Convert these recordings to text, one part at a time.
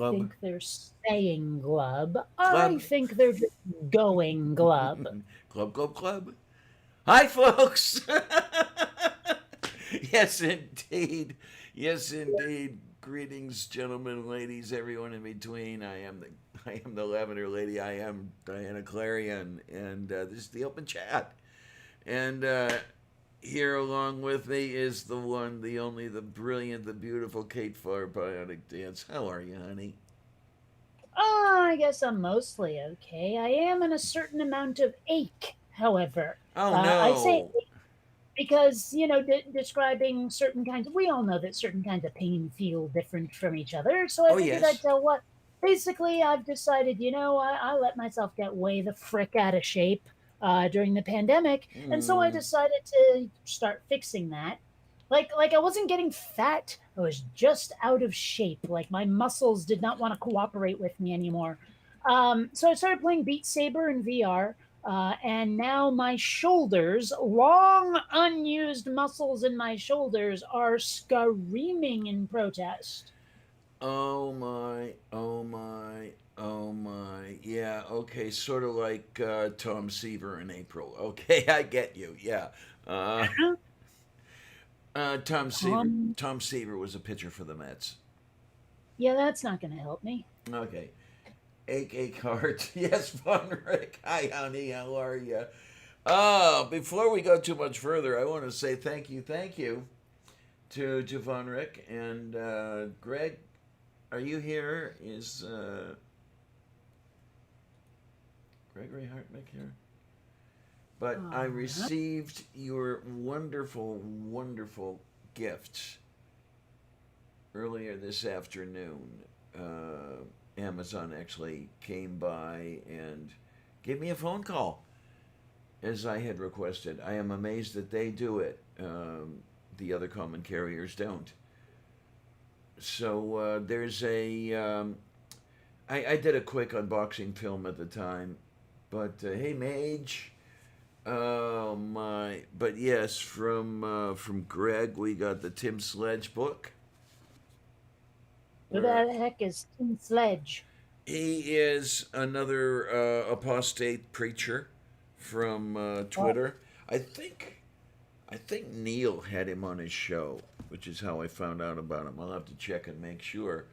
Glub. think they're staying glub. I Glub. think they're just going glub. Glub, glub, glub. Hi, folks. Yes, indeed. Yes, indeed. Greetings, gentlemen, ladies, everyone in between. I am the Lavender Lady. I am Diana Clarion, and this is the Open Chat. And here along with me is the one, the only, the brilliant, the beautiful Kate Farr Bionic Dance. How are you, honey? I guess I'm mostly okay. I am in a certain amount of ache, however. Oh I say no. because, describing certain kinds we all know that certain kinds of pain feel different from each other. So I Oh figured I'd yes. tell what. Basically, I've decided, I let myself get way the frick out of shape during the pandemic. And so I Mm. decided to start fixing that. Like I wasn't getting fat. I was just out of shape. Like my muscles did not want to cooperate with me anymore. So I started playing Beat Saber in VR. And now my shoulders, long unused muscles in my shoulders, are screaming in protest. Oh my, oh my, oh my. Yeah, okay, sort of like Tom Seaver in April. Okay, I get you. Yeah. Uh, Tom Seaver. Tom, Tom Seaver was a pitcher for the Mets. yeah, that's not going to help me. Okay. AK Heart. Yes, Von Rick. Hi, honey. How are you? Before we go too much further, I want to say thank you to Javon Rick and Greg. Are you here? Is Gregory Hartnick here? But I Uh, received your wonderful, wonderful gifts earlier this afternoon. Amazon actually came by and gave me a phone call as I had requested. I am amazed that they do it. The other common carriers don't. So there's a. I did a quick unboxing film at the time, but hey, Mage. Oh my! But yes, from Greg, we got the Tim Sledge book, who where the heck is Tim Sledge? he is another apostate preacher from Oh, Twitter. I think I think Neil had him on his show, which is how I found out about him. I'll have to check and make sure.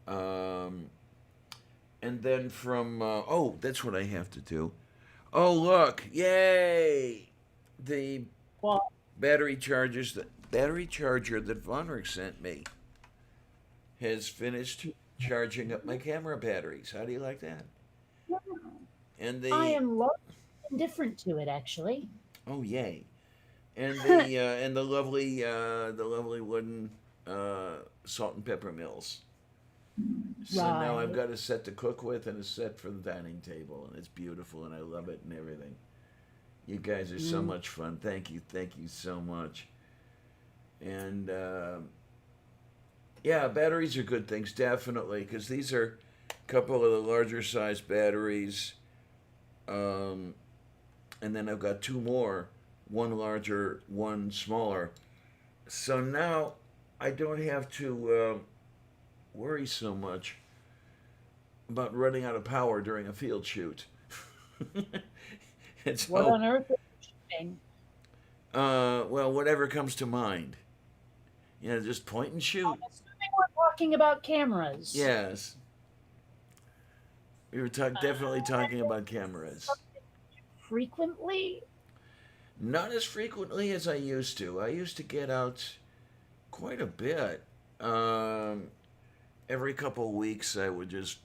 Um, and then from oh, that's what I have to do. Oh look, yay! The well, battery charger that Vonrick sent me has finished charging up my camera batteries. How do you like that? And I the am largely indifferent to it, actually. oh yay! And the lovely wooden salt and pepper mills. So now I've Right. got a set to cook with and a set for the dining table, and it's beautiful, and I love it and everything. You guys are so Mm. much fun. Thank you so much. And yeah, batteries are good things, definitely, because these are a couple of the larger size batteries. Um, and then I've got two more, one larger, one smaller. So now I don't have to worry so much about running out of power during a field shoot. And What so, on earth is shooting? well, whatever comes to mind. Just point and I'm shoot. assuming we're talking about cameras. Yes, we were definitely And talking is about this cameras. something frequently? Not as frequently as I used to. I used to get out quite a bit. Um, every couple of weeks, I would just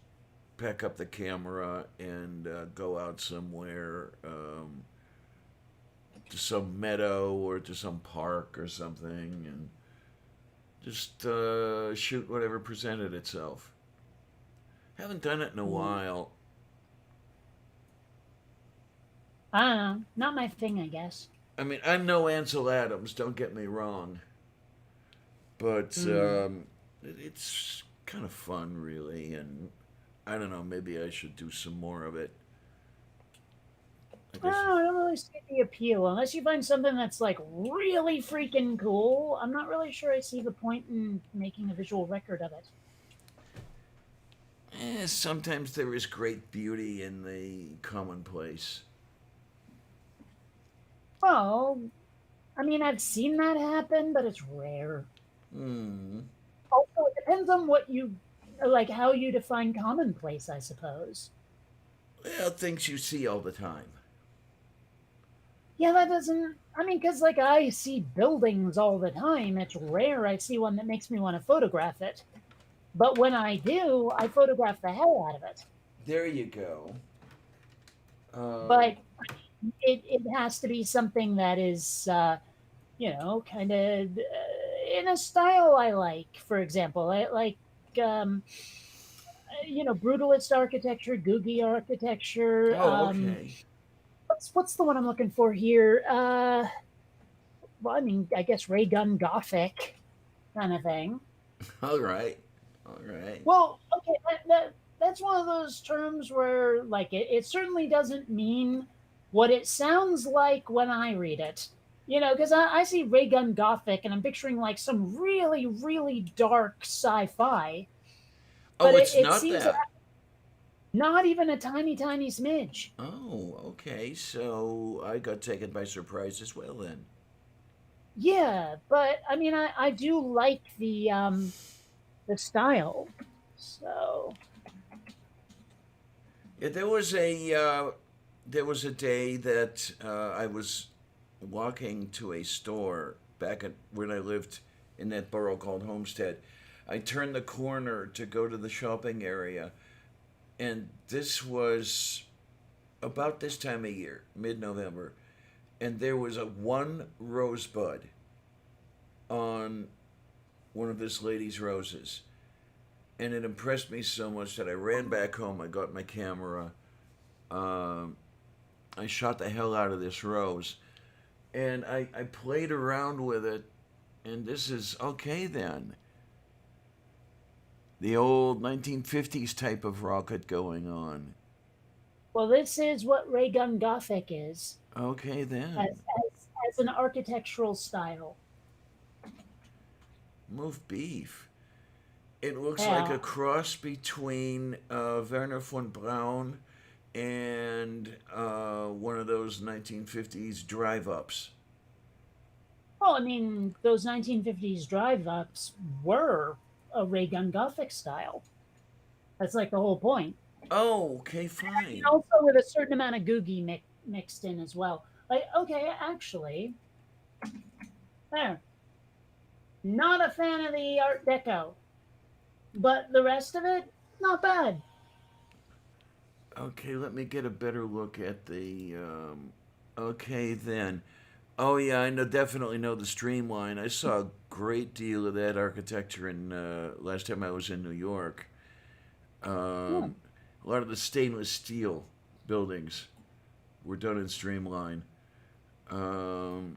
pack up the camera and go out somewhere to some meadow or to some park or something and just shoot whatever presented itself. Haven't done it in a Mm, while. I don't know. Not my thing, I guess. I mean, I'm no Ansel Adams, don't get me wrong, but Mm. it's kind of fun, really, and I don't know, maybe I should do some more of it. I guess. I don't really see the appeal unless you find something that's like really freaking cool. I'm not really sure I see the point in making a visual record of it. Sometimes there is great beauty in the commonplace. Well, I mean, I've seen that happen, but it's rare. Hmm. Also, it depends on what you like, how you define commonplace, I suppose. Well, things you see all the time. Yeah, that doesn't. I mean, because like I see buildings all the time. It's rare I see one that makes me want to photograph it. But when I do, I photograph the hell out of it. There you go. Um, But it has to be something that is, kind of in a style I like. For example, I like, um, brutalist architecture, Googie architecture. oh, okay. What's the one I'm looking for here? Well, I mean, I guess ray gun gothic kind of thing. All right. All right. Well, okay, that's one of those terms where, like, it certainly doesn't mean what it sounds like when I read it. Because I see ray gun gothic and I'm picturing like some really, really dark sci-fi, but Oh, it, it's it not seems to that. not even a tiny, tiny smidge. Oh, okay. So I got taken by surprise as well then. Yeah, but I mean, I do like the style. So, Yeah, there was a day that I was walking to a store back at when I lived in that borough called Homestead. I turned the corner to go to the shopping area, and this was about this time of year, mid-November, and there was a one rosebud on one of this lady's roses, and it impressed me so much that I ran back home. I got my camera. Um, I shot the hell out of this rose, and I played around with it. And this is okay then. The old 1950s type of rocket going on. well, this is what ray gun gothic is Okay as, then. as an architectural style. Move beef. It looks like Yeah. a cross between Werner von Braun and one of those 1950s drive ups. Well, I mean, those 1950s drive ups were a ray gun gothic style. That's like the whole point. Oh, okay, And fine. also with a certain amount of googie mixed in as well. Like, okay, actually, there. Not a fan of the Art Deco, but the rest of it, not bad. Okay, let me get a better look at the. Okay, then. Oh yeah, I know definitely know the Streamline. I saw a great deal of that architecture in last time I was in New York. Hmm. Um, a lot of the stainless steel buildings were done in Streamline. Um,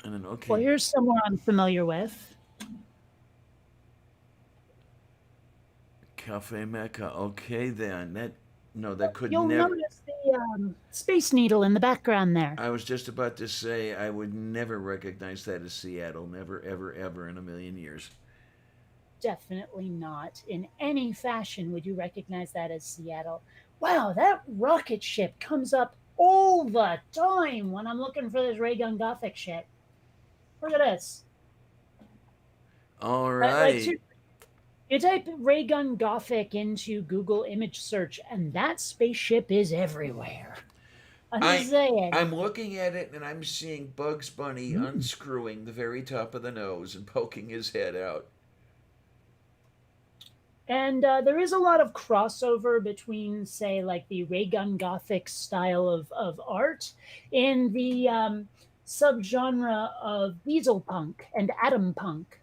and then Well, okay, here's somewhere I'm familiar with. Cafe Mecca. Okay, then that no, that could You'll never. notice the Space Needle in the background there. I was just about to say I would never recognize that as Seattle. Never, ever, ever in a million years. Definitely not. In any fashion would you recognize that as Seattle. Wow, that rocket ship comes up all the time when I'm looking for this ray gun gothic shit. Look at this. All Like, right. you type ray gun gothic into Google image search, and that spaceship is everywhere. I'm I just saying. I'm looking at it and I'm seeing Bugs Bunny Mm. unscrewing the very top of the nose and poking his head out. And there is a lot of crossover between, say, like the ray gun gothic style of art in the subgenre of diesel punk and atom punk.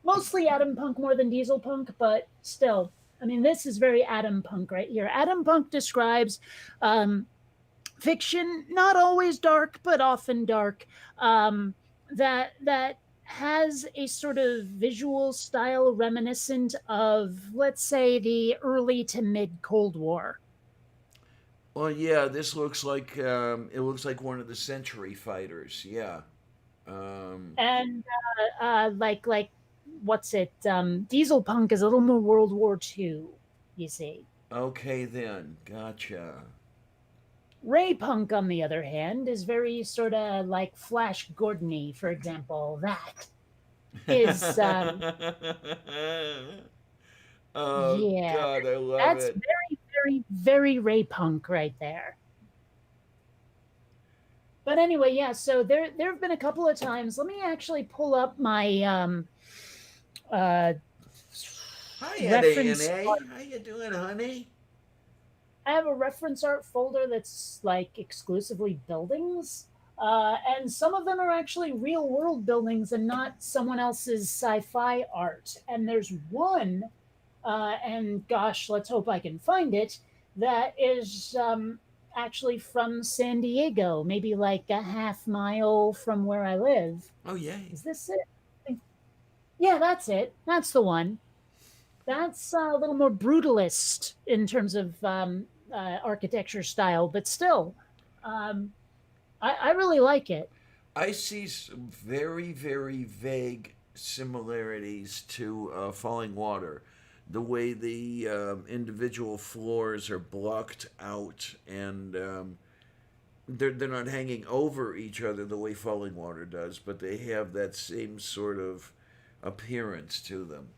Mostly atom punk more than diesel punk, but still. I mean, this is very atom punk right here. Atom punk describes um, fiction, not always dark, but often dark, that has a sort of visual style reminiscent of, let's say, the early to mid Cold War. Well, yeah, this looks like it looks like one of the Century fighters. Yeah. Um, And like what's it? Diesel Punk is a little more World War II, you see. Okay, then. Gotcha. Ray Punk, on the other hand, is very sort of like Flash Gordon-y, for example. That is, Oh, yeah, God, I love that's it. very, very, very Ray Punk right there. But anyway, yeah. So there have been a couple of times. Let me actually pull up my uh, Hi, Aunt reference. ANA. How you doing, honey? I have a reference art folder that's like exclusively buildings. And some of them are actually real world buildings and not someone else's sci-fi art. And there's one, and gosh, let's hope I can find it, that is actually from San Diego, maybe like a half mile from where I live. Oh, yay. Is this it? Yeah, that's it. That's the one. That's a little more brutalist in terms of architecture style, but still, um, I really like it. I see some very, very vague similarities to Falling Water. The way the individual floors are blocked out and they're not hanging over each other the way Falling Water does, but they have that same sort of appearance to them.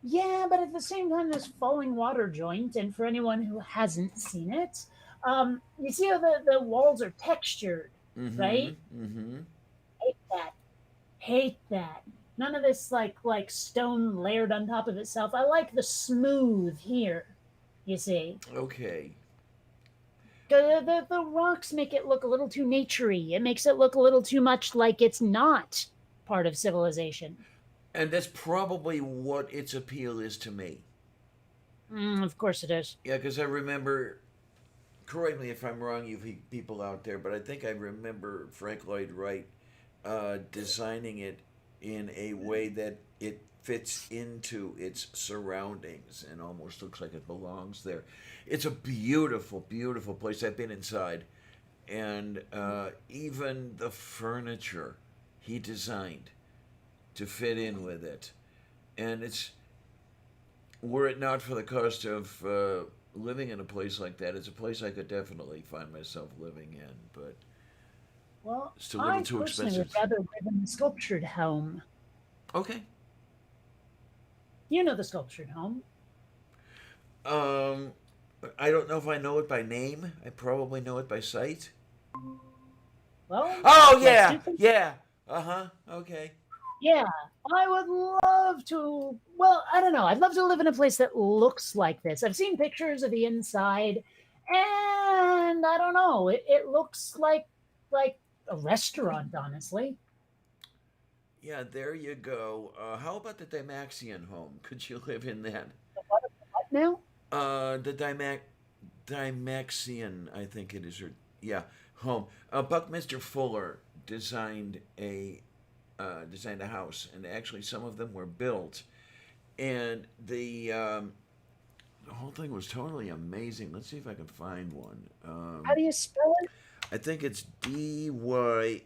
Yeah, but at the same time, this falling water joint, and for anyone who hasn't seen it, you see how the walls are textured, Mm-hmm. right? Mm-hmm. Hate that. Hate that. None of this like stone layered on top of itself. I like the smooth here. You see, Okay. the rocks make it look a little too naturey. It makes it look a little too much like it's not part of civilization. And that's probably what its appeal is to me. Of course it is. Yeah, because I remember, correct me if I'm wrong, you people out there, but I think I remember Frank Lloyd Wright designing it in a way that it fits into its surroundings and almost looks like it belongs there. It's a beautiful, beautiful place. I've been inside, and even the furniture he designed to fit in with it. And it's, were it not for the cost of living in a place like that, it's a place I could definitely find myself living in, but Well, it's a little I too personally would expensive. rather live in the sculptured home. Okay. You know the sculptured home. Um, I don't know if I know it by name. I probably know it by sight. Well, Oh let's yeah, do things. yeah. Uh huh. Okay. Yeah, I would love to. Well, I don't know. I'd love to live in a place that looks like this. I've seen pictures of the inside, and I don't know. It looks like a restaurant, honestly. Yeah, there you go. How about the Dymaxion home? Could you live in that? What now? The Dymaxion, I think it is. Or yeah, home. Buckminster Fuller designed a house, and actually some of them were built, and the whole thing was totally amazing. Let's see if I can find one. How do you spell it? I think it's Dymax.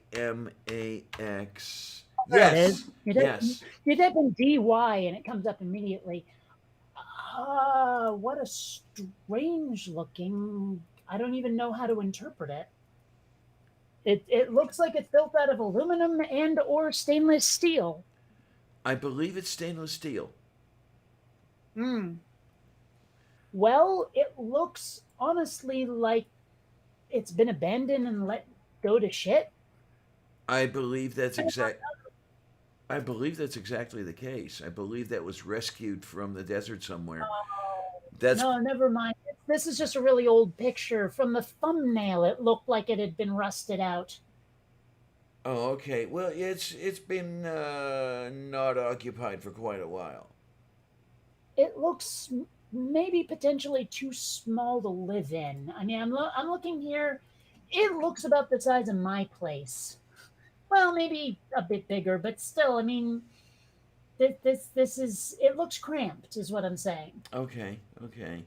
There it is. Yes, yes. You type in DY and it comes up immediately. What a strange looking. I don't even know how to interpret it. It looks like it's built out of aluminum and or stainless steel. I believe it's stainless steel. Hmm. Well, it looks honestly like it's been abandoned and let go to shit. I believe that's exact. I believe that's exactly the case. I believe that was rescued from the desert somewhere. That's No, never mind. This is just a really old picture. From the thumbnail, it looked like it had been rusted out. oh okay. Well, it's been not occupied for quite a while. It looks maybe potentially too small to live in. I mean, I'm looking here. It looks about the size of my place. Well, maybe a bit bigger, but still, I mean, this is it looks cramped, is what I'm saying. Okay, okay.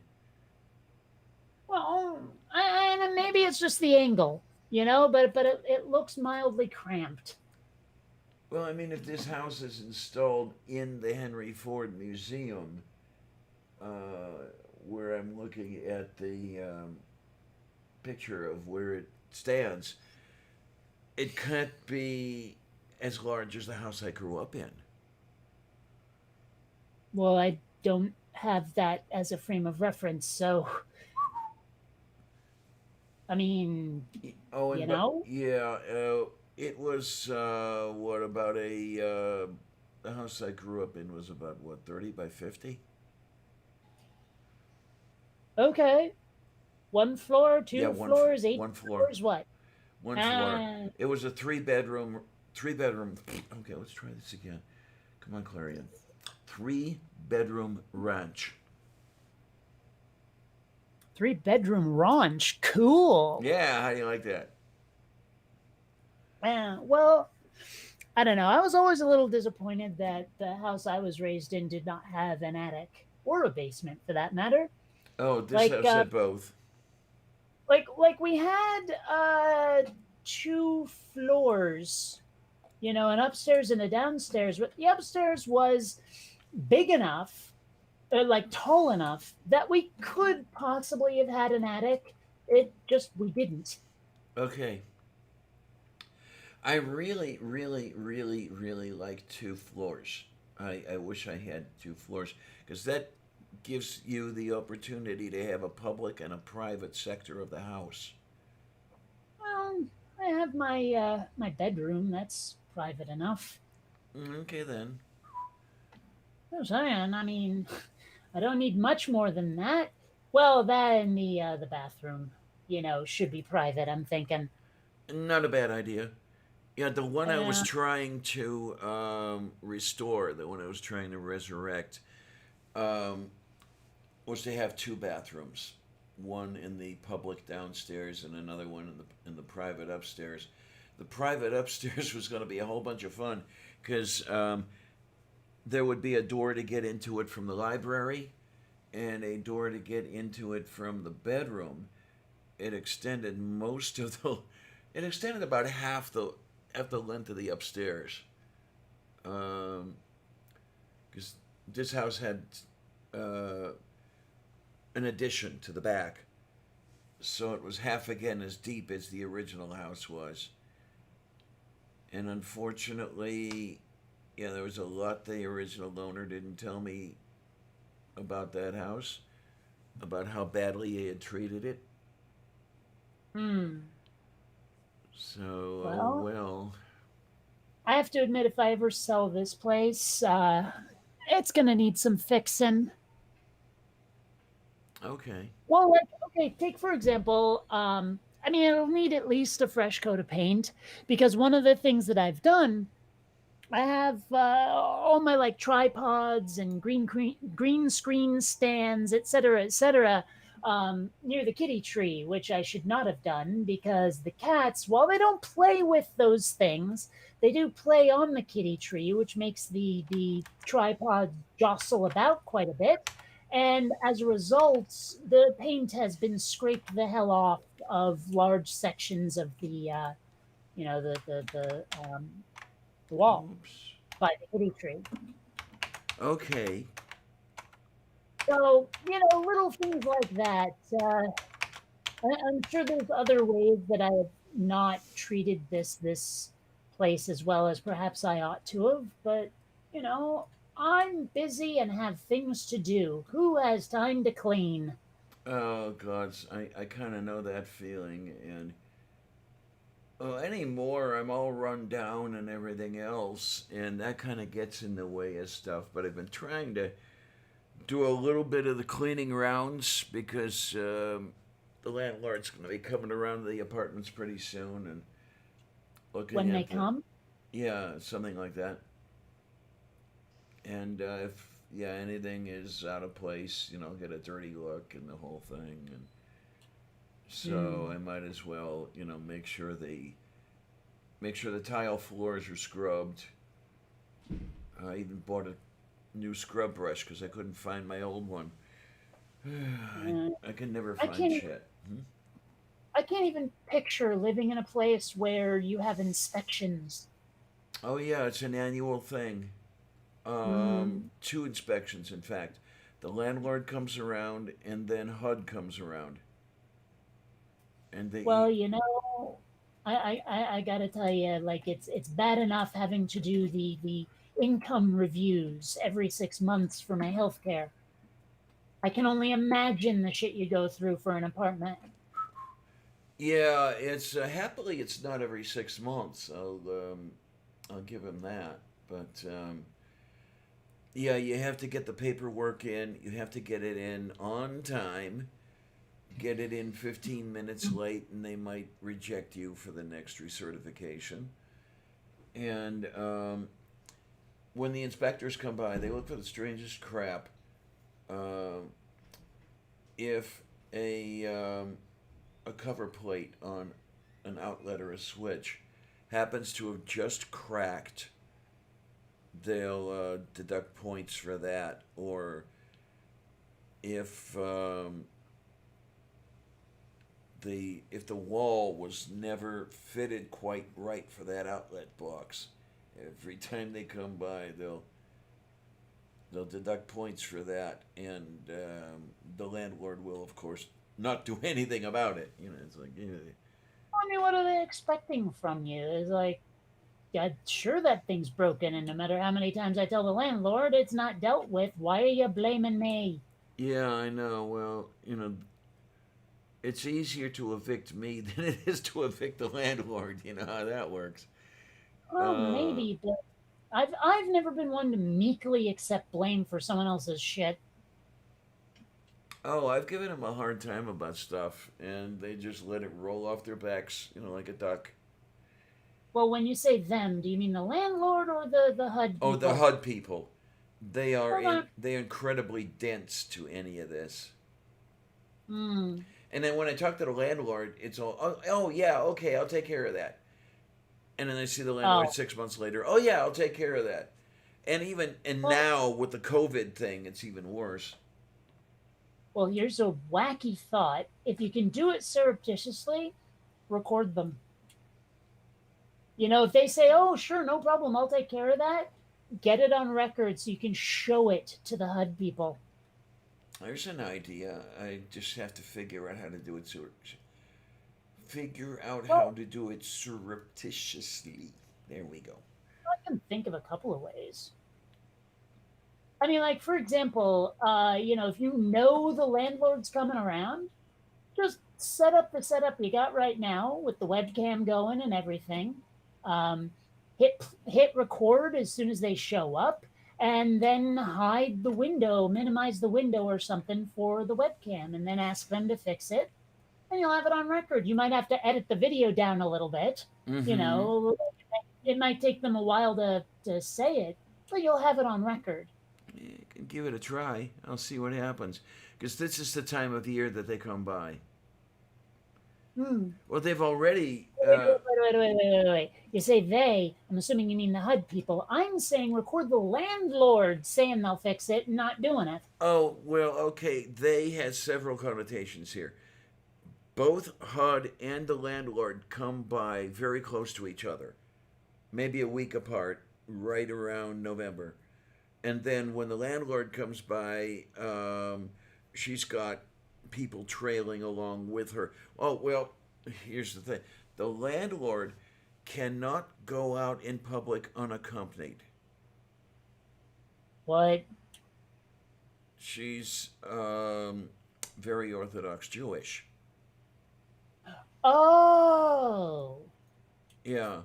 Well, and maybe it's just the angle, but it looks mildly cramped. Well, I mean, if this house is installed in the Henry Ford Museum, uh, where I'm looking at the picture of where it stands, it can't be as large as the house I grew up in. Well, I don't have that as a frame of reference, so I mean, Oh, you and but know, yeah, it was what about a the house I grew up in was about what 30 by 50. okay, one floor, Yeah, two floors, eight one floor, floors, what? one floor. Ah, It was a three bedroom. Okay, let's try this again. Come on, Clarion. 3 bedroom ranch. 3 bedroom ranch. Cool. Yeah, how do you like that? Well, I don't know. I was always a little disappointed that the house I was raised in did not have an attic or a basement, for that matter. Oh, this Like, house had both. like we had two floors, an upstairs and a downstairs. But the upstairs was big enough, like tall enough, that we could possibly have had an attic. It just we didn't. Okay. I really, really, really, really like 2 floors. I wish I had 2 floors because that gives you the opportunity to have a public and a private sector of the house. Well, I have my bedroom. That's private enough. Okay, then. I'm saying. I mean, I don't need much more than that. Well, that and the bathroom, should be private. I'm thinking. Not a bad idea. Yeah, the one I was Uh, trying to restore, the one I was trying to resurrect, um, was to have 2 bathrooms, one in the public downstairs and another one in the private upstairs. The private upstairs was going to be a whole bunch of fun because there would be a door to get into it from the library and a door to get into it from the bedroom. It extended most of the, it extended about half the length of the upstairs. Um, because this house had uh, an addition to the back, so it was half again as deep as the original house was. And unfortunately, yeah, there was a lot the original owner didn't tell me about that house, about how badly he had treated it. hmm. So, oh Well, well. I have to admit, if I ever sell this place, it's gonna need some fixing. Okay. Well, like, okay, take for example, I mean, it'll need at least a fresh coat of paint because one of the things that I've done, I have all my like tripods and green screen stands, etc., near the kitty tree, which I should not have done because the cats, while they don't play with those things, they do play on the kitty tree, which makes the tripod jostle about quite a bit. And as a result, the paint has been scraped the hell off of large sections of the wall Oops. by the kitty tree. Okay. So, little things like that. I'm sure there's other ways that I have not treated this place as well as perhaps I ought to have, but you know, I'm busy and have things to do. Who has time to clean? Oh, God. I kind of know that feeling. And anymore, I'm all run down and everything else. And that kind of gets in the way of stuff. But I've been trying to do a little bit of the cleaning rounds because the landlord's going to be coming around to the apartments pretty soon and looking When they at the, come. yeah, something like that. And if, yeah, anything is out of place, get a dirty look and the whole thing. And so Hmm. I might as well, make sure the tile floors are scrubbed. I even bought a new scrub brush because I couldn't find my old one. Uh, I can never I find can't. Even, shit. Hmm? I can't even picture living in a place where you have inspections. Oh yeah, it's an annual thing. Mm. Two inspections, in fact. The landlord comes around, and then HUD comes around, and Well, they. you know, I gotta tell you, like it's bad enough having to do the income reviews every 6 months for my healthcare. I can only imagine the shit you go through for an apartment. Yeah, it's happily it's not every 6 months. I'll give him that, but yeah, you have to get the paperwork in. You have to get it in on time. Get it in 15 minutes late, and they might reject you for the next recertification. And when the inspectors come by, they look for the strangest crap. Um, if a cover plate on an outlet or a switch happens to have just cracked, they'll deduct points for that. Or if the wall was never fitted quite right for that outlet box, every time they come by, they'll deduct points for that, and the landlord will, of course, not do anything about it. It's like, I mean, what are they expecting from you? It's like, yeah, sure that thing's broken, and no matter how many times I tell the landlord it's not dealt with, why are you blaming me? yeah, I know. Well, it's easier to evict me than it is to evict the landlord. You know how that works. Well, Uh, maybe, but I've never been one to meekly accept blame for someone else's shit. oh, I've given them a hard time about stuff, and they just let it roll off their backs, like a duck. Well, when you say them, do you mean the landlord or the HUD Oh, the people? HUD people. Hold on. They're incredibly dense to any of this. Hmm. And then when I talk to the landlord, it's all, oh yeah, okay, I'll take care of that. And then I see the landlord Oh, 6 months later, oh yeah, I'll take care of that. And well, now with the COVID thing, it's even worse. well, here's a wacky thought. If you can do it surreptitiously, record them. You know, if they say, "Oh, sure, no problem, I'll take care of that," get it on record so you can show it to the HUD people. There's an idea. I just have to figure out how to do it. Figure out how Well, to do it surreptitiously. There we go. I can think of a couple of ways. I mean, like for example, if you know the landlord's coming around, just set up the setup you got right now with the webcam going and everything. Hit record as soon as they show up, and then hide the window, minimize the window or something for the webcam, and then ask them to fix it. And you'll have it on record. You might have to edit the video down a little bit. You Mm-hmm. know, it might take them a while to say it, but you'll have it on record. Yeah, can give it a try. I'll see what happens. Because this is the time of year that they come by. Hmm. Well, they've already. Wait. You say they. I'm assuming you mean the HUD people. I'm saying record the landlord saying they'll fix it and not doing it. Oh, well, okay. They has several connotations here. Both HUD and the landlord come by very close to each other, maybe a week apart, right around November. And then when the landlord comes by, she's got people trailing along with her. Oh, well, here's the thing: the landlord cannot go out in public unaccompanied. What? She's very Orthodox Jewish. Oh. Yeah.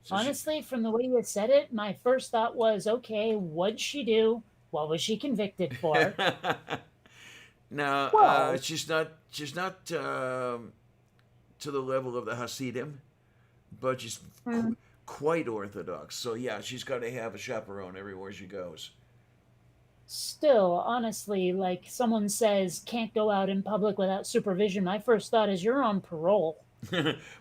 So she. Honestly, from the way you said it, my first thought was, okay, what'd she do? What was she convicted for? No, Well, she's not. She's not to the level of the Hasidim, but she's hmm, quite Orthodox. So yeah, she's got to have a chaperone everywhere she goes. still, honestly, like someone says, can't go out in public without supervision. My first thought is you're on parole.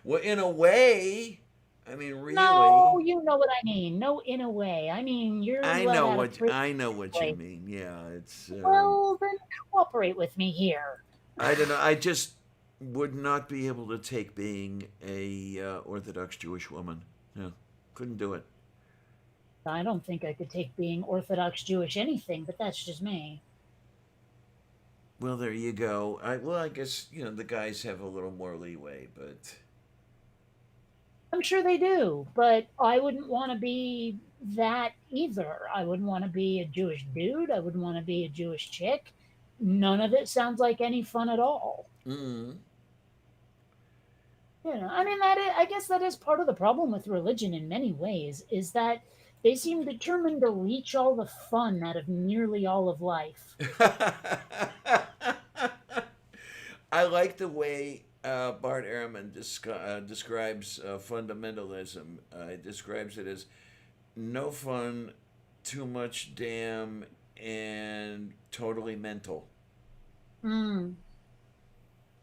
Well, in a way, I mean, No, really, you know what I mean. No, in a way. I mean, you're I let know out of what prison. I know what you Like, mean. Yeah, it's. well, then cooperate with me here. I don't know. I just would not be able to take being a Orthodox Jewish woman. Yeah. Couldn't do it. I don't think I could take being Orthodox Jewish anything, but that's just me. Well, there you go. I guess the guys have a little more leeway, but I'm sure they do, but I wouldn't want to be that either. I wouldn't want to be a Jewish dude. I wouldn't want to be a Jewish chick. None of it sounds like any fun at all. mm, I mean, I guess that is part of the problem with religion in many ways, is that they seem determined to leech all the fun out of nearly all of life. I like the way Bart Ehrman describes fundamentalism. He describes it as no fun, too much damn, and totally mental. Hmm.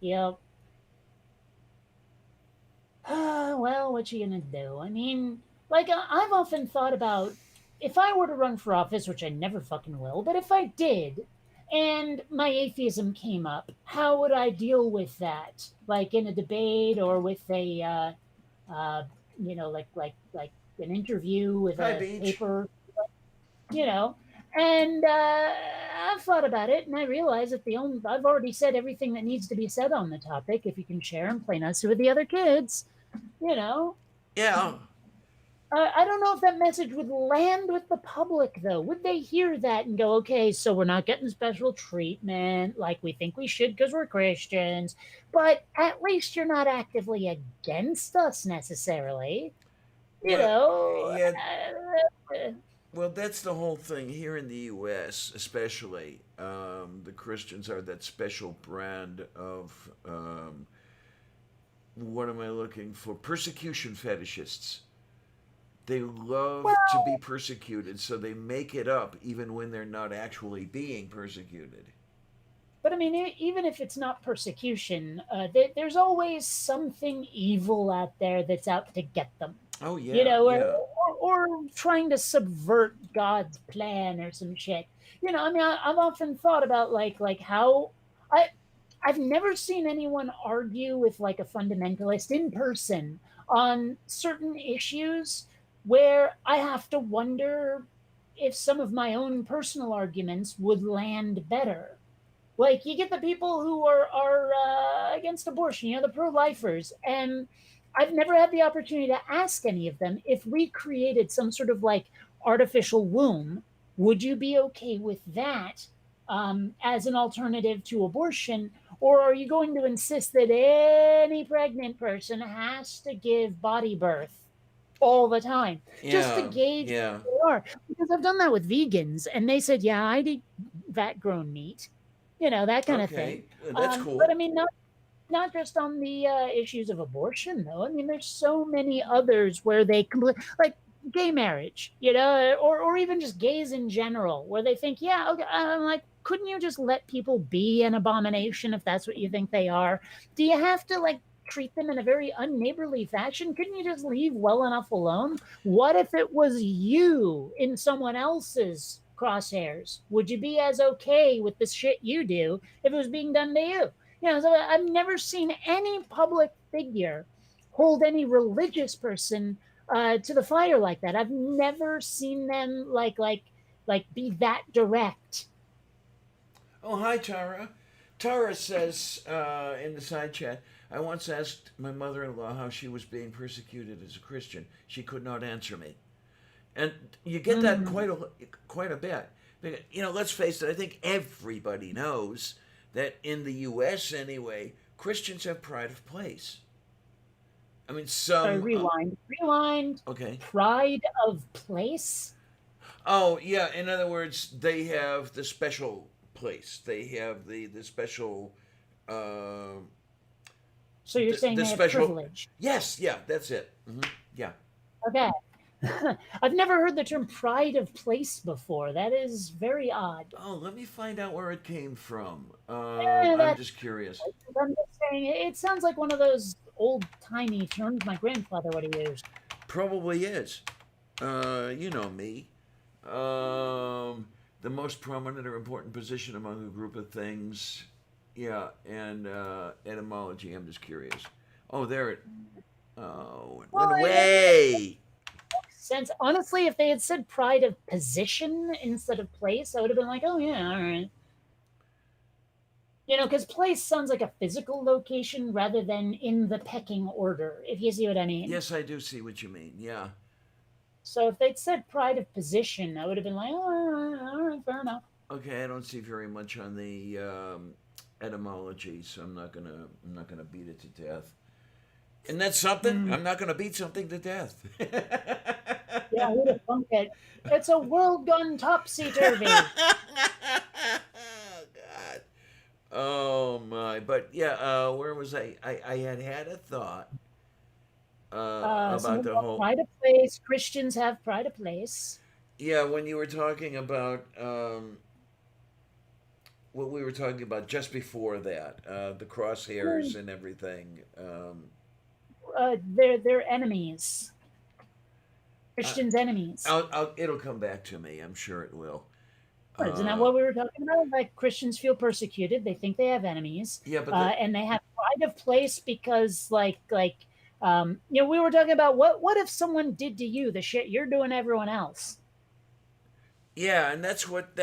Yep. Well, what you gonna do? I mean, like I've often thought about if I were to run for office, which I never fucking will, but if I did, and my atheism came up, how would I deal with that? Like in a debate or with a, uh, like an interview with Hi, a Beach. paper, you know. And I've thought about it, and I realize that I've already said everything that needs to be said on the topic. If you can share and play nice with the other kids, you know, Yeah. I don't know if that message would land with the public, though. Would they hear that and go, okay, so we're not getting special treatment like we think we should because we're Christians, but at least you're not actively against us necessarily, you Well, know? yeah. Well, that's the whole thing here in the U.S., especially. The Christians are that special brand of what am I looking for? Persecution fetishists. They love to be Well, persecuted, so they make it up even when they're not actually being persecuted. but I mean, even if it's not persecution, there's always something evil out there that's out to get them, Oh yeah, yeah, or trying to subvert God's plan or some shit. I mean, I've often thought about like how I I've never seen anyone argue with like a fundamentalist in person on certain issues where I have to wonder if some of my own personal arguments would land better. Like you get the people who are against abortion, the pro-lifers, and I've never had the opportunity to ask any of them if we created some sort of like artificial womb, would you be okay with that as an alternative to abortion, or are you going to insist that any pregnant person has to give body birth all the time just to yeah, gauge yeah. who they are? Because I've done that with vegans, and they said, "Yeah, I'd eat vat grown meat." That kind of thing. Okay, that's But I cool. mean, not just on the issues of abortion, though. I mean, there's so many others where they like gay marriage, or even just gays in general, where they think, yeah, okay, I'm like, couldn't you just let people be an abomination if that's what you think they are? Do you have to like treat them in a very unneighborly fashion? Couldn't you just leave well enough alone? What if it was you in someone else's crosshairs? Would you be as okay with the shit you do if it was being done to you? So I've never seen any public figure hold any religious person to the fire like that. I've never seen them like be that direct. Oh, hi, Tara. Tara says in the side chat, I once asked my mother-in-law how she was being persecuted as a Christian. She could not answer me, and you get that Mm. quite a bit. Let's face it. I think everybody knows that in the U.S. anyway, Christians have pride of place. I mean, Sorry, some. rewind. Okay. Pride of place. Oh yeah. In other words, they have the special place. They have the special. Uh, So you're saying the they have special. privilege? Yes. Yeah. That's it. Yeah. Okay. I've never heard the term pride of place before. That is very odd. Oh, let me find out where it came from. I'm That just curious. I'm just saying it sounds like one of those old timey terms my grandfather would have used. Probably is. You know me. The most prominent or important position among a group of things. Yeah, and etymology. I'm just curious. Oh, there it. Oh, it Well, went away. sense. Honestly, if they had said pride of position instead of place, I would have been like, oh yeah, all right. You know, because place sounds like a physical location rather than in the pecking order, if you see what I mean. Yes, I do see what you mean. Yeah. So if they'd said pride of position, I would have been like, oh, all right, fair enough. Okay, I don't see very much on the etymology, so I'm not gonna beat it to death. And that's something. Hmm. I'm not gonna beat something to death. Yeah, who'd have thunk it? It's a world gone topsy turvy. Oh God. Oh my. But yeah, where was I? I had a thought about Something the about whole. pride of place. Christians have pride of place. Yeah, when you were talking about what we were talking about just before that, the Hmm. crosshairs and everything. They're enemies. I, Christians' enemies. it'll come back to me. I'm sure it will. What, isn't that Uh, what we were talking about? Like Christians feel persecuted. They think they have enemies, yeah, but the, and they have pride of place because, you know, we were talking about what if someone did to you the shit you're doing to everyone else. yeah, and that's what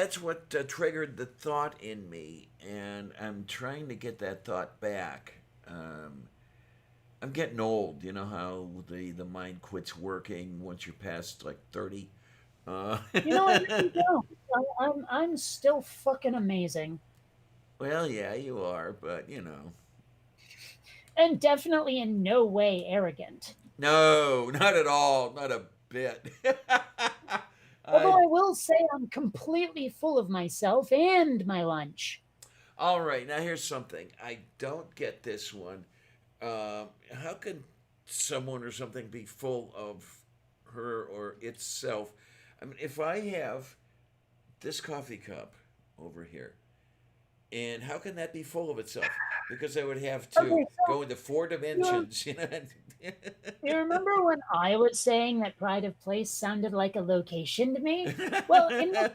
triggered the thought in me, and I'm trying to get that thought back. Um, I'm getting old. You know how the mind quits working once you're past like 30. Uh, You know, I really don't. I'm still fucking amazing, well, yeah, you are, but you know, and definitely in no way arrogant. no, not at all, not a bit. Although I I will say I'm completely full of myself and my lunch. All right, now here's something. I don't get this one. How can someone or something be full of her or itself? I mean, if I have this coffee cup over here, and how can that be full of itself? Because I would have to Okay, so go into four you dimensions, you know. you remember when I was saying that pride of place sounded like a location to me? Well, in this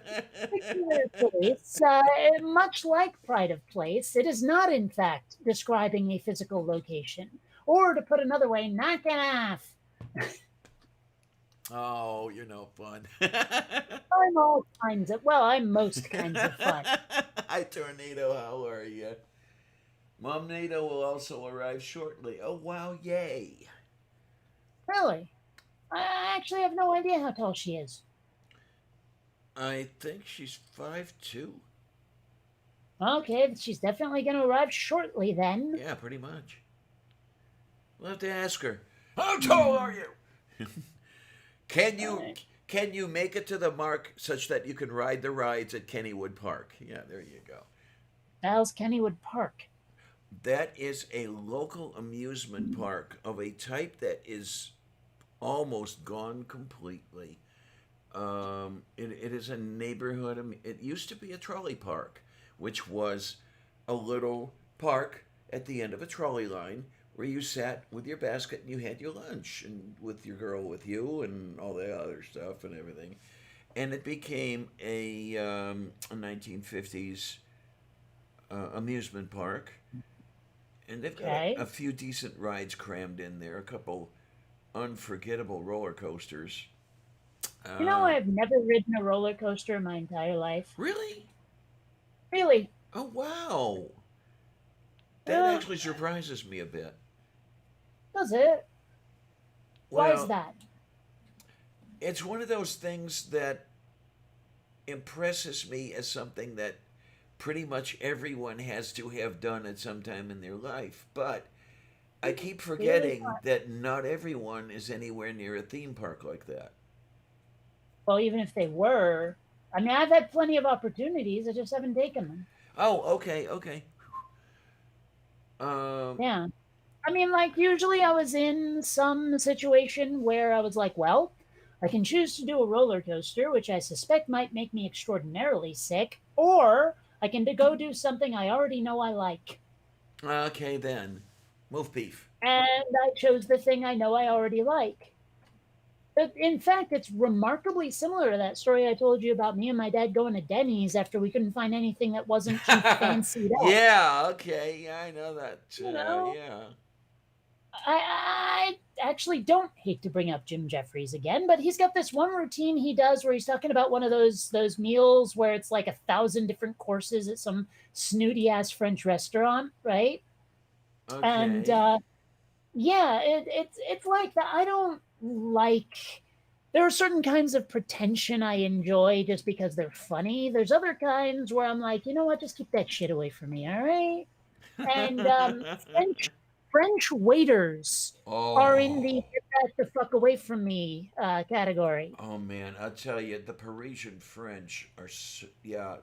particular case, much like pride of place, it is not, in fact, describing a physical location. Or to put another way, knock it off. Oh, you're no fun. I'm all kinds of, well, I'm most kinds of fun. Hi, Tornado. How are you? Mom NATO will also arrive shortly. Oh, wow, yay. Really. I actually have no idea how tall she is. I think she's 5'2". Okay, she's definitely going to arrive shortly then. Yeah, pretty much. We'll have to ask her. How tall are Hmm. you? Can you Right. can you make it to the mark such that you can ride the rides at Kennywood Park? Yeah, there you go. How's Kennywood Park? That is a local amusement park of a type that is almost gone completely. It is a neighborhood. It used to be a trolley park, which was a little park at the end of a trolley line where you sat with your basket and you had your lunch and with your girl with you and all the other stuff and everything. And it became a 1950s amusement park. And they've got Okay. a few decent rides crammed in there, a couple unforgettable roller coasters. You know, Uh, I've never ridden a roller coaster in my entire life. really? Really? Oh, wow. That Uh, actually surprises me a bit. does it? Why is Well, that? it's one of those things that impresses me as something that pretty much everyone has to have done at some time in their life. But I keep Clearly forgetting not. that not everyone is anywhere near a theme park like that. Well, even if they were, I mean, I've had plenty of opportunities. I just haven't taken them. Oh, okay, okay. Um, Yeah. I mean, like, usually I was in some situation where I was like, well, I can choose to do a roller coaster, which I suspect might make me extraordinarily sick, or I can go do something I already know I like. okay, then. Move beef. And I chose the thing I know I already like. But in fact, it's remarkably similar to that story I told you about me and my dad going to Denny's after we couldn't find anything that wasn't too fancied up. Yeah, okay. Yeah, I know that. You know, Yeah. I actually don't hate to bring up Jim Jeffries again, but he's got this one routine he does where he's talking about one of those meals where it's like 1,000 different courses at some snooty ass French restaurant, right? And Okay. yeah, it's like that. I don't like. There are certain kinds of pretension I enjoy just because they're funny. There's other kinds where I'm like, you know what, just keep that shit away from me, all right? And French waiters are in the Oh. get that the fuck away from me category. Oh man, I'll tell you, the Parisian French are yeah,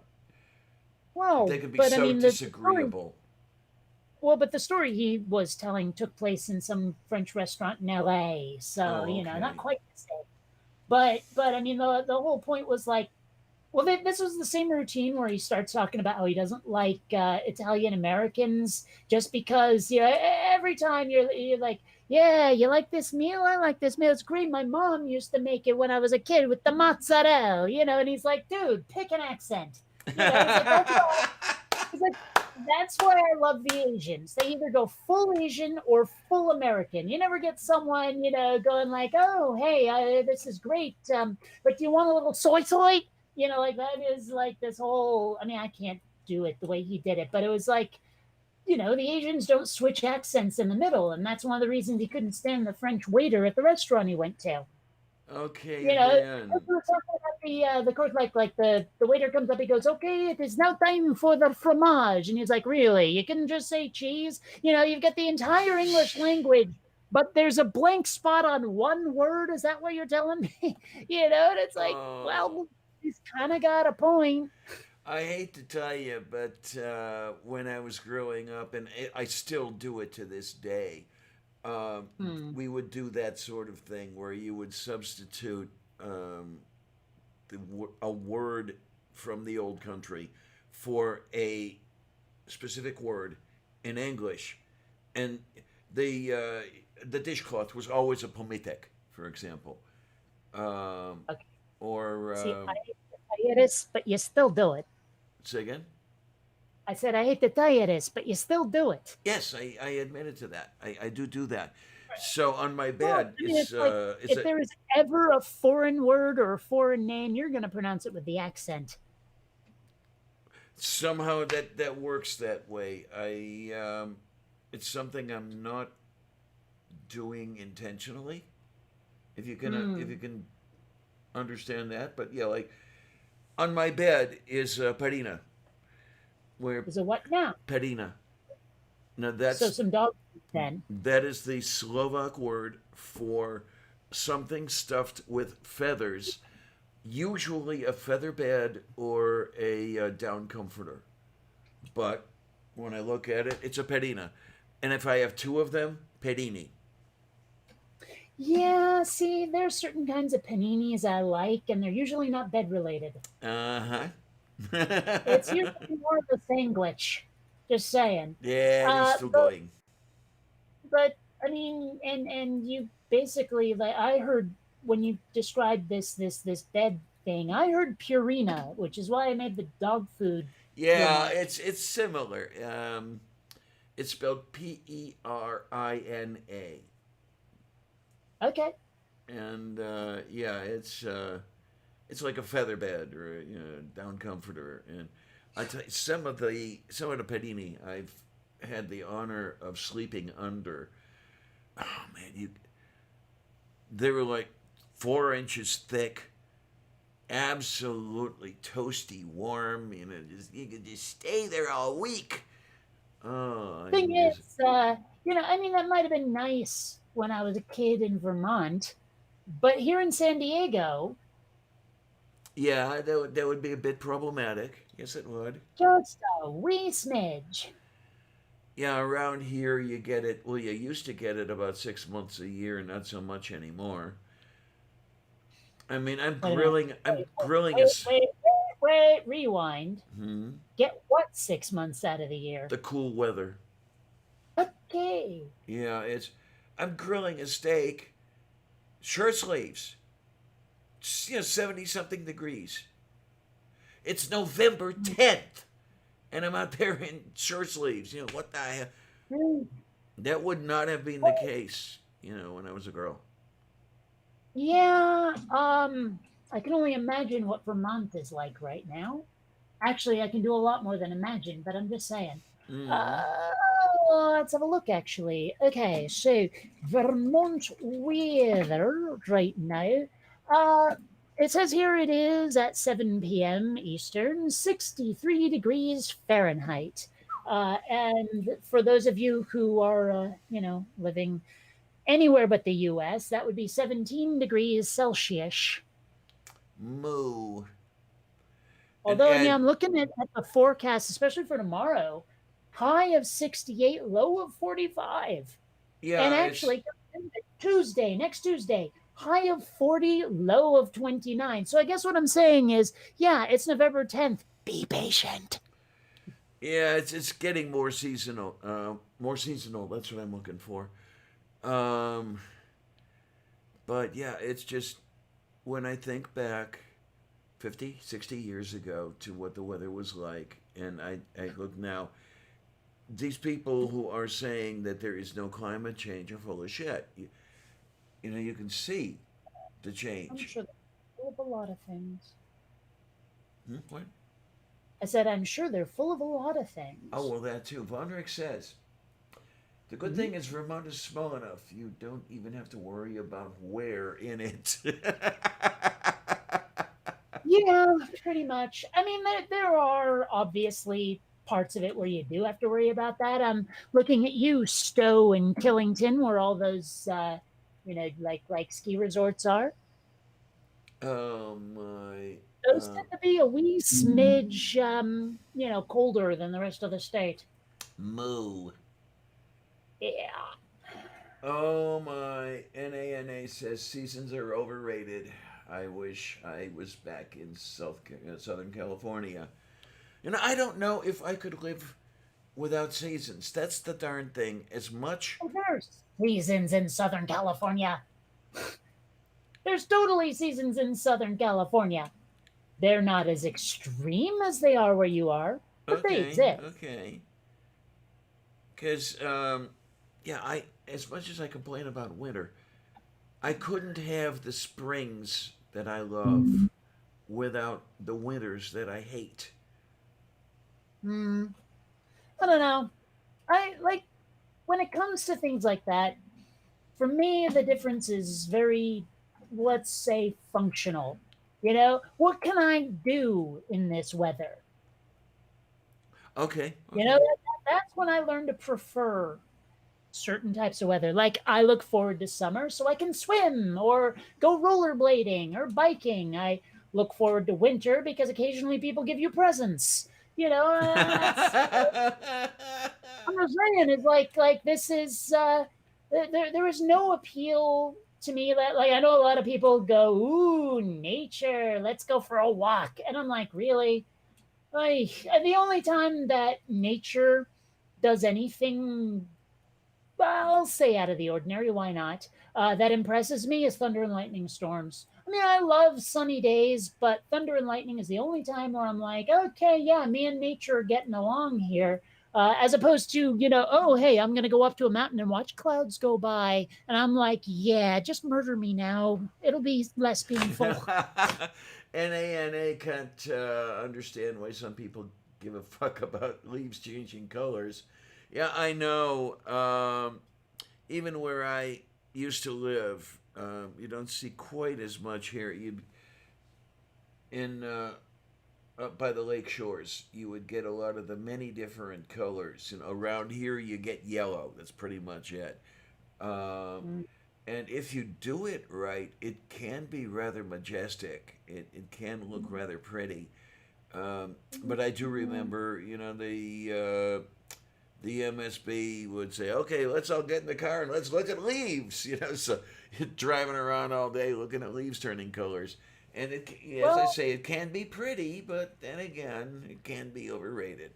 they Well, can be but I so mean the story. disagreeable. Well, but the story he was telling took place in some French restaurant in L.A., so Oh, you know, not okay. quite the same. But I mean, the whole point was like, well, this was the same routine where he starts talking about how he doesn't like Italian Americans just because you know every time you're like, yeah, you like this meal? I like this meal. It's great. My mom used to make it when I was a kid with the mozzarella, you know. And he's like, dude, pick an accent. You know, he's like, he's like, that's why I love the Asians. They either go full Asian or full American. You never get someone, you know, going like, "Oh, hey, this is great, but do you want a little soy soy?" You know, like that is like this whole. I mean, I can't do it the way he did it, but it was like, you know, the Asians don't switch accents in the middle, and that's one of the reasons he couldn't stand the French waiter at the restaurant he went to. Okay You know, then. we were talking about the course, like the waiter comes up, he goes, "Okay, it is now time for the fromage," and he's like, "Really? You can just say cheese? You know, you've got the entire English language." But there's a blank spot on one word. Is that what you're telling me? You know, and it's like, Oh, well, he's kind of got a point. I hate to tell you, but when I was growing up, and I still do it to this day, Hmm. we would do that sort of thing where you would substitute um, a word from the old country for a specific word in English, and the dishcloth was always a pomitek, for example, um, Okay. or See, I hate to tell you this, but you still do it. say again. I said, I hate to tell you this, but you still do it. Yes, I admitted to that. I do that. So on my Well, bed, I mean, it's like it's if a there is ever a foreign word or a foreign name, you're going to pronounce it with the accent. somehow that works that way. It's something I'm not doing intentionally. If you Hmm. can understand that, but yeah, like on my bed is perina, where Is a what now? perina. Now So some dog food then. that is the Slovak word for something stuffed with feathers, usually a feather bed or a down comforter. But when I look at it, it's a perina. And if I have two of them, perini. Yeah, see, there's certain kinds of paninis I like, and they're usually not bed related. Uh It's huh. usually more of a sandwich. Just saying. Yeah, it is Uh, still but going. but I mean, and you basically like I heard when you described this bed thing, I heard Purina, which is why I made the dog food Yeah, remark. it's similar. It's spelled Perina, Okay. and yeah, it's like a feather bed or a, down comforter. And I tell you, some of the pedini I've had the honor of sleeping under. Oh man, you they were like 4 inches thick, absolutely toasty warm. You could just stay there all week. Oh, I Thing miss it. is, I mean, that might have been nice when I was a kid in Vermont, but here in San Diego, Yeah, that would be a bit problematic. Yes, it would. just a wee smidge. Yeah, around here you get it. Well, you used to get it about 6 months a year, not so much anymore. I mean, Wait a minute. I'm Wait, wait, grilling wait, us wait, wait, rewind. hmm, Get what 6 months out of the year? the cool weather. Okay. Yeah, it's I'm grilling a steak, shirt sleeves. It's, 70 something degrees. It's November Hmm. 10th, and I'm out there in shirt sleeves. What the hell? Hmm. That would not have been the case, when I was a girl. Yeah, I can only imagine what Vermont is like right now. Actually, I can do a lot more than imagine, but I'm just saying. Mm. Uh, let's have a look, actually. Okay, so Vermont weather right now. Uh, it says here it is at 7 p.m. Eastern, 63 degrees Fahrenheit. And for those of you who are, living anywhere but the US, that would be 17 degrees Celsius. Moo. And Although, yeah, and I'm looking at the forecast, especially for tomorrow, high of 68, low of 45. And yeah, it's actually, Tuesday, next Tuesday, high of 40, low of 29. So I guess what I'm saying is, yeah, it's November 10th. Be patient. yeah, it's getting more seasonal. More seasonal. That's what I'm looking for. Um, but yeah, it's just when I think back 50, 60 years ago to what the weather was like, and I look now, these people who are saying that there is no climate change are full of shit. You can see the I'm change. sure they're full of a lot of things. What? I said, I'm sure they're full of a lot of Oh, things. well, that too. Vondrek says the good Mhm. thing is Vermont is small enough. You don't even have to worry about where in it. Yeah, pretty much. I mean, there are obviously parts of it where you do have to worry about that. I'm looking at you, Stowe and Killington, where all those, like ski resorts are. Oh my. Those Uh, tend to be a wee smidge, colder than the rest of the state. Moo. Yeah. Oh my. NANA says seasons are overrated. I wish I was back in Southern California. And I don't know if I could live without seasons. That's the darn thing. As much. Oh, there's seasons in Southern California. There's totally seasons in Southern California. They're not as extreme as they are where you are, but they Okay, exist. okay. Because, yeah, as much as I complain about winter, I couldn't have the springs that I love without the winters that I hate. Hmm. I don't know. I like when it comes to things like that. For me, the difference is very, let's say, functional. What can I do in this weather? Okay, You know, okay. that's when I learned to prefer certain types of weather. Like I look forward to summer so I can swim or go rollerblading or biking. I look forward to winter because occasionally people give you presents. That's I'm just saying is like this is there is no appeal to me that like I know a lot of people go ooh nature let's go for a walk and I'm like really like the only time that nature does anything well, I'll say out of the ordinary, why not? That impresses me is thunder and lightning storms. I mean, I love sunny days, but thunder and lightning is the only time where I'm like, okay, yeah, me and nature are getting along here. As opposed to, oh, hey, I'm going to go up to a mountain and watch clouds go by. And I'm like, yeah, just murder me now. It'll be less painful. NANA can't understand why some people give a fuck about leaves changing colors. Yeah, I know. Even where I used to live, you don't see quite as much here. You in Up by the lake shores, you would get a lot of the many different colors. Around here, you get yellow. That's pretty much it. Um, Mm, and if you do it right, it can be rather majestic. It can look rather pretty. But I do remember, the MSB would say, "Okay, let's all get in the car and let's look at leaves." So you're driving around all day looking at leaves turning colors, and as I well, say, it can be pretty, but then again, it can be overrated.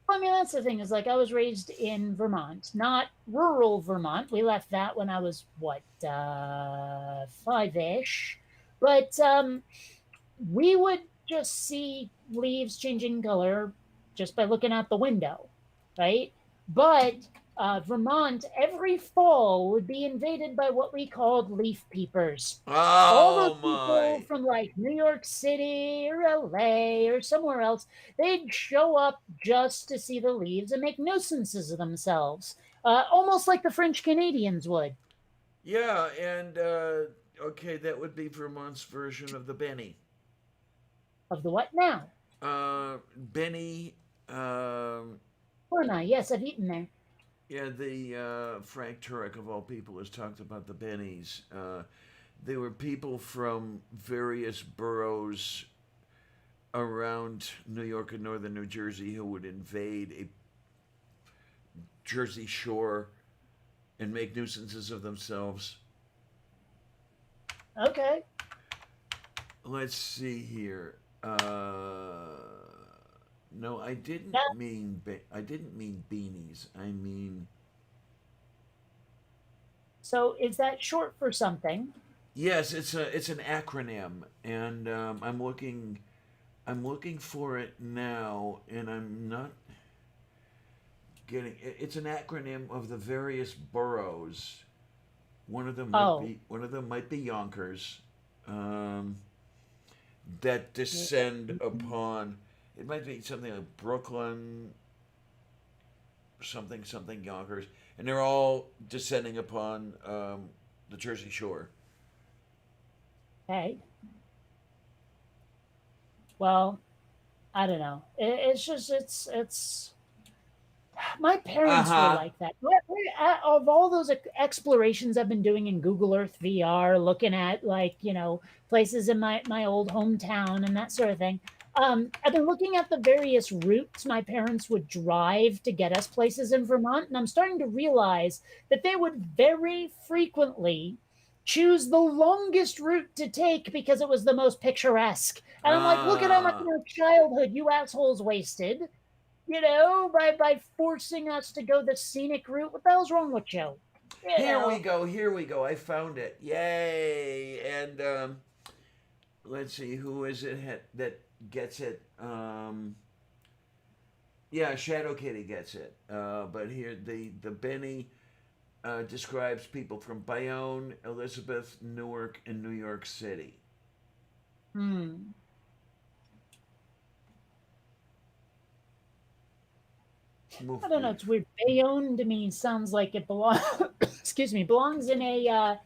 I mean, that's the thing is like I was raised in Vermont, not rural Vermont. We left that when I was what, five ish. But we would just see leaves changing color just by looking out the window, right? But Vermont, every fall would be invaded by what we called leaf peepers. All those Oh people my. from like New York City or LA or somewhere else, they'd show up just to see the leaves and make nuisances of themselves, almost like the French Canadians would. Yeah, and okay, that would be Vermont's version of the Benny. Of the what now? Benny, Corna, yes, I've eaten there. yeah, the Frank Turek of all people has talked about the Bennies. They were people from various boroughs around New York and northern New Jersey who would invade a Jersey shore and make nuisances of themselves. Okay. Let's see here. No, Now, I didn't mean beanies. I mean, so is that short for something? yes, it's an acronym, and I'm looking for it now, and I'm not getting. It's an acronym of the various boroughs. Oh, One of them might be Yonkers, um, that descend upon. It might be something like Brooklyn, something Yonkers, and they're all descending upon the Jersey Shore. okay. Well, I don't know. It's just it's my Uh parents were huh. like that. Of all those explorations I've been doing in Google Earth VR, looking at like places in my old hometown and that sort of thing. I've been looking at the various routes my parents would drive to get us places in Vermont, and I'm starting to realize that they would very frequently choose the longest route to take because it was the most picturesque. And I'm like, look at how much of Uh, your childhood you assholes wasted, by forcing us to go the scenic route. What the hell's wrong with you? You Here we know. go. Here we go. I found it. Yay! And let's see, who is it that gets it? Yeah, Shadow Kitty gets it. But here, the Benny describes people from Bayonne, Elizabeth, Newark, and New York City. Hmm. I don't know. Mufti. It's weird. Bayonne to me sounds like it belongs. excuse me. Belongs in a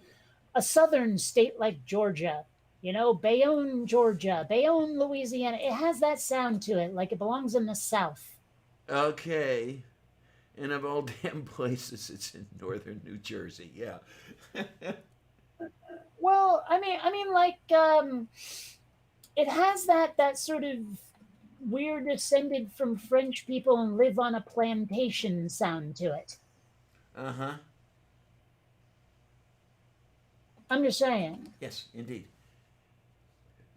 southern state like Georgia. Bayonne, Georgia, Bayonne, Louisiana. It has that sound to it, like it belongs in the South. Okay. And of all damn places, it's in northern New Jersey. Yeah. Well, like it has that sort of we're descended from French people and live on a plantation sound to it. Uh huh. I'm just saying. Yes, indeed.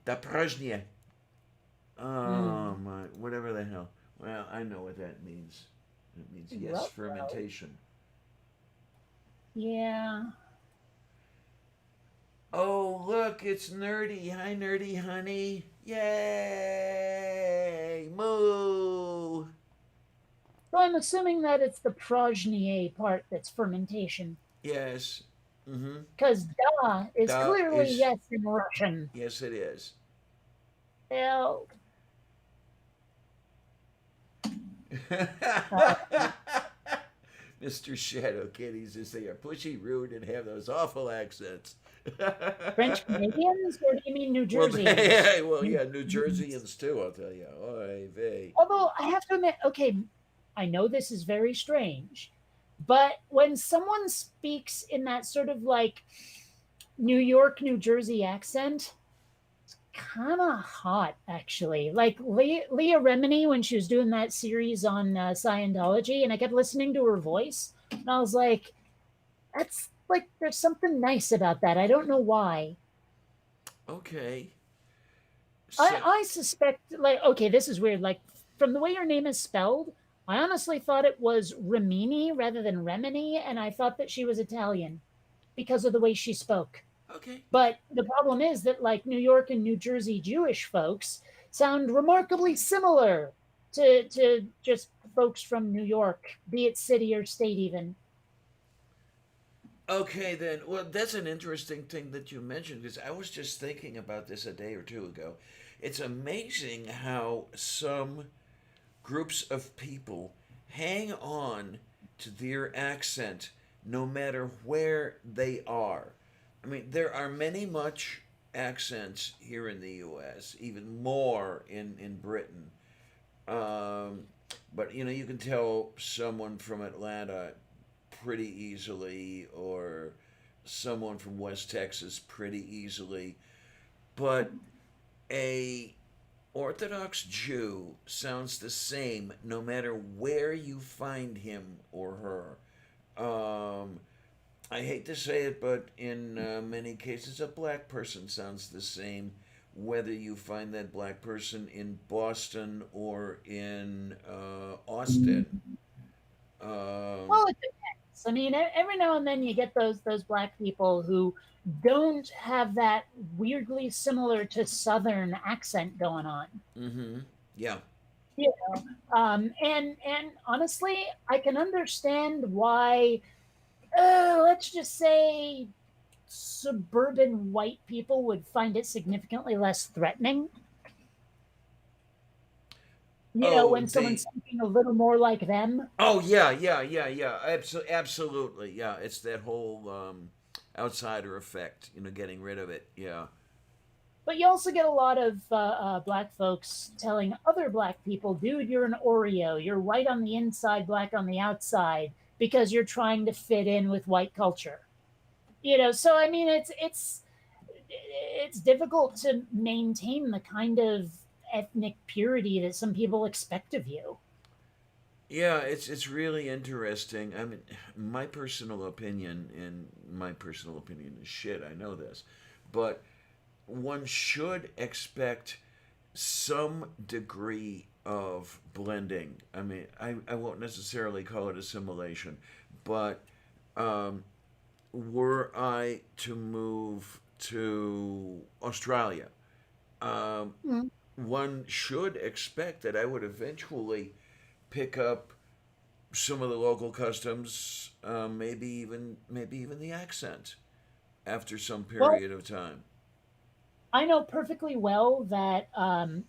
Da Prajnie. Oh Hmm. my, whatever the hell. Well, I know what that means. It means yes, Well, fermentation. yeah. Oh, look, it's Nerdy. Hi, Nerdy Honey. Yay! Moo! So I'm assuming that it's the progenier part that's fermentation, Yes. Mm-hmm. because da is Da clearly is, yes in Russian. yes, it is. Well, uh, Mr. Shadow Kitty says they are pushy, rude, and have those awful accents. French Canadians, or do you mean New Well, Jerseyans? yeah, New Jerseyans too, I'll tell you. Oy vey. Although I have to admit, okay, I know this is very strange, but when someone speaks in that sort of like New York, New Jersey accent, kind of hot actually. Like Leah Remini when she was doing that series on Scientology, and I kept listening to her voice, and I was like, that's like there's something nice about that. I don't know why. Okay. I So, I suspect like okay, this is weird. Like from the way your name is spelled, I honestly thought it was Remini rather than Remini, and I thought that she was Italian because of the way she spoke. okay. But the problem is that like New York and New Jersey Jewish folks sound remarkably similar. to just folks from New York, be it city or state even. Okay, then. Well, that's an interesting thing that you mentioned because I was just thinking about this a day or two ago. It's amazing how some groups of people hang on to their accent no matter where they are. I mean, there are many much accents here in the U.S., even more in Britain. Um, but you can tell someone from Atlanta pretty easily, or someone from West Texas pretty easily. But a Orthodox Jew sounds the same no matter where you find him or her. I hate to say it, but in many cases, a black person sounds the same whether you find that black person in Boston or in Austin. Um, Well, it depends. I mean, every now and then you get those black people who don't have that weirdly similar to Southern accent going on. mm-hmm. Yeah. You and honestly, I can understand why. Let's just say suburban white people would find it significantly less threatening. Oh, When someone's speaking a little more like them. Oh yeah, yeah, yeah, yeah. Absolutely, yeah. It's that whole outsider effect. Getting rid of it. Yeah. But you also get a lot of black folks telling other black people, dude, you're an Oreo. You're white on the inside, black on the outside, because you're trying to fit in with white culture. So I mean, it's difficult to maintain the kind of ethnic purity that some people expect of you. Yeah, it's really interesting. I mean, my personal opinion, and my personal opinion is shit. I know this, but one should expect some degree of blending. I mean, I won't necessarily call it assimilation, but um, were I to move to Australia, um, Mm. one should expect that I would eventually pick up some of the local customs, maybe even the accent after some Well, period of time. I know perfectly well that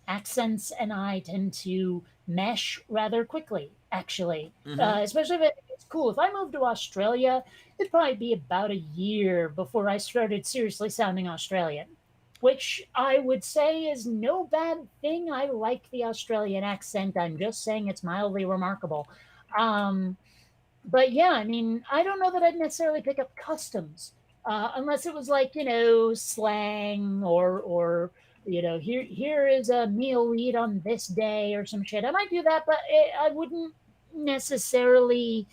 accents and I tend to mesh rather quickly, actually. Mm-hmm. Especially if it's cool. If I moved to Australia, it'd probably be about a year before I started seriously sounding Australian, which I would say is no bad thing. I like the Australian accent. I'm just saying it's mildly remarkable. Um, but yeah, I mean, I don't know that I'd necessarily pick up customs unless it was like slang or here is a meal we eat on this day or some shit. I might do that, but I wouldn't necessarily.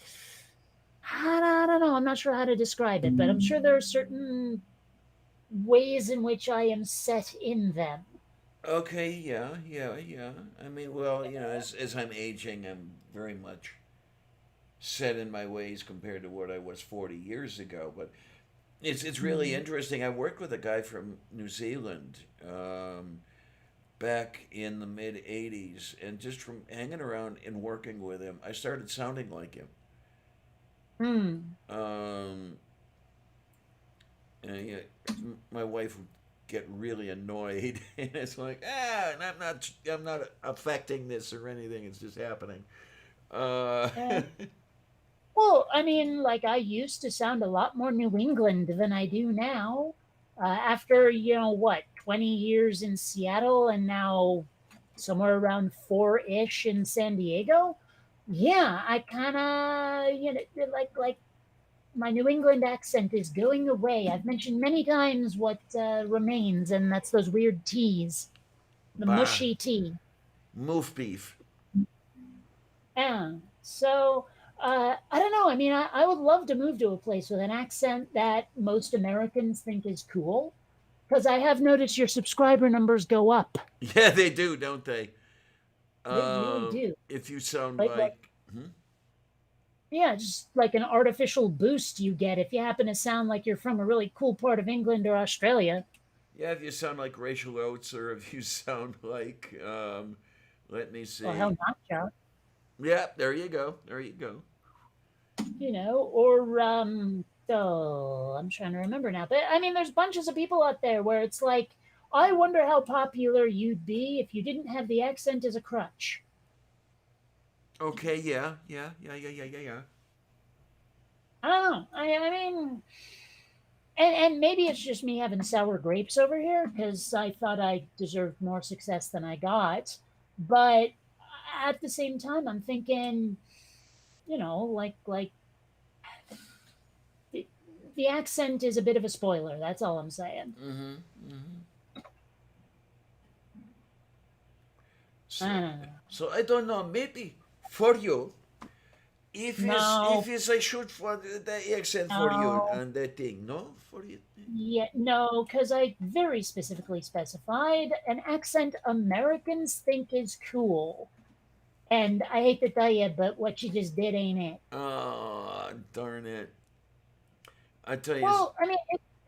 I don't know. I'm not sure how to describe it, but I'm sure there are certain ways in which I am set in them. Okay, yeah, yeah, yeah. I mean, well, as I'm aging, I'm very much set in my ways compared to what I was 40 years ago. But it's really Mm. interesting. I worked with a guy from New Zealand back in the mid 80s, and just from hanging around and working with him, I started sounding like him. Mm. Um, and yeah, my wife would get really annoyed, and it's like, I'm not affecting this or anything. It's just happening. Uh, Eh, Well, I mean, like I used to sound a lot more New England than I do now. After, 20 years in Seattle and now somewhere around four-ish in San Diego. Yeah, I kind of, like my New England accent is going away. I've mentioned many times what remains, and that's those weird teas, the bah, mushy tea. moof beef. Yeah. So I don't know. I mean, I would love to move to a place with an accent that most Americans think is cool because I have noticed your subscriber numbers go up. Yeah, they do, don't they? They really do. If you sound Like like, hmm? yeah, just like an artificial boost you get if you happen to sound like you're from a really cool part of England or Australia. Yeah, if you sound like Rachel Oates, or if you sound Let me Well, hell, see. Nacho, Yeah, there you go. There you go. or oh, I'm trying to remember now. But I mean, there's bunches of people out there where it's like, I wonder how popular you'd be if you didn't have the accent as a crutch. Okay, yeah, yeah, yeah, yeah, yeah, yeah, yeah. I don't know. I mean, and maybe it's just me having sour grapes over here because I thought I deserved more success than I got. But at the same time, I'm thinking, like the, the accent is a bit of a spoiler. That's all I'm saying. Mm-hmm. Mm-hmm. I So, don't know. so I don't know. Maybe for you, if No, it's I shoot for the accent for you no, and that thing, no, for you. yeah, no, because I very specifically specified an accent Americans think is cool. And I hate to tell you, but what you just did ain't it. Oh, darn it! I tell you, Well, I mean,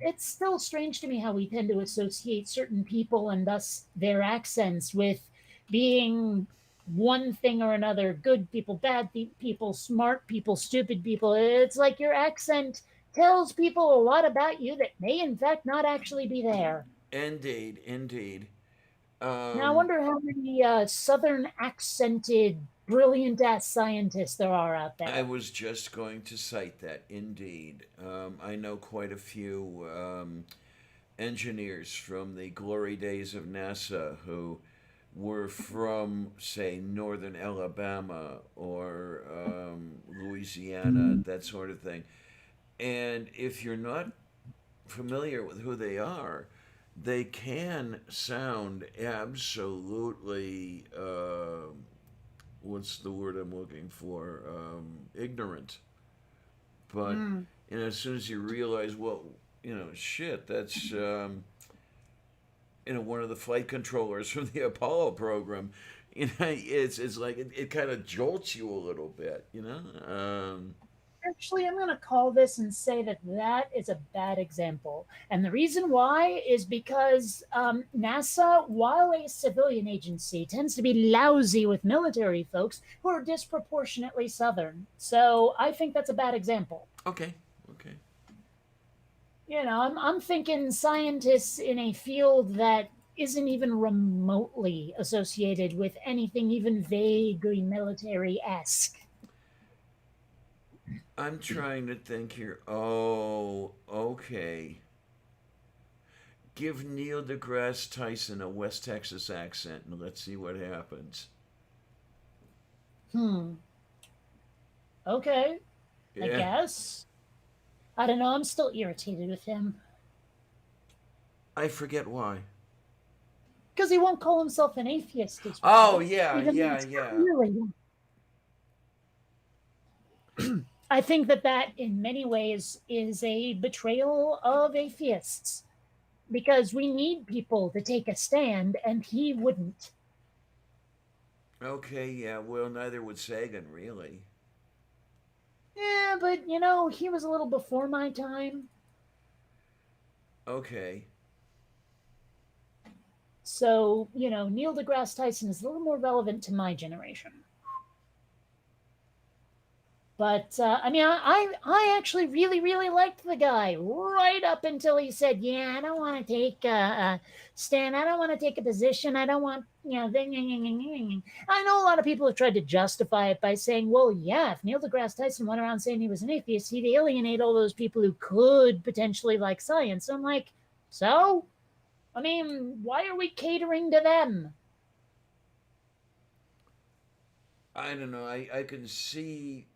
it's still strange to me how we tend to associate certain people and thus their accents with being one thing or another: good people, bad people, smart people, stupid people. It's like your accent tells people a lot about you that may, in fact, not actually be there. indeed, indeed. Now, I Um, wonder how many Southern accented, brilliant ass scientists there are out I there. was just going to cite that. Indeed, I know quite a few engineers from the glory days of NASA who were from, say, northern Alabama or Louisiana, that sort of thing. And if you're not familiar with who they are, they can sound absolutely, what's the word I'm looking for? Ignorant. But Mm. as soon as you realize, well, shit, that's one of the flight controllers from the Apollo program. It's like it kind of jolts you a little bit. Actually, I'm going to call this and say that that is a bad example. And the reason why is because NASA, while a civilian agency, tends to be lousy with military folks who are disproportionately Southern. So I think that's a bad example. Okay, okay. I'm thinking scientists in a field that isn't even remotely associated with anything even vaguely military esque. I'm trying to think here. Oh, okay. Give Neil deGrasse Tyson a West Texas accent and let's see what happens. Hmm. Okay, I Yeah, guess. I don't know. I'm still irritated with him I forget why. because he won't call himself an atheist as Oh, well, yeah, even though yeah, it's yeah. clearly. I think that in many ways is a betrayal of atheists because we need people to take a stand, and he wouldn't. Okay, yeah. Well, neither would Sagan, really. Yeah, but he was a little before my time. Okay. So, Neil deGrasse Tyson is a little more relevant to my generation. But I mean, I actually really really liked the guy right up until he said, "Yeah, I don't want to take a stand. I don't want to take a position. I don't want I know a lot of people have tried to justify it by saying, "Well, yeah, if Neil deGrasse Tyson went around saying he was an atheist, he'd alienate all those people who could potentially like science." So I'm like, so I mean, why are we catering to them? I don't know. I can see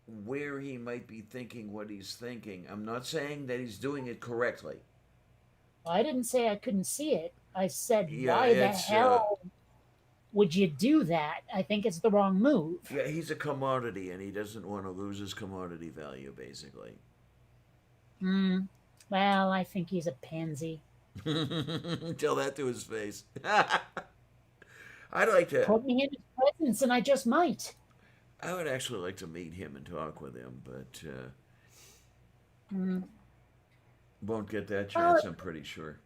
where he might be thinking what he's thinking. I'm not saying that he's doing it correctly. Well, I didn't say I couldn't see it. I said, Yeah, why the it's hell would you do that? I think it's the wrong move. yeah, he's a commodity and he doesn't want to lose his commodity value basically. Hmm. Well, I think he's a pansy. Tell that to his face. I'd like to Put me in his presence, and I just might. I would actually like to meet him and talk with him, but Hmm. won't get that Well, chance, I'm pretty sure.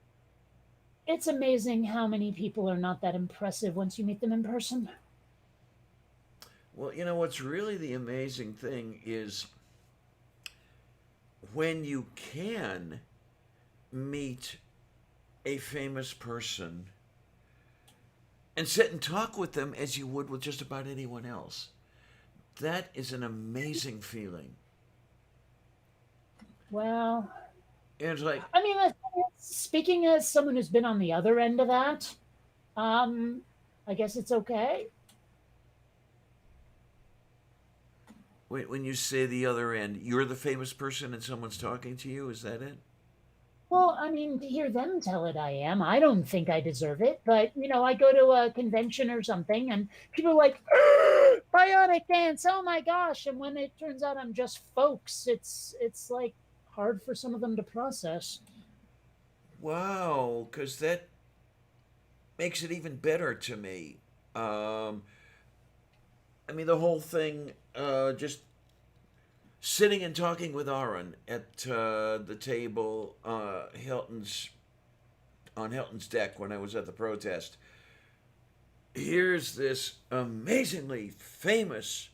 It's amazing how many people are not that impressive once you meet them in person. Well, what's really the amazing thing is when you can meet a famous person and sit and talk with them as you would with just about anyone else. That is an amazing feeling. Well, And it's like, I mean, speaking as someone who's been on the other end of that, um, I guess it's okay. when you say the other end, you're the famous person and someoe's talking to you. Is that it? Well, I mean, to hear them tell it, I am. I don't think I deserve it, but I go to a convention or something, and people are like, "Bionic dance! Oh my gosh!" And when it turns out I'm just folks, it's like hard for some of them to process. Wow, because that makes it even better to me. Um, I mean, the whole thing, just sitting and talking with Aaron at the table, Hilton's on Hilton's deck when I was at the protest. Here's this amazingly famous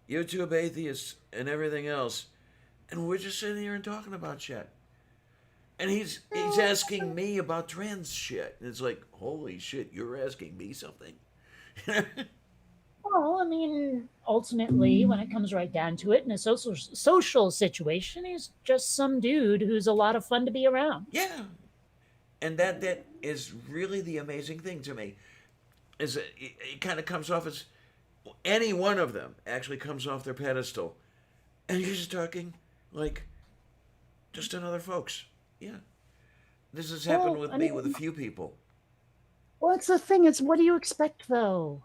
YouTube atheist and everything else, and we're just sitting here and talking about shit. And he's asking me about trans shit. And it's like, holy shit, you're asking me something? Well, I mean, ultimately, when it comes right down to it, in a social situation, he's just some dude who's a lot of fun to be around. Yeah. And that is really the amazing thing to me. Is it kind of comes off as any one of them actually comes off their pedestal. And you're just talking like just another folks. Yeah. This has happened Well, with I me with a mean, few people. well, it's the thing. It's what do you expect, though?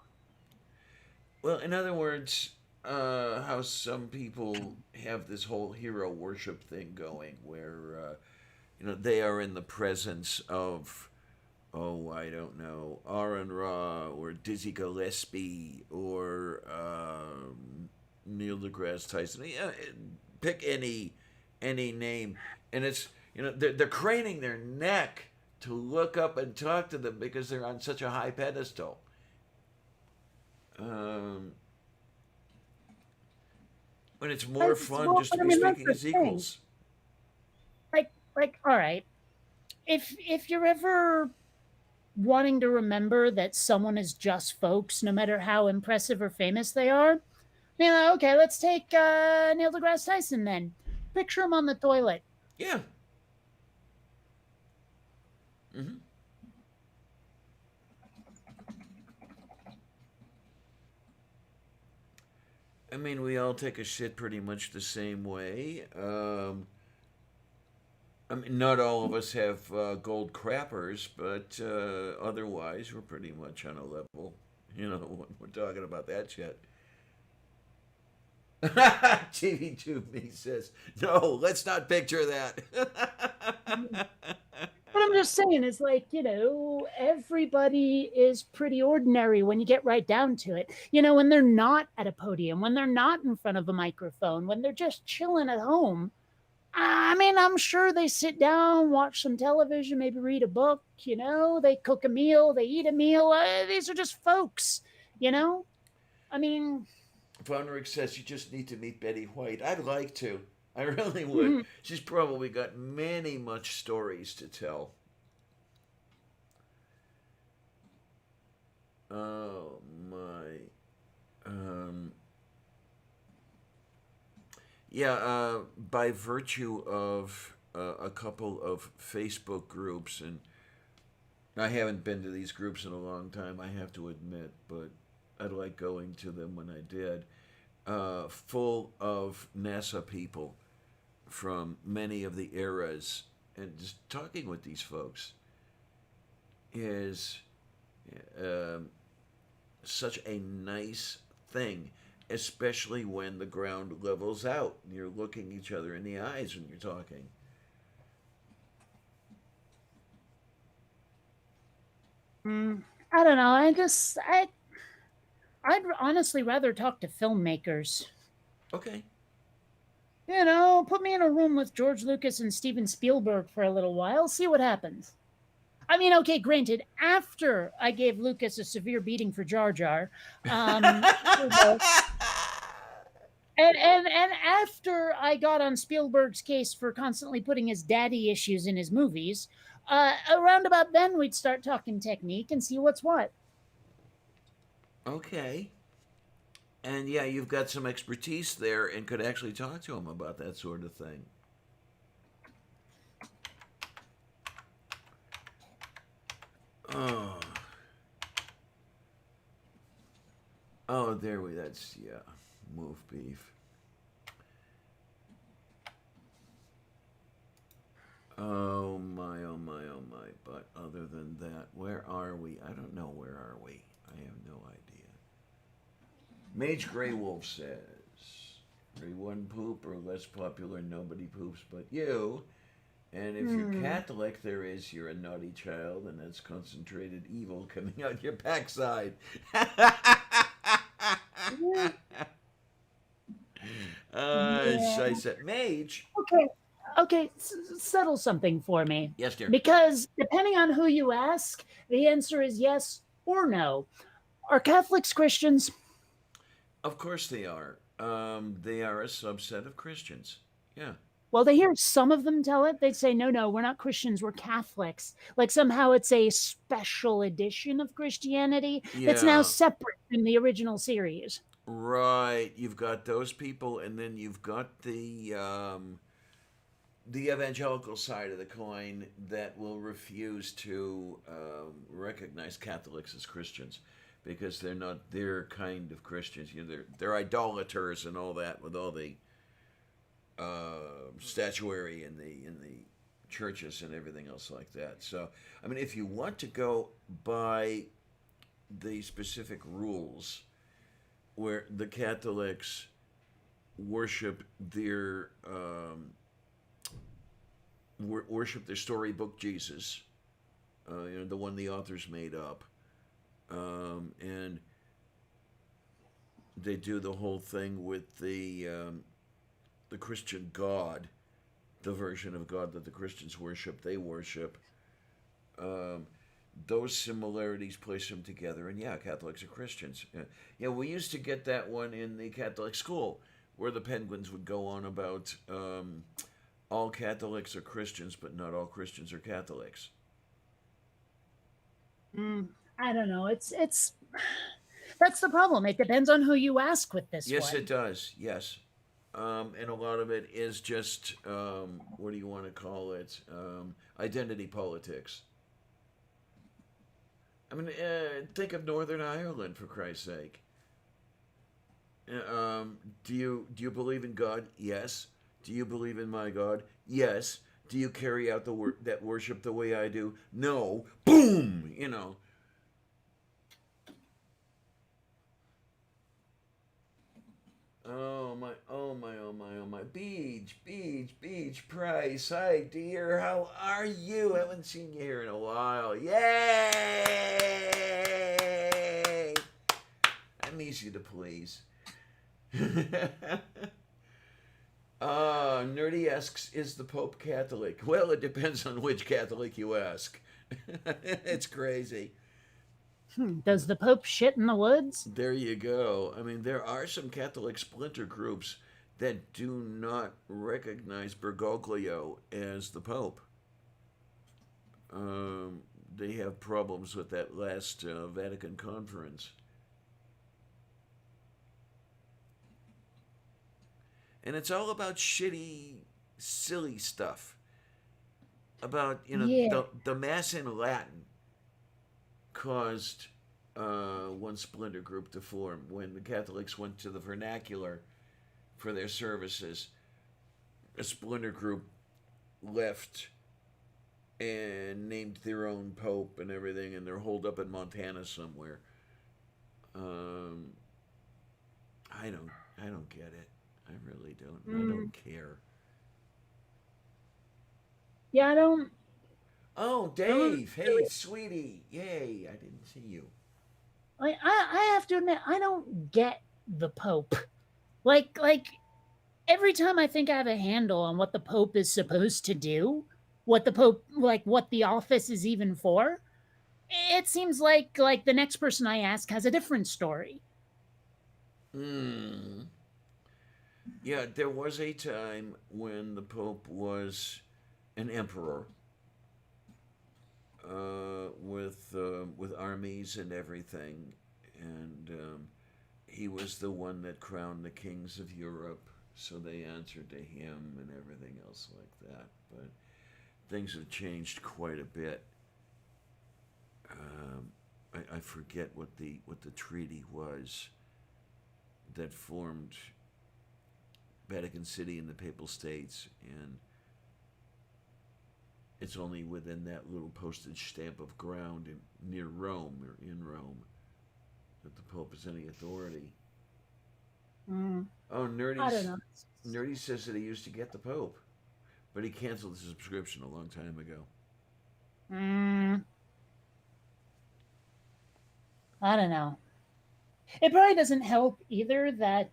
Well, in other words, how some people have this whole hero worship thing going, where they are in the presence of, oh, I don't know, Aaron Ra or Dizzy Gillespie or Neil deGrasse Tyson. Yeah, pick any name, and it's they're craning their neck to look up and talk to them because they're on such a high pedestal. Um, when it's more fun Well, just to but I be mean, that's speaking the as thing. equals. All right, if you're ever wanting to remember that someone is just folks, no matter how impressive or famous they are, okay, let's take Neil deGrasse Tyson then. Picture him on the toilet. Yeah. Hmm. I mean, we all take a shit pretty much the same way. I mean, not all of us have gold crappers, but otherwise, we're pretty much on a level. When we're talking about that shit. TV2 me says, no, let's not picture that. But I'm just saying, it's like, everybody is pretty ordinary when you get right down to it. When they're not at a podium, when they're not in front of a microphone, when they're just chilling at home. I mean, I'm sure they sit down, watch some television, maybe read a book, they cook a meal, they eat a meal. These are just folks, you know? I mean, Von Rick says you just need to meet Betty White. I'd like to. I really would. She's probably got many much stories to tell. Oh my. Um, yeah, by virtue of a couple of Facebook groups, and I haven't been to these groups in a long time, I have to admit, but I'd like going to them when I did, full of NASA people from many of the eras, and just talking with these folks is um, such a nice thing, especially when the ground levels out and you're looking each other in the eyes when you're talking. I don't know. I'd honestly rather talk to filmmakers. Okay. Put me in a room with George Lucas and Steven Spielberg for a little while, see what happens. I mean, okay, granted, after I gave Lucas a severe beating for Jar Jar, you know, and after I got on Spielberg's case for constantly putting his daddy issues in his movies, around about then we'd start talking technique and see what's what. Okay. And yeah, you've got some expertise there and could actually talk to him about that sort of thing. Oh. Oh, there we. That's yeah. Move beef. Oh my, oh my, oh my. But other than that, where are we? I don't know. Where are we? I have no idea. Mage Grey Wolf says, "Everyone poop or less popular. Nobody poops but you. And if you're Hmm. Catholic, there is you're a naughty child, and that's concentrated evil coming out your backside." Yeah. Yeah. I said, Mage. Okay. Okay. Settle something for me. Yes, dear. Because depending on who you ask, the answer is yes or no. Are Catholics Christians? Of course they are. They are a subset of Christians. Yeah. Well, they hear some of them tell it. They'd say, no, no, we're not Christians, we're Catholics. Like somehow it's a special edition of Christianity that's now Yeah. separate from the original series. Right. You've got those people, and then you've got the evangelical side of the coin that will refuse to recognize Catholics as Christians because they're not their kind of Christians. You know, they're idolaters and all that with all the statuary in the churches and everything else like that. So, I mean, if you want to go by the specific rules where the Catholics worship their worship their storybook Jesus, the one the authors made up, and they do the whole thing with the Christian God, the version of God that the Christians worship. They worship. Um, those similarities place them together, and yeah, Catholics are Christians. Yeah, we used to get that one in the Catholic school, where the Penguins would go on about all Catholics are Christians, but not all Christians are Catholics. Mm, I don't know. It's that's the problem. It depends on who you ask with this Yes, it one. does. Yes, and a lot of it is just what do you want to call it? Identity politics. I mean, think of Northern Ireland for Christ's sake. Do you believe in God? Yes. Do you believe in my God? Yes. Do you carry out that worship the way I do? No. Boom. Oh my, oh my, oh my, oh my. Beach Price. Hi, dear. How are you? I haven't seen you here in a while. Yay! I'm easy to please. Nerdy asks, is the Pope Catholic? Well, it depends on which Catholic you ask. It's crazy. Does the Pope shit in the woods? There you go. I mean, there are some Catholic splinter groups that do not recognize Bergoglio as the Pope. Um, they have problems with that last Vatican conference. And it's all about shitty, silly stuff. About, Yeah. the Mass in Latin caused one splinter group to form when the Catholics went to the vernacular for their services. A splinter group left and named their own pope and everything, and they're holed up in Montana somewhere. Um, I don't, I don't get it. I really don't. I Mm, don't care. yeah, Oh, I don't Dave! Hey, really. sweetie! Yay! I didn't see you. I have to admit, I don't get the Pope. Like every time I think I have a handle on what the Pope is supposed to do, what the Pope, like what the office is even for, it seems like the next person I ask has a different story. Hmm. Yeah, there was a time when the Pope was an emperor, with armies and everything, and he was the one that crowned the kings of Europe, so they answered to him and everything else like that. But things have changed quite a bit. I forget what the treaty was that formed Vatican City and the Papal States, and it's only within that little postage stamp of ground near Rome or in Rome that the Pope has any authority. Mm, Oh, I don't know. Nerdy says that he used to get the Pope, but he canceled his subscription a long time ago. Mm, I don't know. It probably doesn't help either that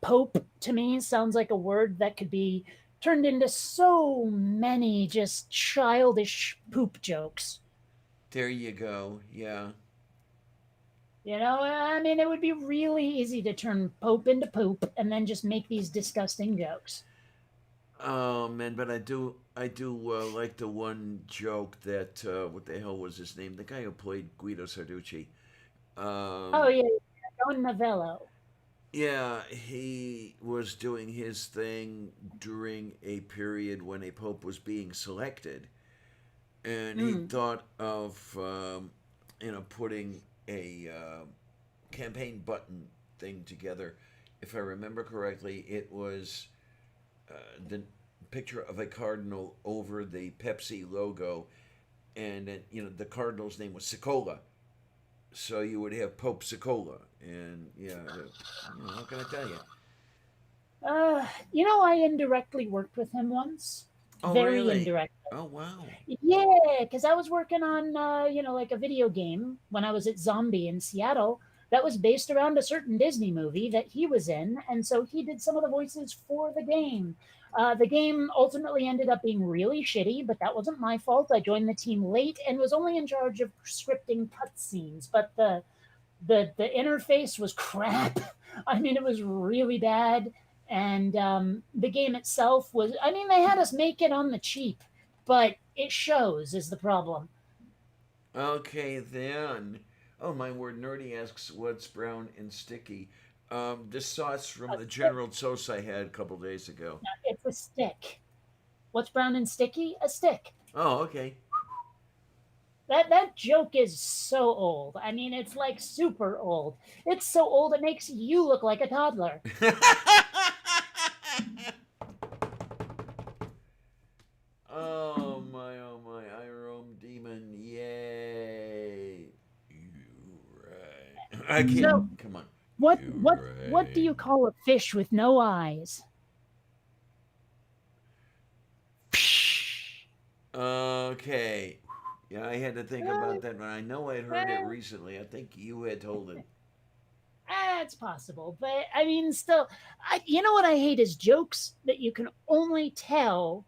Pope to me sounds like a word that could be turned into so many just childish poop jokes. There you go. Yeah. You know, I mean, it would be really easy to turn Pope into poop and then just make these disgusting jokes. Oh man, but I do like the one joke that what the hell was his name? The guy who played Guido Sarducci. Oh, Um, yeah, Don Novello. Yeah, he was doing his thing during a period when a pope was being selected, and he Mm. thought of putting a campaign button thing together. If I remember correctly, it was the picture of a cardinal over the Pepsi logo, and the cardinal's name was Cicola. So you would have Pope Cicola, and yeah, how can I tell you? You know, I indirectly worked with him once. Oh, Very really? indirect. Oh, wow. Yeah, because I was working on, like a video game when I was at Zombie in Seattle that was based around a certain Disney movie that he was in. And so he did some of the voices for the game. The game ultimately ended up being really shitty, but that wasn't my fault. I joined the team late and was only in charge of scripting cutscenes, but the interface was crap. I mean, it was really bad, and the game itself was. I mean, they had us make it on the cheap, but it shows is the problem. Okay, then. Oh, my word. Nerdy asks what's brown and sticky. This sauce from A the stick, General Tso's I had a couple days ago. it's a stick. What's brown and sticky? A stick. Oh, okay. That joke is so old. I mean, it's like super old. It's so old it makes you look like a toddler. Oh, my, oh, my. I roam demon. Yay. You right. I can't. So, Come on. what You what what do right. you call a fish with no eyes? Okay. Yeah, I had to think Uh, about that one. I know I'd heard it uh, recently. I think you had told it. it's possible, but I mean, still, you know what I hate is jokes that you can only tell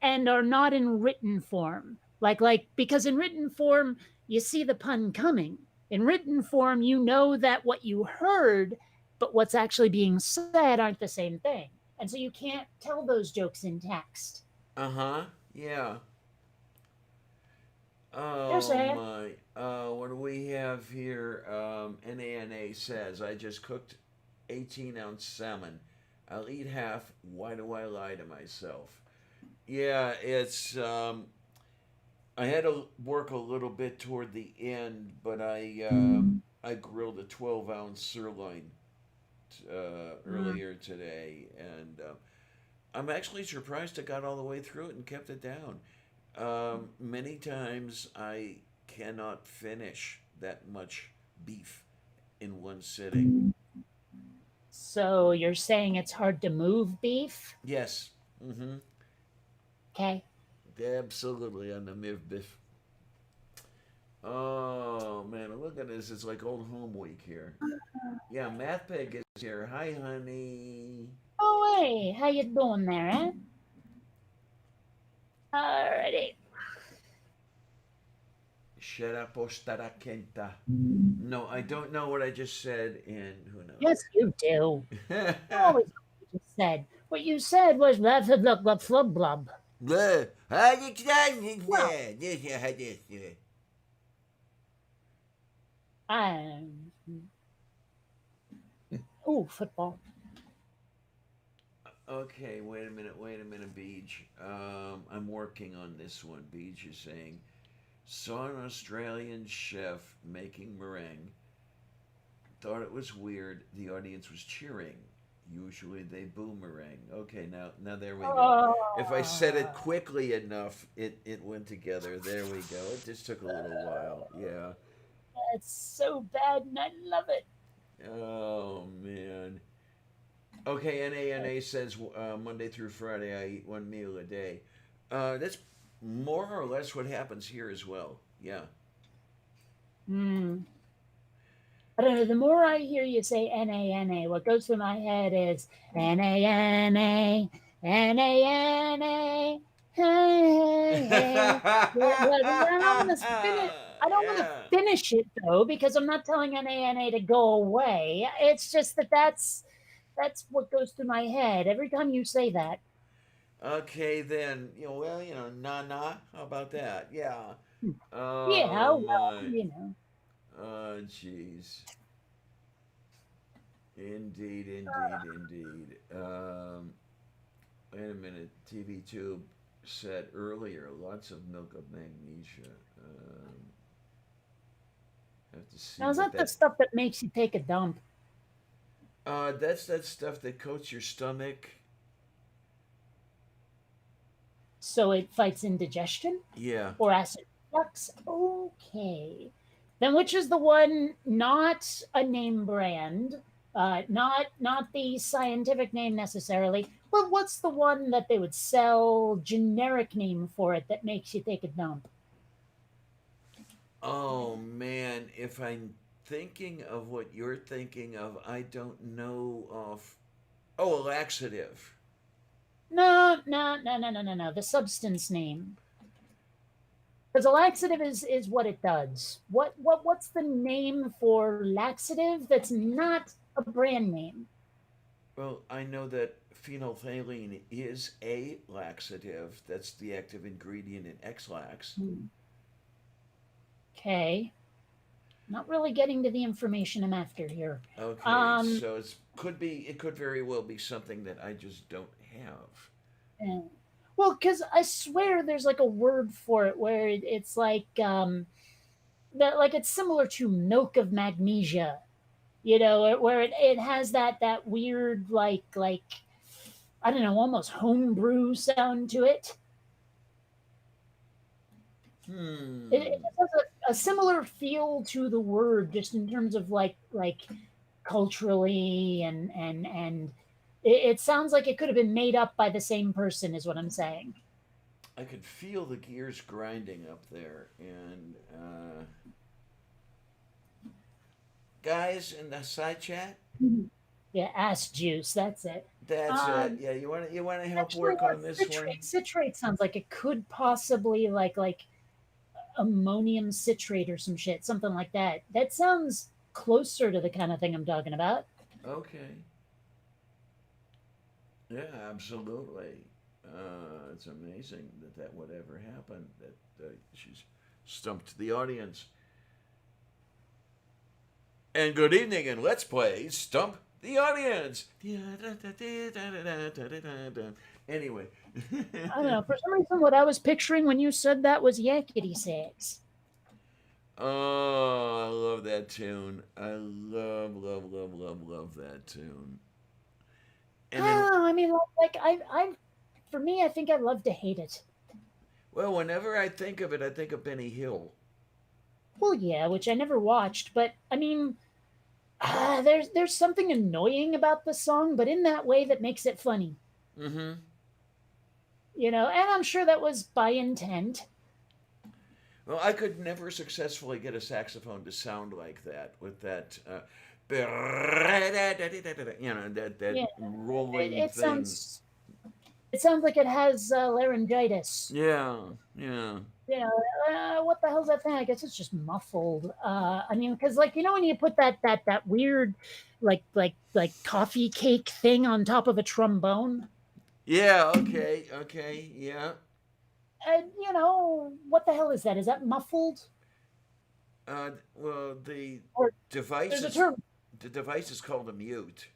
and are not in written form. Like because in written form you see the pun coming. In written form, you know that what you heard, but what's actually being said aren't the same thing, and so you can't tell those jokes in text. Uh huh. Yeah. They're Oh sad. my. What do we have here? NANA says, I just cooked 18-ounce salmon. I'll eat half. Why do I lie to myself? Yeah, it's. I had to work a little bit toward the end, but I grilled a 12-ounce sirloin Mm. earlier today, and I'm actually surprised I got all the way through it and kept it down. Many times I cannot finish that much beef in one sitting. So you're saying it's hard to move beef? Yes. Mm-hmm. Okay. Absolutely on the miv biff. Oh man, look at this. It's like old home week here. Yeah, MathPeg is here. Hi, honey. Oh hey, how you doing there, eh? Alrighty. Sherapostaracenta. No, I don't know what I just said, and who Yes, knows? you do. You always know what you just said. What you said was blah blah blah blah blah blah. Blah. Well, I'm. Ooh, football. Okay, wait a minute, Beach. I'm working on this one. Beach is saying, saw an Australian chef making meringue. Thought it was weird. The audience was cheering. Usually they boomerang. Okay, now there we go. If I said it Oh, quickly enough, it went together. There we go. It just took a little while. Yeah. that's so bad, and I love it. Oh man. Okay, NANA says Monday through Friday I eat one meal a day. That's more or less what happens here as well. Yeah. Hmm. I don't know. The more I hear you say NANA, what goes through my head is NANA, NANA, hey, hey. I don't want to finish. I don't want to Yeah. finish it though because I'm not telling NANA to go away. It's just that's what goes through my head every time you say that. Okay, then, well, nah. How about that? Yeah. Yeah, Oh, well, my. you know. Oh, jeez. Indeed. Wait a minute. TV Tube said earlier, lots of milk of magnesia. Have to see Now is what that the that. stuff that makes you take a dump That's that stuff that coats your stomach. so it fights indigestion? Yeah. Or acid reflux? Okay. Then which is the one not a name brand, not the scientific name necessarily, but what's the one that they would sell generic name for it that makes you take a dump? Oh man, if I'm thinking of what you're thinking of, I don't know of. Oh, a laxative. No. The substance name. Because a laxative is what it does. What's the name for laxative that's not a brand name? Well, I know that phenolphthalein is a laxative. That's the active ingredient in X-Lax. Okay. Not really getting to the information I'm after here. Okay, Um, so it could very well be something that I just don't have. eh, well, because I swear there's like a word for it where it's like that, like it's similar to milk of magnesia. You know, where it has that weird like I don't know, almost homebrew sound to it. It Hmm. has a similar feel to the word, just in terms of like culturally and it sounds like it could have been made up by the same person, is what I'm saying. I could feel the gears grinding up there, and guys in the side chat, Yeah, ass juice. That's it. that's it. Um, Yeah, you want to help actually, work on this one? citrate sounds like it could possibly like ammonium citrate or some shit, something like that. That sounds closer to the kind of thing I'm talking about. Okay. Yeah, absolutely. It's amazing that would ever happen. That she's stumped the audience. And good evening, and let's play Stump the Audience. Anyway. I don't know. For some reason, what I was picturing when you said that was yakety sax. Oh, I love that tune. I love that tune. And then, Oh, I mean, for me, I think I love to hate it. well, whenever I think of it, I think of Benny Hill. Well, yeah, which I never watched, but I mean, there's something annoying about the song, but in that way that makes it funny, Mm-hmm. you know. And I'm sure that was by intent. Well, I could never successfully get a saxophone to sound like that with that, that Yeah, rolling it thing. sounds. It sounds like it has laryngitis. Yeah, yeah. You know, what the hell's that thing? I guess it's just muffled. I mean, because like when you put that weird, like coffee cake thing on top of a trombone, Yeah, okay, okay, yeah. and what the hell is that? Is that muffled? Well, the Or device there's a is term. the device is called a mute.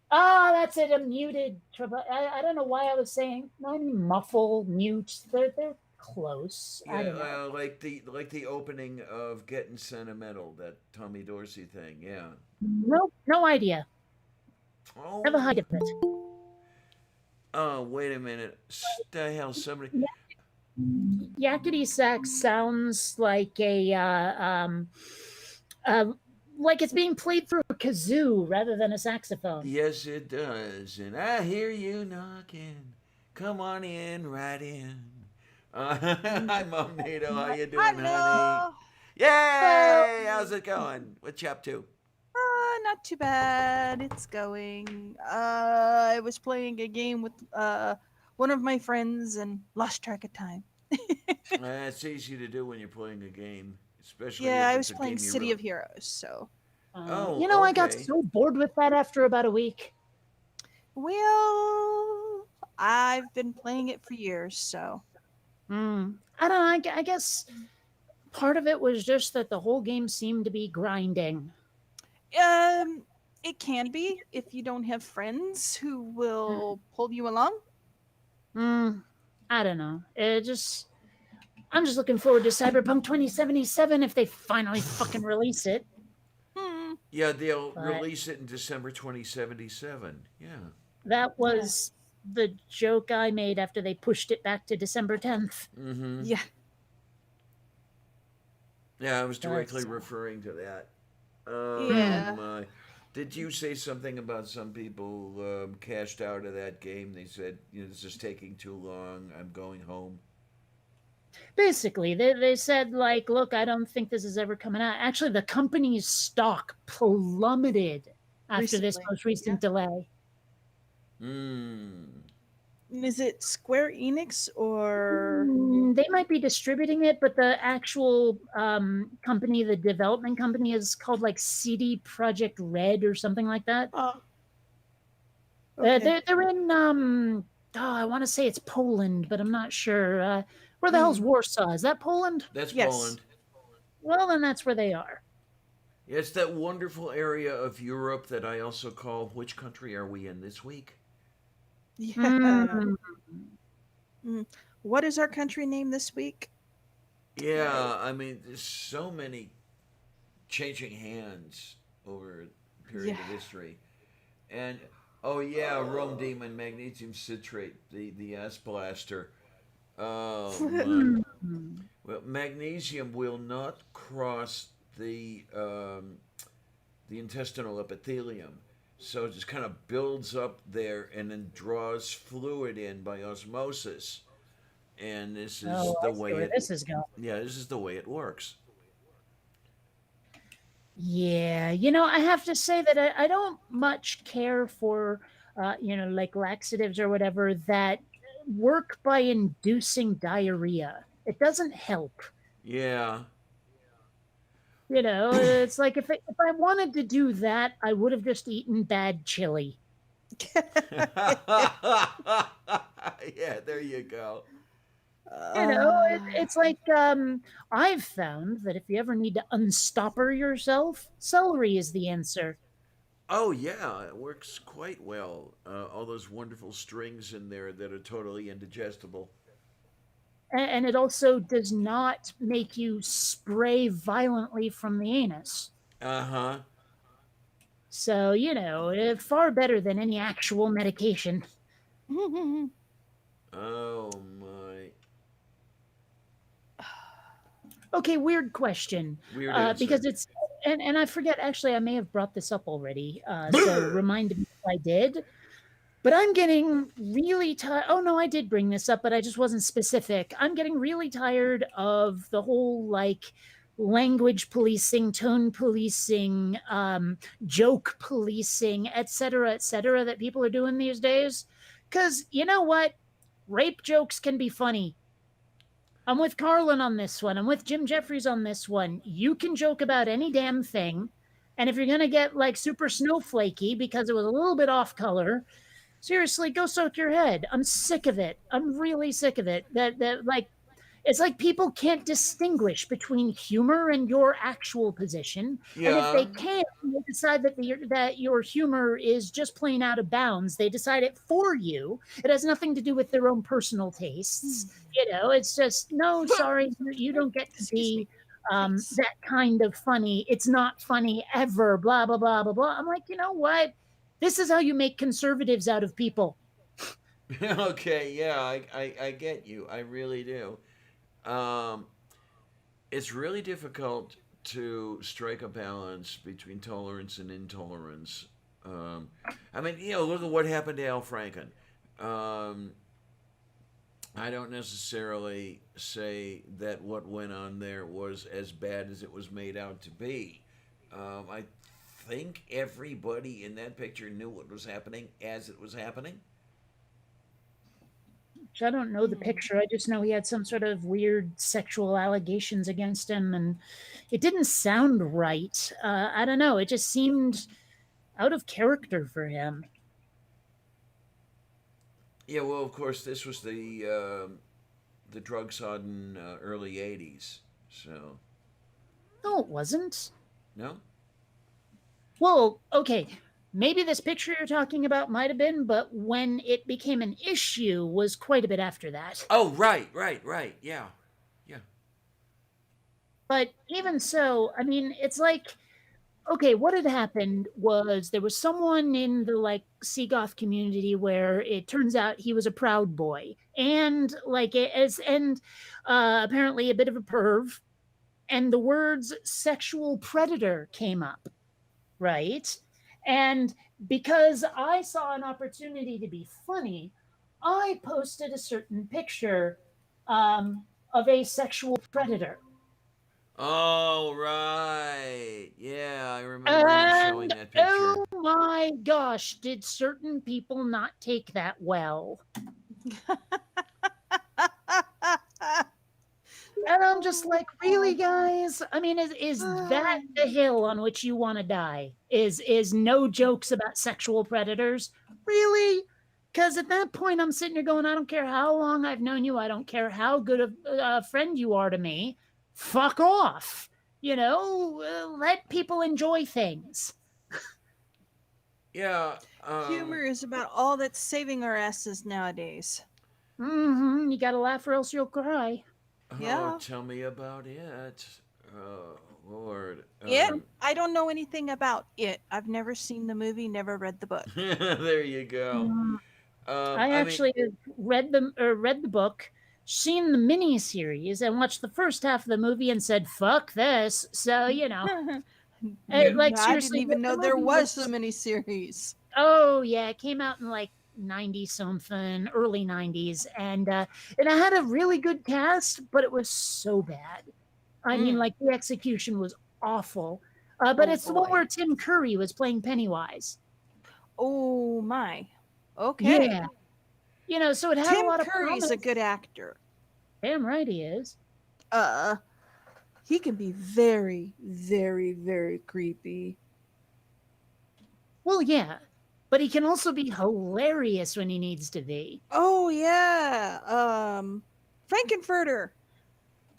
Ah, that's it. A muted. I don't know why I was saying. No, I mean muffle, mute. They're close. I Yeah, don't know. like the opening of Getting Sentimental, that Tommy Dorsey thing. Yeah. Nope, no idea. Never Oh, heard of it. oh, wait a minute. The hell, somebody. Yakety sax sounds like uh, like it's being played through a kazoo rather than a saxophone. Yes, it does. And I hear you knocking. Come on in, right in. Hi, Mom Nato. How you doing, honey? Hello. Well, Yay! How's it going? What you up to? Not too bad. It's going. I was playing a game with one of my friends and lost track of time. It's easy to do when you're playing a game, especially Yeah, if I it's was a playing game you City really. of Heroes. So, Oh, I got okay. so bored with that after about a week. well, I've been playing it for years. So, I don't know. I guess part of it was just that the whole game seemed to be grinding. um, it can be if you don't have friends who Mm, will pull you along. I don't know. I'm just looking forward to Cyberpunk 2077 if they finally fucking release it. Hmm. Yeah, they'll But release it in December 2077. Yeah. that Yeah. was the joke I made after they pushed it back to December 10th. Mm-hmm. Yeah. Yeah, I was directly That's referring to that. mm, Yeah. Did you say something about some people cashed out of that game? They said, this is taking too long. I'm going home. basically they said like, look, I don't think this is ever coming out. Actually, the company's stock plummeted after this Recently. most Yeah. recent delay. Hmm. Is it Square Enix or They might be distributing it, but the actual company, the development company, is called like CD Project Red or something like that. oh, okay. They're in I want to say it's Poland, but I'm not sure. Where the hell's Mm, Warsaw? Is that Poland? That's yes. Poland. Well, then that's where they are. Yeah, it's that wonderful area of Europe that I also call which country are we in this week? Yeah. Mm, Mm. What is our country name this week? Yeah, I mean, there's so many changing hands over a period Yeah. of history. And oh yeah, Rome Demon Magnesium Citrate, the S blaster. Oh my. mm. Well, magnesium will not cross the intestinal epithelium, so it just kind of builds up there and then draws fluid in by osmosis. And this is Oh, the I see way where it. this is going. Yeah, this is the way it works. Yeah, I have to say that I don't much care for, like laxatives or whatever that work by inducing diarrhea. It doesn't help. Yeah. It's like if I wanted to do that, I would have just eaten bad chili. Yeah, there you go. Uh, It's like I've found that if you ever need to unstopper yourself, celery is the answer. Oh yeah, it works quite well. All those wonderful strings in there that are totally indigestible. And it also does not make you spray violently from the anus. Uh huh. So, far better than any actual medication. Oh my. Okay, weird question. Weird answer. Because and I forget, actually, I may have brought this up already. So remind me if I did. But I'm getting really tired. Oh, no, I did bring this up, but I just wasn't specific. I'm getting really tired of the whole like language policing, tone policing, joke policing, et cetera, that people are doing these days. Because you know what? Rape jokes can be funny. I'm with Carlin on this one. I'm with Jim Jeffries on this one. You can joke about any damn thing. And if you're going to get like super snowflakey because it was a little bit off color, seriously, go soak your head. I'm sick of it. I'm really sick of it. That like it's like people can't distinguish between humor and your actual position. And if they Yeah. can't, they decide that your humor is just plain out of bounds. They decide it for you. It has nothing to do with their own personal tastes. It's just, no, sorry, you don't get to Excuse be me. Please. that kind of funny. It's not funny ever, blah, blah, blah, blah, blah. I'm like, you know what? This is how you make conservatives out of people. Okay, yeah, I get you. I really do. Um, it's really difficult to strike a balance between tolerance and intolerance. Um, I mean, look at what happened to Al Franken. Um, I don't necessarily say that what went on there was as bad as it was made out to be. I think everybody in that picture knew what was happening as it was happening. I don't know the Hmm. picture. I just know he had some sort of weird sexual allegations against him, and it didn't sound right. I don't know. It just seemed out of character for him. Yeah, well, of course, this was the drug sodden early '80s. So No, it wasn't. no. Well, okay. Maybe this picture you're talking about might have been, but when it became an issue was quite a bit after that. Oh, right, right, right. Yeah, yeah. But even so, I mean, it's like, okay, what had happened was there was someone in the like Seagoth community where it turns out he was a proud boy and apparently a bit of a perv, and the words sexual predator came up, right? And because I saw an opportunity to be funny, I posted a certain picture of a sexual predator. Oh, right. Yeah, I remember you showing And that picture. oh my gosh, did certain people not take that well? And I'm just Oh, like, really, guys? I mean, is that God. the hill on which you want to die? Is no jokes about sexual predators? Really? Because at that point, I'm sitting here going, I don't care how long I've known you. I don't care how good a friend you are to me. Fuck off. Let people enjoy things. Yeah. Humor is about all that's saving our asses nowadays. You got to laugh or else you'll cry. Oh, Yeah. tell me about it. Oh, Lord. It? I don't know anything about it. I've never seen the movie, never read the book. There you go. Mm, I I mean, actually have read the book, seen the mini series, and watched the first half of the movie and said, "Fuck this." So like I didn't seriously, even the know there movie was a was. miniseries. Oh yeah, it came out in like 90 something, early 90s, and it had a really good cast, but it was so bad. I mean, Mm. like the execution was awful. But Oh it's the one boy. where Tim Curry was playing Pennywise. Oh my. Okay. Yeah, so it had a Tim lot of Curry's a promise. good actor. Damn right he is. Uh, he can be very, very, very creepy. Well, yeah, but he can also be hilarious when he needs to be, Oh yeah. Frankenfurter.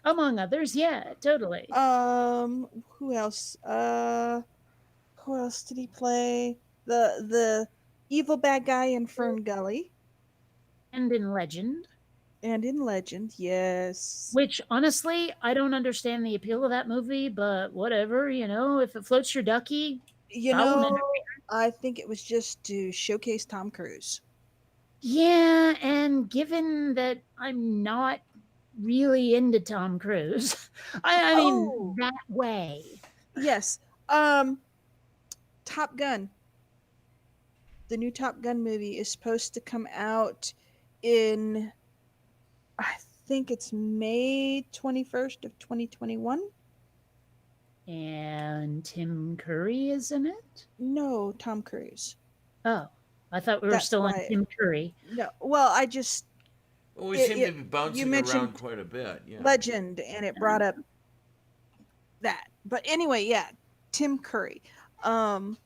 among others. Yeah, totally. Who else? Who else did he play? The evil bad guy in Fern Gully And in Legend, and in Legend. Yes. which honestly, I don't understand the appeal of that movie, but whatever, if it floats your ducky, You I won't. know, I think it was just to showcase Tom Cruise. Yeah, and given that I'm not really into Tom Cruise, I mean, Oh, that way. yes. Top Gun. The new Top Gun movie is supposed to come out in, I think it's May 21st of 2021. And Tim Curry is in it? No, Tom Cruise. Oh. I thought we were That's still on why. Tim Curry. No, well, I just Well, we it, seem to it be you bouncing around mentioned quite a bit. Yeah. legend, and it brought up that. But anyway, yeah, Tim Curry, um,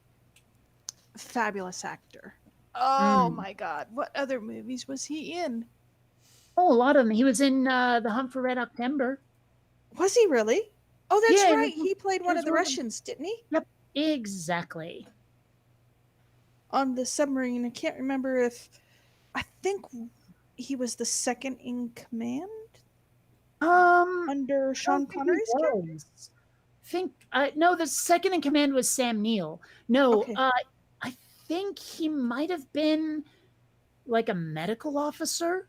fabulous actor. Oh Mm. my God, what other movies was he in? Oh, a lot of them. He was in The Hunt for Red October. Was he really? Oh, that's Yeah, right. He played he one was of the one of them. Russians, didn't he? Yep, exactly. On the submarine. I can't remember if I think he was the second in command under I don't Sean think he Connery's character. was. Think no, the second in command was Sam Neill. No, Okay. I think he might have been like a medical officer.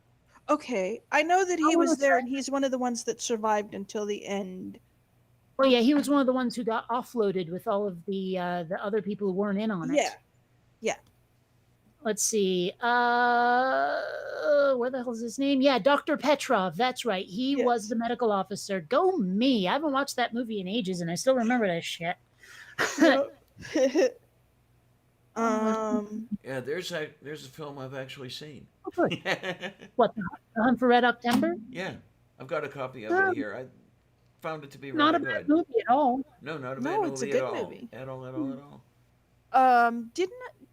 Okay. I know that I he want was to there say. and he's one of the ones that survived until the end. Oh yeah, he was one of the ones who got offloaded with all of the other people who weren't in on Yeah. it. Yeah. Let's see. What the hell's his name? Yeah, Dr. Petrov. That's right. He was Yes. the medical officer. Go me. I haven't watched that movie in ages and I still remember that shit. Yep. Oh, Yeah, there's a film I've actually seen. good. What, The Hunt for Red October? Yeah, I've got a copy of it here. I found it to be Not rather a bad good. movie at all. No, not a bad No, it's a movie at good all. movie. At all, at all, at all.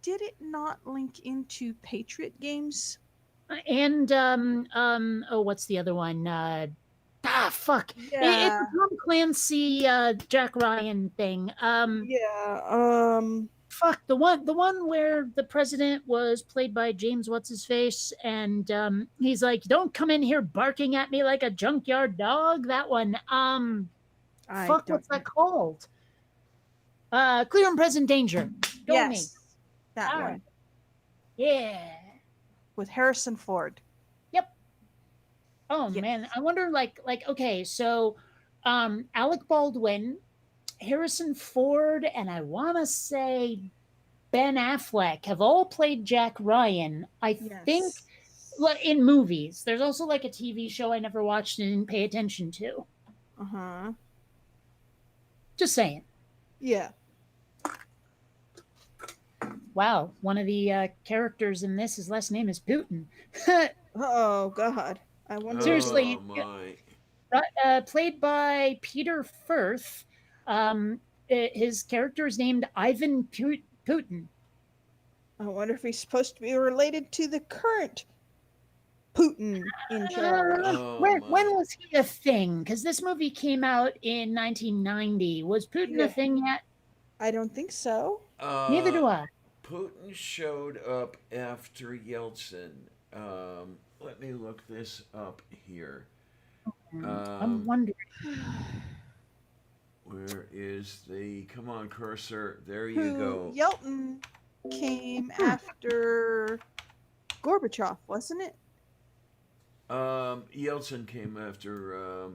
Did it not link into Patriot Games? And oh, what's the other one? Fuck. It's a Yeah. Tom Clancy, Jack Ryan thing. Yeah. Fuck the one where the president was played by James what's his face, and he's like, "Don't come in here barking at me like a junkyard dog." That one. I Fuck, don't what's know. that called? Clear and Present Danger. Go me. Yes. That All one right. Yeah. with Harrison Ford. Yep. Oh Yes. man, I wonder like okay, so Alec Baldwin, Harrison Ford, and I want to say Ben Affleck have all played Jack Ryan. I think Yes. in movies. There's also like a TV show I never watched and didn't pay attention to. Uh-huh. Just saying. Yeah. Wow, one of the characters in this, his last name is Putin. Oh God. I wonder. Seriously, Oh my. played by Peter Firth. His character is named Ivan Putin. I wonder if he's supposed to be related to the current Putin in charge. Oh when my. was he a thing? Because this movie came out in 1990. Was Putin Yeah. a thing yet? I don't think so. Neither do I. Putin showed up after Yeltsin. Let me look this up here. I'm wondering. Where is the? Come on, cursor. There you Who go. Yeltsin came after Gorbachev, wasn't it? Yeltsin came after.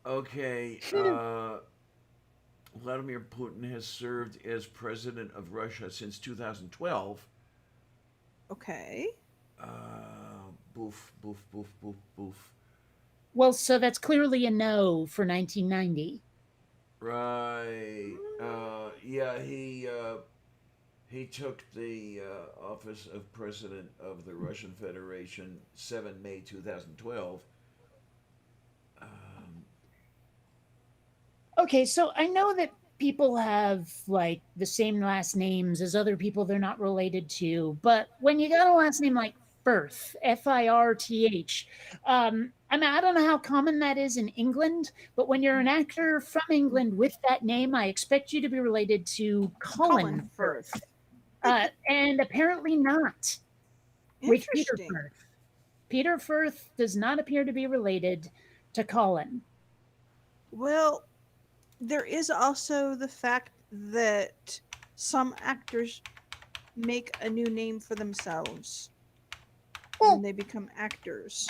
Okay. Vladimir Putin has served as president of Russia since 2012. Okay. Boof, boof, boof, boof, boof. Well, so that's clearly a no for 1990. Right. Yeah, he took the office of president of the Russian Federation 7 May 2012. Okay, so I know that people have like the same last names as other people they're not related to, but when you got a last name like Firth, Firth, I mean, I don't know how common that is in England, but when you're an actor from England with that name, I expect you to be related to Colin Firth. And apparently not with Peter Interesting. Firth. Peter Firth does not appear to be related to Colin. Well, there is also the fact that some actors make a new name for themselves when they become actors.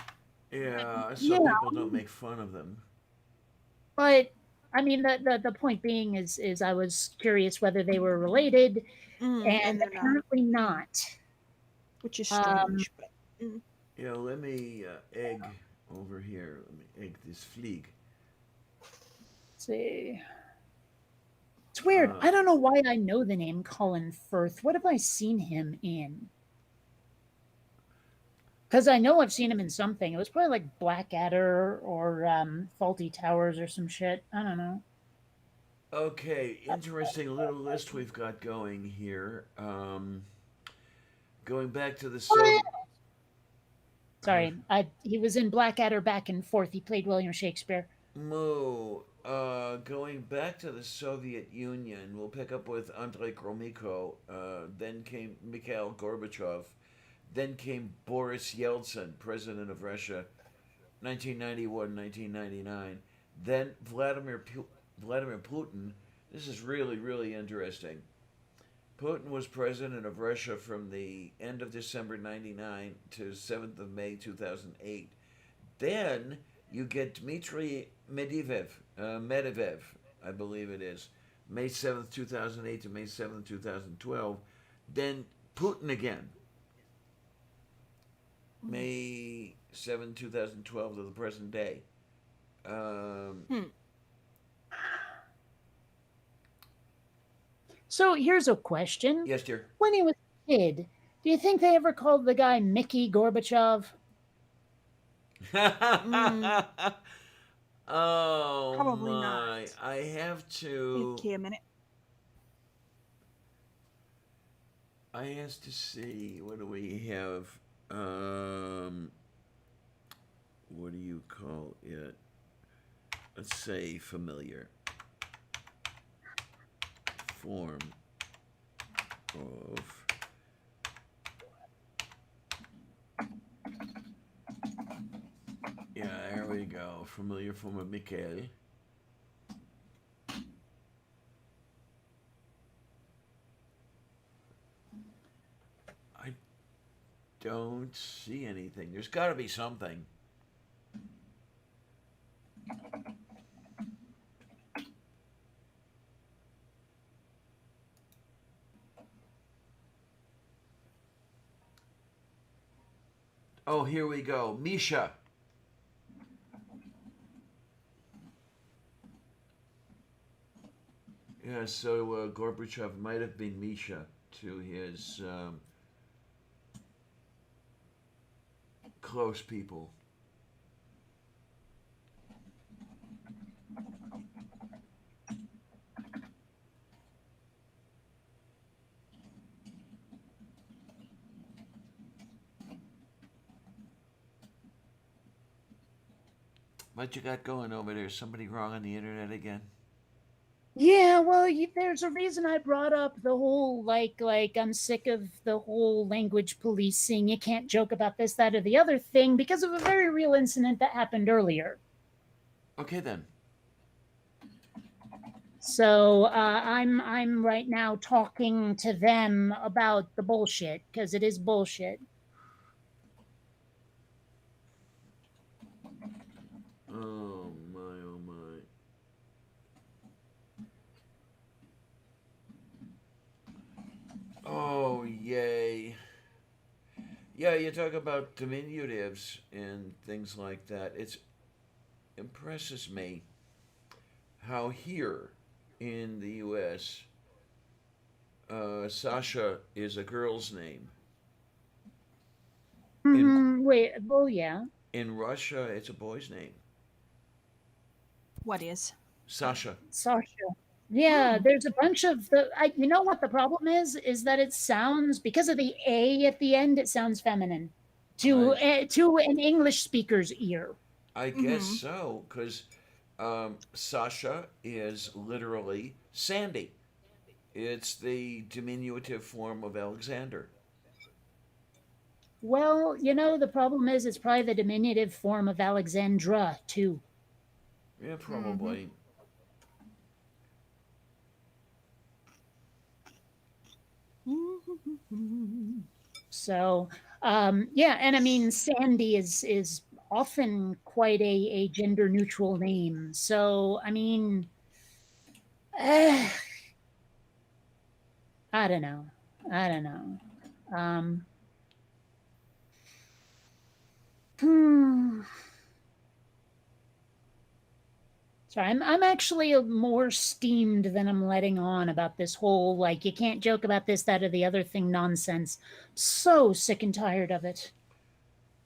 Yeah, so Yeah. people don't make fun of them. But I mean, the point being is I was curious whether they were related, and they're not, apparently not. which is strange. But Yeah, let me egg over here. Let me egg this fleek. Let's see. weird. Uh, I don't know why I know the name Colin Firth. What have I seen him in? Because I know I've seen him in something. It was probably like Blackadder or Faulty Towers or some shit. I don't know. okay, interesting little list we've got going here. Going back to the Soviet. Sorry, he was in Blackadder back and forth. He played William Shakespeare. Moo. Going back to the Soviet Union, we'll pick up with Andrei Gromyko. Then came Mikhail Gorbachev. Then came Boris Yeltsin, president of Russia, 1991, 1999. Then Vladimir Putin. This is really, really interesting. Putin was president of Russia from the end of December 99 to 7th of May 2008. Then you get Dmitry Medvedev, I believe it is, May 7th, 2008 to May 7th, 2012. Then Putin again, May 7th, 2012 to the present day. So here's a question. Yes, dear. When he was a kid, do you think they ever called the guy Mickey Gorbachev? Oh Probably my! not. I have to. Okay, a minute. I has to see. What do we have? What do you call it? Let's say familiar form of yeah, there we go. Familiar form of Mikhail. I don't see anything. There's got to be something. Oh, here we go. Misha. Yeah, so Gorbachev might have been Misha to his close people. What you got going over there? Somebody wrong on the internet again? Yeah, well, there's a reason I brought up the whole like I'm sick of the whole language policing. You can't joke about this, that, or the other thing because of a very real incident that happened earlier. Okay then. So I'm right now talking to them about the bullshit because it is bullshit. Oh my, oh my. Oh, yay. Yeah, you talk about diminutives and things like that. It impresses me how here in the U.S., Sasha is a girl's name. Wait, oh yeah. In Russia, it's a boy's name. What is? Sasha. Sasha. Yeah, Hmm. there's a bunch of you know what the problem is that it sounds because of the A at the end, it sounds feminine to an English speaker's ear. I guess so, because Sasha is literally Sandy. It's the diminutive form of Alexander. Well, you know, the problem is it's probably the diminutive form of Alexandra too. Yeah, probably. So, yeah, and I mean, Sandy is often quite a gender neutral name. So, I mean, I don't know. I don't know. Um, hmm. It's Sorry, I'm actually more steamed than I'm letting on about this whole like you can't joke about this, that, or the other thing nonsense. So sick and tired of it.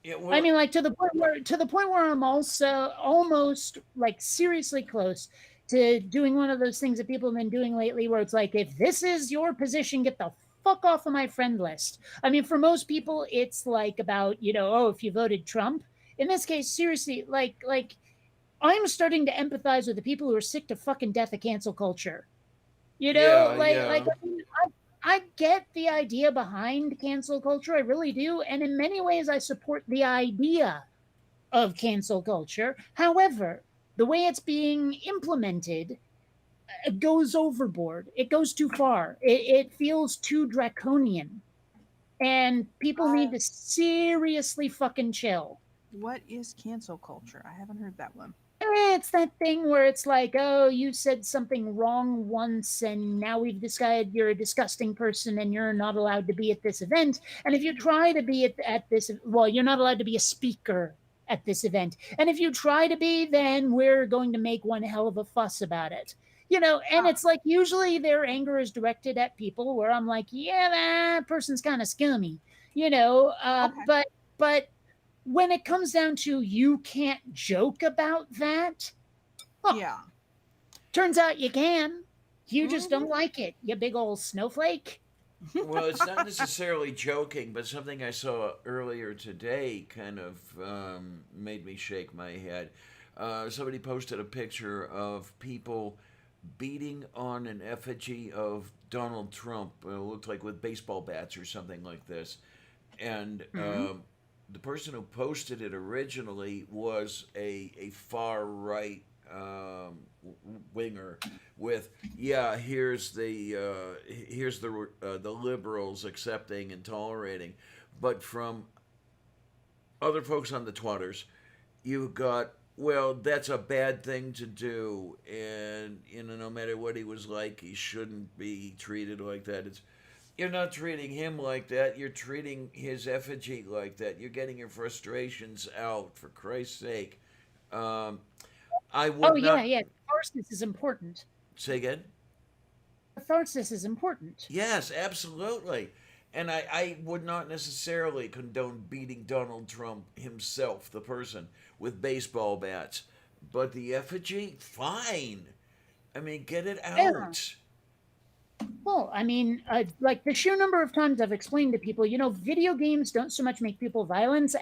Yeah, I well, mean, like to the point where I'm also almost like seriously close to doing one of those things that people have been doing lately, where it's like, if this is your position, get the fuck off of my friend list. I mean, for most people, it's like about oh, if you voted Trump. In this case, seriously, like I'm starting to empathize with the people who are sick to fucking death of cancel culture. yeah, Like yeah. I, mean, I get the idea behind cancel culture, I really do, and in many ways, I support the idea of cancel culture. However, the way it's being implemented goes overboard. It goes too far. It feels too draconian, and people need Uh, to seriously fucking chill. what is cancel culture? I haven't heard that one. It's that thing where it's like, oh, you said something wrong once, and now we've decided you're a disgusting person and you're not allowed to be at this event. And if you try to be at this, well, you're not allowed to be a speaker at this event. And if you try to be, then we're going to make one hell of a fuss about it. And Ah, it's like usually their anger is directed at people where I'm like, yeah, that person's kind of scummy, okay. but when it comes down to you can't joke about that, oh, Yeah. turns out you can. You just Hmm. don't like it, you big old snowflake. Well, it's not necessarily joking, but something I saw earlier today kind of made me shake my head. Somebody posted a picture of people beating on an effigy of Donald Trump. It looked like with baseball bats or something like this. And Hmm. the person who posted it originally was a far right winger with here's the liberals accepting and tolerating, but from other folks on the twatters, you've got, well, that's a bad thing to do, and no matter what he was like, he shouldn't be treated like that. It's You're not treating him like that. You're treating his effigy like that. You're getting your frustrations out, for Christ's sake. Um, I Oh would yeah, not yeah, catharsis is important. say again. Catharsis is important. Yes, absolutely. And I would not necessarily condone beating Donald Trump himself, the person, with baseball bats. But the effigy, fine. I mean, get it Yeah. out. Well, I mean, like the sheer number of times I've explained to people, video games don't so much make people violent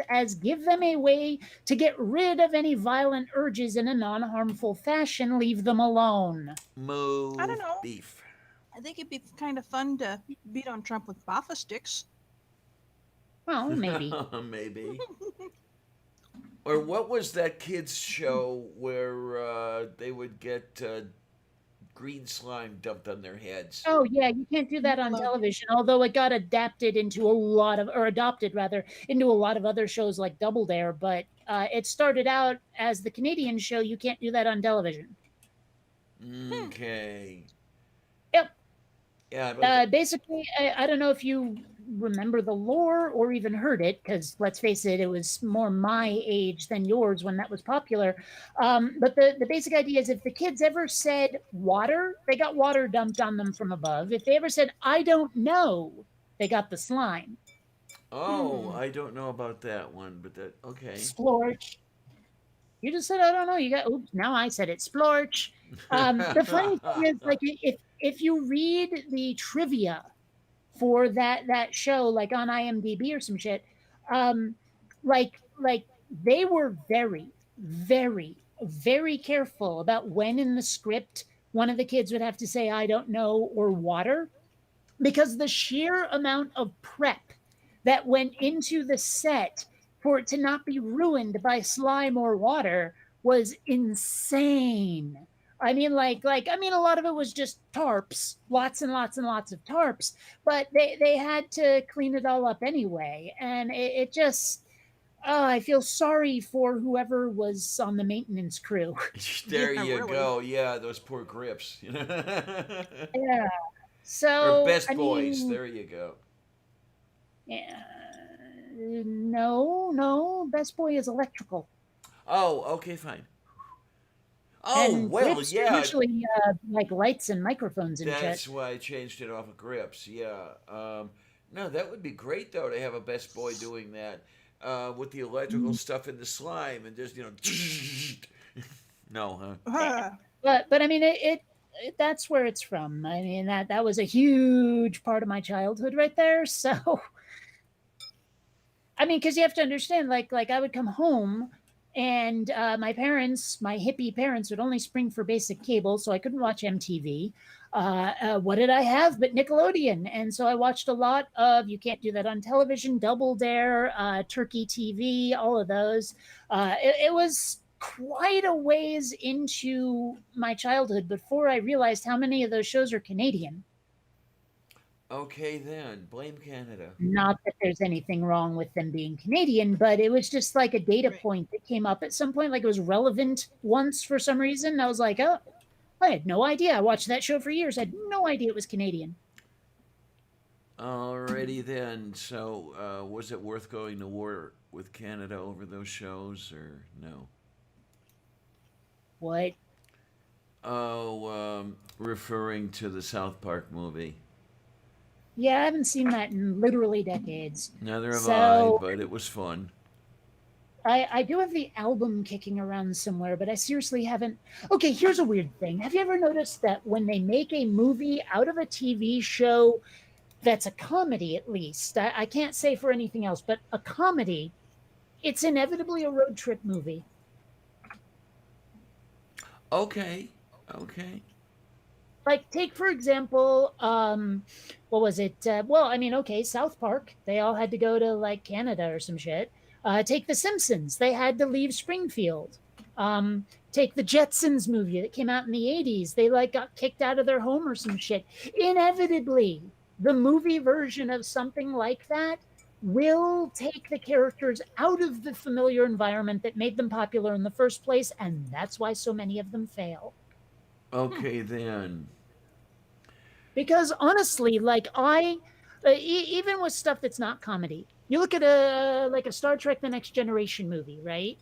as give them a way to get rid of any violent urges in a non-harmful fashion. Leave them alone. I Moo don't know. beef. I think it'd be kind of fun to beat on Trump with Baffa sticks. Well, maybe. Maybe. Or what was that kids show where they would get green slime dumped on their heads? Oh yeah, you can't do that on Nickelodeon. television. Although it got adapted into or adopted rather, into a lot of other shows like Double Dare. But it started out as the Canadian show. You can't do that on television. Hmm. Okay. Yep. Yeah, I'd like to. Basically, I don't know if you remember the lore or even heard it, because let's face it, it was more my age than yours when that was popular. But the basic idea is if the kids ever said water, they got water dumped on them from above. If they ever said, I don't know, they got the slime. Oh, Hmm. I don't know about that one, but that okay. Splorch. You just said, I don't know. You got, oops, now I said it. Splorch. The funny thing is, like, if you read the trivia for that show, like on IMDb or some shit, um, like they were very, very, very careful about when in the script one of the kids would have to say "I don't know" or "water," because the sheer amount of prep that went into the set for it to not be ruined by slime or water was insane. I mean, a lot of it was just tarps, lots and lots and lots of tarps, but they had to clean it all up anyway, and it just. Oh, I feel sorry for whoever was on the maintenance crew. Yeah, There you really. go. Yeah, those poor grips. Yeah. Or So, best I boys. mean, There you go. yeah, no, no, Best Boy is electrical. Oh, okay, fine. Oh And well, grips are yeah. usually like lights and microphones and shit. That's why I changed it off of grips. Yeah. No, that would be great though to have a best boy doing that with the electrical Mm. stuff in the slime and just no, huh? Ah, But I mean that's where it's from. I mean that was a huge part of my childhood right there. So I mean, because you have to understand, like I would come home, and my parents, my hippie parents, would only spring for basic cable, so I couldn't watch MTV. What did I have but Nickelodeon? And so I watched a lot of You Can't Do That on Television, Double Dare, Turkey TV, all of those. It was quite a ways into my childhood before I realized how many of those shows are Canadian. Okay then, blame Canada. Not that there's anything wrong with them being Canadian, but it was just like a data right. point that came up at some point. Like it was relevant once for some reason. I was like, oh, I had no idea. I watched that show for years. I had no idea it was Canadian. Alrighty then. So, was it worth going to war with Canada over those shows or no? What? Oh, referring to the South Park movie. Yeah, I haven't seen that in literally decades. Neither have I, So but it was fun. I do have the album kicking around somewhere, but I seriously haven't. Okay, here's a weird thing. Have you ever noticed that when they make a movie out of a TV show that's a comedy, at least, I can't say for anything else, but a comedy, it's inevitably a road trip movie. Okay, okay. Like, take for example, what was it? Well, I mean, okay, South Park, they all had to go to like Canada or some shit. Take The Simpsons, they had to leave Springfield. Take the Jetsons movie that came out in the 80s, they like got kicked out of their home or some shit. Inevitably, the movie version of something like that will take the characters out of the familiar environment that made them popular in the first place, and that's why so many of them fail. Okay then. Because honestly, like even with stuff that's not comedy, you look at a like a Star Trek: The Next Generation movie, right?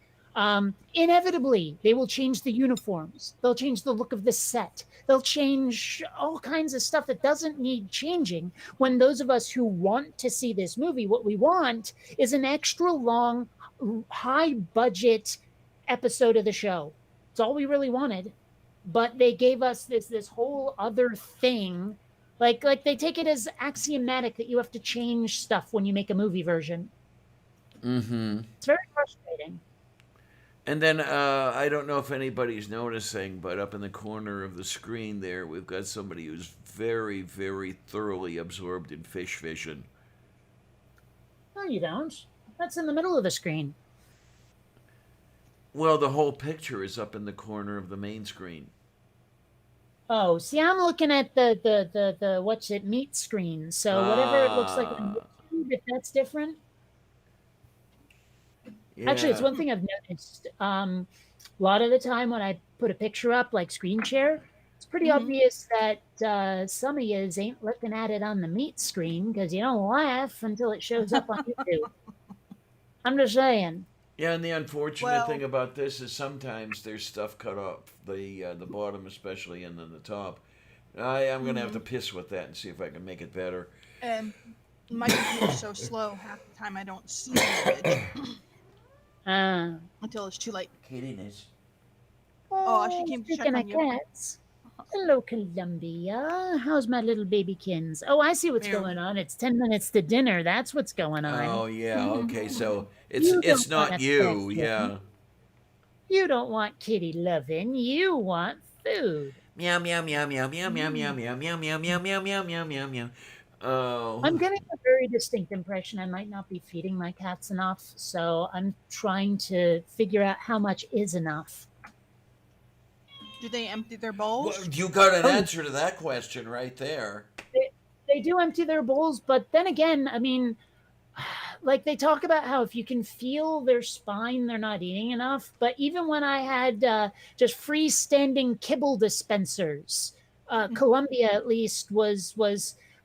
Inevitably, they will change the uniforms. They'll change the look of the set. They'll change all kinds of stuff that doesn't need changing. When those of us who want to see this movie, what we want is an extra long, high budget episode of the show. It's all we really wanted, but they gave us this whole other thing. Like they take it as axiomatic that you have to change stuff when you make a movie version. Mm-hmm. It's very frustrating. And then I don't know if anybody's noticing, but up in the corner of the screen there, we've got somebody who's very, very thoroughly absorbed in fish vision. No, you don't. That's in the middle of the screen. Well, the whole picture is up in the corner of the main screen. Oh, see, I'm looking at the what's it meat screen. So whatever it looks like on Ah, YouTube, if that's different. Actually, it's yeah. one thing I've noticed. A lot of the time when I put a picture up, like screen share, it's pretty Hmm. obvious that some of yous ain't looking at it on the meat screen because you don't laugh until it shows up on YouTube. I'm just saying. Yeah, and the unfortunate thing Well, about this is sometimes there's stuff cut off the bottom especially and then the top. I'm gonna have to hmm piss with that and see if I can make it better. and my computer's so slow, half the time I don't see the image Uh, until it's too late. Kiddiness. Oh, she oh, came to check speaking on of you. cats, hello, Columbia. How's my little babykins? Oh, I see what's Ew. going on. It's 10 minutes to dinner. That's what's going on. Oh yeah, okay. So it's You it's don't want not you, affection. yeah. You don't want kitty loving. You want food. Meow meow meow meow meow meow meow Mm. meow meow meow meow meow meow meow meow meow. I'm Oh. getting a very distinct impression I might not be feeding my cats enough, so I'm trying to figure out how much is enough. Do they empty their Well, bowls? you got an Oh, answer to that question right there. they do empty their bowls, but then again, I mean, like they talk about how if you can feel their spine, they're not eating enough. But even when I had just freestanding kibble dispensers, Columbia at least was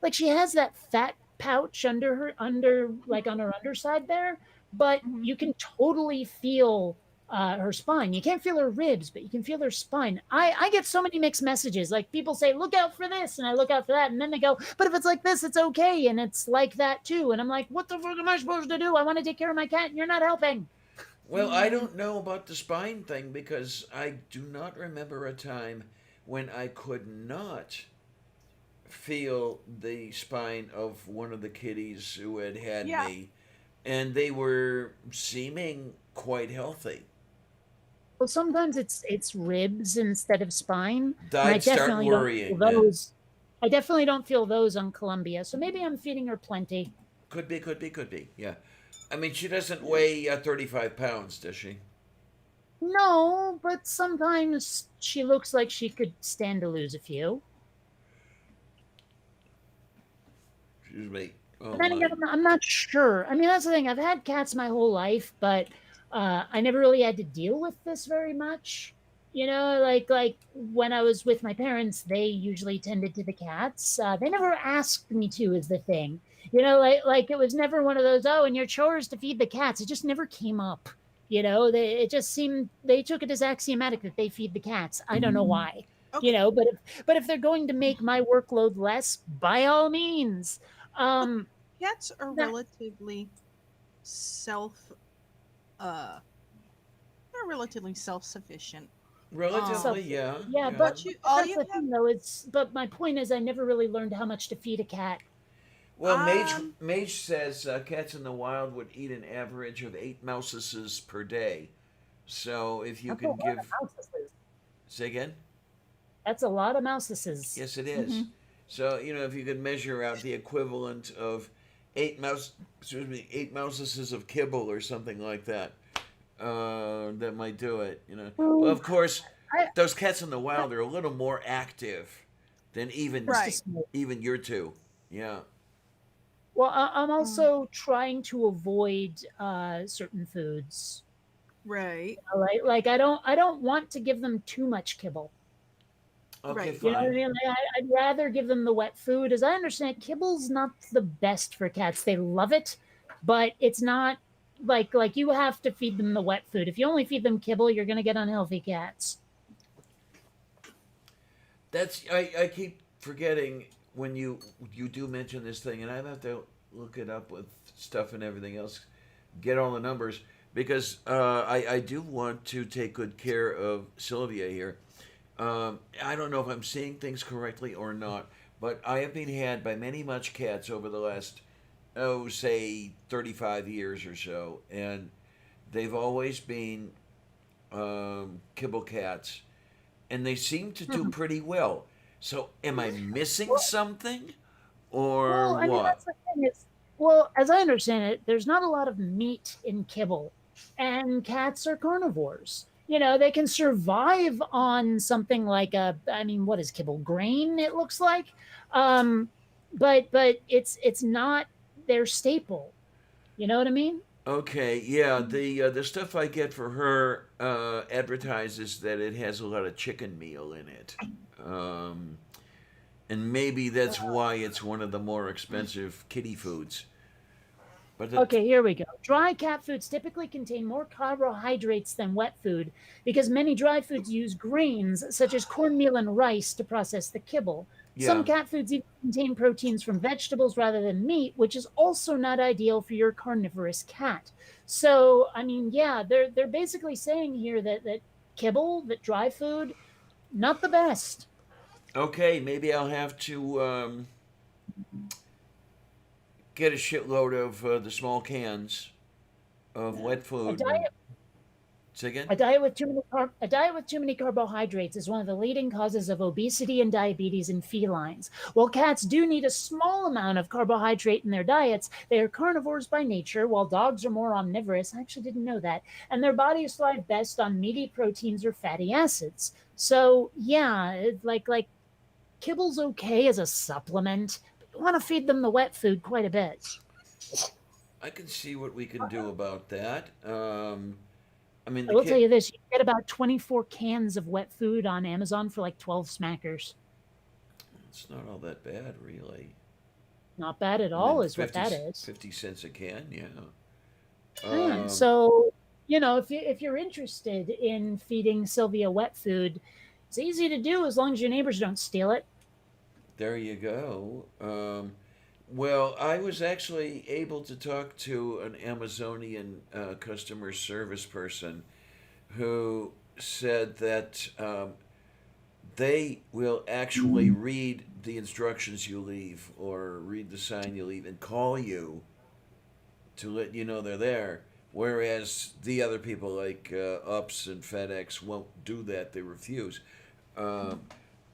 like she has that fat pouch under like on her underside there, but Hmm. you can totally feel her spine. You can't feel her ribs, but you can feel her spine. I get so many mixed messages. Like people say, look out for this, and I look out for that, and then they go, but if it's like this, it's okay, and it's like that too. And I'm like, what the fuck am I supposed to do? I want to take care of my cat, and you're not helping. Well, I don't know about the spine thing because I do not remember a time when I could not feel the spine of one of the kitties who had Yeah. me, and they were seeming quite healthy. Well, sometimes it's ribs instead of spine, and I I'd start definitely don't feel worrying then. those. I definitely don't feel those on Columbia. So maybe I'm feeding her plenty. Could be, could be, could be. Yeah. I mean, she doesn't weigh 35 pounds, does she? No, but sometimes she looks like she could stand to lose a few. Excuse me. Oh, But then my. again, I'm not sure. I mean, that's the thing. I've had cats my whole life, but I never really had to deal with this very much. You know, like when I was with my parents, they usually tended to the cats. They never asked me to, is the thing. You know, like it was never one of those. Oh, and your chore is to feed the cats. It just never came up. You know, it just seemed they took it as axiomatic that they feed the cats. I don't know why. You Okay. know, but if they're going to make my workload less, by all means. Um, Cats are that relatively self they're relatively self-sufficient. so Relatively, yeah. yeah, Yeah. but All that's you the have thing though. It's but my point is I never really learned how much to feed a cat. Well, um Mage says cats in the wild would eat an average of 8 mouseses per day. So if you That's a can lot of give, mouseses. say again. That's a lot of mouseses. Yes, it is. mhm. So if you could measure out the equivalent of 8 mouseses of kibble or something like that, that might do it. Well, Well, of course, I, those cats in the wild are a little more active than just a Right. small. even your two. Yeah. Well, I'm Um, also trying to avoid certain foods. right. Like I don't want to give them too much kibble. Okay, Right. You know what I fine. mean? I'd rather give them the wet food. As I understand, it, kibble's not the best for cats. They love it, but it's not like you have to feed them the wet food. If you only feed them kibble, you're gonna get unhealthy cats. I keep forgetting when you do mention this thing, and I have to look it up with stuff and everything else, get all the numbers because I do want to take good care of Sylvia here. I don't know if I'm seeing things correctly or not, but I have been had by many much cats over the last say 35 years or so, and they've always been kibble cats and they seem to do Mhm. pretty well. So, am I missing Well, something, or well, I mean what? that's the thing is, well, as I understand it, there's not a lot of meat in kibble, and cats are carnivores. You know, they can survive on something like I mean, what is kibble? Grain, it looks like. Um, but it's not their staple. You know what I mean? Okay, yeah, the stuff I get for her advertises that it has a lot of chicken meal in it, um, and maybe that's why it's one of the more expensive kitty foods. But Okay, here we go. Dry cat foods typically contain more carbohydrates than wet food because many dry foods use grains such as cornmeal and rice to process the kibble. Some yeah, cat foods even contain proteins from vegetables rather than meat, which is also not ideal for your carnivorous cat. So, I mean, yeah, they're basically saying here that kibble, that dry food, not the best. okay, maybe I'll have to get a shitload of the small cans of wet A food. And diet say again. A diet with too many carbohydrates is one of the leading causes of obesity and diabetes in felines. While cats do need a small amount of carbohydrate in their diets, they are carnivores by nature, while dogs are more omnivorous. I actually didn't know that. And their bodies thrive best on meaty proteins or fatty acids. So yeah, like kibble's okay as a supplement, but you want to feed them the wet food quite a bit. I can see what we can do about that. I mean, I the will tell kit. you this: you can get about 24 cans of wet food on Amazon for like 12 smackers. It's not all that bad, really. Not bad at I mean, all, is what that is. 50 cents a can, yeah. Yeah. Um, So, if you're interested in feeding Sylvia wet food, it's easy to do as long as your neighbors don't steal it. There you go. Well, I was actually able to talk to an Amazonian customer service person who said that they will actually read the instructions you leave or read the sign you leave and call you to let you know they're there. Whereas the other people like UPS and FedEx won't do that; they refuse. Um,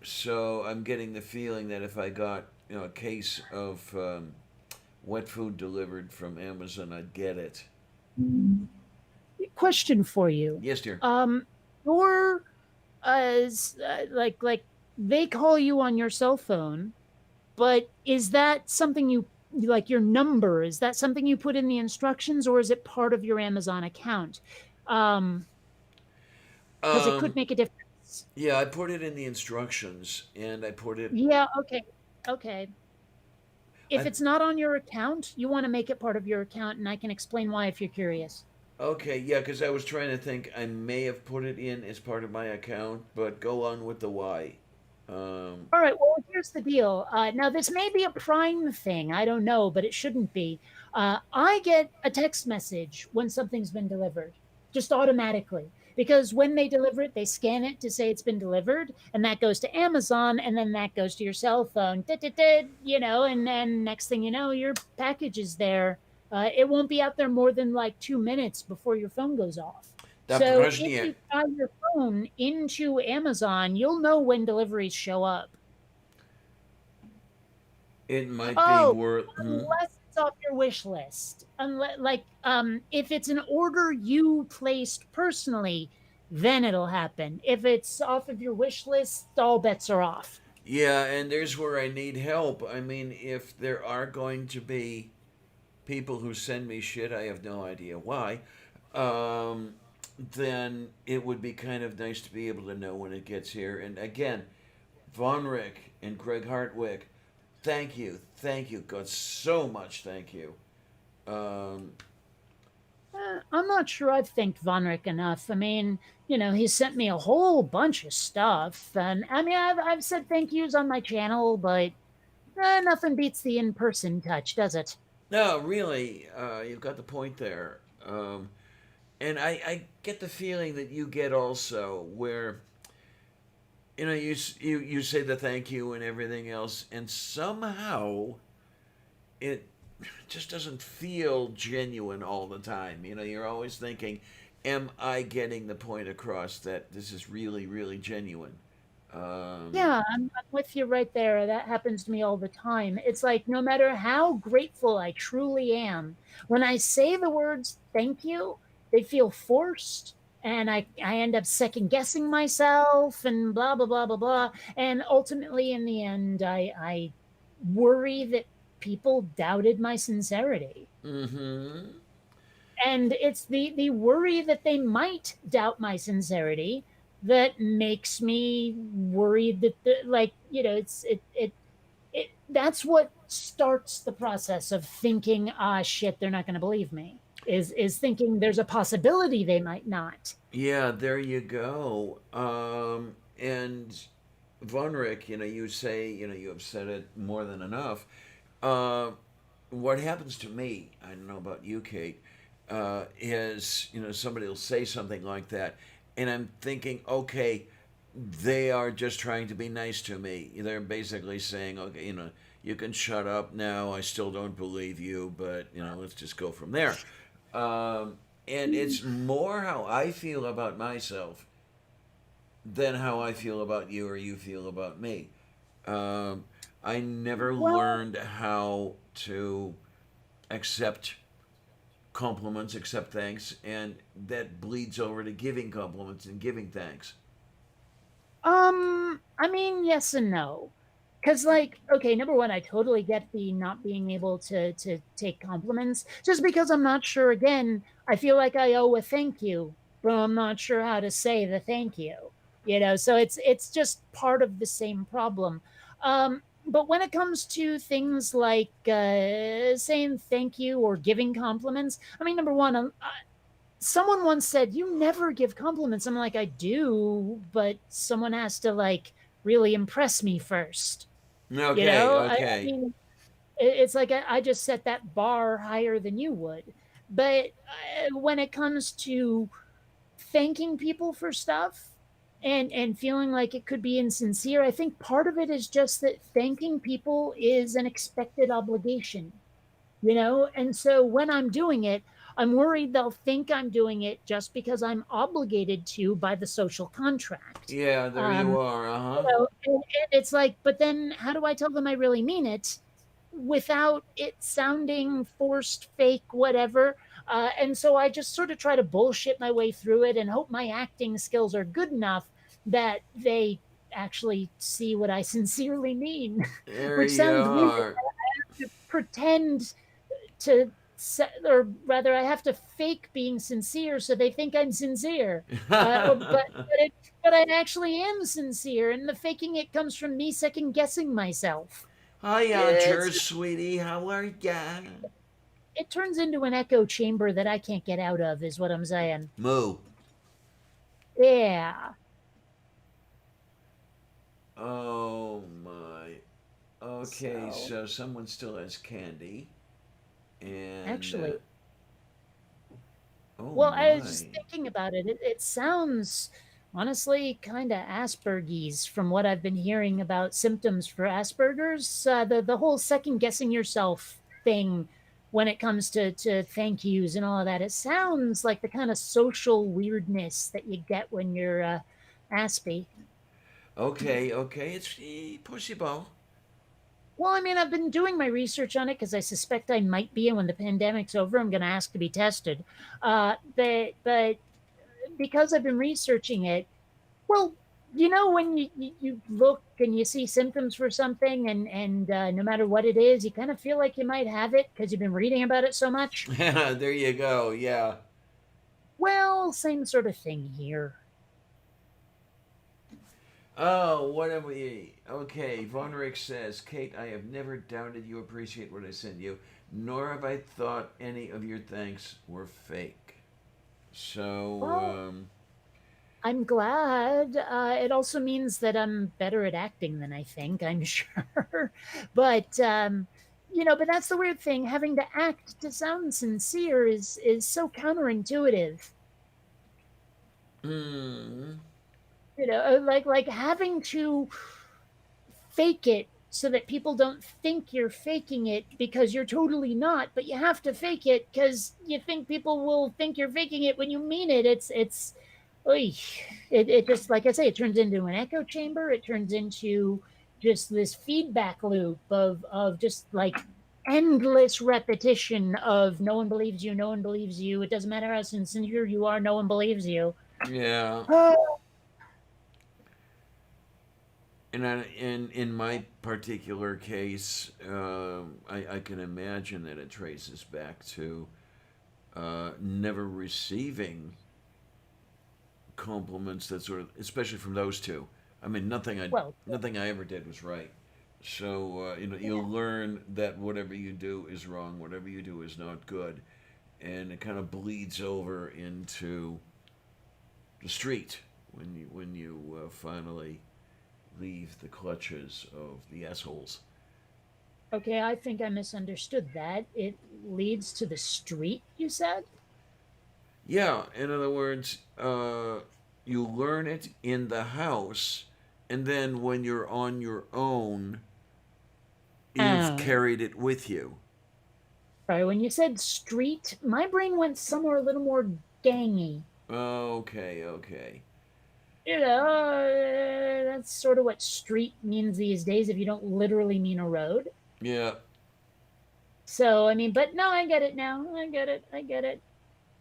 so I'm getting the feeling that if I got a case of wet food delivered from Amazon, I'd get it. Question for you. Yes, dear. Your like they call you on your cell phone, but is that something you like your number? Is that something you put in the instructions, or is it part of your Amazon account? Um, because it could Um, make a difference. yeah, I put it in the instructions, and I put it. Yeah, okay. Okay. If I it's not on your account, you want to make it part of your account, and I can explain why if you're curious. Okay, yeah, because I was trying to think. I may have put it in as part of my account, but go on with the why. Um, All right, well, here's the deal. Now, this may be a Prime thing. I don't know, but it shouldn't be. I get a text message when something's been delivered, just automatically. Because when they deliver it, they scan it to say it's been delivered, and that goes to Amazon, and then that goes to your cell phone, and then next thing you know, your package is there. It won't be out there more than like 2 minutes before your phone goes off. Dr. So if Hajniak, you tie your phone into Amazon, you'll know when deliveries show up. it might be Oh, worth. unless it's off your wish list. Unless, if it's an order you placed personally, then it'll happen. If it's off of your wish list, all bets are off. Yeah, and there's where I need help. I mean, if there are going to be people who send me shit, I have no idea why. Um, then it would be kind of nice to be able to know when it gets here. And again, Von Rick and Greg Hartwick, thank you, God, so much, thank you. Um, I'm not sure I've thanked Vonric enough. I mean, he sent me a whole bunch of stuff. And I mean, I've said thank yous on my channel, but nothing beats the in person touch, does it? no, really, you've got the point there. And I get the feeling that you get also where you say the thank you and everything else, and somehow it just doesn't feel genuine all the time. You're always thinking, am I getting the point across that this is really, really genuine? Um, Yeah, I'm with you right there. That happens to me all the time. It's like no matter how grateful I truly am, when I say the words thank you, they feel forced. And I end up second guessing myself and blah, blah, blah, blah, blah. And ultimately, in the end, I worry that people doubted my sincerity. mm-hmm. And it's the worry that they might doubt my sincerity that makes me worried that that's what starts the process of thinking, ah, shit, they're not going to believe me, is thinking there's a possibility they might not. Yeah, there you go. And Von Rick, you say, you have said it more than enough. Uh, what happens to me, I don't know about you, Kate, is, somebody will say something like that, and I'm thinking, okay, they are just trying to be nice to me. They're basically saying, okay, you can shut up now. I still don't believe you, but, let's just go from there. Um, and it's more how I feel about myself than how I feel about you or you feel about me. Um, I never Well, learned how to accept compliments, accept thanks, and that bleeds over to giving compliments and giving thanks. I mean, yes and no. Because, like, okay, number one, I totally get the not being able to take compliments. Just because I'm not sure, again, I feel like I owe a thank you, but I'm not sure how to say the thank you. So it's just part of the same problem. But when it comes to things like saying thank you or giving compliments, I mean, number one, someone once said, "You never give compliments." I'm like, "I do, but someone has to like really impress me first." You Okay, know, I okay. mean, it's like I just set that bar higher than you would. But when it comes to thanking people for stuff and feeling like it could be insincere, I think part of it is just that thanking people is an expected obligation, you know? And so when I'm doing it, I'm worried they'll think I'm doing it just because I'm obligated to by the social contract. Yeah, there you Um, are. you Uh-huh. know, and it's like, but then how do I tell them I really mean it without it sounding forced, fake, whatever? And so I just sort of try to bullshit my way through it and hope my acting skills are good enough that they actually see what I sincerely mean, There which you sounds weird are. to pretend to, or rather, I have to fake being sincere so they think I'm sincere. But I actually am sincere, and the faking it comes from me second guessing myself. Hi, It's Archer, sweetie. How are ya? it turns into an echo chamber that I can't get out of, is what I'm saying. Moo. Yeah, Oh my. Okay, so so someone still has candy, and actually, oh well, I was just my. thinking about it. It sounds honestly kind of Asperger's from what I've been hearing about symptoms for Asperger's. The whole second guessing yourself thing when it comes to thank yous and all of that. It sounds like the kind of social weirdness that you get when you're Aspie. Okay, okay, it's pussy ball. Well, I mean, I've been doing my research on it because I suspect I might be, and when the pandemic's over, I'm going to ask to be tested. But because I've been researching it, well, you know, when you look and you see symptoms for something, and no matter what it is, you kind of feel like you might have it because you've been reading about it so much. There you go. Yeah. Well, same sort of thing here. Oh, what am we? Okay, Von Rick says, Kate, I have never doubted you appreciate what I send you, nor have I thought any of your thanks were fake. So, Well, I'm glad. It also means that I'm better at acting than I think, I'm sure. But you know, but that's the weird thing. Having to act to sound sincere is so counterintuitive. hmm. You know, like having to fake it so that people don't think you're faking it because you're totally not, but you have to fake it because you think people will think you're faking it when you mean it. It's oy. It just, like I say, it turns into an echo chamber. It turns into just this feedback loop of just like endless repetition of no one believes you, no one believes you. It doesn't matter how sincere you are, no one believes you. Yeah. Oh, And in my particular case, I can imagine that it traces back to never receiving compliments that sort of, especially from those two. I mean, well, nothing I ever did was right. So you know, yeah. you'll learn that whatever you do is wrong, whatever you do is not good, and it kind of bleeds over into the street when you finally leave the clutches of the assholes. Okay, I think I misunderstood that. It leads to the street, you said? Yeah, in other words, you learn it in the house, and then when you're on your own, you've Oh. carried it with you. Sorry, when you said street, my brain went somewhere a little more gangy. Okay, okay. You know, that's sort of what street means these days if you don't literally mean a road. Yeah. So, I mean, but no, I get it now. I get it. I get it.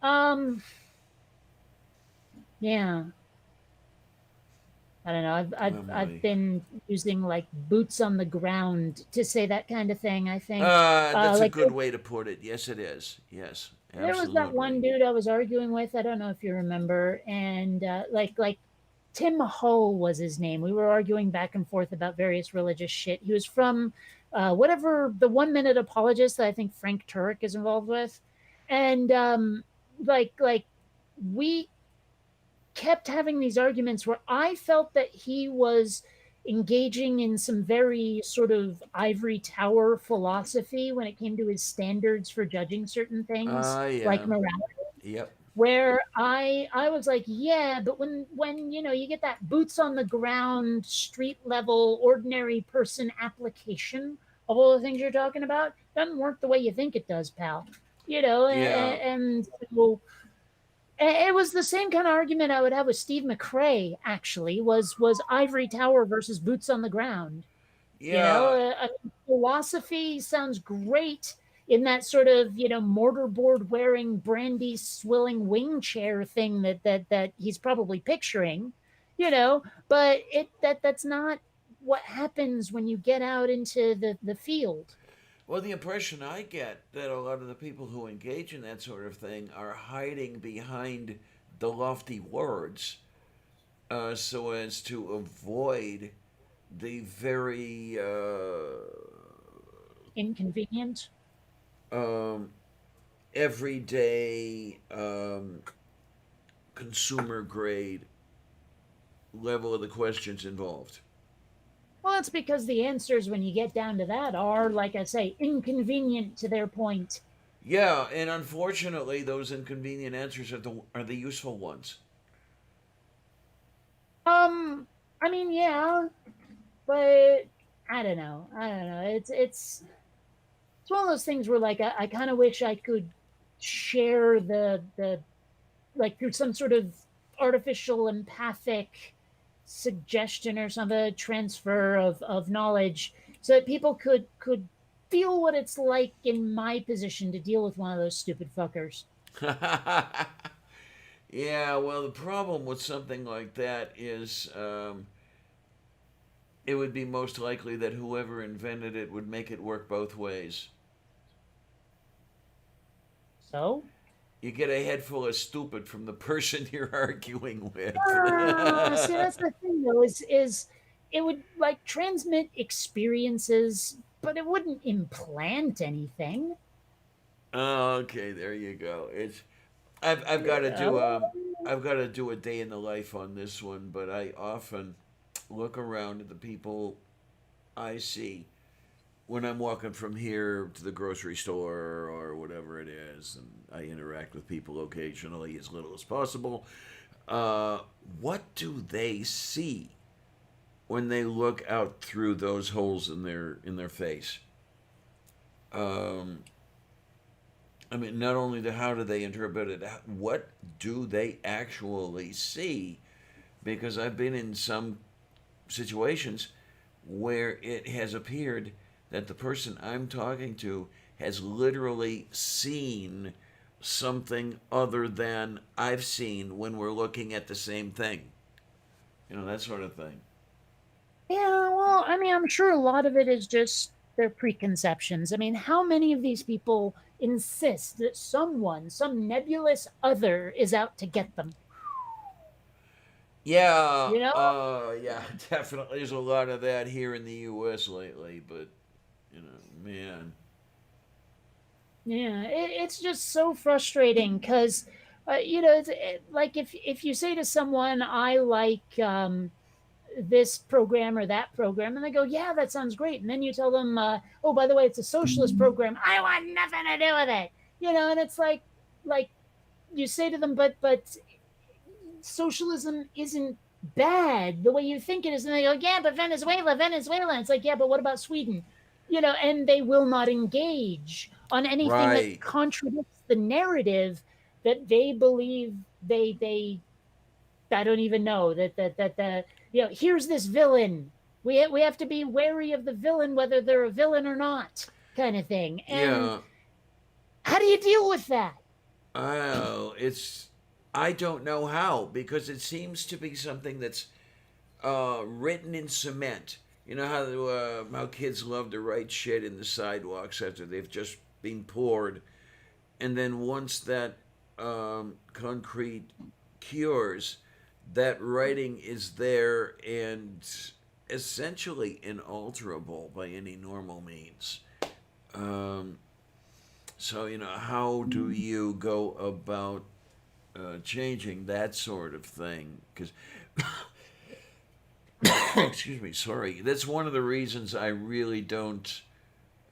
Um, yeah. I don't know. Oh I've my. been using like boots on the ground to say that kind of thing, I think. That's a Like good way to put it. Yes, it is. Yes, there was that one absolutely. dude I was arguing with. I don't know if you remember, and like Tim Hull was his name. We were arguing back and forth about various religious shit. He was from whatever the 1 Minute Apologist that I think Frank Turek is involved with, and like we kept having these arguments where I felt that he was engaging in some very sort of ivory tower philosophy when it came to his standards for judging certain things, like Yeah. morality, Yep. where I was like, yeah, but when you know you get that boots on the ground, street level, ordinary person application of all the things you're talking about, doesn't work the way you think it does, pal. You know, Yeah. and so it was the same kind of argument I would have with Steve McRae. Actually, was Ivory Tower versus Boots on the Ground. You know, Yeah. philosophy sounds great in that sort of mortarboard wearing, brandy swilling wing chair thing that he's probably picturing. But that's not what happens when you get out into the field. Well, the impression I get that a lot of the people who engage in that sort of thing are hiding behind the lofty words, so as to avoid the very Inconvenient. um, everyday consumer grade level of the questions involved. Well, it's because the answers, when you get down to that, are, like I say, inconvenient to their point. Yeah, and unfortunately, those inconvenient answers are the useful ones. Um, I mean, yeah, but I don't know. I don't know. It's one of those things where, like, I kind of wish I could share the like through some sort of artificial empathic suggestion or some transfer of knowledge, so that people could feel what it's like in my position to deal with one of those stupid fuckers. Yeah, well, the problem with something like that is it would be most likely that whoever invented it would make it work both ways. So, You get a head full of stupid from the person you're arguing with. see, that's the thing, though, is it would like transmit experiences, but it wouldn't implant anything. Oh, okay, there you go. I've got to Yeah. do a day in the life on this one, but I often look around at the people I see when I'm walking from here to the grocery store or whatever it is, and I interact with people occasionally as little as possible. Uh, what do they see when they look out through those holes in their face? Um, I mean, not only how do they interpret it, what do they actually see? Because I've been in some situations where it has appeared that the person I'm talking to has literally seen something other than I've seen when we're looking at the same thing. That sort of thing. Yeah, well, I mean, I'm sure a lot of it is just their preconceptions. I mean, how many of these people insist that someone, some nebulous other, is out to get them? Yeah, You know? yeah, definitely. There's a lot of that here in the U.S. lately, but man. Yeah, it's just so frustrating because, like if you say to someone, "I like this program or that program," and they go, "Yeah, that sounds great," and then you tell them, "Oh, by the way, it's a socialist program. I want nothing to do with it," and it's like you say to them, "But socialism isn't bad the way you think it is," and they go, "Yeah, but Venezuela." And it's like, "Yeah, but what about Sweden?" And they will not engage on anything that Right. contradicts the narrative that they believe they I don't even know that the here's this villain. We have to be wary of the villain, whether they're a villain or not, kind of thing. And Yeah. how do you deal with that? Oh, I don't know how because it seems to be something that's written in cement. You know how kids love to write shit in the sidewalks after they've just been poured, and then once that concrete cures, that writing is there and essentially inalterable by any normal means. Um, so how do you go about changing that sort of thing because excuse me, sorry. That's one of the reasons I really don't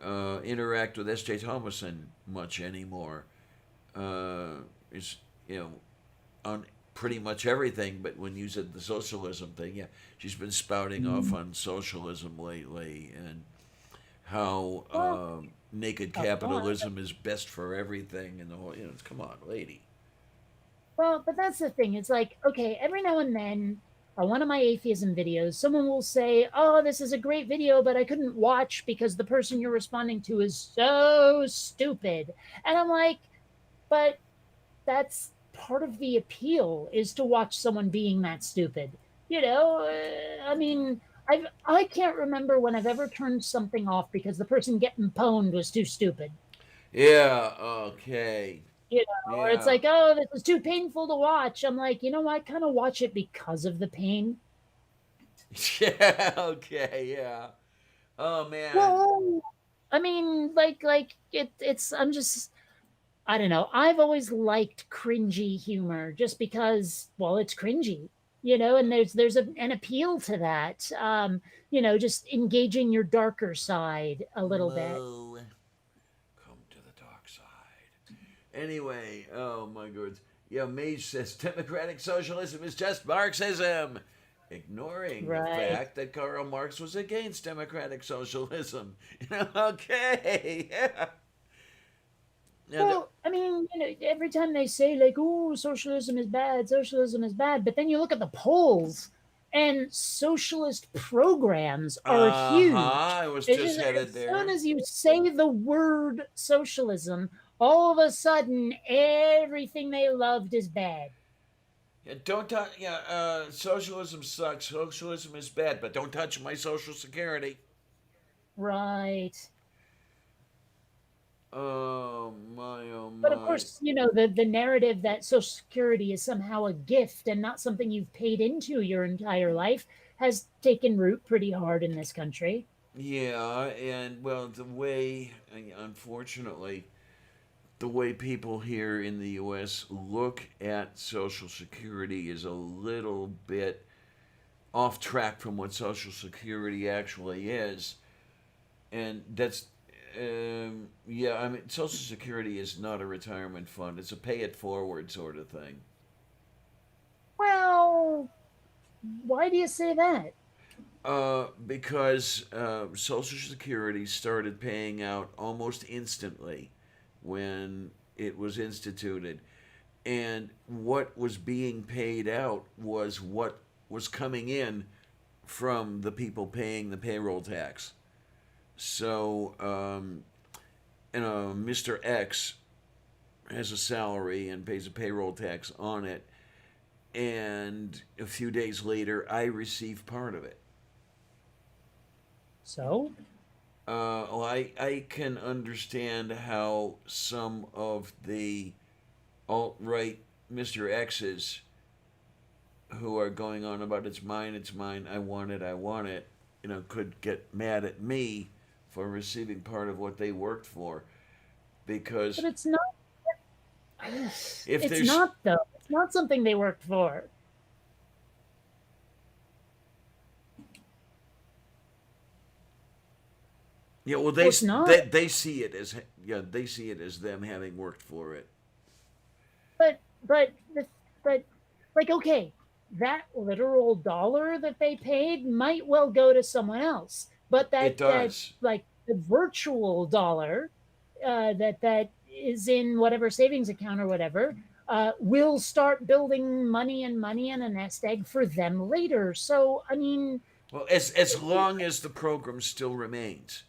interact with S.J. Thomason much anymore. Is on pretty much everything, but when you said the socialism thing, yeah, she's been spouting off on socialism lately and how naked capitalism is best for everything and the whole. Come on, lady. Well, but that's the thing. It's like, okay, every now and then on one of my atheism videos, someone will say, "Oh, this is a great video, but I couldn't watch because the person you're responding to is so stupid." And I'm like, but that's part of the appeal is to watch someone being that stupid. I mean, I can't remember when I've ever turned something off because the person getting pwned was too stupid. Yeah. Okay. Or it's Yeah. like, oh, this is too painful to watch. I'm like, I kind of watch it because of the pain. Yeah. Okay. Yeah. Oh man. Well, I mean, it's. I don't know. I've always liked cringy humor just because, well, it's cringy, and there's an appeal to that. Just engaging your darker side a little bit. Mo. Come to the dark side. Anyway, oh my goodness. Yeah, Mage says democratic socialism is just Marxism, ignoring the Right. fact that Karl Marx was against democratic socialism. Okay. Yeah. Now, Well, I mean, every time they say like, "Oh, socialism is bad," but then you look at the polls, and socialist programs are huge. I was It's just just headed as there. soon as you say the word socialism, all of a sudden everything they loved is bad. Yeah, don't touch. Yeah, socialism sucks. Socialism is bad, but don't touch my social security. Right. Oh my, oh But of my. course, the narrative that Social Security is somehow a gift and not something you've paid into your entire life has taken root pretty hard in this country. Yeah, and well, unfortunately, the way people here in the U.S. look at Social Security is a little bit off track from what Social Security actually is. And that's, yeah, I mean, Social Security is not a retirement fund, it's a pay it forward sort of thing. Well, why do you say that? Because Social Security started paying out almost instantly when it was instituted. And what was being paid out was what was coming in from the people paying the payroll tax. So, Mr. X has a salary and pays a payroll tax on it. And a few days later, I receive part of it. So, Well, I can understand how some of the alt right Mr. X's who are going on about it's mine, I want it, could get mad at me for receiving part of what they worked for. Because but it's not. if It's there's. not though. It's not something they worked for. Yeah, well, Well, it's not. they see it as they see it as them having worked for it. But but but like, okay, that literal dollar that they paid might well go to someone else, but It that does. like the virtual dollar that is in whatever savings account or whatever will start building money and a nest egg for them later. So I mean, Well, as long as the program still remains.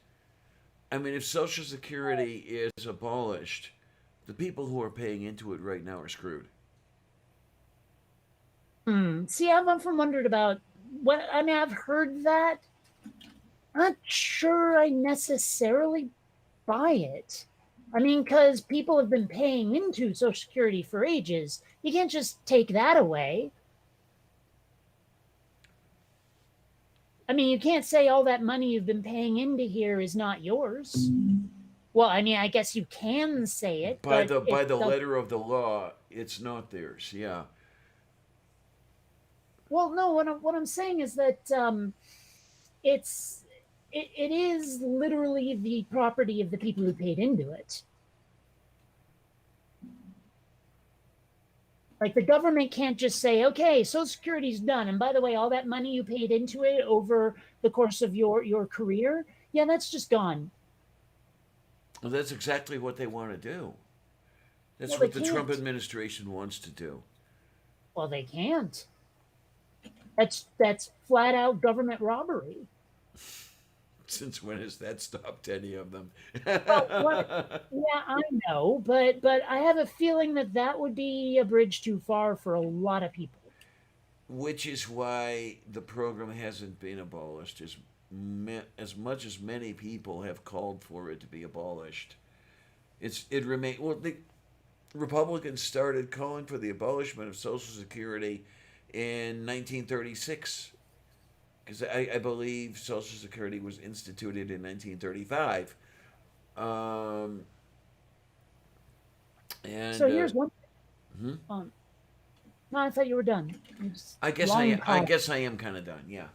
I mean, if Social Security is abolished, the people who are paying into it right now are screwed. see, I've often wondered about what I mean. I've heard that. I'm not sure I necessarily buy it. I mean, because people have been paying into Social Security for ages. You can't just take that away. I mean, you can't say all that money you've been paying into here is not yours. Well, I mean, I guess you can say it, By but the it doesn't. letter of the law, it's not theirs. Yeah. Well, no, what I'm saying is that it's it is literally the property of the people who paid into it. Like the government can't just say, okay, Social Security's done, and by the way, all that money you paid into it over the course of your career, yeah, that's just gone. Well, that's exactly what they want to do. That's Well, they what the Trump can't. administration wants to do. Well, they can't. That's flat out government robbery. Since when has that stopped any of them? Well, what? Yeah, I know, but I have a feeling that that would be a bridge too far for a lot of people. Which is why the program hasn't been abolished as much as many people have called for it to be abolished. It remain well. The Republicans started calling for the abolishment of Social Security in 1936 because I believe Social Security was instituted in 1935. Um, and So here's one. hmm? Um, no, I thought you were done. It's I guess long I pause. guess I am kind of done. Yeah.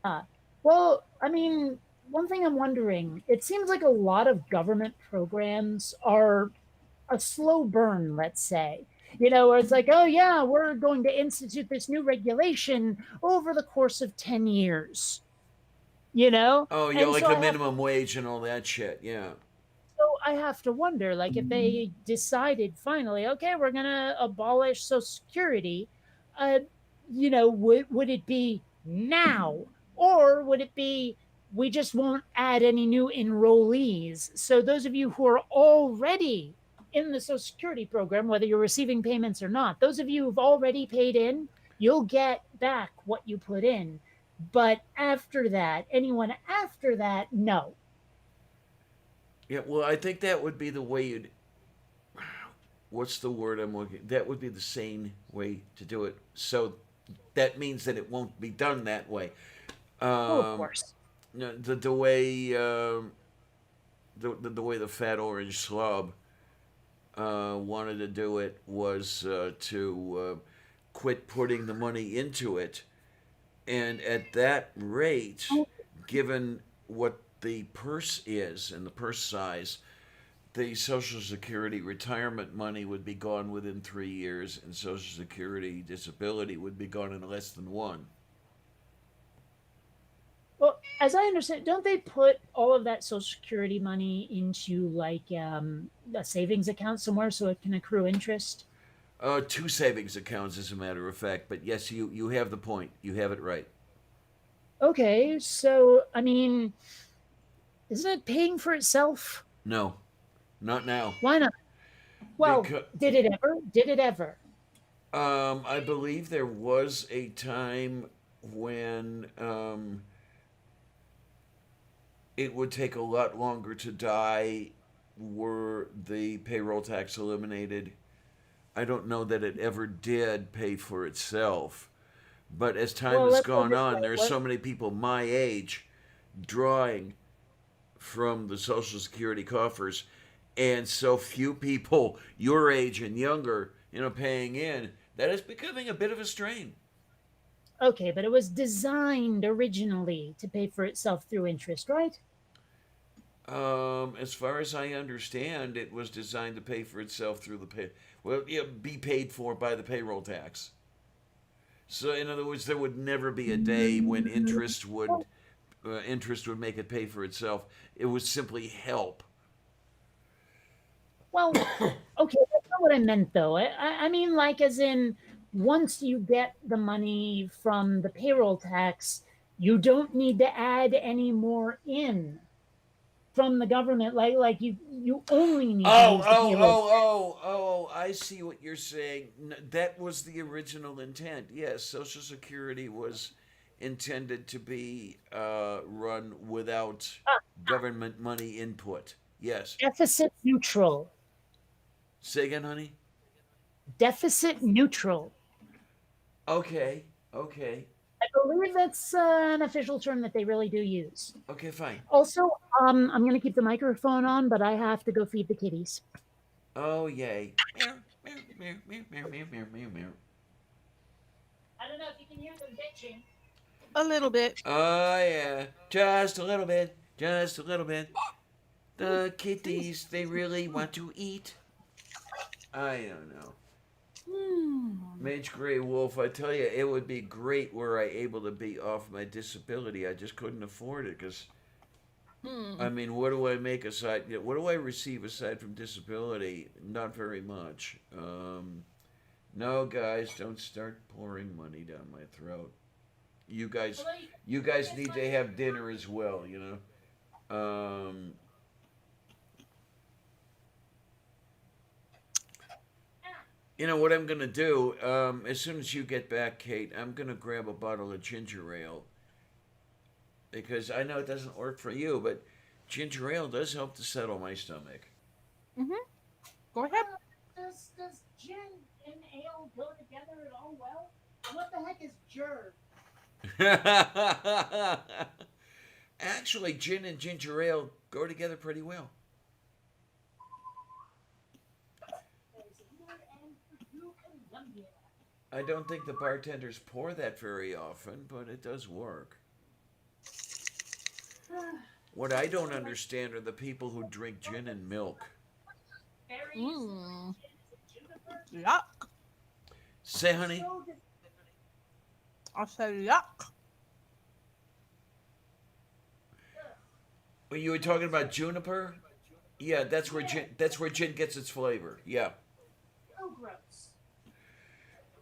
Uh, well, I mean, one thing I'm wondering, it seems like a lot of government programs are a slow burn, let's say. Where it's like, oh, yeah, we're going to institute this new regulation over the course of 10 years, you know? Oh, yeah, And like so the I have minimum wage and all that shit. Yeah. so I have to wonder, like, if they decided finally, okay, we're gonna abolish Social Security, uh, would it be now, or would it be we just won't add any new enrollees? So those of you who are already in the Social Security program, whether you're receiving payments or not, those of you who've already paid in, you'll get back what you put in. But after that, anyone after that, no. Yeah, well, I think that would be the way you'd. What's the word I'm looking? That would be the sane way to do it. So that means that it won't be done that way. Oh, of Um, course. no, the way the way the Fat Orange Slob wanted to do it was to quit putting the money into it, and at that rate, given what the purse is and the purse size, the Social Security retirement money would be gone within 3 years, and Social Security disability would be gone in less than one. Well, as I understand, don't they put all of that Social Security money into like a savings account somewhere so it can accrue interest? Two savings accounts, as a matter of fact. But yes, you have the point. You have it right. Okay, so I mean, isn't it paying for itself? No, not now. Why not? Well, Because did it ever? Did it ever? I believe there was a time when it would take a lot longer to die were the payroll tax eliminated. I don't know that it ever did pay for itself. But as time Well, has let's go gone this on, way. there's so many people my age drawing from the Social Security coffers, and so few people your age and younger, paying in, that is becoming a bit of a strain. Okay, but it was designed originally to pay for itself through interest, right? As far as I understand, it was designed to pay for itself through the pay. Well, yeah, be paid for by the payroll tax. So, in other words, there would never be a day when interest would make it pay for itself. It would simply help. Well, okay, that's not what I meant though. I mean, like, as in, once you get the money from the payroll tax, you don't need to add any more in from the government. Like you only need to Oh, use the oh, payroll. oh, oh, oh! I see what you're saying. That was the original intent. Yes, Social Security was intended to be run without government money input. Yes. Deficit neutral. Say again, honey. Deficit neutral. Okay. Okay. I believe that's an official term that they really do use. Okay. Fine. Also, I'm going to keep the microphone on, but I have to go feed the kitties. Oh, yay. Meow, meow, meow, meow, meow, meow, meow, meow. I don't know if you can hear them bitching. A little bit. Oh yeah, just a little bit, just a little bit. Ooh, The kitties, they really want to eat. I don't know. Hmm. Mage Grey Wolf, I tell you, it would be great were I able to be off my disability. I just couldn't afford it because, Hmm. I mean, what do I make aside? What do I receive aside from disability? Not very much. No, guys, don't start pouring money down my throat. You guys, Although you you guys need to have dinner as well. You know. You know what I'm gonna do? As soon as you get back, Kate, I'm gonna grab a bottle of ginger ale because I know it doesn't work for you, but ginger ale does help to settle my stomach. Mm-hmm. Go ahead. does gin and ale go together at all well? And what the heck is jerv? Actually, gin and ginger ale go together pretty well. There's here and Purdue, Columbia. I don't think the bartenders pour that very often, but it does work. What I don't understand are the people who drink gin and milk. Berries, Mm. juniper. Yuck. Say, honey. So I said yuck. When you were talking about juniper, yeah, that's where gin gets its flavor. Yeah. gross.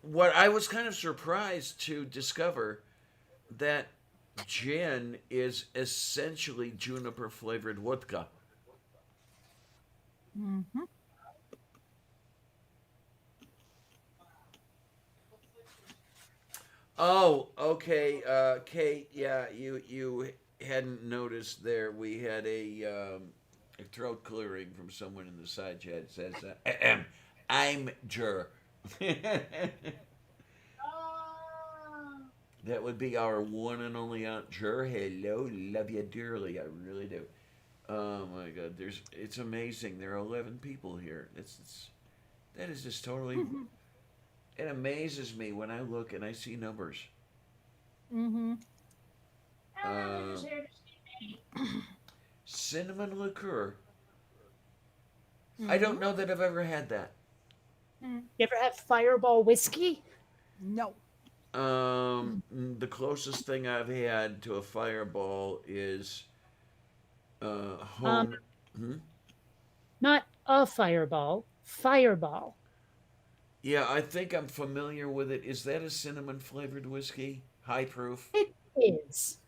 What I was kind of surprised to discover that gin is essentially juniper flavored vodka. Mm-hmm. Oh, okay, Kate. Yeah, you hadn't noticed there. We had a throat clearing from someone in the side chat. It says, "I'm Jer." That would be our one and only Aunt Jer. Hello, love you dearly. I really do. Oh my God, it's amazing. There are 11 people here. That is just totally. It amazes me when I look and I see numbers. Mm-hmm. Uh, Cinnamon liqueur. I don't know that I've ever had that. You ever have Fireball whiskey? No. The closest thing I've had to a fireball is home. Hmm? Not a fireball, Fireball. Yeah, I think I'm familiar with it. Is that a cinnamon flavored whiskey? High proof? It is.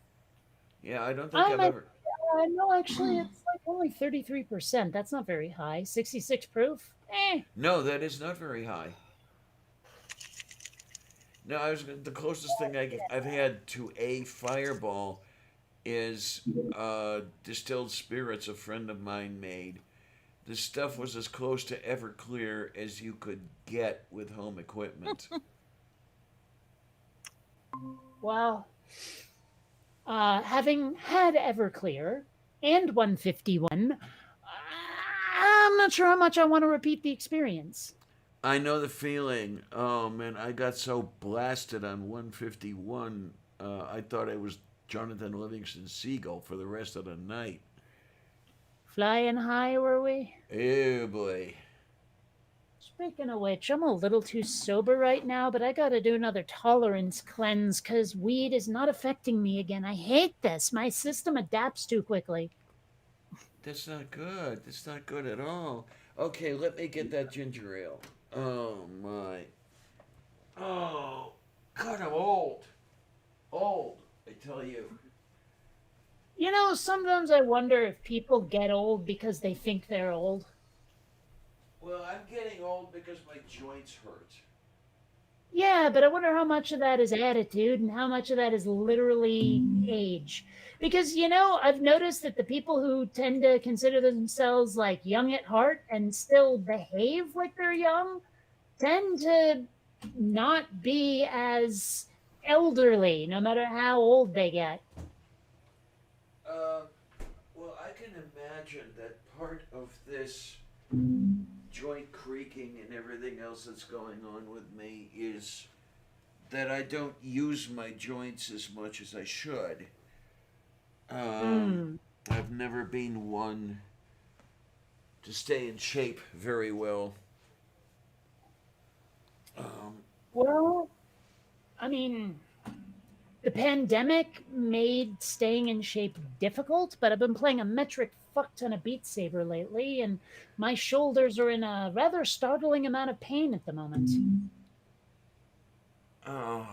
Yeah, I don't think I I've might. ever. No, actually, it's like only 33%. That's not very high. 66 proof. No, that is not very high. No, the closest thing I've had to a fireball is distilled spirits a friend of mine made. The stuff was as close to Everclear as you could get with home equipment. Well, having had Everclear and 151, I'm not sure how much I want to repeat the experience. I know the feeling. Oh man, I got so blasted on 151. I thought I was Jonathan Livingston Seagull for the rest of the night. Flying high, were we? Oh boy. Speaking of which, I'm a little too sober right now, but I gotta do another tolerance cleanse because weed is not affecting me again. I hate this. My system adapts too quickly. That's not good. That's not good at all. Okay, let me get that ginger ale. Oh my. Oh, God, I'm old. Old, I tell you. You know, sometimes I wonder if people get old because they think they're old. Well, I'm getting old because my joints hurt. Yeah, but I wonder how much of that is attitude and how much of that is literally age. Because, you know, I've noticed that the people who tend to consider themselves like young at heart and still behave like they're young tend to not be as elderly, no matter how old they get. Uh, well, I can imagine that part of this joint creaking and everything else that's going on with me is that I don't use my joints as much as I should. Mm. I've never been one to stay in shape very well. Um, Well, I mean, the pandemic made staying in shape difficult, but I've been playing a metric fuck ton of Beat Saber lately, and my shoulders are in a rather startling amount of pain at the moment. oh,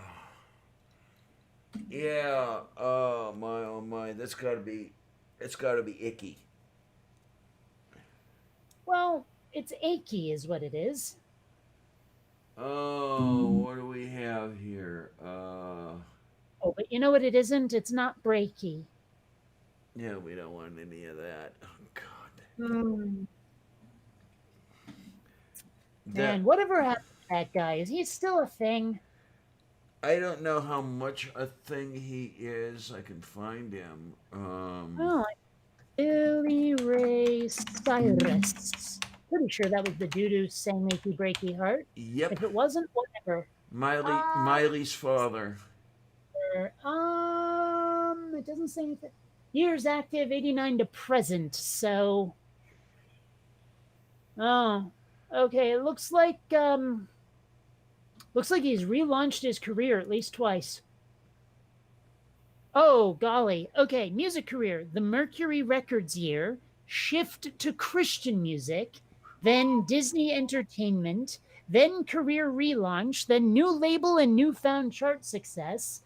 yeah. Oh my, oh my. It's gotta be icky. Well, it's achy, is what it is. Oh, what do we have here? Oh, but you know what it isn't? It's not breaky. Yeah, we don't want any of that. Oh God. Hmm. That Man, whatever happened to that guy? Is he still a thing? I don't know how much a thing he is. I can find him. Oh, like Billy Ray Cyrus. Pretty sure that was the dude who sang Achy Breaky Heart. Yep, If it wasn't, whatever. Uh, Miley's father. it doesn't say anything. Years active, 89 to present. So, oh, okay. It looks like he's relaunched his career at least twice. Oh, golly. Okay, music career. The Mercury Records year, shift to Christian music, then Disney Entertainment, then career relaunch, then new label and newfound chart success.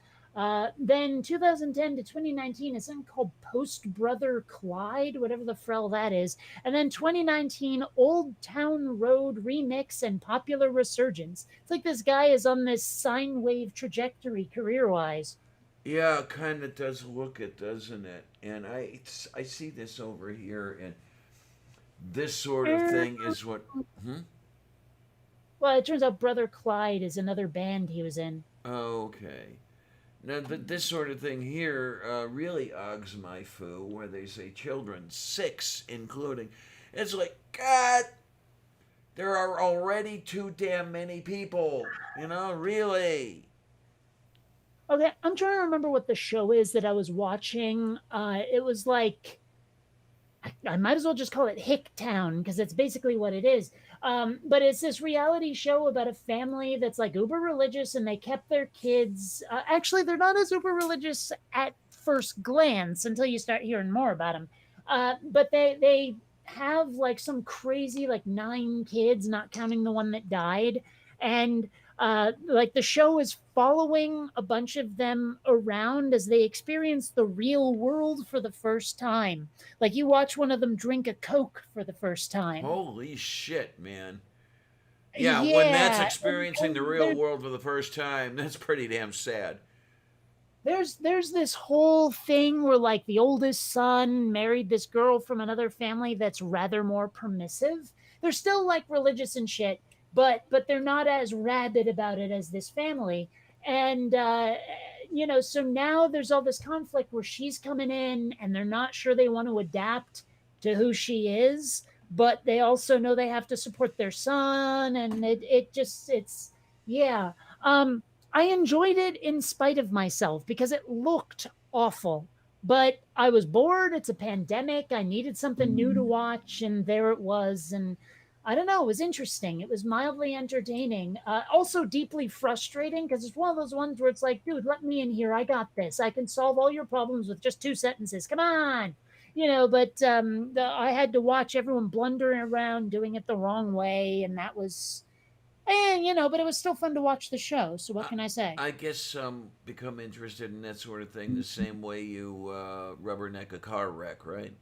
Then 2010 to 2019 is something called Post Brother Clyde, whatever the frell that is. And then 2019, Old Town Road remix and popular resurgence. It's like this guy is on this sine wave trajectory career wise. Yeah, kind of does look it, doesn't it? And I see this over here, and this sort of thing is what. Hmm? Well, it turns out Brother Clyde is another band he was in. Okay. Now, but this sort of thing here really oggs my foo, where they say children, 6 including. It's like, God, there are already too damn many people. Really. Okay, I'm trying to remember what the show is that I was watching. It was like I might as well just call it Hicktown because it's basically what it is. But it's this reality show about a family that's like uber religious and they kept their kids. Actually, they're not as uber religious at first glance until you start hearing more about them. But they have like some crazy like 9 kids, not counting the one that died, and like the show is following a bunch of them around as they experience the real world for the first time. Like you watch one of them drink a Coke for the first time. Holy shit, man. Yeah, when that's Yeah, experiencing and the real world for the first time, that's pretty damn sad. there's this whole thing where like the oldest son married this girl from another family that's rather more permissive. They're still like religious and shit, but they're not as rabid about it as this family. And so now there's all this conflict where she's coming in and they're not sure they want to adapt to who she is, but they also know they have to support their son, and it's yeah. Um, I enjoyed it in spite of myself because it looked awful. But I was bored. It's a pandemic. I needed something new to watch, and there it was. And I don't know. It was interesting. It was mildly entertaining. Also deeply frustrating because it's one of those ones where it's like, dude, let me in here. I got this. I can solve all your problems with just 2 sentences. Come on. But I had to watch everyone blundering around doing it the wrong way, and that was but it was still fun to watch the show. So what I, can I say? I guess some become interested in that sort of thing the same way you rubberneck a car wreck, right?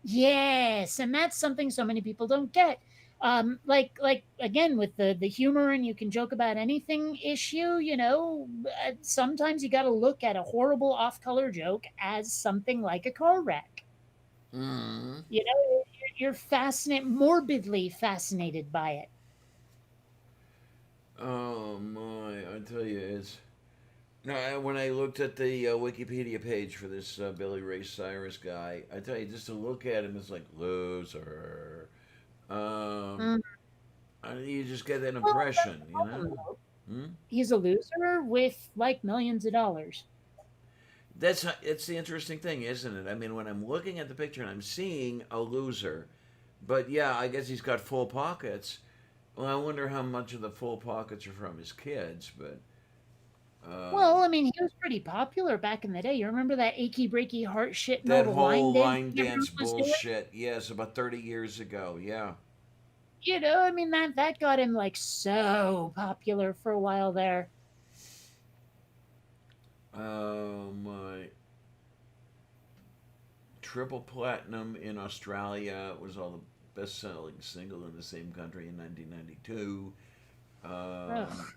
Yes, and that's something so many people don't get. Like again with the humor and you can joke about anything issue. Sometimes you got to look at a horrible off-color joke as something like a car wreck. Mm. You're fascinated, morbidly fascinated by it. Oh my! I tell you, it's no. When I looked at the Wikipedia page for this Billy Ray Cyrus guy, I tell you, just to look at him is like loser. Um, Mm. you just get that Well, that's impression, the you problem, know. though. Hmm? He's a loser with like millions of dollars. It's the interesting thing, isn't it? I mean, when I'm looking at the picture and I'm seeing a loser, but yeah, I guess he's got full pockets. Well, I wonder how much of the full pockets are from his kids, but Well, um, I mean, he was pretty popular back in the day. You remember that achy breaky heart shit and all that the line whole dancing line everyone dance was doing? bullshit, yes, about 30 years ago, yeah. I mean that got him like so popular for a while there. My triple platinum in Australia. It was all the best-selling single in the same country in 1992. Ugh. Um,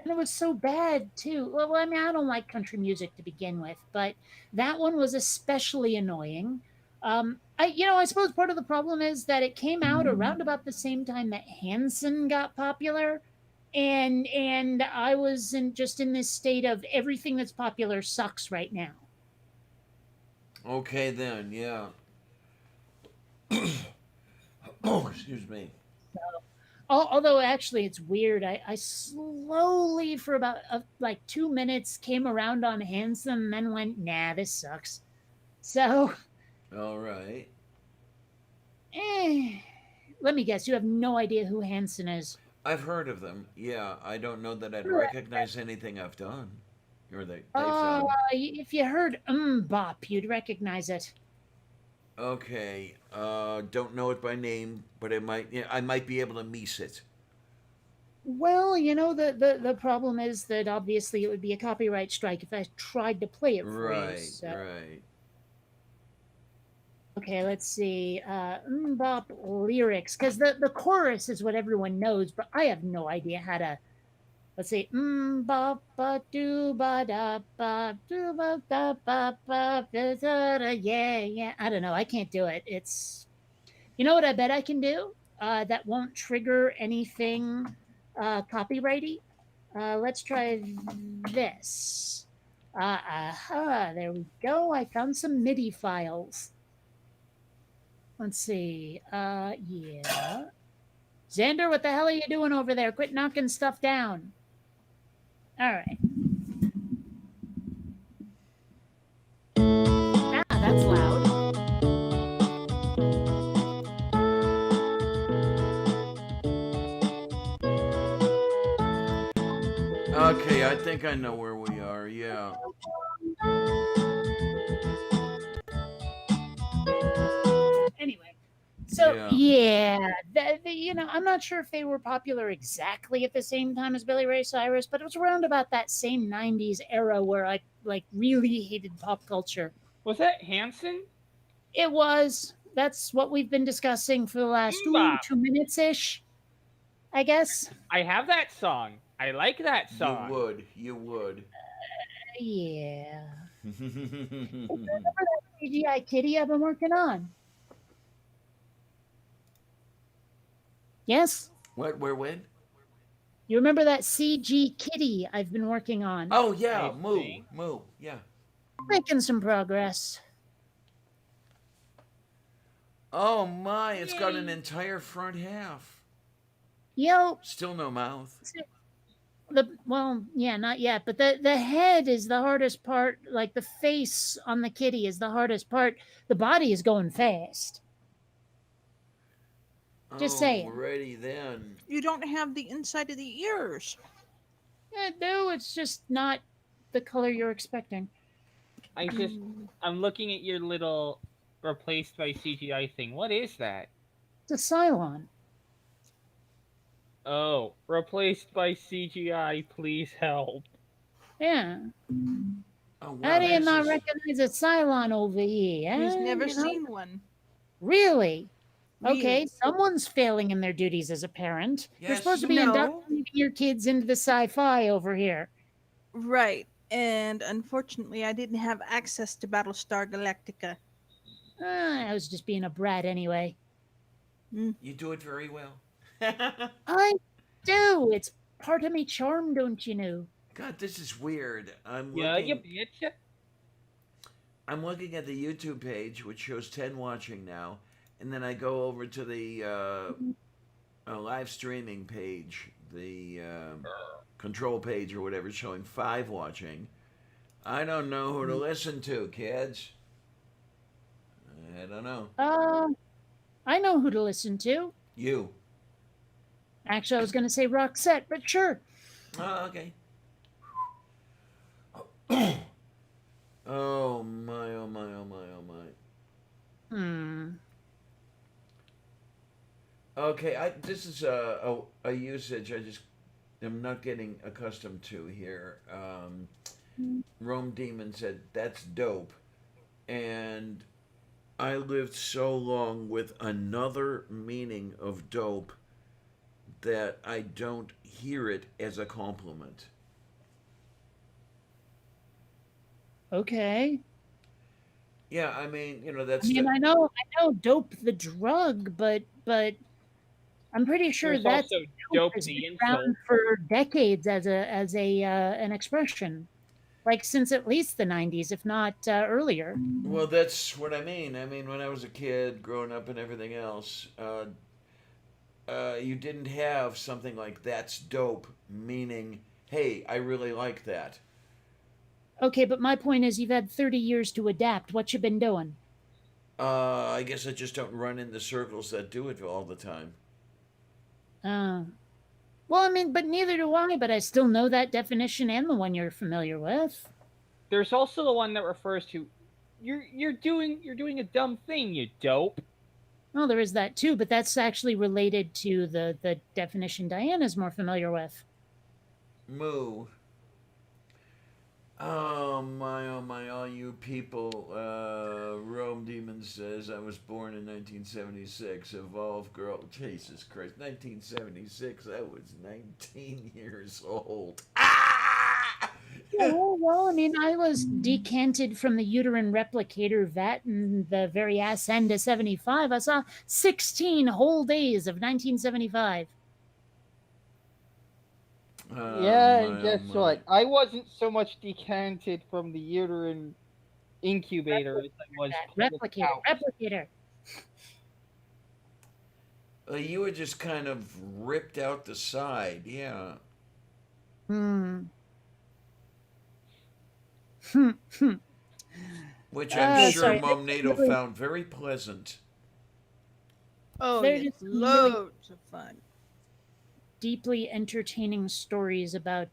And it was so bad too. Well, I mean, I don't like country music to begin with, but that one was especially annoying. I suppose part of the problem is that it came out around about the same time that Hanson got popular, and I was just in this state of everything that's popular sucks right now. okay, then, yeah. Oh, excuse me. Although actually, it's weird. I slowly for about like 2 minutes came around on Hanson, and then went, nah, this sucks. So, All right. eh, let me guess. You have no idea who Hanson is. I've heard of them. Yeah, I don't know that I'd recognize anything I've done or that they've Uh, done. if you heard Bop, you'd recognize it. Okay, don't know it by name, but I might be able to miss it. Well, the problem is that obviously it would be a copyright strike if I tried to play it for you. Right, So, right. okay, let's see. Bop lyrics, because the chorus is what everyone knows, but I have no idea how to. Let's see. Ba ba do ba da ba do ba da ba ba da da da yeah yeah. I don't know. I can't do it. You know what I bet I can do? That won't trigger anything copyrighty. Let's try this. Aha, there we go. I found some MIDI files. Let's see. Yeah. Xander, what the hell are you doing over there? Quit knocking stuff down. All right. Ah, that's loud. Okay, I think I know where we are. Yeah. Anyway, so Yeah. yeah, I'm not sure if they were popular exactly at the same time as Billy Ray Cyrus, but it was around about that same '90s era where I like really hated pop culture. Was that Hanson? It was. That's what we've been discussing for the last Mbop. 2 minutes ish, I guess. I have that song. I like that You song. would. You would. Yeah. Remember that CGI kitty I've been working on? Yes? What? Where? When? You remember that CG kitty I've been working on? Oh yeah, I Moo, see. Moo. Yeah. Making some progress. Oh my! It's got an Yay. entire front half. Yo, Still no mouth. yeah, not yet, but the head is the hardest part. Like the face on the kitty is the hardest part. The body is going fast. Just saying. Alrighty then. You don't have the inside of the ears. No, it's just not the color you're expecting. I'm looking at your little replaced by CGI thing. What is that? It's a Cylon. Oh, replaced by CGI. Please help. Yeah. Oh wow. How do you there's not this- recognize a Cylon over here? Who's huh? never You know? seen one. Really? Okay, Me. someone's failing in their duties as a parent. You're Yes. supposed to be No. indoctrinating your kids into the sci-fi over here. Right. And unfortunately, I didn't have access to Battlestar Galactica. I was just being a brat anyway. You do it very well. I do. It's part of me charm, don't you know? God, this is weird. Yeah, you bitch. I'm looking at the YouTube page, which shows 10 watching now, and then I go over to the live streaming page, the control page or whatever, showing 5 watching. I don't know who to listen to, kids. I don't know. I know who to listen to. You. Actually, I was going to say Roxette, but sure. Oh, okay. Oh my, oh my, oh my, oh my. Okay, this is a usage I just am not getting accustomed to here. Rome Demon said, that's dope. And I lived so long with another meaning of dope that I don't hear it as a compliment. Okay. Yeah, I mean, that's I mean, I know dope the drug, but I'm pretty sure There's that's also dope has the been insult. around for decades as a an expression, like since at least the 90s, if not earlier. Well, that's what I mean. I mean, when I was a kid, growing up and everything else, you didn't have something like "that's dope," meaning, "Hey, I really like that." Okay, but my point is, you've had 30 years to adapt. What you been doing? I guess I just don't run in the circles that do it all the time. Well, I mean, but neither do I. But I still know that definition and the one you're familiar with. There's also the one that refers to you're doing a dumb thing, you dope. Well, there is that too, but that's actually related to the definition Diana's more familiar with. Moo. Oh my, all you people. Rome Demon says, I was born in 1976. Evolve Girl. Jesus Christ. 1976. I was 19 years old. Ah! Well, I mean, I was decanted from the uterine replicator vat in the very ass end of 75. I saw 16 whole days of 1975. Yeah, and my, guess my. what? I wasn't so much decanted from the uterine incubator as I was That pulled replicator, out. replicator. You were just kind of ripped out the side, yeah. Which I'm sure sorry, Mom Nato really- found very pleasant. Oh, They're yeah, just really- loads of fun. Deeply entertaining stories about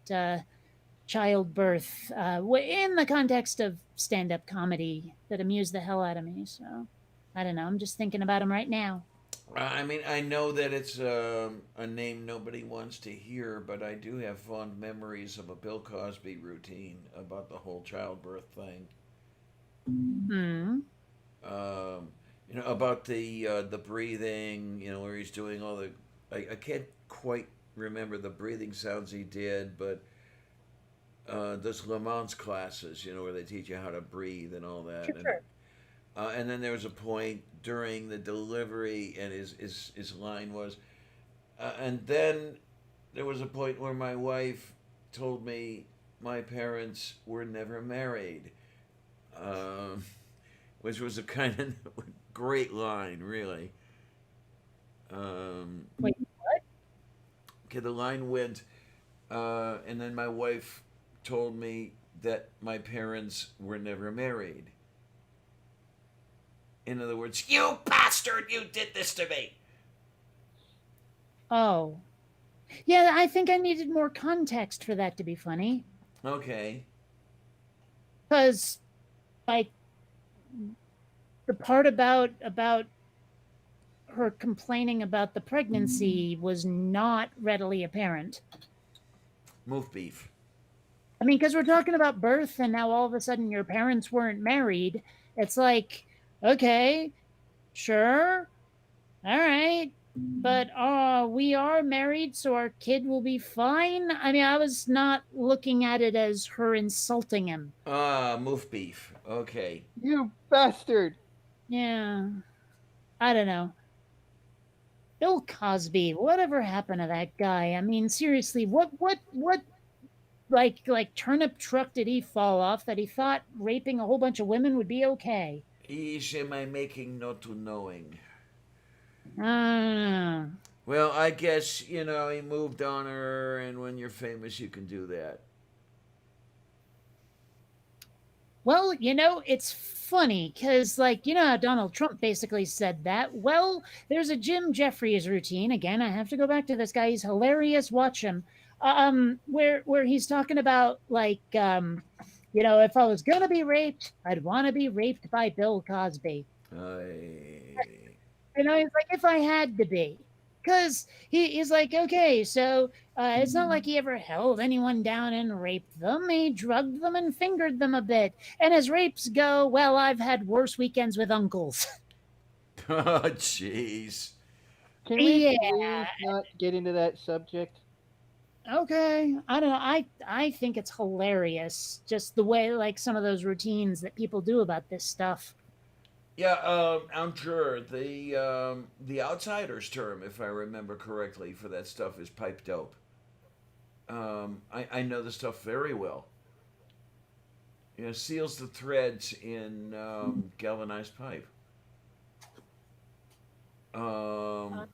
childbirth in the context of stand-up comedy that amuse the hell out of me. So, I don't know. I'm just thinking about them right now. I mean, I know that it's a name nobody wants to hear, but I do have fond memories of a Bill Cosby routine about the whole childbirth thing. About the breathing, where he's doing all the. I can't quite remember the breathing sounds he did, but those Le Mans classes, where they teach you how to breathe and all that. Sure. And then there was a point during the delivery, and his line was, and then there was a point where my wife told me my parents were never married, which was a kind of great line, really. Wait, what? Okay, the line went, and then my wife told me that my parents were never married. In other words, you bastard, you did this to me. Oh. Yeah, I think I needed more context for that to be funny. Okay. Because, like, the part about her complaining about the pregnancy was not readily apparent. Move beef. I mean, because we're talking about birth and now all of a sudden your parents weren't married. It's like, okay, sure, all right, but we are married, so our kid will be fine. I mean, I was not looking at it as her insulting him. Move beef. Okay. You bastard! Yeah, I don't know. Bill Cosby, whatever happened to that guy? I mean, seriously, what like turnip truck did he fall off that he thought raping a whole bunch of women would be okay? Is am I making not to knowing? Ah. Well, I guess, he moved on her, and when you're famous, you can do that. Well, it's funny because, like, how Donald Trump basically said that. Well, there's a Jim Jeffries routine. Again, I have to go back to this guy. He's hilarious. Watch him. Where he's talking about, like, if I was gonna be raped, I'd want to be raped by Bill Cosby. I... He's like, if I had to be. Because he's like, okay, so it's not like he ever held anyone down and raped them. He drugged them and fingered them a bit. And as rapes go, well, I've had worse weekends with uncles. Oh, jeez. Can we Yeah. please not get into that subject? Okay. I don't know. I think it's hilarious. Just the way, like, some of those routines that people do about this stuff. Yeah, I'm sure the outsiders term, if I remember correctly, for that stuff is pipe dope. I know the stuff very well. Seals the threads in galvanized pipe. Why are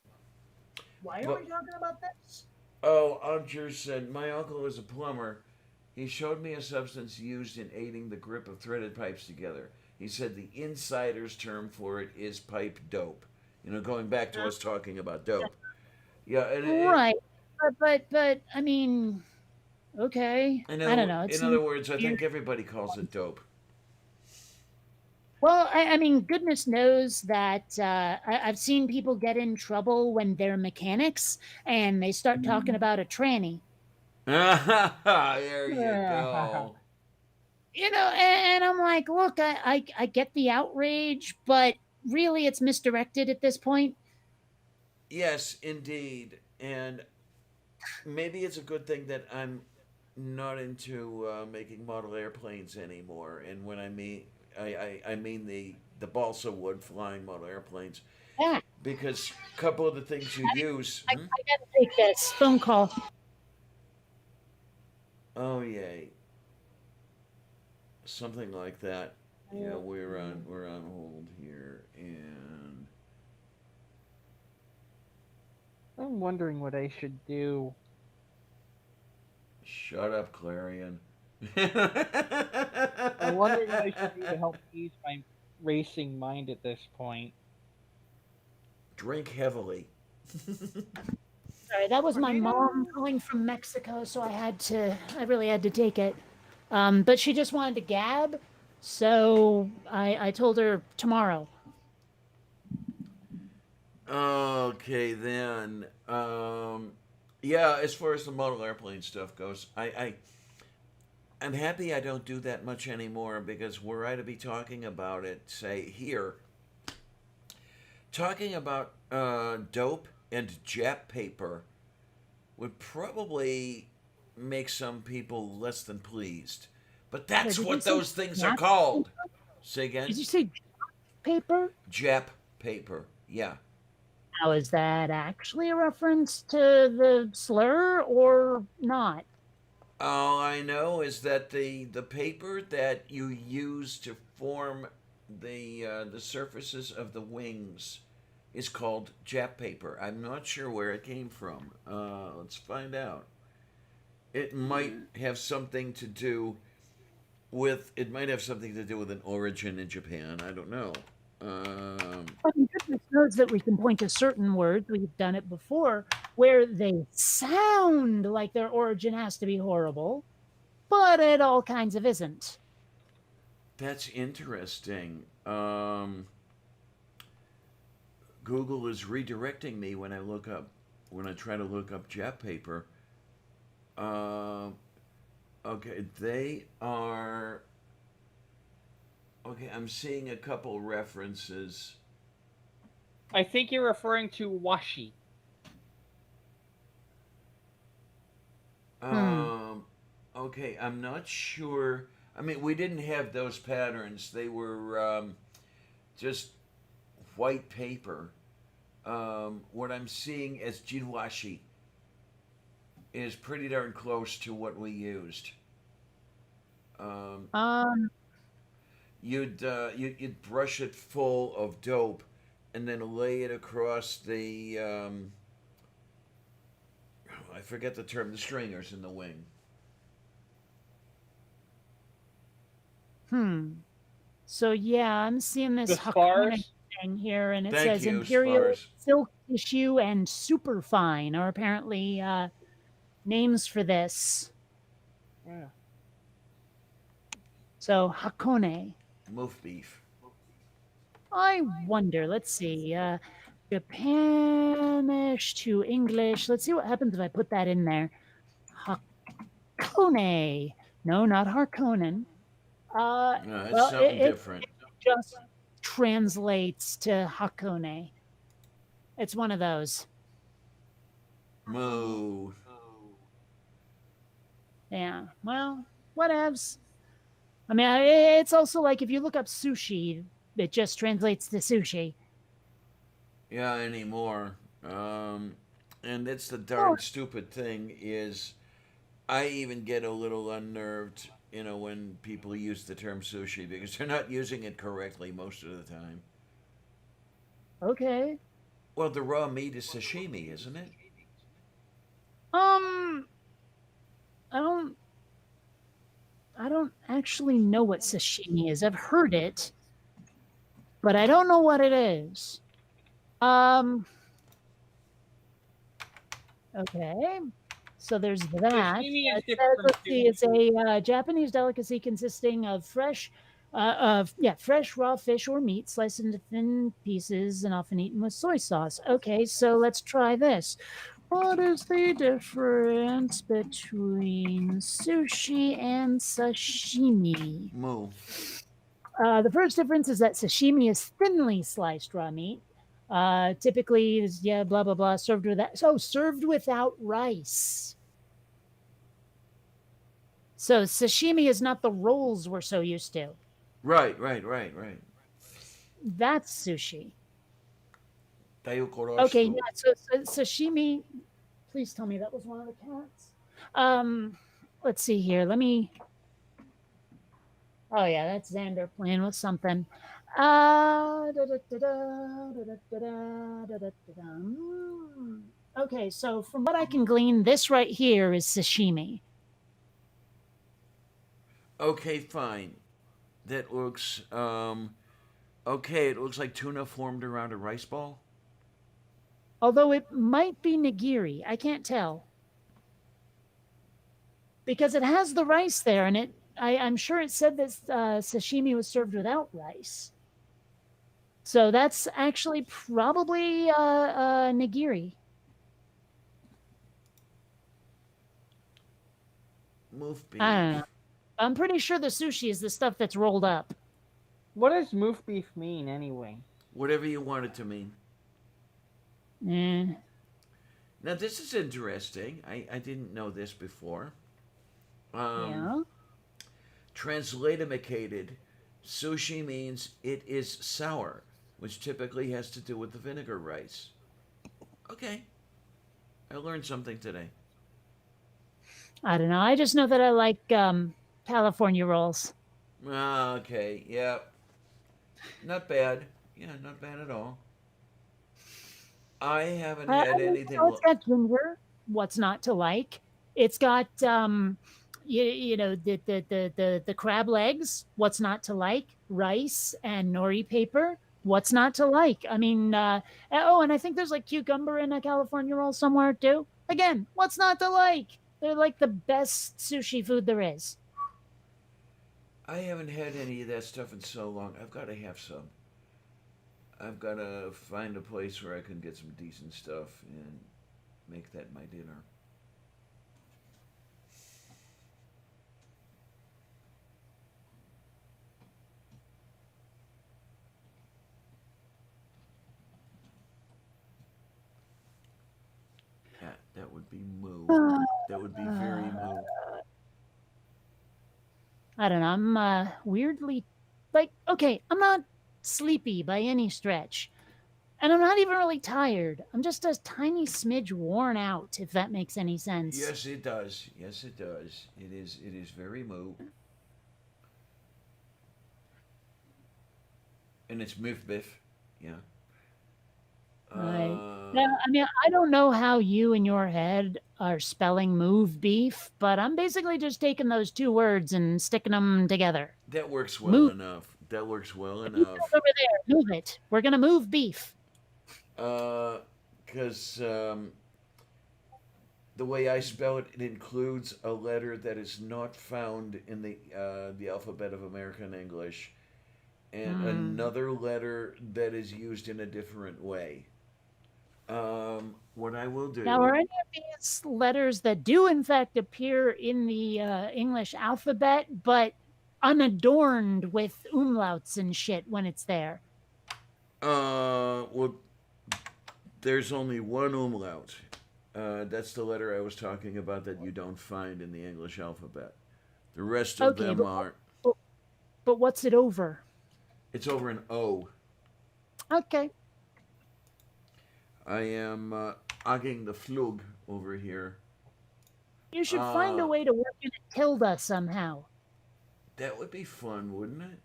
we talking about this? Oh, Uncher said, my uncle is a plumber. He showed me a substance used in aiding the grip of threaded pipes together. He said the insider's term for it is pipe dope. Going back to us talking about dope. Yeah, Right. But I mean, okay. I don't know. In other words, I think everybody calls it dope. Well, I mean, goodness knows that I've seen people get in trouble when they're mechanics and they start talking about a tranny. There you go. And I'm like, look, I get the outrage, but really it's misdirected at this point. Yes, indeed. And maybe it's a good thing that I'm not into making model airplanes anymore. And when I mean I mean the balsa wood flying model airplanes, Yeah, because a couple of the things you use. I gotta take this phone call. Oh yay, something like that. Yeah, we're on hold here, and I'm wondering what I should do. shut up, Clarion. I'm wondering what I should do to help ease my racing mind at this point. Drink heavily. Sorry, that was my mom calling from Mexico, so I really had to take it. But she just wanted to gab, so I told her tomorrow. Okay, then. Yeah, as far as the model airplane stuff goes, I'm happy I don't do that much anymore, because were I to be talking about it, say here, talking about dope and Jap paper would probably make some people less than pleased. But that's Did you what say those things are Jap called. Say again? Did you say paper? Jap paper. Yeah. Now, is that actually a reference to the slur or not? All I know is that the paper that you use to form the surfaces of the wings is called Jap paper. I'm not sure where it came from. Let's find out. It might have something to do with. It might have something to do with an origin in Japan. I don't know. I mean, goodness knows that we can point to certain words, we've done it before, where they sound like their origin has to be horrible, but it all kinds of isn't. That's interesting. Google is redirecting me when I try to look up Jap paper. Okay, they are. Okay, I'm seeing a couple references. I think you're referring to washi. Okay, I'm not sure. I mean, we didn't have those patterns. They were just white paper. What I'm seeing as jinwashi is pretty darn close to what we used. Um, You'd brush it full of dope and then lay it across the I forget the term, the stringers in the wing. So yeah, I'm seeing this The Hakone spars. thing here, and it Thank says you, Imperial spars. Silk Tissue and Superfine are apparently names for this. Yeah. So Hakone. Moof beef. I wonder. Let's see. Japanish to English. Let's see what happens if I put that in there. Hakone. No, not Harkonnen. No, it's Well, something it different. just translates to Hakone. It's one of those. Moo. Yeah. Well, whatevs. I mean, it's also like if you look up sushi, it just translates to sushi. Yeah, anymore. And it's the darn stupid thing is, I even get a little unnerved, when people use the term sushi because they're not using it correctly most of the time. Okay. Well, the raw meat is sashimi, isn't it? I don't actually know what sashimi is. I've heard it, but I don't know what it is. Okay. So there's that. Sashimi is It different says, from let's see, it's sushi. a Japanese delicacy consisting of fresh raw fish or meat sliced into thin pieces and often eaten with soy sauce. Okay, so let's try this. What is the difference between sushi and sashimi? Moo. The first difference is that sashimi is thinly sliced raw meat. Typically, is blah blah blah. Served without rice. So sashimi is not the rolls we're so used to. Right. That's sushi. Tayokorosu. Okay, yeah. So sashimi. Please tell me that was one of the cats. Let's see here. Let me. Oh yeah, that's Xander playing with something. Okay, so from what I can glean, this right here is sashimi. Okay, fine. That looks okay, it looks like tuna formed around a rice ball. Although it might be nigiri, I can't tell. Because it has the rice there, and I'm sure it said that sashimi was served without rice. So that's actually probably nigiri. Moof beef. I don't know. I'm pretty sure the sushi is the stuff that's rolled up. What does moof beef mean anyway? Whatever you want it to mean. Eh. Now this is interesting. I didn't know this before. Yeah. Translatimacated, sushi means it is sour, which typically has to do with the vinegar rice. Okay. I learned something today. I don't know. I just know that I like California rolls. Okay, yeah. Not bad. Yeah, not bad at all. I haven't had anything. It's got ginger. What's not to like? It's got the crab legs. What's not to like? Rice and nori paper. What's not to like? I mean, and I think there's like cucumber in a California roll somewhere too. Again, what's not to like? They're like the best sushi food there is. I haven't had any of that stuff in so long. I've got to have some. I've got to find a place where I can get some decent stuff and make that my dinner. That would be moo. That would be very moo. I don't know. I'm weirdly okay, I'm not sleepy by any stretch. And I'm not even really tired. I'm just a tiny smidge worn out, if that makes any sense. Yes, it does. Yes, it does. It is very moo. And it's moof biff. Yeah. Right. Uh, Now, I mean, I don't know how you in your head are spelling move beef, but I'm basically just taking those two words and sticking them together. that works well Move. enough. That works well The beef is enough. over there. Move it. We're gonna move beef. Because the way I spell it, it includes a letter that is not found in the alphabet of American English, and Hmm. another letter that is used in a different way. What I will Now, are do, any of these letters that do in fact appear in the English alphabet, but unadorned with umlauts and shit when it's there? well, there's only one umlaut. That's the letter I was talking about that you don't find in the English alphabet. The rest of Okay, them are. but, but what's it over? It's over an O. Okay. I am ogging the flug over here. You should find a Uh, way to work in a tilde somehow. that would be fun, wouldn't it?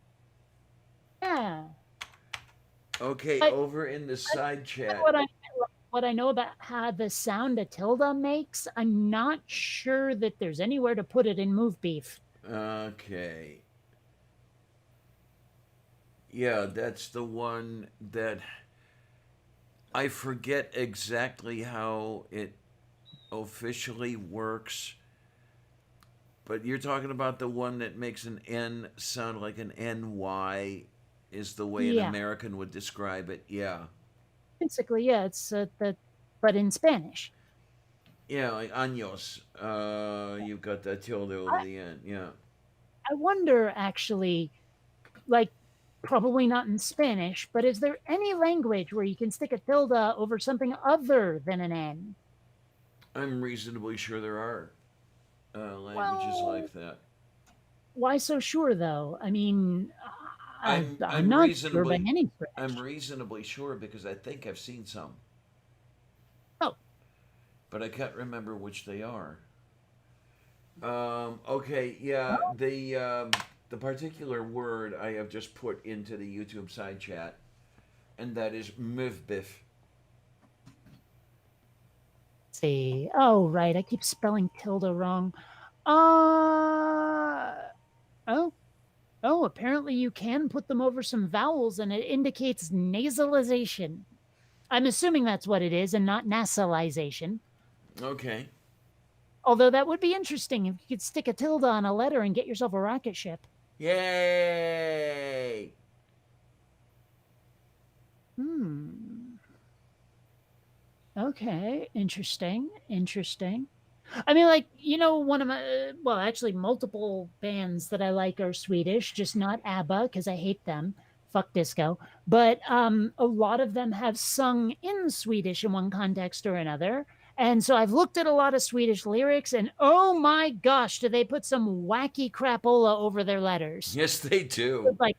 Yeah. Okay, But over in the side chat. what I know about how the sound a tilde makes, I'm not sure that there's anywhere to put it in move beef. Okay. Yeah, that's the one that I forget exactly how it officially works, but you're talking about the one that makes an N sound like an NY, is the way an Yeah. American would describe it. Yeah. Basically, yeah, it's but in Spanish. Yeah, like años. You've got that tilde over I, the end. Yeah. I wonder actually, like probably not in Spanish, but is there any language where you can stick a tilde over something other than an N? I'm reasonably sure there are languages Well, like that. why so sure though? I mean, I'm I'm I'm not sure by reasonably any I'm stretch. reasonably sure because I think I've seen some, Oh, but I can't remember which they are. Okay, yeah, well, the particular word I have just put into the YouTube side chat, and that is mivbif. let's see. Oh, right. I keep spelling tilde wrong. Uh oh. Oh, apparently you can put them over some vowels and it indicates nasalization. I'm assuming that's what it is and not nasalization. Okay. Although that would be interesting if you could stick a tilde on a letter and get yourself a rocket ship. Yay! Hmm. Okay. Interesting. Interesting. I mean, like, one of my, well, actually, multiple bands that I like are Swedish, just not ABBA because I hate them. Fuck disco. But a lot of them have sung in Swedish in one context or another. And so I've looked at a lot of Swedish lyrics, and oh my gosh, do they put some wacky crapola over their letters? Yes, they do. With like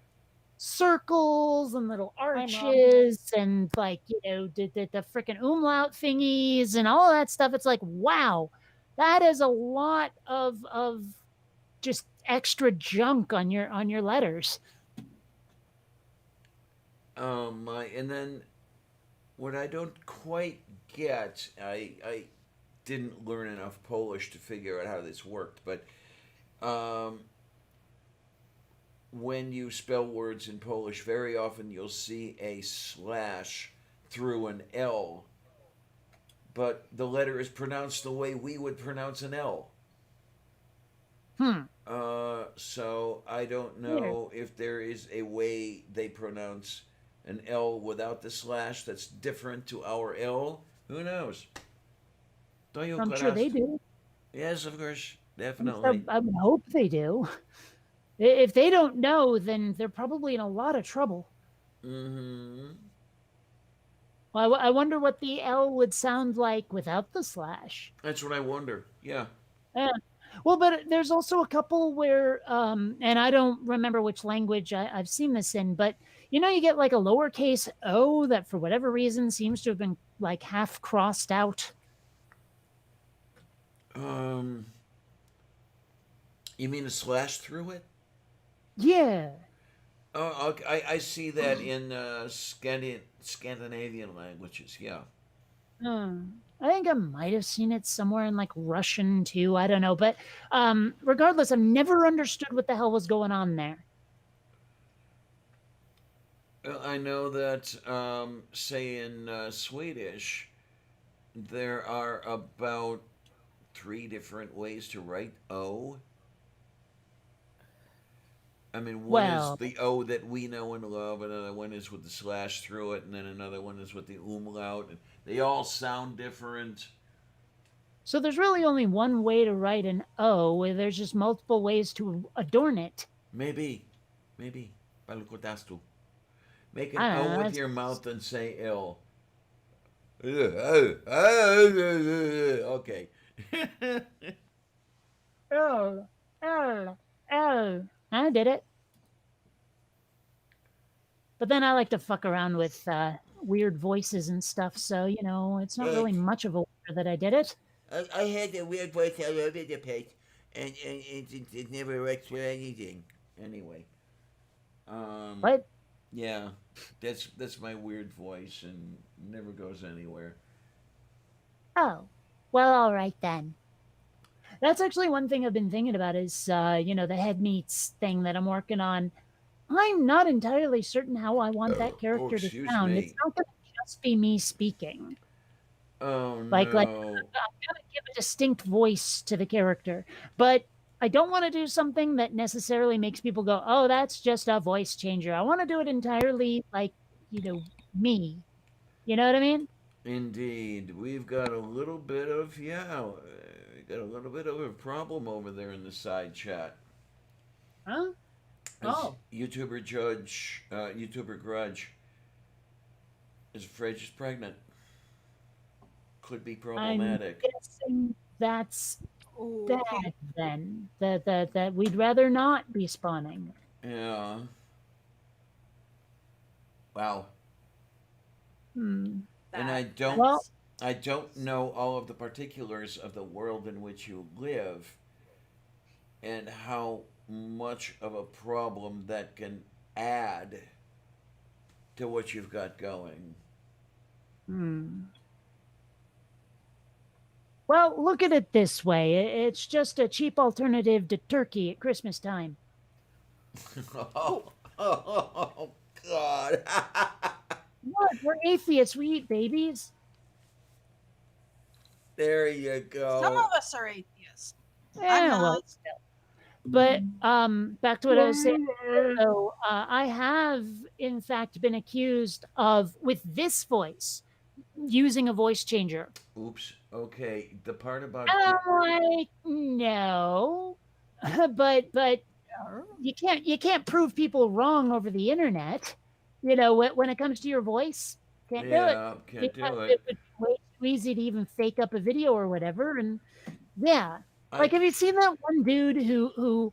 circles and little Hi, Mom. arches and like the freaking umlaut thingies and all that stuff. It's like, wow, that is a lot of just extra junk on your letters. Oh my! And then what I don't quite get, I didn't learn enough Polish to figure out how this worked, but um, when you spell words in Polish, very often you'll see a slash through an L, but the letter is pronounced the way we would pronounce an L. Hmm. So I don't Weird. know if there is a way they pronounce an L without the slash that's different to our L. Who knows? Do you I'm sure they coraz? do. Yes, of course, At least I, definitely. I would hope they do. If they don't know, then they're probably in a lot of trouble. Mm-hmm. Well, I wonder what the L would sound like without the slash. That's what I wonder. Yeah. Yeah. Well, but there's also a couple where, and I don't remember which language I've seen this in, but you get like a lowercase o that for whatever reason seems to have been like half crossed out. Um. You mean a slash through it? Yeah. Oh, okay. I see that in Scandinavian languages. Yeah. I think I might have seen it somewhere in like Russian too. I don't know, but regardless, I've never understood what the hell was going on there. I know that, say, in Swedish, there are about three different ways to write O. I mean, one is Well, the O that we know and love, and another one is with the slash through it, and then another one is with the umlaut. And they all sound different. so there's really only one way to write an O. There's just multiple ways to adorn it. Maybe, maybe. Palukotastru. Make an I don't O know. with That's your mouth and say ill. Okay. oh, oh, oh. I did it. But then I like to fuck around with weird voices and stuff, so you know, it's not really much of a wonder that I did it. I had a weird voice all over the place, and it never works for anything. Anyway, What? yeah, that's my weird voice, and never goes anywhere. Oh, well, all right then. That's actually one thing I've been thinking about is, you know, the head meats thing that I'm working on. I'm not entirely certain how I want that character to Excuse sound. It's me. not going to just be me speaking. Oh Like no. I'm gonna give a distinct voice to the character, but I don't want to do something that necessarily makes people go, "Oh, that's just a voice changer." I want to do it entirely like, you know, me. You know what I mean? Indeed, we've got a little bit of we got a little bit of a problem over there in the side chat. Huh? As Oh. YouTuber Grudge is afraid she's pregnant. Could be I'm problematic. guessing that's Oh, bad okay. then. That we'd rather not be spawning. Yeah. Wow. Hmm. And Well, I don't know all of the particulars of the world in which you live and how much of a problem that can add to what you've got going. hmm. Well, look at it this way. It's just a cheap alternative to turkey at Christmas time. Oh, God. What? We're atheists. We eat babies. There you Some go. of us are atheists. Yeah, well, not. still. But back to what I was saying. So I have, in fact, been accused of, with this voice, using a voice changer. Oops. Okay. The part about And I'm like, no, but you can't prove people wrong over the internet. You know, when it comes to your voice, can't do it. yeah, can't Because do it it. would be way too easy to even fake up a video or whatever. And yeah, I like, have you seen that one dude who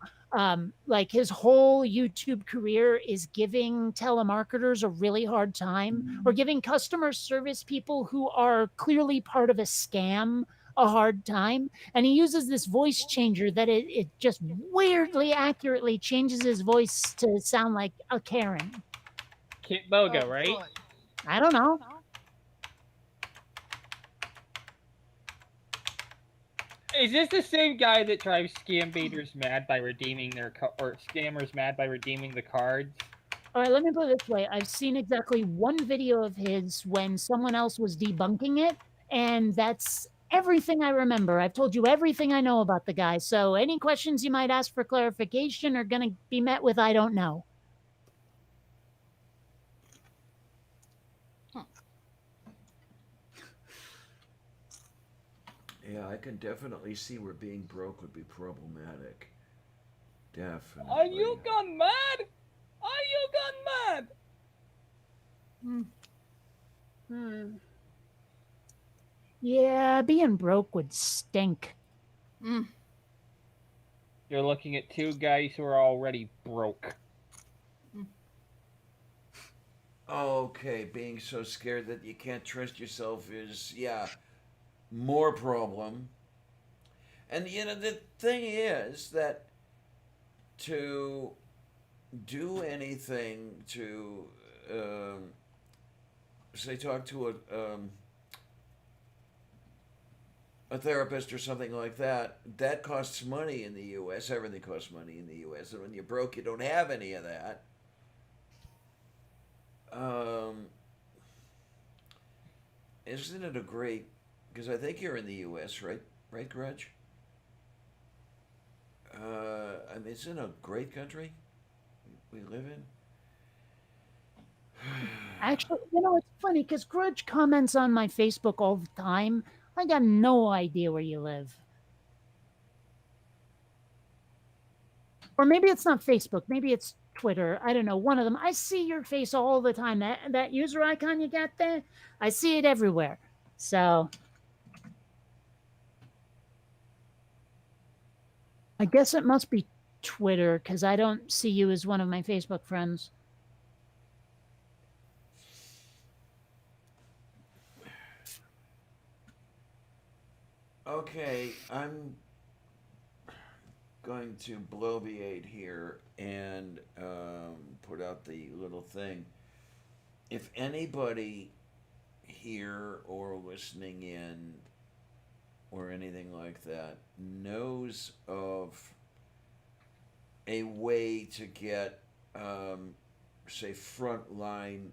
like his whole YouTube career is giving telemarketers a really hard time or giving customer service people who are clearly part of a scam a hard time? And he uses this voice changer that it just weirdly accurately changes his voice to sound like a Karen. Kit Boga, right? boy. I don't know. Is this the same guy that drives scam baiters mad by redeeming or scammers mad by redeeming the cards? All right, let me put it this way. I've seen exactly one video of his when someone else was debunking it, and that's everything I remember. I've told you everything I know about the guy. So any questions you might ask for clarification are going to be met with I don't know. Yeah, I can definitely see where being broke would be problematic. Definitely. Are you gone mad? Are you gone mad? Yeah, being broke would stink. Mm. You're looking at two guys who are already broke. Okay, being so scared that you can't trust yourself is, yeah, more problem. And, you know, the thing is that to do anything to, say, talk to a therapist or something like that, that costs money in the U.S. Everything costs money in the U.S. And when you're broke, you don't have any of that. Um, isn't it a great? Because I think you're in the U.S., right? Right, Grudge? I mean, isn't it a great country we live in? Actually, it's funny because Grudge comments on my Facebook all the time. I got no idea where you live. Or maybe it's not Facebook. Maybe it's Twitter. I don't know. One of them. I see your face all the time. That user icon you got there, I see it everywhere. So I guess it must be Twitter because I don't see you as one of my Facebook friends. Okay, I'm going to bloviate here and put out the little thing. If anybody here or listening in or anything like that knows of a way to get, say, frontline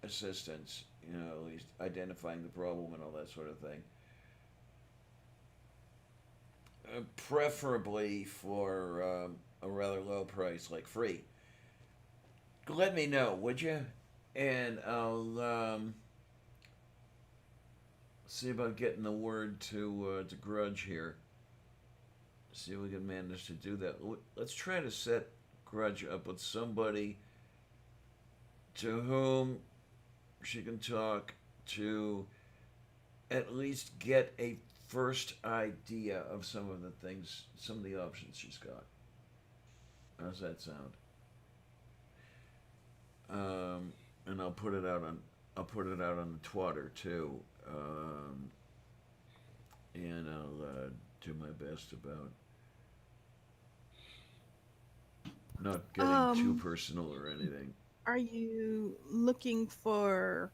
assistance, at least identifying the problem and all that sort of thing, preferably for a rather low price, like free. Let me know, would you? And I'll see about getting the word to Grudge here. See if we can manage to do that. Let's try to set Grudge up with somebody to whom she can talk to, at least get a first idea of some of the things, some of the options she's got. How's that sound? And I'll put it out on the Twitter too, and I'll do my best about not getting too personal or anything. Are you looking for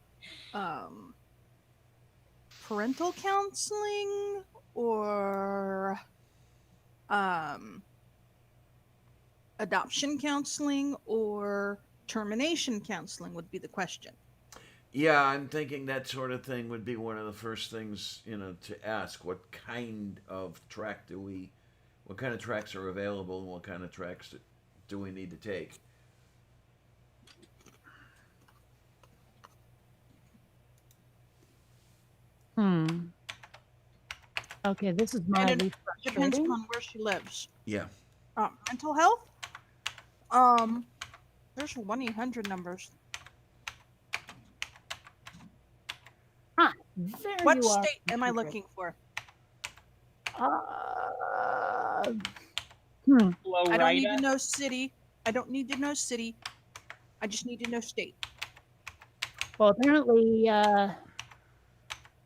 parental counseling or adoption counseling or termination counseling would be the question. Yeah, I'm thinking that sort of thing would be one of the first things, to ask. What kind of tracks are available, and what kind of tracks do we need to take? Okay, this is And mildly it depends frustrating. upon where she lives. Yeah. Mental health? There's 1-800 numbers. There What you are. state am I looking for? I don't need Florida. to know city. I don't need to know city. I just need to know state. Well, apparently,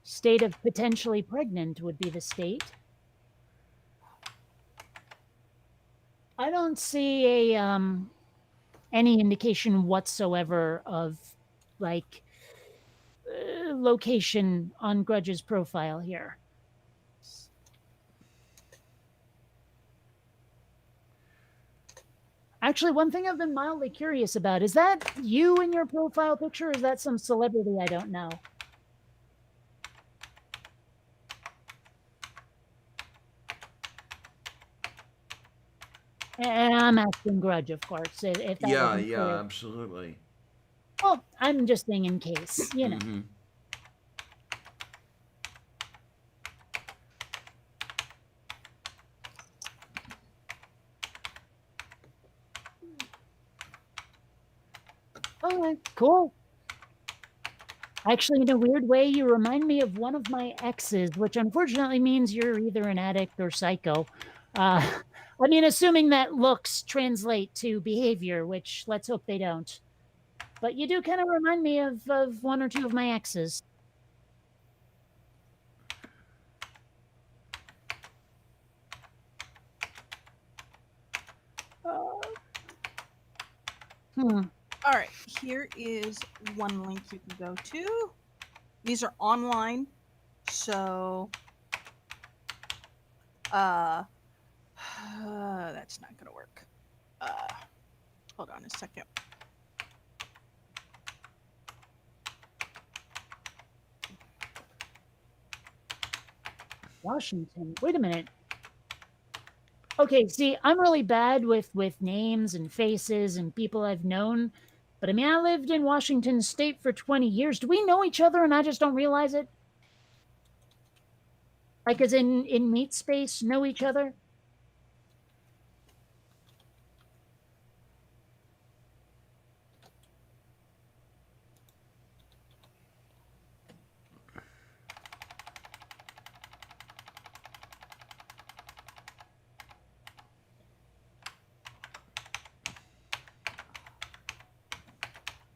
state of potentially pregnant would be the state. I don't see any indication whatsoever of like location on Grudge's profile here. Actually, one thing I've been mildly curious about, is that you in your profile picture, or is that some celebrity I don't know? And I'm asking Grudge, of course. If that wasn't clear. Absolutely. Well, I'm just saying in case, Mm-hmm. Okay, cool. Actually, in a weird way, you remind me of one of my exes, which unfortunately means you're either an addict or psycho. I mean, assuming that looks translate to behavior, which let's hope they don't. But you do kind of remind me of one or two of my exes. Hmm. All right, here is one link you can go to. These are online, so that's not gonna work. Hold on a second. Washington. Wait a minute. Okay, see, I'm really bad with names and faces and people I've known, but I mean, I lived in Washington State for 20 years. Do we know each other and I just don't realize it? Like, as in meat space, know each other?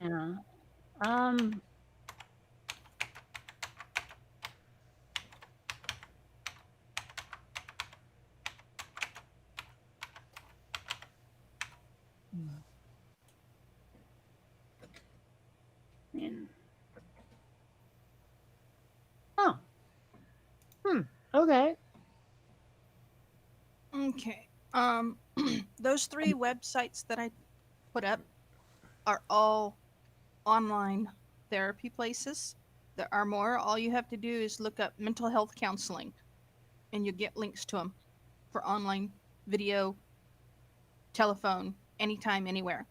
Yeah. Um. Man. Oh. Hmm. Okay. Okay. Those three websites that I put up are all online therapy places. There are more. All you have to do is look up mental health counseling, and you get links to them for online video, telephone, anytime, anywhere.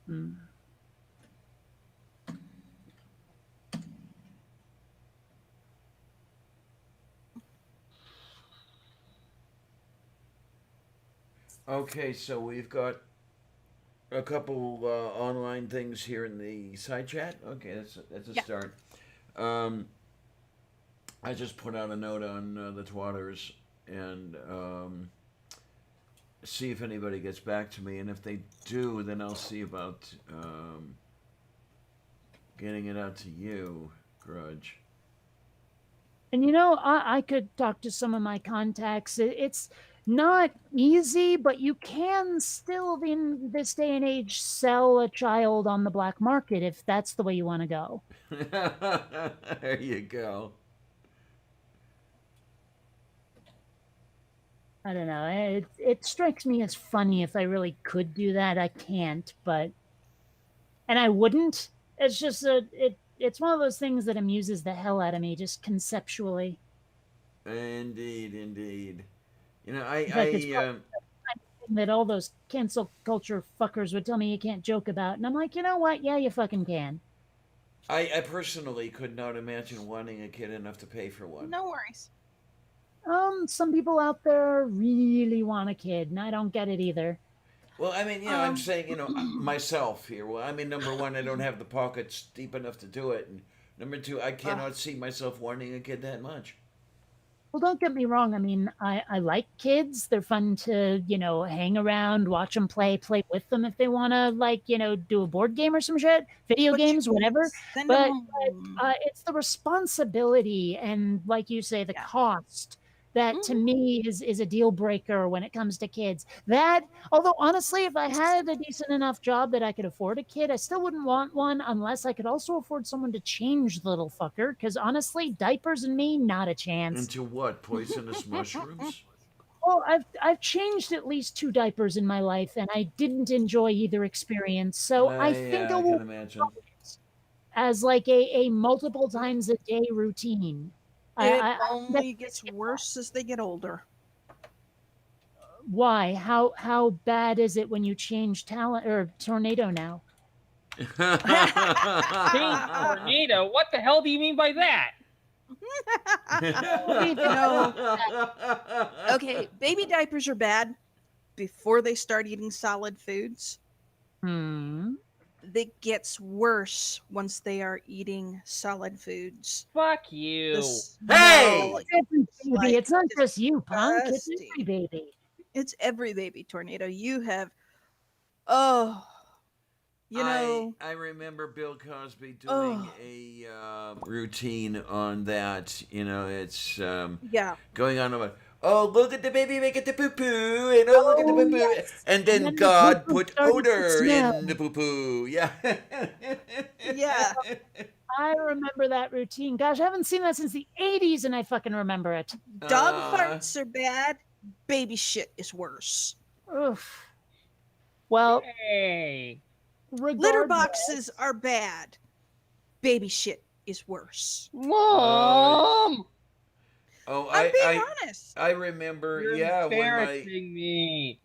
Hmm. Okay, so we've got a couple online things here in the side chat. Okay, that's a Yeah. start. I just put out a note on the Twatters and see if anybody gets back to me, and if they do, then I'll see about getting it out to you, Grudge. And I could talk to some of my contacts. It's not easy, but you can still, in this day and age, sell a child on the black market if that's the way you want to go. There you go. I don't know. It strikes me as funny if I really could do that. I can't, and I wouldn't. It's just it's one of those things that amuses the hell out of me, just conceptually. Indeed, indeed. You know, In fact, it's probably the thing that all those cancel culture fuckers would tell me you can't joke about, and I'm like, you know what? Yeah, you fucking can. I personally could not imagine wanting a kid enough to pay for one. No worries. Some people out there really want a kid, and I don't get it either. Well, I mean, I'm Um, saying, myself here. Well, I mean, number one, I don't have the pockets deep enough to do it, and number two, I uh, cannot see myself wanting a kid that much. Well, don't get me wrong. I mean, I like kids. They're fun to, hang around, watch them play with them if they want to, like, do a board game or some shit, video but you games, can whatever. send them But, home. it's the responsibility and, like you say, the Yeah. cost that to Mhm. me is a deal breaker when it comes to kids. That, although honestly, if I had a decent enough job that I could afford a kid, I still wouldn't want one unless I could also afford someone to change the little fucker. Because honestly, diapers and me, not a chance. Into what? Poisonous mushrooms? Well, I've changed at least 2 diapers in my life, and I didn't enjoy either experience, so I think I I can will imagine. as, like, a multiple times a day routine. It I that only gets worse as they get older. why? How bad is it when you change talent or Tornado now? Change tornado? What the hell do you mean by that? No. Okay, baby diapers are bad before they start eating solid foods. Hmm. It gets worse once they are eating solid foods. Fuck The you. Hey! smell It's every is baby. like It's not just you, punk. It's disgusting. every baby. It's every baby, Tornado. You have, oh, you know, I remember Bill Cosby doing oh, a routine on that. It's yeah. going on about Oh, look at the baby making the poo poo, and oh, look at the Oh poo poo. yes. And And then then the God poo-poo put started to odor smell. in the poo poo. Yeah. Yeah. I remember that routine. Gosh, I haven't seen that since the 80s and I fucking remember it. Dog Uh, farts are bad. Baby shit is worse. Oof. Well, Hey. Litter regardless, boxes are bad. Baby shit is worse. Mom! oh, I'm being honest. I remember. You're Yeah, when my embarrassing me.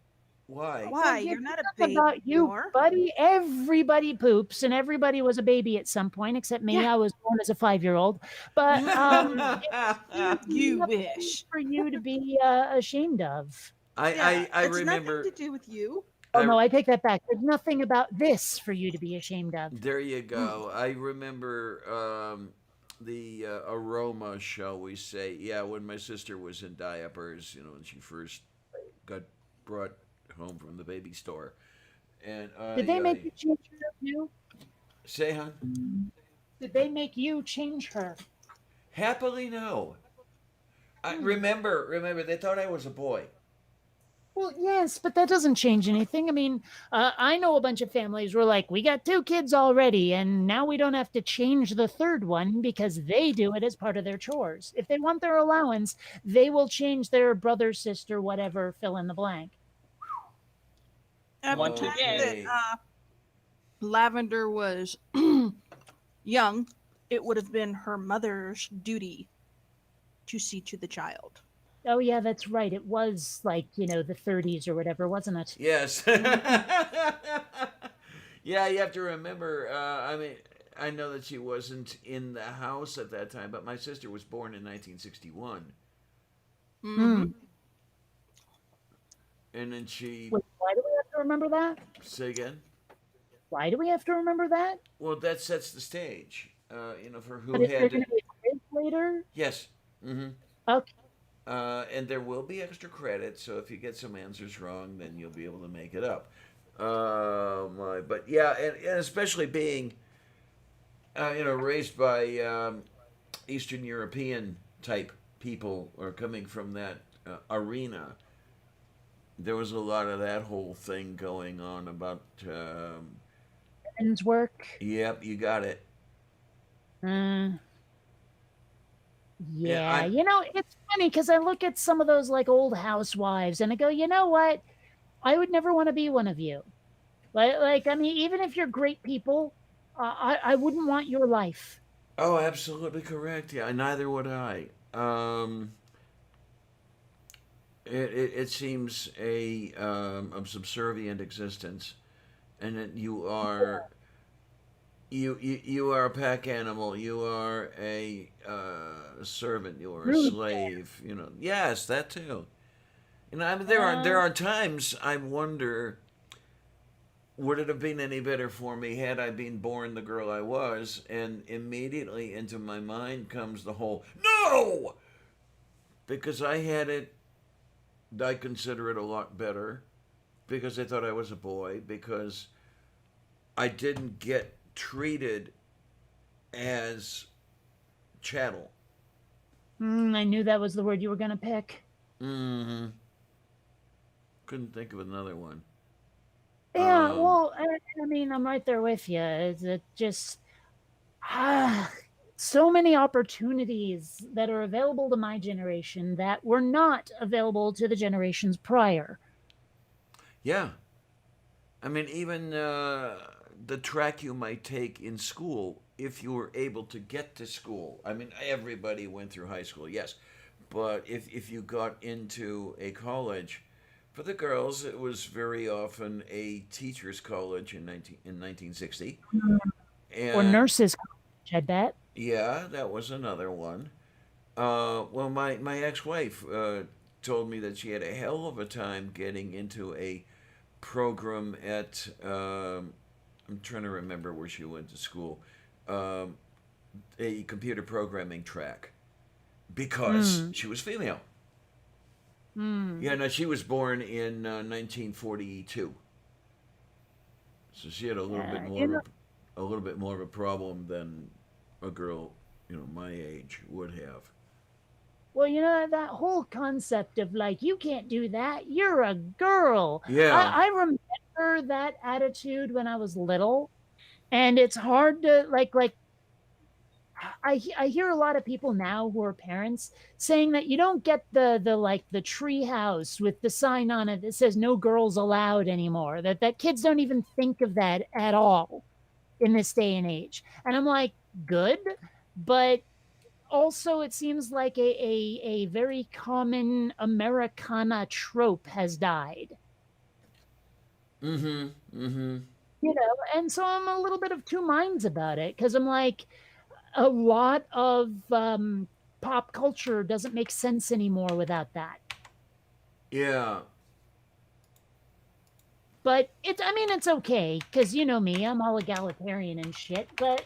why? Why? well, You're not a it's baby about you, anymore. buddy. Everybody poops, and everybody was a baby at some point, except me. Yeah. I was born as a 5-year-old. But You nothing wish. for you to be ashamed of. Yeah, I it's nothing remember. to do with you. Oh I, no, I take that back. There's nothing about this for you to be ashamed of. there you go. I remember the aroma, shall we say? Yeah, when my sister was in diapers, when she first got brought home from the baby store, and Did they make I you change her too? say, hon, Did they make you change her? happily no. I Hmm. remember they thought I was a boy. Well, yes, but that doesn't change anything. I mean, I know a bunch of families where, like, we got 2 kids already, and now we don't have to change the third one because they do it as part of their chores. If they want their allowance, they will change their brother, sister, whatever, fill in the blank. At the Once time again. that Okay. Lavender was young, it would have been her mother's duty to see to the child. Oh, yeah, that's right. It was like, the 30s or whatever, wasn't it? Yes. Yeah, you have to remember. I mean, I know that she wasn't in the house at that time, but my sister was born in 1961, Mm-hmm. and then she Wait, why do we have to remember that? say again. Why do we have to remember that? Well, that sets the stage. For who But is there had. going to be a quiz later? Yes. Mm-hmm. Okay. And there will be extra credit, so if you get some answers wrong, then you'll be able to make it up. But yeah, and especially being, raised by Eastern European type people or coming from that arena, there was a lot of that whole thing going on about. Women's work. Yep, you got it. Mm. Yeah, I it's funny because I look at some of those like old housewives and I go, you know what? I would never want to be one of you. I mean, even if you're great people, I wouldn't want your life. Oh, absolutely correct. Yeah, neither would I. It seems a subservient existence, and that you are a pack animal. You are a servant. You are a Rude. slave. Yes, that too. I mean, there Uh, are times I wonder, would it have been any better for me had I been born the girl I was? And immediately into my mind comes the whole no, because I had it. I consider it a lot better because I thought I was a boy, because I didn't get treated as chattel. I knew that was the word you were going to pick. Mm-hmm. Couldn't think of another one. Yeah, Um, well, I mean, I'm right there with you. It just ah, so many opportunities that are available to my generation that were not available to the generations prior. yeah. I mean, even the track you might take in school, if you were able to get to school. I mean, everybody went through high school, yes. But if you got into a college, for the girls, it was very often a teacher's college in 1960. Or And nurses college, I bet. yeah, that was another one. Well, my ex wife told me that she had a hell of a time getting into a program at, I'm trying to remember where she went to school, um, a computer programming track because Mm, she was female. mm. Yeah, no, she was born in 1942, so she had Yeah, you know, a little bit more of a problem than a girl, my age would have. Well, that whole concept of like, you can't do that. You're a girl. Yeah. I remember that attitude when I was little. And it's hard to like I hear a lot of people now who are parents saying that you don't get the like the tree house with the sign on it that says no girls allowed anymore. That kids don't even think of that at all in this day and age. And I'm like, good, but also it seems like a very common Americana trope has died. Mm-hmm. Mm-hmm. And so I'm a little bit of two minds about it because I'm like, a lot of pop culture doesn't make sense anymore without that. Yeah. But it's okay because you know me, I'm all egalitarian and shit. But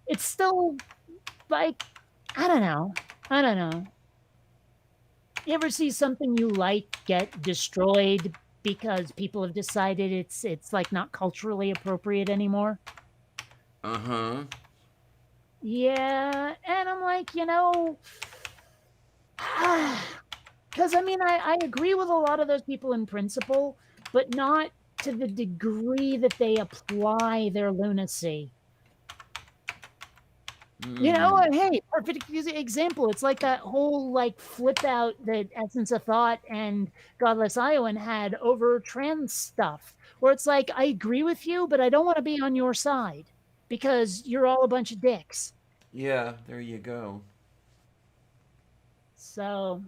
it's still like, I don't know. You ever see something you like get destroyed because people have decided it's like not culturally appropriate anymore? Uh-huh. Yeah, and I'm like, because I agree with a lot of those people in principle, but not to the degree that they apply their lunacy. Mm. And hey, perfect example. It's like that whole like flip out that Essence of Thought and Godless Iowan had over trans stuff, where it's like, I agree with you, but I don't want to be on your side because you're all a bunch of dicks. Yeah, there you go. So,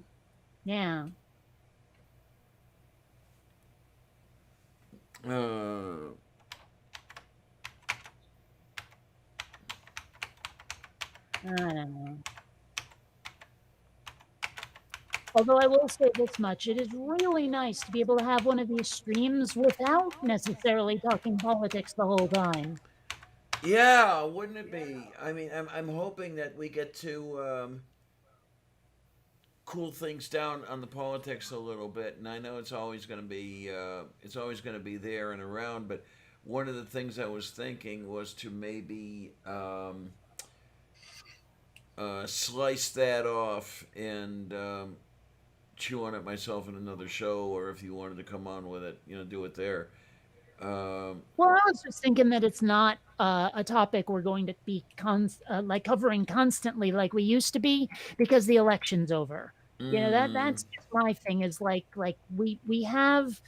yeah. Uh, I don't know. Although I will say this much, it is really nice to be able to have one of these streams without necessarily talking politics the whole time. yeah, wouldn't it be? I mean, I'm hoping that we get to cool things down on the politics a little bit, and I know it's always going to be there and around. But one of the things I was thinking was to maybe slice that off and chew on it myself in another show, or if you wanted to come on with it, do it there. Well, I was just thinking that it's not a topic we're going to be like covering constantly like we used to be because the election's over. Mm, That's just my thing is like we have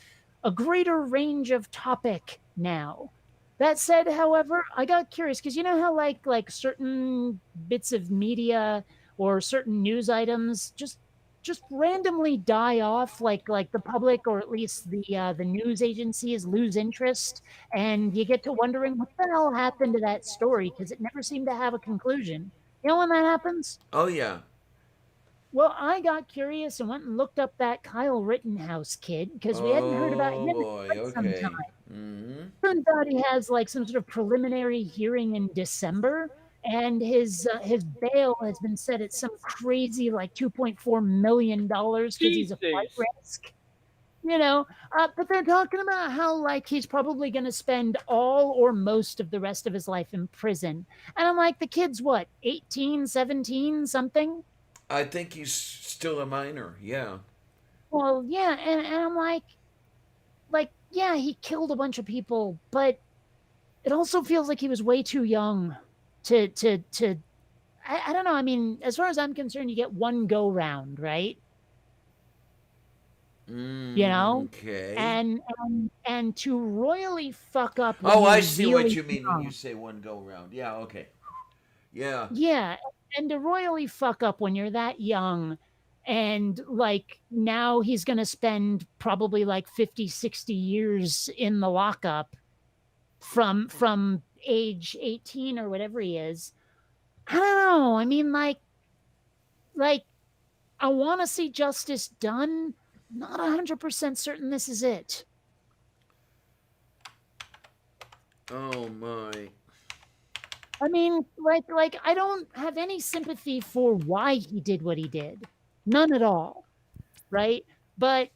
a greater range of topic now. That said, however, I got curious because you know how like certain bits of media or certain news items just randomly die off, like the public or at least the news agencies lose interest, and you get to wondering what the hell happened to that story because it never seemed to have a conclusion. You know when that happens? oh yeah. Well, I got curious and went and looked up that Kyle Rittenhouse kid because we hadn't heard about him Oh in boy. quite some Okay. time. Mm-hmm. Turns out he has like some sort of preliminary hearing in December, and his bail has been set at some crazy like $2.4 million because he's a flight Jesus. risk. But they're talking about how like he's probably going to spend all or most of the rest of his life in prison. And I'm like, the kid's what, 18, 17, something? I think he's still a minor. Yeah. Well, yeah, and I'm like, yeah, he killed a bunch of people, but it also feels like he was way too young to I don't know. I mean, as far as I'm concerned, you get one go round, right? You know? Okay. And to royally fuck up when Oh, you're I see what really you mean when you young. say one go round. Yeah. Okay. Yeah. Yeah, and to royally fuck up when you're that young and like now he's going to spend probably like 50, 60 years in the lockup from age 18 or whatever he is. I don't know. I mean, like I want to see justice done. Not 100% certain this is it. Oh my. I mean, like I don't have any sympathy for why he did what he did. None at all. Right? But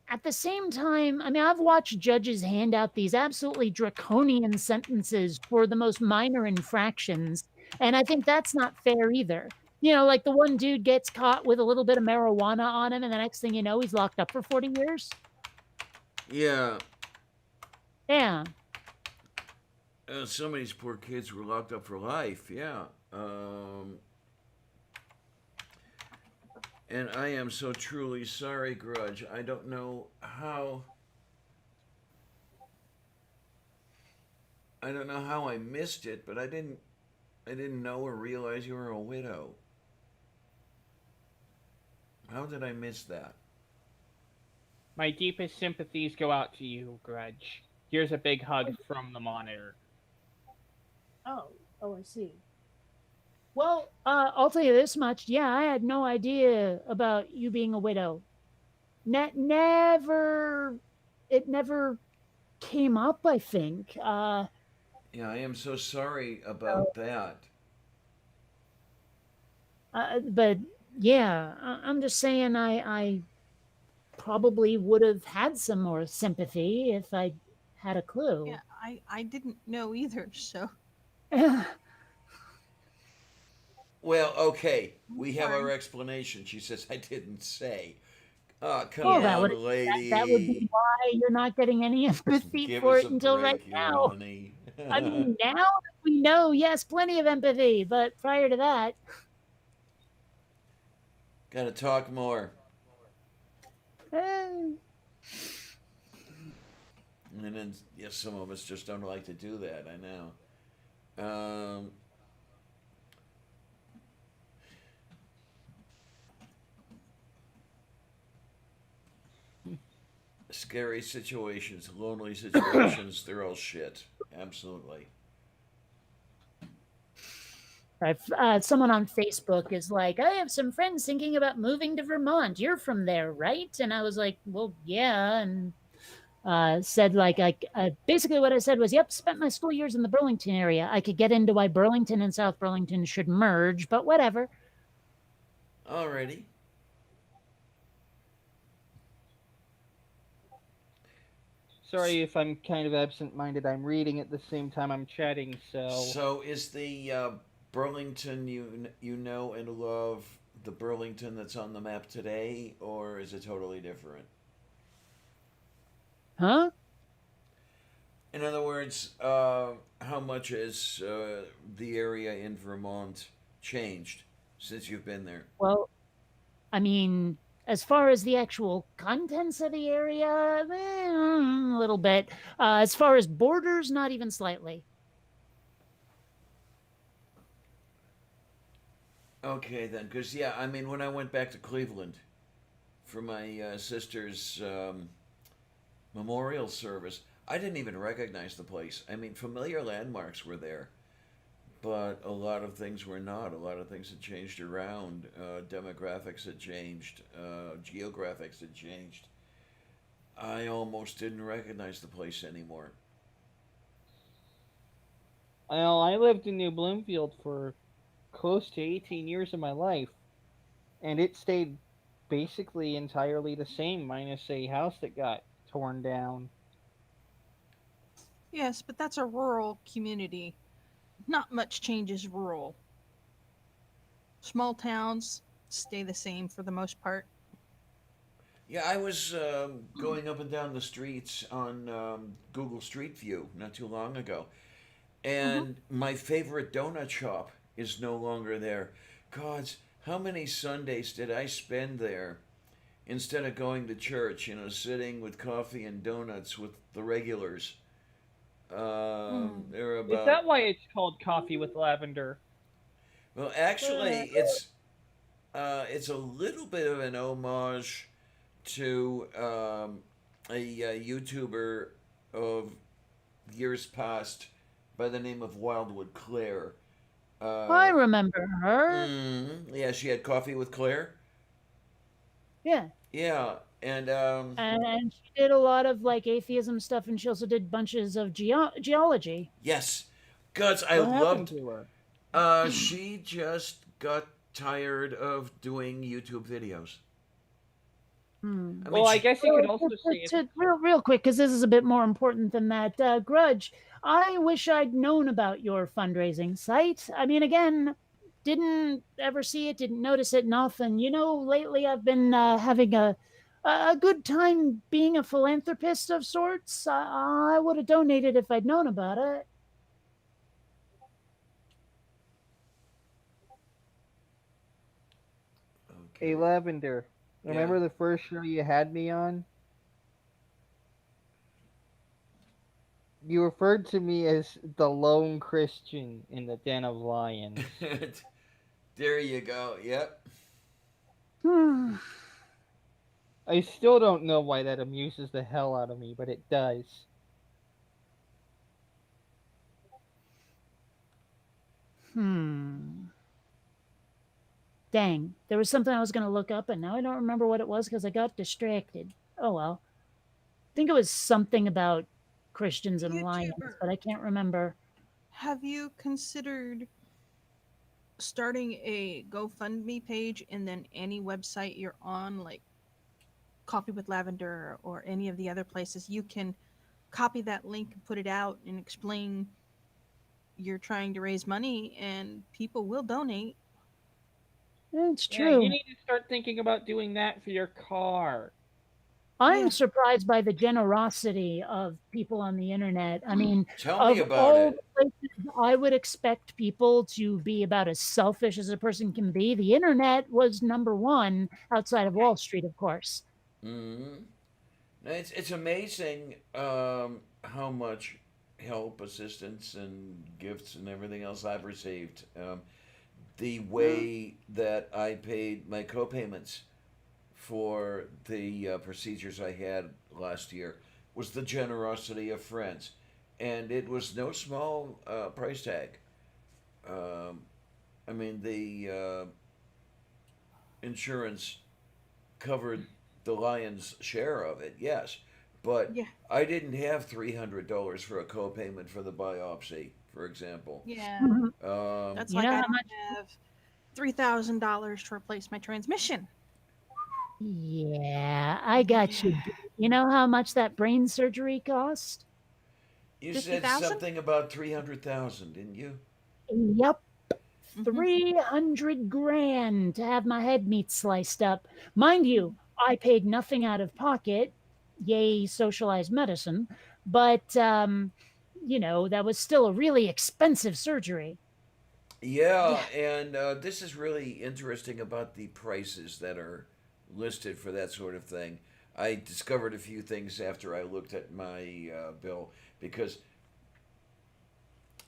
at the same time, I mean, I've watched judges hand out these absolutely draconian sentences for the most minor infractions, and I think that's not fair either. like the one dude gets caught with a little bit of marijuana on him, and the next thing you know, he's locked up for 40 years. Yeah. Yeah. Some of these poor kids were locked up for life. Yeah. And I am so truly sorry, Grudge. I don't know how. I don't know how I missed it, but I didn't know or realize you were a widow. How did I miss that? My deepest sympathies go out to you, Grudge. Here's a big hug from the monitor. Oh, I see. Well, I'll tell you this much. Yeah, I had no idea about you being a widow. Never, it never came up, I think. Yeah, I am so sorry about that. But yeah, I'm just saying I probably would have had some more sympathy if I had a clue. Yeah, I didn't know either, so. Well, okay, we have Sorry. our explanation. She says, I didn't say. Oh, come Well, on, lady. that would be why you're not getting any empathy Give for us it a until break right here, now. honey. I mean, now that we know, yes, plenty of empathy, but prior to that, Gotta talk more. eh, And then, yes, some of us just don't like to do that. I know. Scary situations, lonely situations, they're all shit. Absolutely. someone on Facebook is like, I have some friends thinking about moving to Vermont. You're from there, right? And I was like, well, yeah. And said like, basically what I said was, yep, spent my school years in the Burlington area. I could get into why Burlington and South Burlington should merge, but whatever. Alrighty. Sorry if I'm kind of absent-minded. I'm reading at the same time I'm chatting, so... So is the Burlington you know and love the Burlington that's on the map today, or is it totally different? Huh? In other words, how much has the area in Vermont changed since you've been there? Well, I mean, as far as the actual contents of the area, a little bit. As far as borders, not even slightly. Okay, then, because, yeah, I mean, when I went back to Cleveland for my sister's memorial service, I didn't even recognize the place. I mean, familiar landmarks were there, but a lot of things were not. A lot of things had changed around. Demographics had changed. Geographics had changed. I almost didn't recognize the place anymore. Well, I lived in New Bloomfield for close to 18 years of my life, and it stayed basically entirely the same, minus a house that got torn down. Yes, but that's a rural community. Not much changes rural. Small towns stay the same for the most part. Yeah, I was going up and down the streets on Google Street View not too long ago, and my favorite donut shop is no longer there. Gods, how many Sundays did I spend there instead of going to church, sitting with coffee and donuts with the regulars? They're Is about. that why it's called Coffee with Lavender? Well, actually, it's a little bit of an homage to a YouTuber of years past by the name of Wildwood Claire. I remember her. Yeah, she had Coffee with Claire. Yeah. Yeah, and And she did a lot of like atheism stuff, and she also did bunches of geology. yes, gods, I What happened loved. to her? She just got tired of doing YouTube videos. I mean, Well, I guess you could also say real quick, because this is a bit more important than that. Grudge, I wish I'd known about your fundraising site. I mean, again, didn't ever see it, didn't notice it enough. And lately I've been having a good time being a philanthropist of sorts. I would have donated if I'd known about it. Okay. Hey, Lavender, Yeah. remember the first show you had me on? You referred to me as the lone Christian in the Den of Lions. There you go. Yep. Hmm. I still don't know why that amuses the hell out of me, but it does. Hmm. Dang, there was something I was going to look up, and now I don't remember what it was because I got distracted. Oh well. I think it was something about Christians and lions, YouTuber, but I can't remember. have you considered starting a GoFundMe page and then any website you're on, like Coffee with Lavender or any of the other places, you can copy that link and put it out and explain you're trying to raise money and people will donate. It's Yeah, you true. need to start thinking about doing that for your car. I'm Yeah. surprised by the generosity of people on the internet. I mean, Tell me of about all it. the places I would expect people to be about as selfish as a person can be, the internet was number one outside of Wall Street, of course. Hmm. It's amazing how much help, assistance, and gifts and everything else I've received. The way that I paid my co-payments for the procedures I had last year was the generosity of friends, and it was no small price tag. Um, I mean, the insurance covered the lion's share of it, yes, but Yeah. I didn't have $300 for a co-payment for the biopsy, for example. Yeah. Mhm. That's You like know I how don't much? have $3,000 to replace my transmission. Yeah, I got Yeah. you. You know how much that brain surgery cost? You said 50,000? something about 300,000, didn't you? Yep. Mm-hmm. 300 grand to have my head meat sliced up. Mind you, I paid nothing out of pocket. Yay, socialized medicine. But, that was still a really expensive surgery. Yeah. Yeah, and this is really interesting about the prices that are listed for that sort of thing. I discovered a few things after I looked at my bill because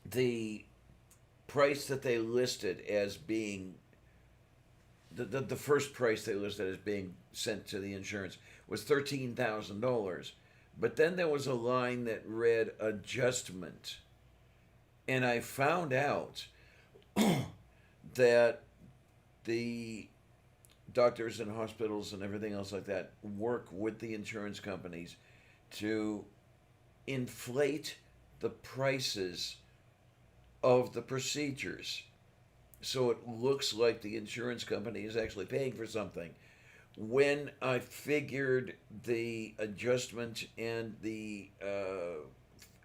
the price that they listed as being the first price they listed as being sent to the insurance was $13,000, but then there was a line that read adjustment, and I found out that the doctors and hospitals and everything else like that work with the insurance companies to inflate the prices of the procedures so it looks like the insurance company is actually paying for something. When I figured the adjustment and the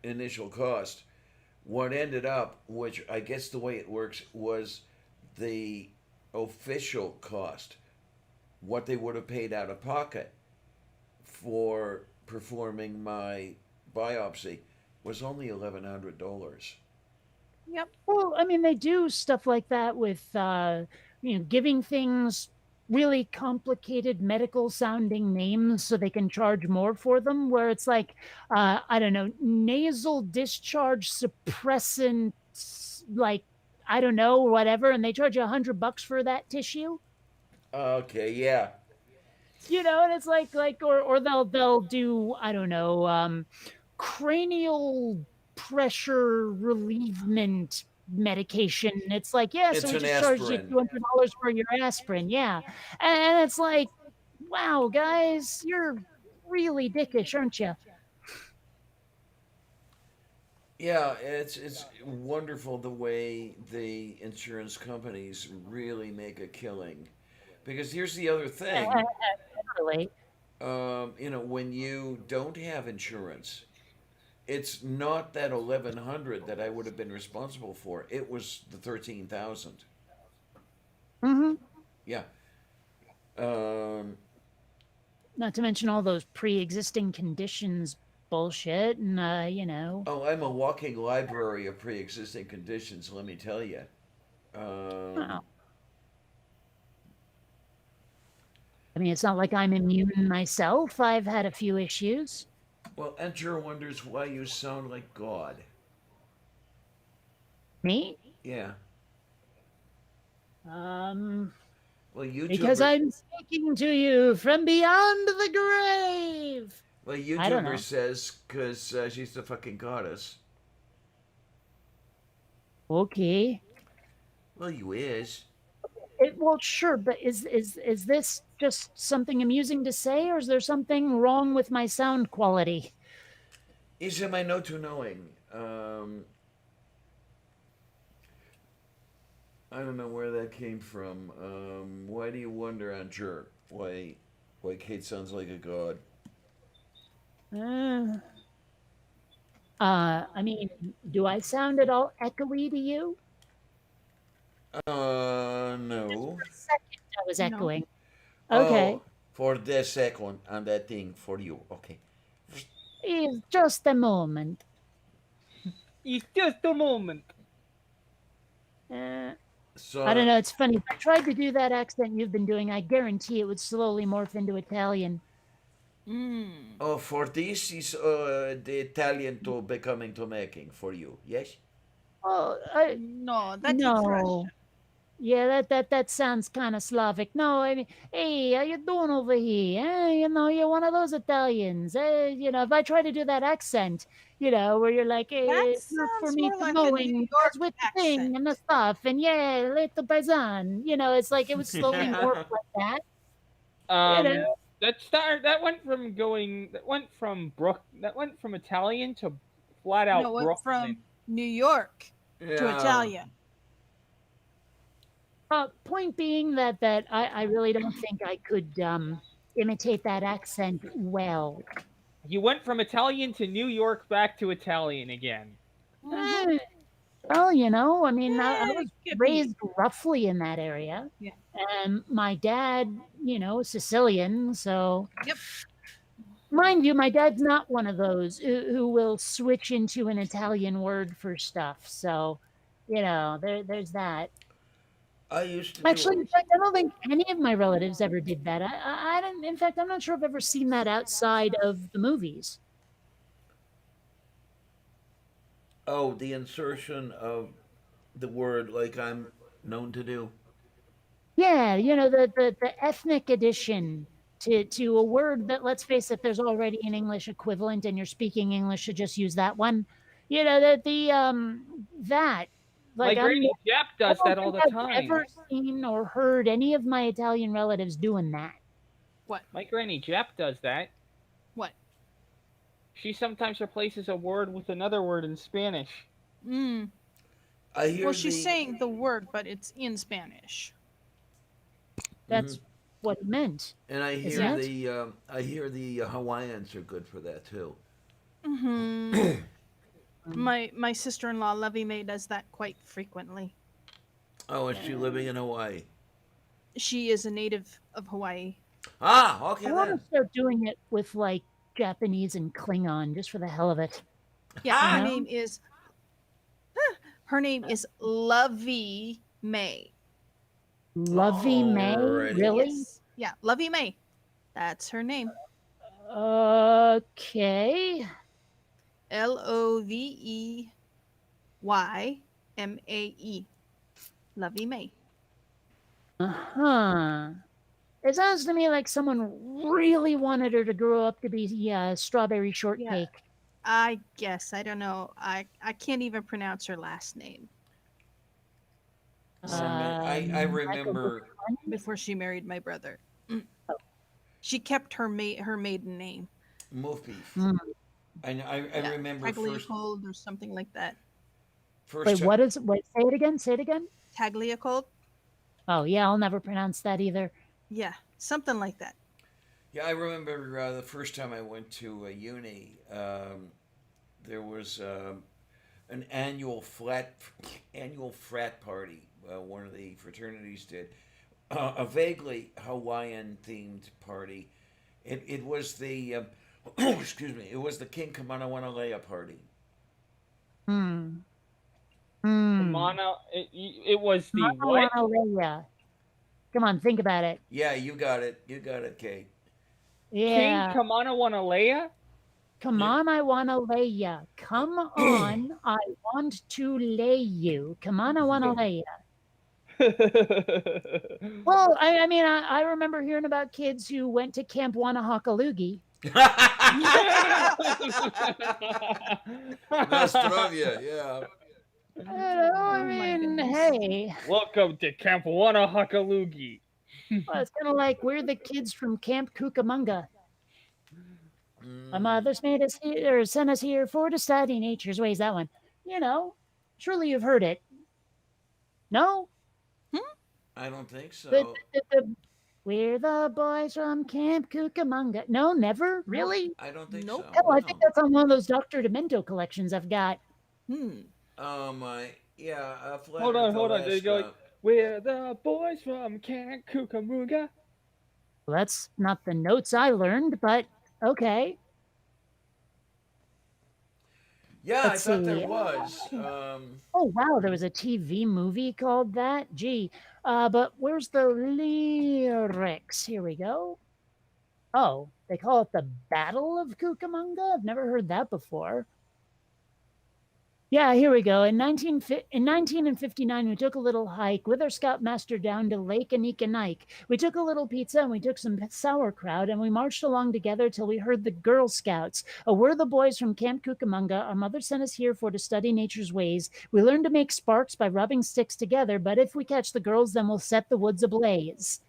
initial cost, what ended up, which I guess the way it works, was the official cost, what they would have paid out of pocket for performing my biopsy, was only $1,100. Yep. Well, I mean, they do stuff like that with, giving things really complicated medical sounding names so they can charge more for them, where it's like, I don't know, nasal discharge suppressant, like, I don't know, whatever, and they charge you $100 for that tissue. Okay, yeah. And it's like, or they'll do, I don't know, cranial pressure relievement medication. It's like, yeah, so It's we an just charged you aspirin. $200 for your aspirin. Yeah. And it's like, wow, guys, you're really dickish, aren't you? Yeah, it's wonderful the way the insurance companies really make a killing. Because here's the other thing, Really. when you don't have insurance, it's not that 1,100 that I would have been responsible for. It was the 13,000. Mm-hmm. Yeah. Um, Not to mention all those pre-existing conditions bullshit, and you know. oh, I'm a walking library of pre-existing conditions. Let me tell you. Um, Oh. I mean, it's not like I'm immune myself. I've had a few issues. well, Enter wonders why you sound like God. Me? Yeah. Um, Well, because YouTuber. I'm speaking to you from beyond the grave. Well, I don't YouTuber know. says because she's the fucking goddess. Okay. Well, you is. Well, sure, but is this just something amusing to say, or is there something wrong with my sound quality? Is am I no to knowing? I don't know where that came from. Why do you wonder, Enter? Why Kate sounds like a god? Uh, I mean, do I sound at all echoey to you? Just No. for a second, I was No. echoing. Oh, Okay, for the second and that thing for you. Okay. it's just a moment. It's just a moment. Uh, I don't So, know. It's funny. If I tried to do that accent you've been doing, I guarantee it would slowly morph into Italian. Mm. oh, for this is the Italian to becoming to making for you. Yes. Oh, No, that takes no. Russian. Yeah, that sounds kind of Slavic. No, I mean, hey, how you doing over here? You know, you're one of those Italians. You know, if I try to do that accent, you know, where you're like, That hey, look for sounds me more to like a New mowing York goes with the thing accent. and the stuff, and yeah, little paisan. You know, it's like it would slowly morph like that. You Um, know, that went from Italian to flat No, out what Brooklyn. from New York to Yeah. Italian. point being that I really don't think I could imitate that accent well. You went from Italian to New York back to Italian again. Mm-hmm. Eh, Well, you know, I mean, I Hey, was Skippy. raised roughly in that area. Yeah. And my dad, you know, is Sicilian. So, Yep. mind you, my dad's not one of those who will switch into an Italian word for stuff. So, you know, there's that. I used to Actually, do. in fact, I don't think any of my relatives ever did that. I don't, in fact, I'm not sure I've ever seen that outside of the movies. Oh, the insertion of the word like I'm known to do. Yeah, you know, the ethnic addition to a word that, let's face it, there's already an English equivalent and you're speaking English to just use that one. You know, that the that My like granny Jap I does don't that all think the I've time. ever seen or heard any of my Italian relatives doing that. What? My granny Jap does that. What? She sometimes replaces a word with another word in Spanish. Mm. I hear Well, she's the. saying the word, but it's in Spanish. Mhm. That's what it meant. And I Is hear that? the. I hear the Hawaiians are good for that too. Mm-hmm. My sister-in-law Lovey May does that quite frequently. Oh, is she living in Hawaii? She is a native of Hawaii. Ah, okay I want then. to start doing it with like Japanese and Klingon just for the hell of it. Yeah, You her know? name is her name is Lovey May. Lovey May, Alrighty. really? Yes. Yeah, Lovey May. That's her name. Okay. Loveymay. Lovey May. Uh-huh. It sounds to me like someone really wanted her to grow up to be strawberry shortcake. I guess. I don't know. I can't even pronounce her last name I remember. before she married my brother. She kept her maiden name. Mufi. Mm. I remember first. Tagliacold or something like that. First. Wait, what is? Wait, say it again. Say it again. Tagliacold? Oh yeah, I'll never pronounce that either. Yeah, something like that. Yeah, I remember the first time I went to uni. There was an annual frat party. One of the fraternities did, a vaguely Hawaiian themed party. It was the excuse me. It was the King Kamanawanalea party. Hmm. Hmm. It was the what? Mauna. Come on, think about it. Yeah, you got it. You got it, Kate. King Yeah. Kamanawanalea? Come Yeah. on, I wanna lay ya. Come on, I want to lay you. Come on, I wanna lay ya. Well, I mean, I remember hearing about kids who went to Camp Wanahakalugi. Nostrovia, yeah. I Oh my mean, goodness. hey, Welcome to Camp Wanahakalugi. well, it's kind of like we're the kids from Camp Cucamonga. My Mm, mother's made us here, or sent us here for to study nature's ways. That one, you know, surely you've heard it. No, I don't think the, so. we're the boys from Camp Cucamonga. No, never really. I don't think Nope. so. Hell, I No. think that's on one of those Dr. Demento collections I've got. Oh my. Yeah. Flat Hold on, Earth hold on. They go like, Alaska. we're the boys from Camp Cucamonga. Well, that's not the notes I learned, but okay. Yeah, Let's I thought see. there was. Oh wow, there was a TV movie called that. Gee, but where's the lyrics? Here we go. Oh, they call it the Battle of Cucamonga. I've never heard that before. Yeah, here we go. In 1959, we took a little hike with our scoutmaster down to Lake Anikanike. We took a little pizza and we took some sauerkraut and we marched along together till we heard the Girl Scouts. Oh, we're the boys from Camp Cucamonga. Our mother sent us here for to study nature's ways. We learned to make sparks by rubbing sticks together, but if we catch the girls, then we'll set the woods ablaze.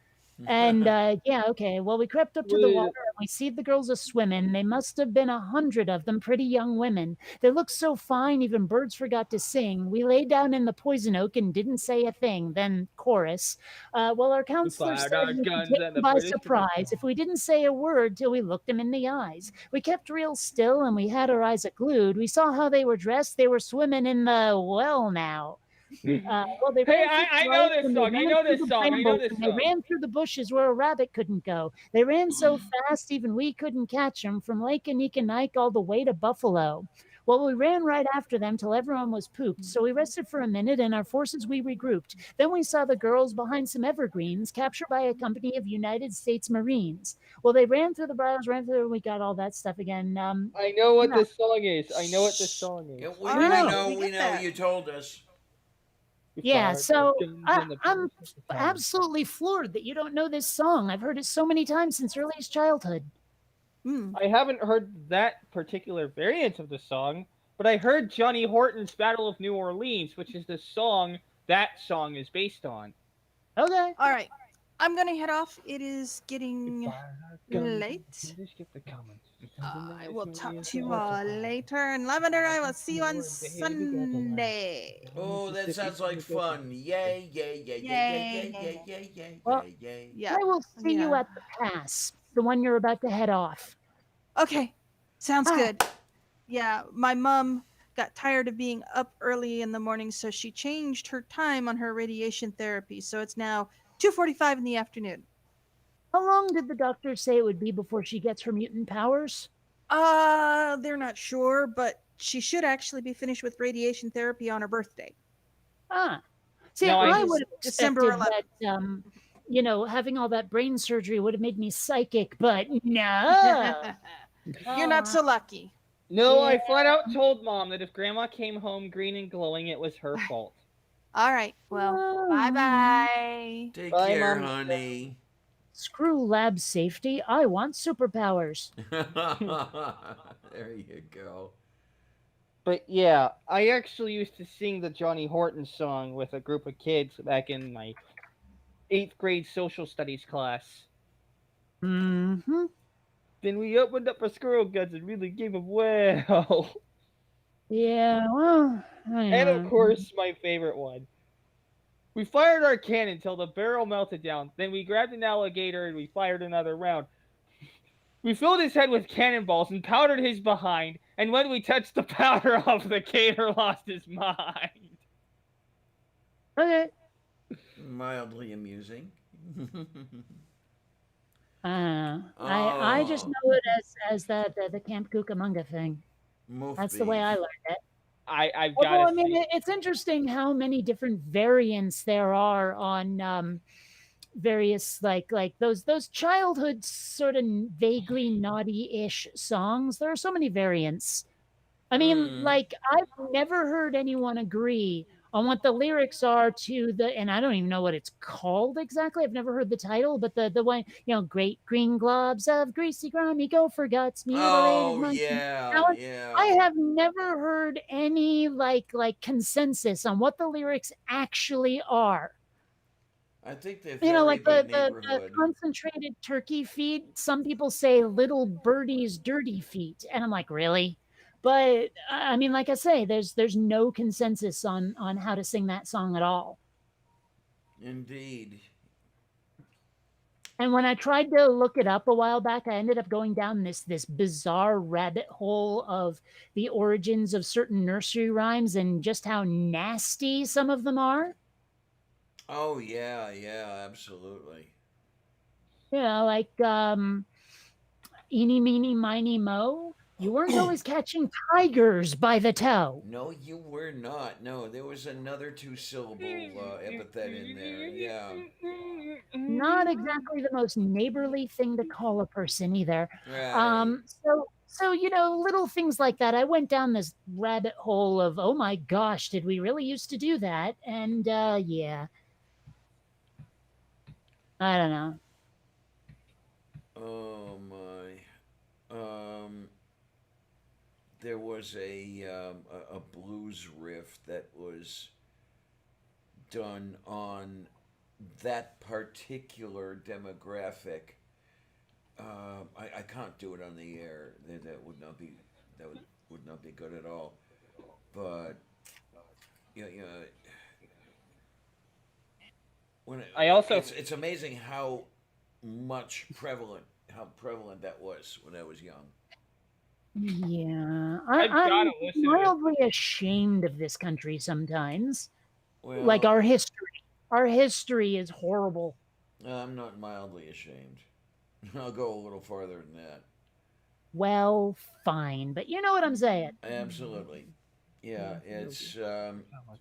And yeah, okay. Well, we crept up to the Wait. water and we see the girls a swimming. They must have been 100 of them, pretty young women. They looked so fine, even birds forgot to sing. We lay down in the poison oak and didn't say a thing. Then chorus. Well, our counselor fired said our we could guns take and them the by British surprise if we didn't say a word till we looked them in the eyes. We kept real still and we had our eyes glued. We saw how they were dressed. They were swimming in the well now. Well, they Hey, ran I through the know lake this and they song. I ran know through this the song. I know brambles this and they song. ran through the bushes where a rabbit couldn't go. They ran so fast even we couldn't catch them from Lake Anikanike all the way to Buffalo. Well, we ran right after them till everyone was pooped. So we rested for a minute and our forces we regrouped. Then we saw the girls behind some evergreens captured by a company of United States Marines. Well, they ran through the briars, ran through, we got all that stuff again. I know what Yeah. this song is. I know what this song is. Yeah, All right, we we know. get that. You told us. We Yeah, fired so our guns and the I'm British attacked. absolutely floored that you don't know this song. I've heard it so many times since earliest childhood. I haven't heard that particular variant of the song, but I heard Johnny Horton's Battle of New Orleans, which is the song that song is based on. Okay. All right. I'm going to head off. It is We getting fired our guns and late. the British get the comments. I will talk to you later. And Lavender, I will see you on Sunday. Oh, that sounds like fun. Yay, yay, yay, yay, yay, yay, yay, yay, Well, yay, yay. Yeah. I will see you Yeah. at the pass, the one you're about to head off. Okay. Sounds Ah. good. Yeah, my mom got tired of being up early in the morning, so she changed her time on her radiation therapy. So it's now 2:45 in the afternoon. How long did the doctor say it would be before she gets her mutant powers? They're not sure, but she should actually be finished with radiation therapy on her birthday. Ah. See, No, I I- would have December expected that, having all that brain surgery would have made me psychic, but no. You're not so lucky. No, I Yeah. flat out told Mom that if Grandma came home green and glowing, it was her fault. All right. Well, bye-bye. Take Bye, care, Mom. honey. Screw lab safety. I want superpowers. There you go. But yeah, I actually used to sing the Johnny Horton song with a group of kids back in my 8th grade social studies class. Mm-hmm. Then we opened up our squirrel guns and really gave them well. Yeah, well. And of course, my favorite one. We fired our cannon till the barrel melted down. Then we grabbed an alligator and we fired another round. We filled his head with cannonballs and powdered his behind. And when we touched the powder off, the gator lost his mind. Okay. Mildly amusing. I just Oh, know it as the Camp Cucamonga thing. moof That's the way I beef. learned it. I've got Although to I mean, say, it's interesting how many different variants there are on various like those childhood sort of vaguely naughty-ish songs. There are so many variants. I mean, Mm. like I've never heard anyone agree on what the lyrics are to the, and I don't even know what it's called exactly. I've never heard the title, but the one, great green globs of greasy grimy gopher guts, mutilated Oh monkey. yeah, Now, I yeah. have never heard any like consensus on what the lyrics actually are. I think they vary Like by the neighborhood. concentrated turkey feed. Some people say little birdie's dirty feet, and I'm like, really? But I mean, like I say, there's no consensus on how to sing that song at all. Indeed. And when I tried to look it up a while back, I ended up going down this bizarre rabbit hole of the origins of certain nursery rhymes and just how nasty some of them are. Oh yeah, yeah, absolutely. Like eeny, meeny, miny, mo. You weren't always catching tigers by the toe. No, you were not. No, there was another two-syllable epithet in there. Yeah. Not exactly the most neighborly thing to call a person either. Right. So little things like that. I went down this rabbit hole of, oh my gosh, did we really used to do that? And yeah, I don't know. Oh my. Um, there was a blues riff that was done on that particular demographic. I can't do it on the air. That would not be would not be good at all. But you know when I also it's amazing how prevalent that was when I was young. Yeah, I've got I'm to listen to it. mildly ashamed of this country sometimes. Like Well, our history is horrible. I'm not mildly ashamed. I'll go a little farther than that. Well, fine, but you know what I'm saying. Absolutely. Yeah, it's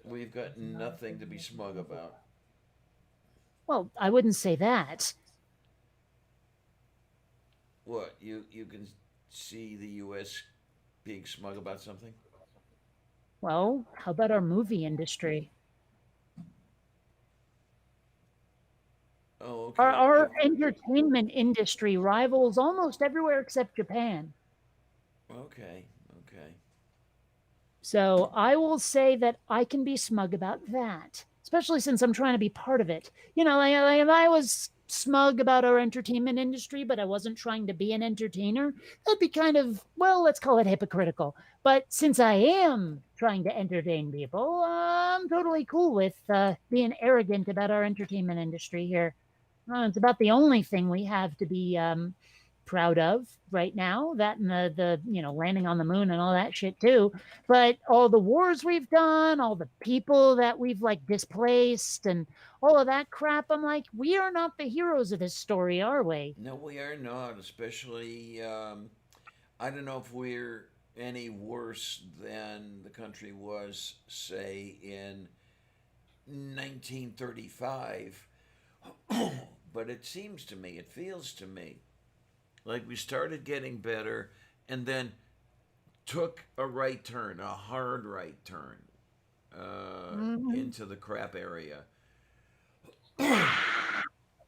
we've got nothing to be smug about. Well, I wouldn't say that. What you can see the U.S. being smug about something? Well, how about our movie industry? Oh, Our, okay. our entertainment industry rivals almost everywhere except Japan. Okay, okay. So I will say that I can be smug about that, especially since I'm trying to be part of it. Like if I was smug about our entertainment industry, but I wasn't trying to be an entertainer, that'd be kind of, well, let's call it hypocritical. But since I am trying to entertain people, I'm totally cool with being arrogant about our entertainment industry here. It's about the only thing we have to be proud of right now. That and the landing on the moon and all that shit too. But all the wars we've done, all the people that we've like displaced, and all of that crap. I'm like, we are not the heroes of this story, are we? No, we are not. Especially, I don't know if we're any worse than the country was, say, in 1935. But it seems to me, it feels to me, like we started getting better and then took a right turn, a hard right turn Mhm. into the crap area.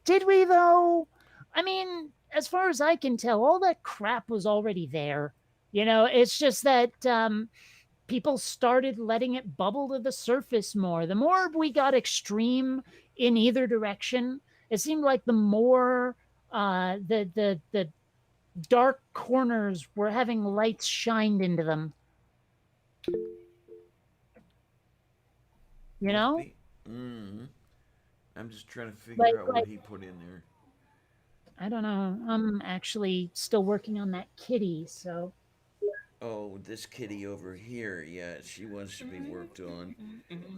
Did we though? I mean, as far as I can tell, all that crap was already there. It's just that people started letting it bubble to the surface more. The more we got extreme in either direction, it seemed like the more the dark corners were having lights shined into them. You Must know, be. Mm-hmm. I'm just trying to like figure out what like he put in there. I don't know. I'm actually still working on that kitty, so Oh, this kitty over here. Yeah, she wants to be worked on.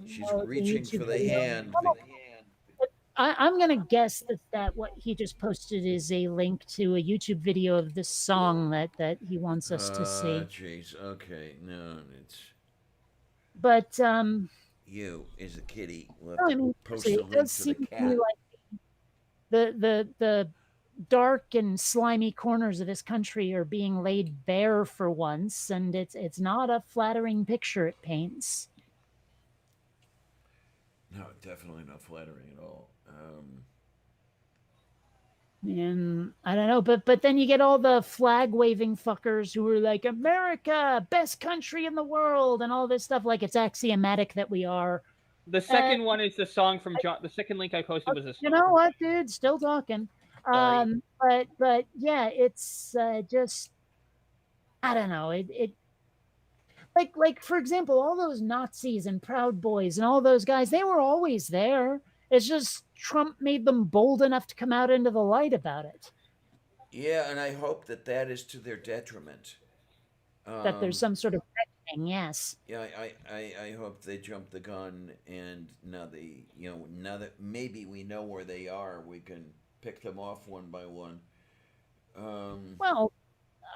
She's oh, it's a reaching YouTube for the video. hand. I'm gonna guess that what he just posted is a link to a YouTube video of this song that he wants us to see. Jeez. Okay. No, it's But you is a kitty. We'll have no, I to mean, post seriously, a it link does to seem the to me cat. like the dark and slimy corners of this country are being laid bare for once, and it's not a flattering picture it paints. No, definitely not flattering at all. And I don't know, but then you get all the flag waving fuckers who are like, America, best country in the world, and all this stuff, like it's axiomatic that we are. The second one is the song from John. The second link I posted was a song. You know what, dude? Still talking. Sorry. But yeah, it's just I don't know. It like for example, all those Nazis and Proud Boys and all those guys, they were always there. It's just Trump made them bold enough to come out into the light about it. Yeah, and I hope that is to their detriment. That there's some sort of reckoning, yes. Yeah, I hope they jump the gun, and now that maybe we know where they are, we can pick them off one by one. Well,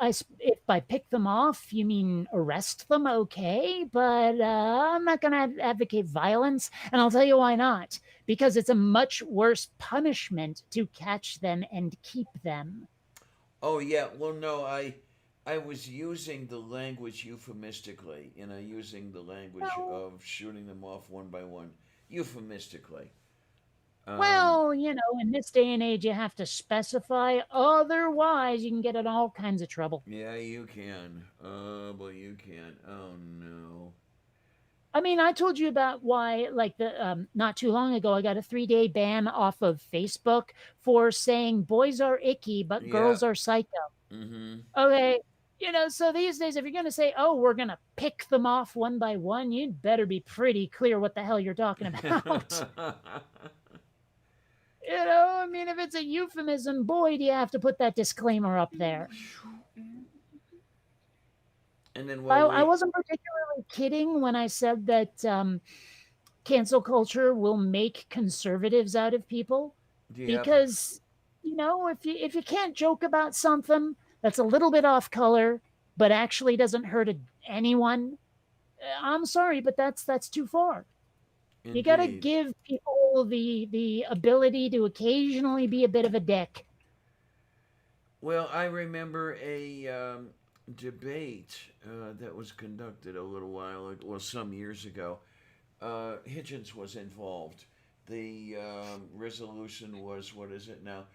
if I pick them off, you mean arrest them, okay? But I'm not going to advocate violence, and I'll tell you why not. Because it's a much worse punishment to catch them and keep them. Oh yeah, well no, I was using the language euphemistically, using the language of shooting them off one by one euphemistically. Well, in this day and age, you have to specify. Otherwise, you can get in all kinds of trouble. Yeah, you can. Well, you can. Oh no. I mean, I told you about why, like not too long ago, I got a 3-day ban off of Facebook for saying boys are icky, but girls are psycho. Mm-hmm. Okay. So these days, if you're going to say, oh, we're going to pick them off one by one, you'd better be pretty clear what the hell you're talking about. I mean, if it's a euphemism, boy, do you have to put that disclaimer up there. And then I wasn't particularly kidding when I said that cancel culture will make conservatives out of people. Because, if you can't joke about something that's a little bit off color, but actually doesn't hurt anyone, I'm sorry, but that's too far. Indeed. You got to give people the ability to occasionally be a bit of a dick. Well, I remember a debate that was conducted a little while ago, well, some years ago. Hitchens was involved. The resolution was, what is it now?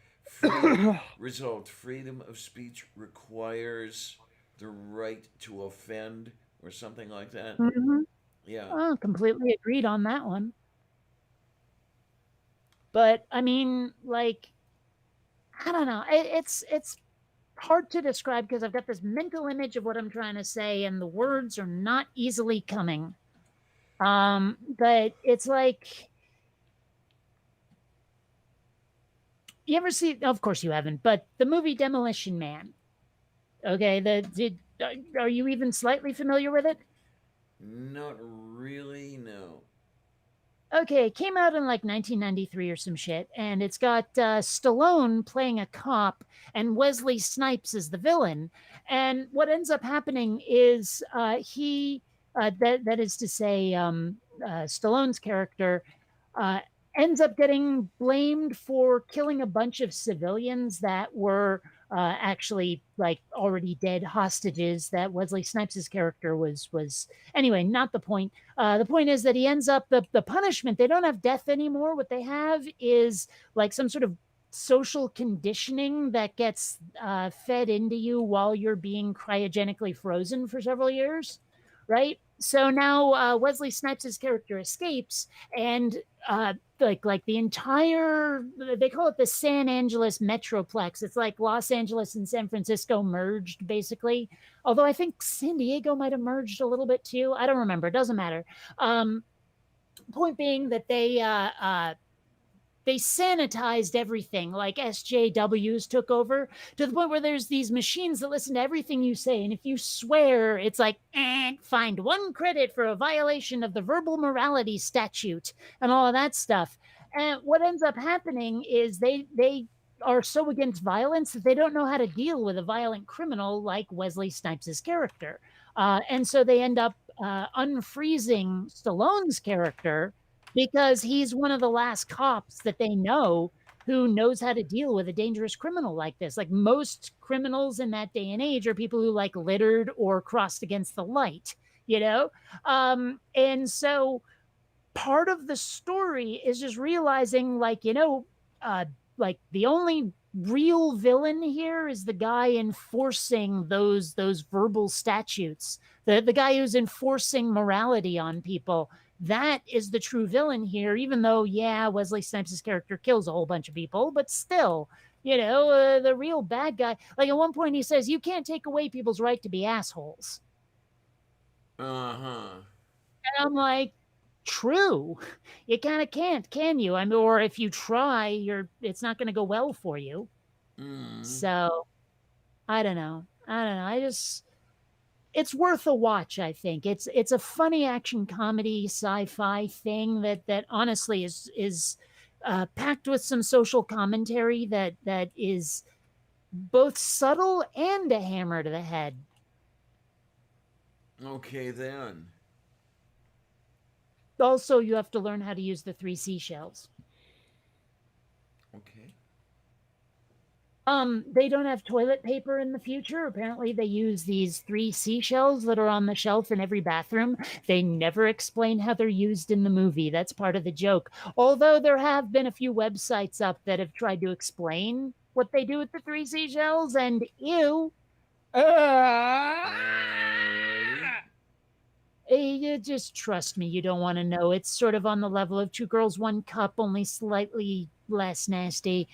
Freedom of speech requires the right to offend, or something like that. Mm-hmm. Yeah. Oh, completely agreed on that one. But I mean, like, I don't know. It's hard to describe because I've got this mental image of what I'm trying to say, and the words are not easily coming. But it's like, you ever see? Of course you haven't. But the movie Demolition Man. Okay, are you even slightly familiar with it? Not really, no. Okay, it came out in like 1993 or some shit, and it's got Stallone playing a cop and Wesley Snipes as the villain. And what ends up happening is that is to say, Stallone's character ends up getting blamed for killing a bunch of civilians that were actually like already dead hostages that Wesley Snipes' character was anyway, not the point. The point is that he ends up the punishment, they don't have death anymore. What they have is like some sort of social conditioning that gets fed into you while you're being cryogenically frozen for several years, right? So now Wesley Snipes' character escapes, and like the entire, they call it the San Angeles Metroplex. It's like Los Angeles and San Francisco merged, basically. Although I think San Diego might have merged a little bit too. I don't remember. It doesn't matter. Point being that they sanitized everything, like SJWs took over to the point where there's these machines that listen to everything you say. And if you swear, it's like, find 1 credit for a violation of the verbal morality statute and all of that stuff. And what ends up happening is they are so against violence that they don't know how to deal with a violent criminal like Wesley Snipes' character. And so they end up unfreezing Stallone's character because he's one of the last cops that they know who knows how to deal with a dangerous criminal like this. Like most criminals in that day and age are people who like littered or crossed against the light, you know? And so part of the story is just realizing, like, like the only real villain here is the guy enforcing those verbal statutes, the guy who's enforcing morality on people. That is the true villain here, even though, yeah, Wesley Snipes' character kills a whole bunch of people, but still, the real bad guy, like at one point he says, you can't take away people's right to be assholes. Uh-huh. And I'm like, true. You kind of can't, can you? I mean, or if you try, it's not going to go well for you. So, I don't know. It's worth a watch. I think it's a funny action comedy sci-fi thing that honestly is packed with some social commentary that is both subtle and a hammer to the head. Okay, then. Also, you have to learn how to use the 3 seashells. Okay. They don't have toilet paper in the future. Apparently, they use these 3 seashells that are on the shelf in every bathroom. They never explain how they're used in the movie. That's part of the joke. Although there have been a few websites up that have tried to explain what they do with the 3 seashells, and ew. You just trust me, you don't want to know. It's sort of on the level of 2 Girls, 1 Cup, only slightly less nasty.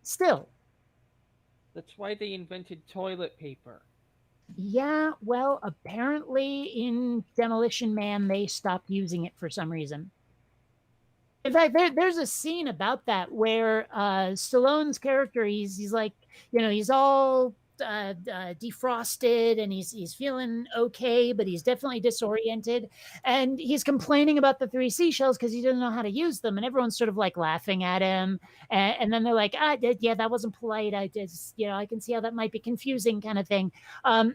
Still. That's why they invented toilet paper. Yeah, well, apparently in Demolition Man, they stopped using it for some reason. In fact, there's a scene about that where Stallone's character, he's like, he's all defrosted and he's feeling okay, but he's definitely disoriented, and he's complaining about the 3 seashells because he doesn't know how to use them, and everyone's sort of like laughing at him, and then they're like, yeah, that wasn't polite. I just, I can see how that might be confusing, kind of thing.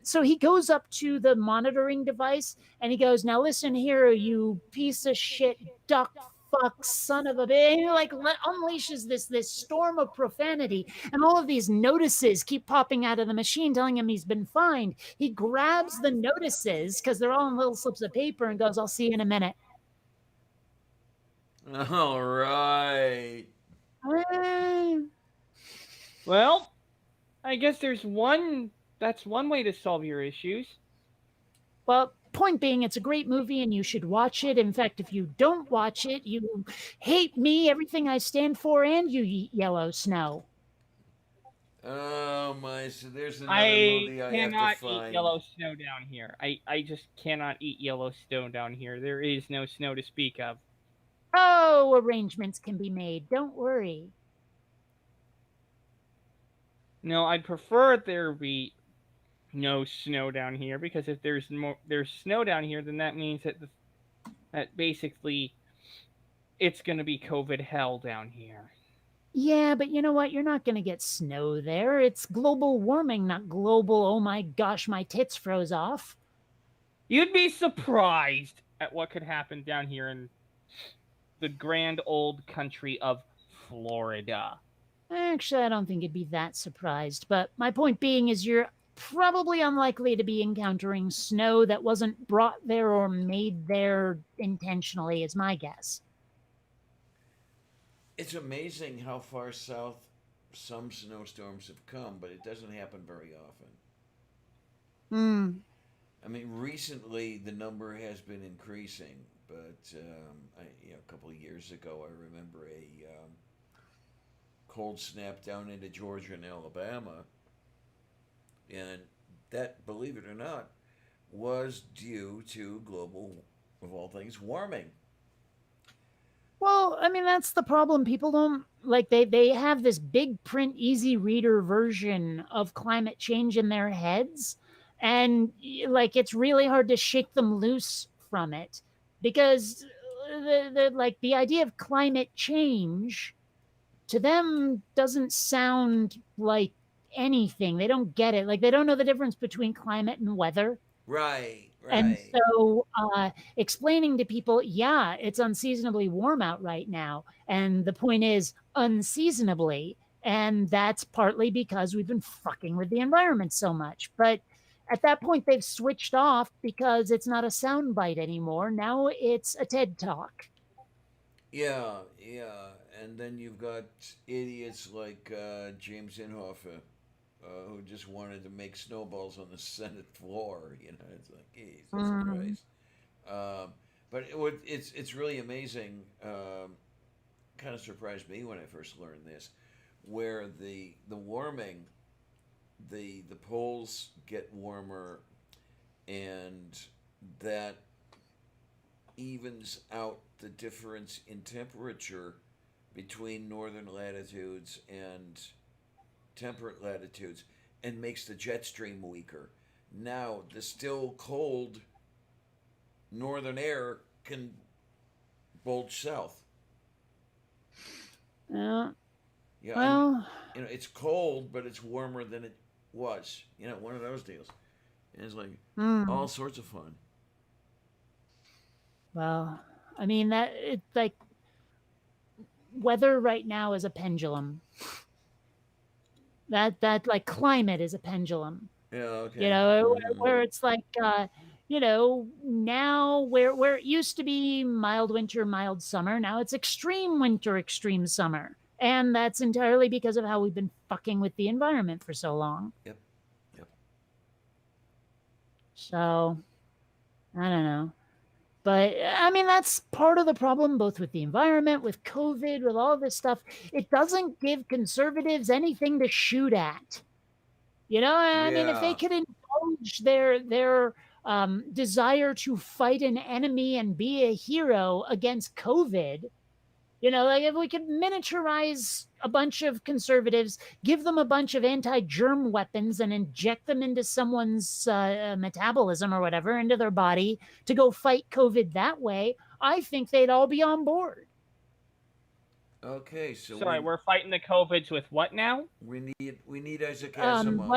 So he goes up to the monitoring device and he goes, now listen here, you piece of shit duck fuck son of a bitch. And he like unleashes this storm of profanity, and all of these notices keep popping out of the machine telling him he's been fined. He grabs the notices because they're all in little slips of paper and goes, I'll see you in a minute. All right. Well, I guess that's one way to solve your issues. Well, point being, it's a great movie and you should watch it. In fact, if you don't watch it, you hate me, everything I stand for, and you eat yellow snow. Oh my! So there's another movie I have to find. I cannot eat yellow snow down here. I just cannot eat yellow snow down here. There is no snow to speak of. Oh, arrangements can be made. Don't worry. No, I'd prefer there be no snow down here, because if there's snow down here, then that means that basically it's going to be COVID hell down here. Yeah, but you know what? You're not going to get snow there. It's global warming, not global, oh my gosh, my tits froze off. You'd be surprised at what could happen down here in the grand old country of Florida. Actually, I don't think you'd be that surprised. But my point being is you're probably unlikely to be encountering snow that wasn't brought there or made there intentionally, is my guess. It's amazing how far south some snowstorms have come, but it doesn't happen very often. I mean, recently the number has been increasing, but a couple of years ago, I remember a cold snap down into Georgia and Alabama, and that, believe it or not, was due to global, of all things, warming. Well, I mean, that's the problem. People don't like they have this big print, easy reader version of climate change in their heads. And like, it's really hard to shake them loose from it because the idea of climate change to them doesn't sound like anything. They don't get it. Like they don't know the difference between climate and weather. Right, And right. so explaining to people, yeah, it's unseasonably warm out right now. And the point is unseasonably. And that's partly because we've been fucking with the environment so much. But at that point, they've switched off because it's not a soundbite anymore. Now it's a TED Talk. Yeah, yeah. And then you've got idiots like James Inhofe, who just wanted to make snowballs on the Senate floor. You know, it's like Jesus Christ. Um, but it's really amazing. Kind of surprised me when I first learned this, where the warming, the poles get warmer, and that evens out the difference in temperature between northern latitudes and temperate latitudes and makes the jet stream weaker. Now, the still cold northern air can bulge south. Yeah. Yeah, Well, you know, it's cold, but it's warmer than it was. You know, one of those deals. And it's like all sorts of fun. well, I mean that it's like weather right now is a pendulum. That like climate is a pendulum. Yeah, okay. You know, Mhm. where it's like you know, now where it used to be mild winter, mild summer, now it's extreme winter, extreme summer. And that's entirely because of how we've been fucking with the environment for so long. Yep, yep. So, I don't know. But I mean, that's part of the problem, both with the environment, with COVID, with all this stuff. It doesn't give conservatives anything to shoot at. You know, I mean, if they Yeah. could indulge their desire to fight an enemy and be a hero against COVID, you know, like if we could miniaturize a bunch of conservatives, give them a bunch of anti-germ weapons, and inject them into someone's metabolism or whatever, into their body to go fight COVID that way, I think they'd all be on board. Okay, so Sorry, we're fighting the COVIDs with what now? we need Isaac Asimov.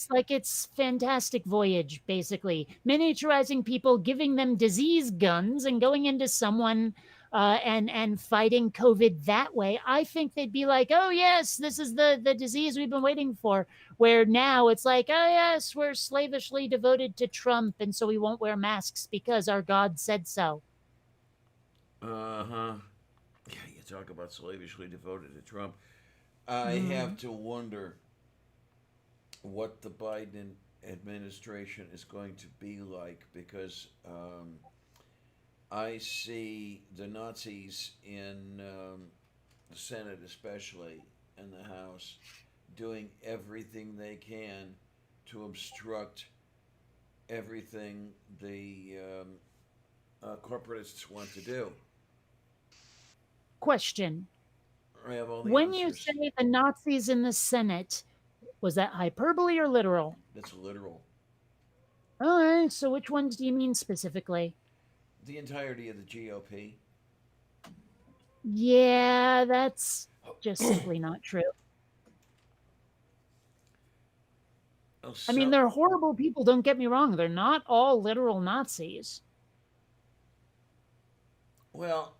Like it's Fantastic Voyage, basically miniaturizing people, giving them disease guns, and going into someone and fighting COVID that way. I think they'd be like, oh yes, this is the disease we've been waiting for. Where now it's like, oh yes, we're slavishly devoted to Trump, and so we won't wear masks because our God said so. Uh-huh. Yeah, you talk about slavishly devoted to Trump. I Mm. have to wonder what the Biden administration is going to be like because I see the Nazis in the Senate, especially, and the House, doing everything they can to obstruct everything the corporatists want to do. Question: I have all the when you answers. say the Nazis in the Senate, was that hyperbole or literal? That's literal. All right, so which ones do you mean specifically? The entirety of the GOP. Yeah, that's just simply not true. Oh, I mean, they're horrible people, don't get me wrong. They're not all literal Nazis. well,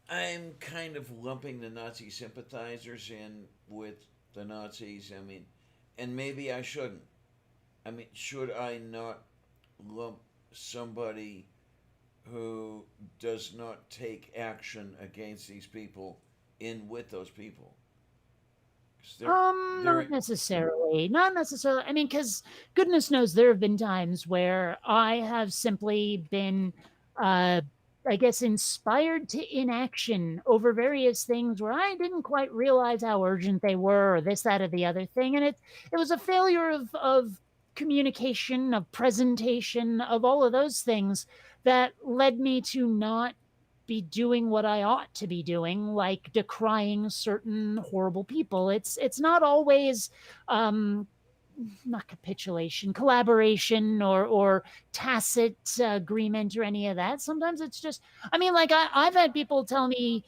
I'm kind of lumping the Nazi sympathizers in with the Nazis. I mean, and maybe I shouldn't. I mean, should I not lump somebody who does not take action against these people in with those people? 'Cause Not necessarily. Not necessarily. I mean, because goodness knows there have been times where I have simply been, uh, I guess, inspired to inaction over various things where I didn't quite realize how urgent they were, or this, that, or the other thing, and it was a failure of communication, of presentation, of all of those things that led me to not be doing what I ought to be doing, like decrying certain horrible people. It's not always not capitulation, collaboration, or tacit agreement or any of that. Sometimes it's just, I mean, like I've had people tell me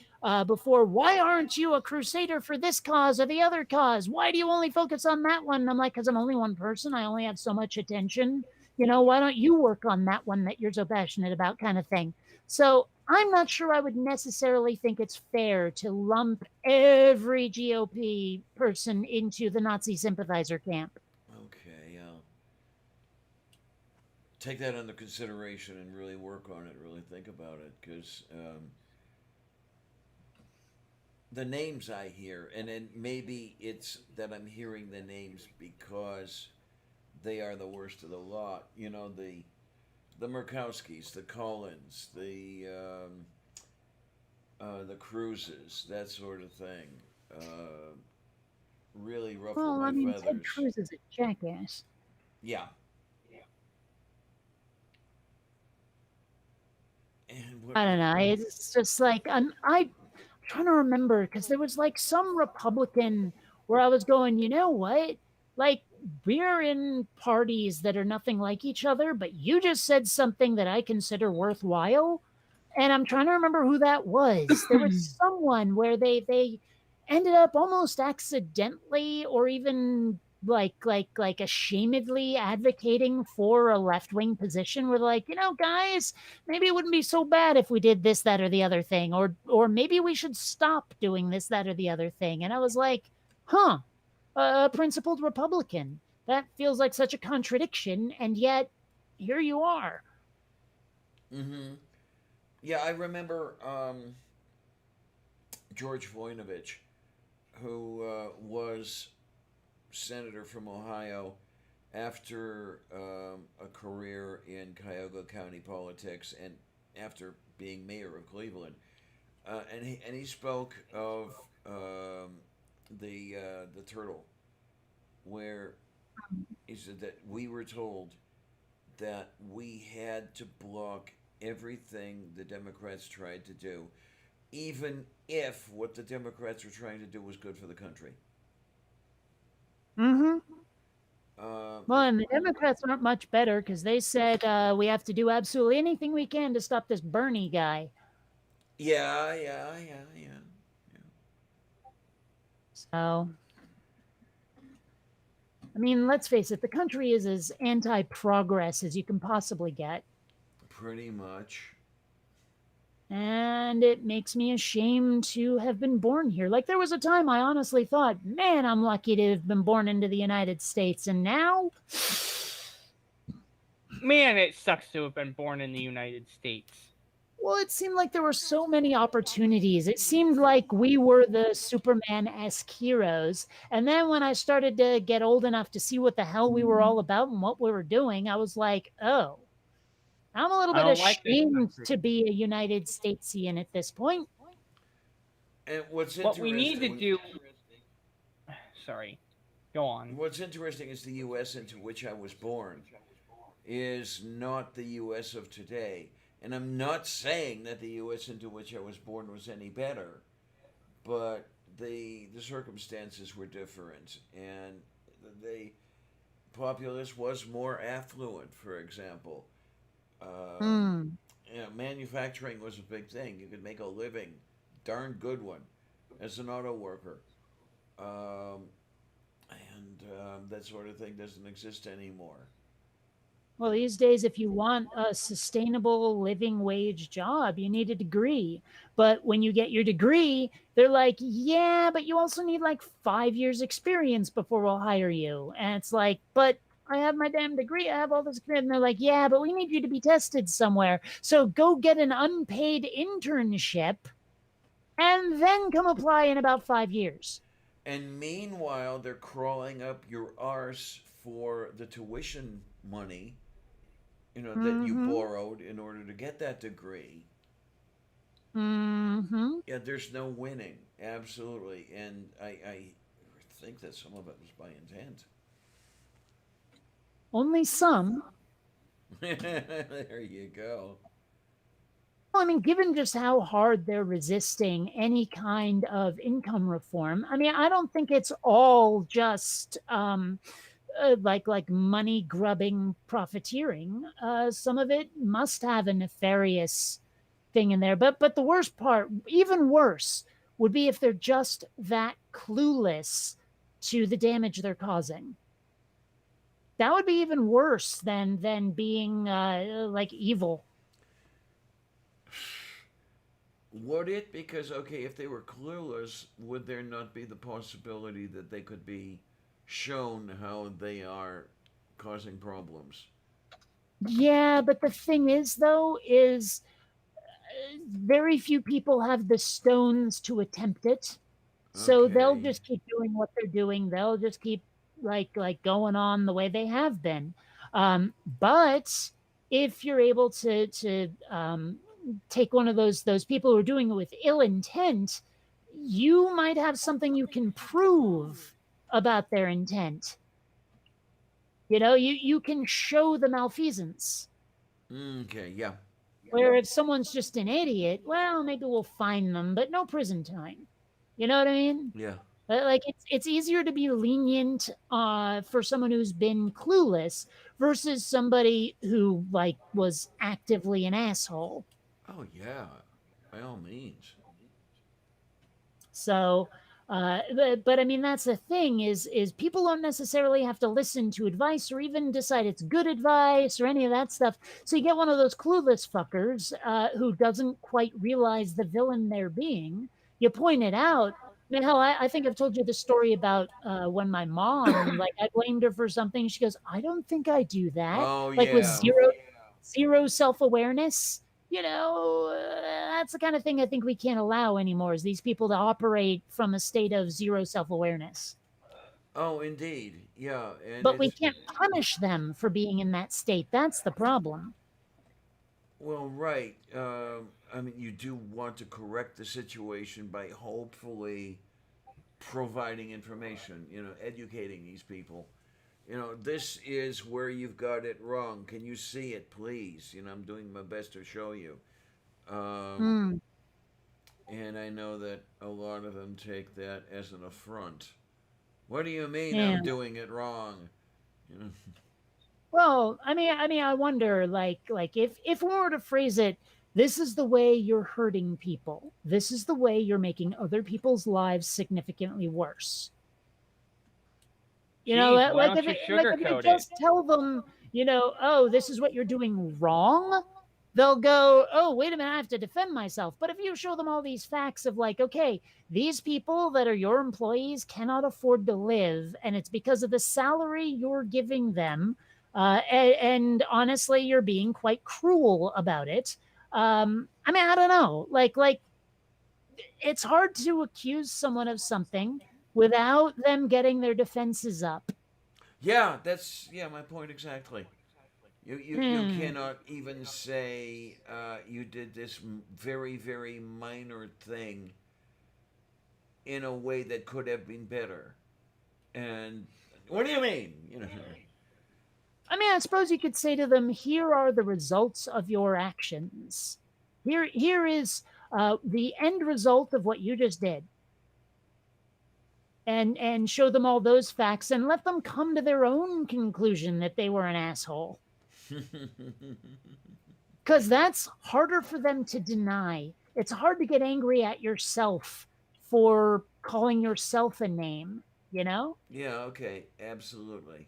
before, why aren't you a crusader for this cause or the other cause? Why do you only focus on that one? And I'm like, because I'm only one person. I only have so much attention. Why don't you work on that one that you're so passionate about, kind of thing. So I'm not sure I would necessarily think it's fair to lump every GOP person into the Nazi sympathizer camp. Okay, I'll take that under consideration and really work on it, really think about it, because the names I hear, and then maybe it's that I'm hearing the names because they are the worst of the lot. The Murkowskis, the Collins, the Cruises, that sort of thing. Really ruffle Well, my I mean, feathers. Ted Cruz is a jackass. Yeah. And what, I don't know. It's just like I'm trying to remember because there was like some Republican where I was going, you know what? Like we're in parties that are nothing like each other, but you just said something that I consider worthwhile, and I'm trying to remember who that was. There was someone where they ended up almost accidentally or even like ashamedly advocating for a left-wing position where like, guys, maybe it wouldn't be so bad if we did this, that, or the other thing, or maybe we should stop doing this, that, or the other thing. And I was like, huh, a principled Republican. That feels like such a contradiction, and yet here you are. mm-hmm. Yeah, I remember George Voinovich, who was senator from Ohio after a career in Cuyahoga County politics and after being mayor of Cleveland. And he spoke of the turtle, where he said that we were told that we had to block everything the Democrats tried to do, even if what the Democrats were trying to do was good for the country. Mm-hmm. Uh, Well, and the Democrats aren't much better because they said we have to do absolutely anything we can to stop this Bernie guy. yeah. So, I mean, let's face it, the country is as anti-progress as you can possibly get. Pretty much. And it makes me ashamed to have been born here. Like, there was a time I honestly thought, man, I'm lucky to have been born into the United States. And now, Man, it sucks to have been born in the United States. well, it seemed like there were so many opportunities. It seemed like we were the Superman-esque heroes. And then when I started to get old enough to see what the hell we were all about and what we were doing, I was like, oh, I'm a little I bit don't like this ashamed country. to be a United Statesian at this point. And what's What we need to interesting? do. Sorry. Go on. What's interesting is the U.S. into which I was born is not the U.S. of today. And I'm not saying that the U.S. into which I was born was any better, but the circumstances were different, and the populace was more affluent. For example, Hmm. manufacturing was a big thing. You could make a living, darn good one, as an auto worker, and that sort of thing doesn't exist anymore. Well, these days, if you want a sustainable living wage job, you need a degree. But when you get your degree, they're like, yeah, but you also need like 5 years experience before we'll hire you. And it's like, but I have my damn degree. I have all this experience. And they're like, yeah, but we need you to be tested somewhere. So go get an unpaid internship and then come apply in about 5 years. And meanwhile, they're crawling up your arse for the tuition money, that you Mm-hmm. borrowed in order to get that degree. Mm-hmm. Yeah, there's no winning, absolutely. And I think that some of it was by intent. Only some. There you go. Well, I mean, given just how hard they're resisting any kind of income reform, I mean, I don't think it's all just like money grubbing profiteering. Some of it must have a nefarious thing in there. But the worst part, even worse, would be if they're just that clueless to the damage they're causing. That would be even worse than being like evil. Would it? Because, okay, if they were clueless, would there not be the possibility that they could be shown how they are causing problems? Yeah, but the thing is, though, is very few people have the stones to attempt it. So they'll Okay. just keep doing what they're doing. They'll just keep like going on the way they have been. But if you're able to take one of those people who are doing it with ill intent, you might have something you can prove about their intent. You can show the malfeasance. Okay, yeah. Where if someone's just an idiot, well, maybe we'll fine them, but no prison time. You know what I mean? Yeah. Like it's easier to be lenient for someone who's been clueless versus somebody who like was actively an asshole. Oh, yeah. By all means. So, but I mean that's the thing is people don't necessarily have to listen to advice or even decide it's good advice or any of that stuff. So you get one of those clueless fuckers who doesn't quite realize the villain they're being. You point it out. I mean, hell, I think I've told you the story about when my mom, like, I blamed her for something. She goes, "I don't think I do that." Oh, Like with yeah. zero self awareness. That's the kind of thing I think we can't allow anymore is these people to operate from a state of zero self awareness. Oh, indeed. Yeah. And But we it's, can't punish them for being in that state. That's the problem. well, right. I mean, you do want to correct the situation by hopefully providing information, educating these people. This is where you've got it wrong. Can you see it, please? I'm doing my best to show you. Um, Hmm. and I know that a lot of them take that as an affront. What do you mean Yeah. I'm doing it wrong? You know? Well, I mean, I wonder, like if we were to phrase it, this is the way you're hurting people. This is the way you're making other people's lives significantly worse. Jeez, why Like don't you like if you sugarcoat it? just tell them, oh, this is what you're doing wrong, they'll go, oh, wait a minute, I have to defend myself. But if you show them all these facts of like, okay, these people that are your employees cannot afford to live, and it's because of the salary you're giving them, and honestly, you're being quite cruel about it. I mean, I don't know, like it's hard to accuse someone of something without them getting their defenses up. Yeah, that's my point exactly. You Hmm. cannot even say you did this very very minor thing in a way that could have been better. And what do you mean? I mean, I suppose you could say to them, here are the results of your actions. Here is the end result of what you just did. And show them all those facts and let them come to their own conclusion that they were an asshole. Because that's harder for them to deny. It's hard to get angry at yourself for calling yourself a name, you know? Yeah, okay, absolutely.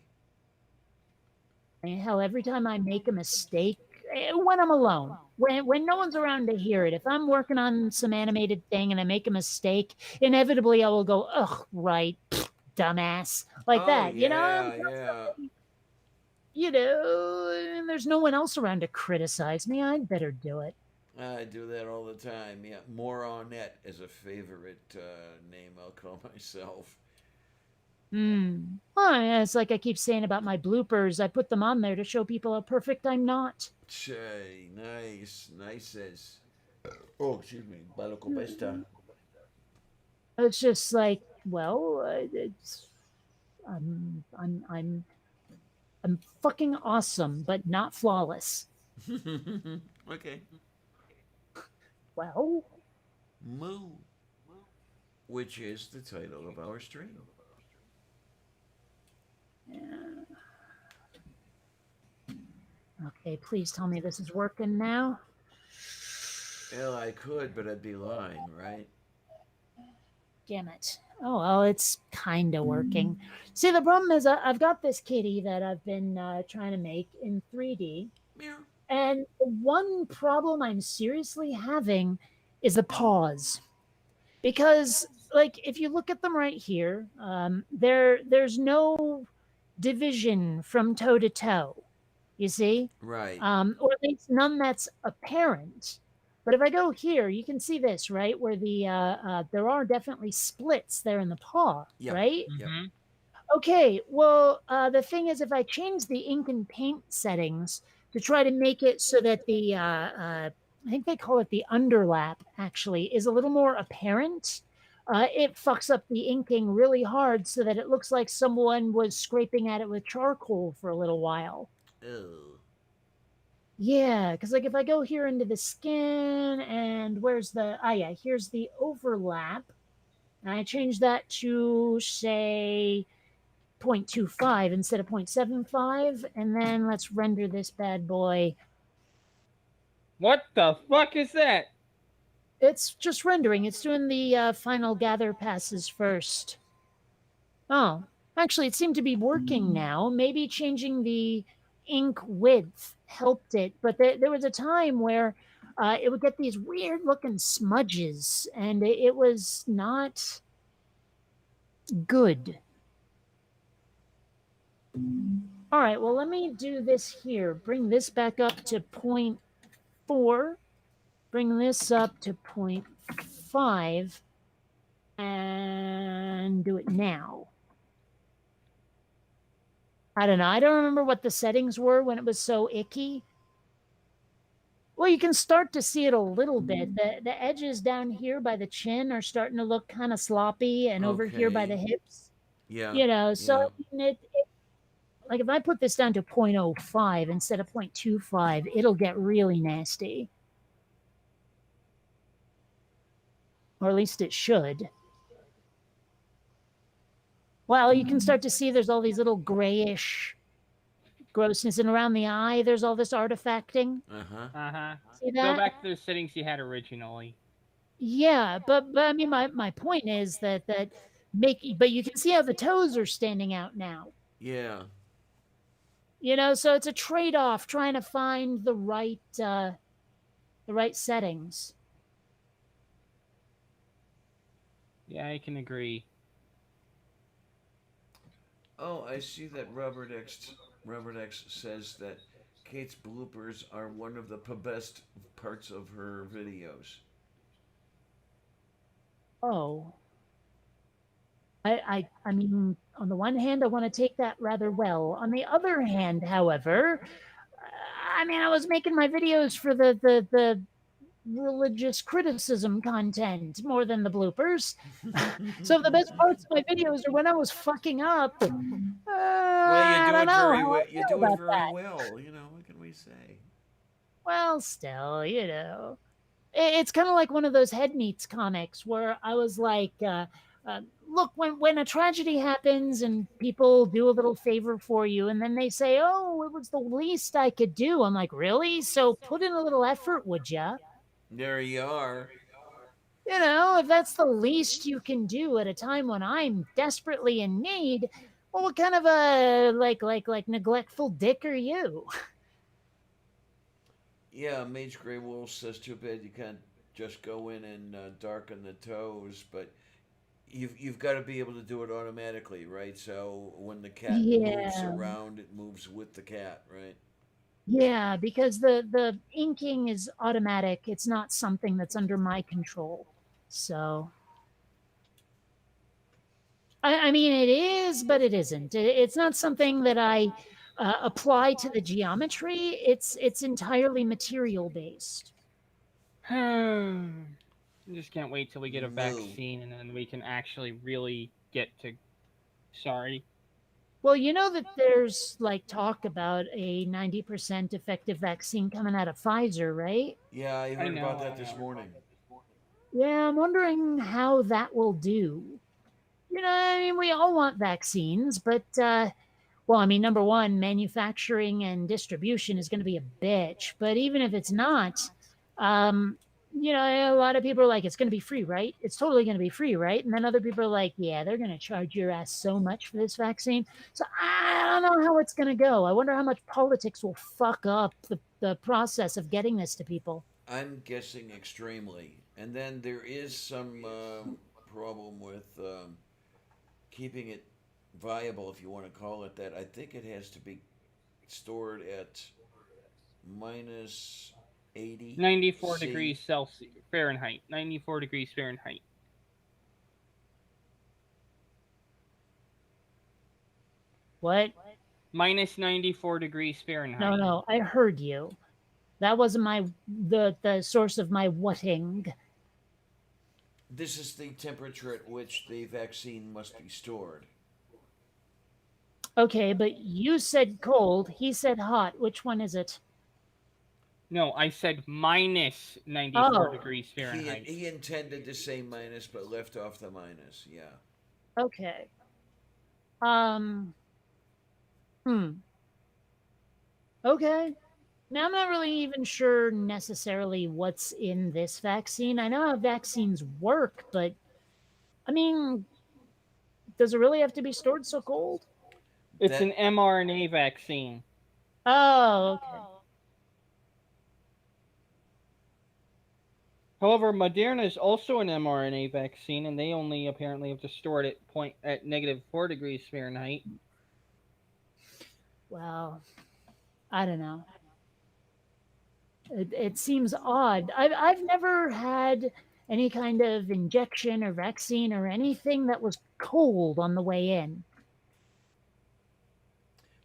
I mean, hell, every time I make a mistake, when I'm alone, when no one's around to hear it, if I'm working on some animated thing and I make a mistake, inevitably I will go, ugh, right, pfft, dumbass, like Oh that. yeah, yeah. And there's no one else around to criticize me. I'd better do it. I do that all the time. Yeah, Moronette is a favorite name I'll call myself. Well, yeah, it's like I keep saying about my bloopers. I put them on there to show people how perfect I'm not. Che, nice, nice. Oh, excuse me, Balocopesta. It's just like, well, it's I'm I'm fucking awesome, but not flawless. Okay. Well, Moo, which is the title of our stream. yeah. Okay, please tell me this is working now. Well, I could, but I'd be lying, right? Damn it. Oh, well, it's kind of working. See, the problem is I've got this kitty that I've been trying to make in 3D. Meow. And the one problem I'm seriously having is the paws. Because, like, if you look at them right here, there's no division from toe to toe, you see? Right. Or at least none that's apparent. But if I go here, you can see this, right? Where there are definitely splits there in the paw, Yep. right? Yep. Mm-hmm. Okay, well, the thing is, if I change the ink and paint settings to try to make it so that I think they call it the underlap, actually, is a little more apparent, it fucks up the inking really hard so that it looks like someone was scraping at it with charcoal for a little while. Ew. Yeah, because like if I go here into the skin and where's here's the overlap. And I change that to say 0.25 instead of 0.75, and then let's render this bad boy. What the fuck is that? It's just rendering. It's doing the final gather passes first. Oh, actually, it seemed to be working now. Maybe changing the ink width helped it, but there was a time where it would get these weird looking smudges, and it was not good. All right, well, let me do this here. Bring this back up to 0.4. Bring this up to 0.5. And do it now. I don't know. I don't remember what the settings were when it was so icky. Well, you can start to see it a little bit. The edges down here by the chin are starting to look kind of sloppy, and over here by the Okay. hips, Yeah. So Yeah. I mean, like if I put this down to 0.05 instead of 0.25, it'll get really nasty. Or at least it should. Well, you can start to see there's all these little grayish grossness, and around the eye, there's all this artifacting. Uh-huh. Uh-huh. See Go that? back to the settings you had originally. Yeah, but I mean, my point is that but you can see how the toes are standing out now. Yeah. So it's a trade-off trying to find the right settings. Yeah, I can agree. Oh, I see that Robert X says that Kate's bloopers are one of the best parts of her videos. Oh. I mean, on the one hand, I want to take that rather well. On the other hand, however, I mean, I was making my videos for the religious criticism content more than the bloopers. So if the best parts of my videos are when I was fucking up, Well, I you do don't it know very how I well. You feel do it about very that. well. What can we say? Well, still, it's kind of like one of those Head Meets comics where I was like, look, when a tragedy happens and people do a little favor for you, and then they say, "Oh, it was the least I could do," I'm like, really? So put in a little effort, would ya? There you are. If that's the least you can do at a time when I'm desperately in need, well, what kind of a like neglectful dick are you? Yeah, Mage Grey Wolf says too bad you can't just go in and darken the toes, but you've got to be able to do it automatically, right? So when the cat moves Yeah. around, it moves with the cat, right? Yeah, because the inking is automatic. It's not something that's under my control. So I mean, it is, but it isn't. It's not something that I apply to the geometry. It's entirely material based. I just can't wait till we get a Moo. vaccine and then we can actually really get to. Sorry. Well, you know that there's like talk about a 90% effective vaccine coming out of Pfizer, right? Yeah, I heard know, about that I this know. morning. Yeah, I'm wondering how that will do. I mean, we all want vaccines, but Well, I mean, number one, manufacturing and distribution is going to be a bitch. But even if it's not, um, a lot of people are like, it's going to be free, right? It's totally going to be free, right? And then other people are like, yeah, they're going to charge your ass so much for this vaccine. So I don't know how it's going to go. I wonder how much politics will fuck up the process of getting this to people. I'm guessing extremely. And then there is some problem with keeping it viable, if you want to call it that. I think it has to be stored at minus 80 94 C. degrees Celsius Fahrenheit. 94 degrees Fahrenheit. What? Minus 94 degrees Fahrenheit. No, I heard you. That wasn't the source of my whatting. This is the temperature at which the vaccine must be stored. Okay, but you said cold. He said hot. Which one is it? No, I said minus 94 Oh. degrees Fahrenheit. He intended to say minus, but left off the minus. Yeah. Okay. Hmm. Okay. Now I'm not really even sure necessarily what's in this vaccine. I know how vaccines work, but I mean, does it really have to be stored so cold? It's That- an mRNA vaccine. Oh, okay. However, Moderna is also an mRNA vaccine, and they only apparently have to store it at negative 4 degrees Fahrenheit. Well, I don't know. It seems odd. I've never had any kind of injection or vaccine or anything that was cold on the way in.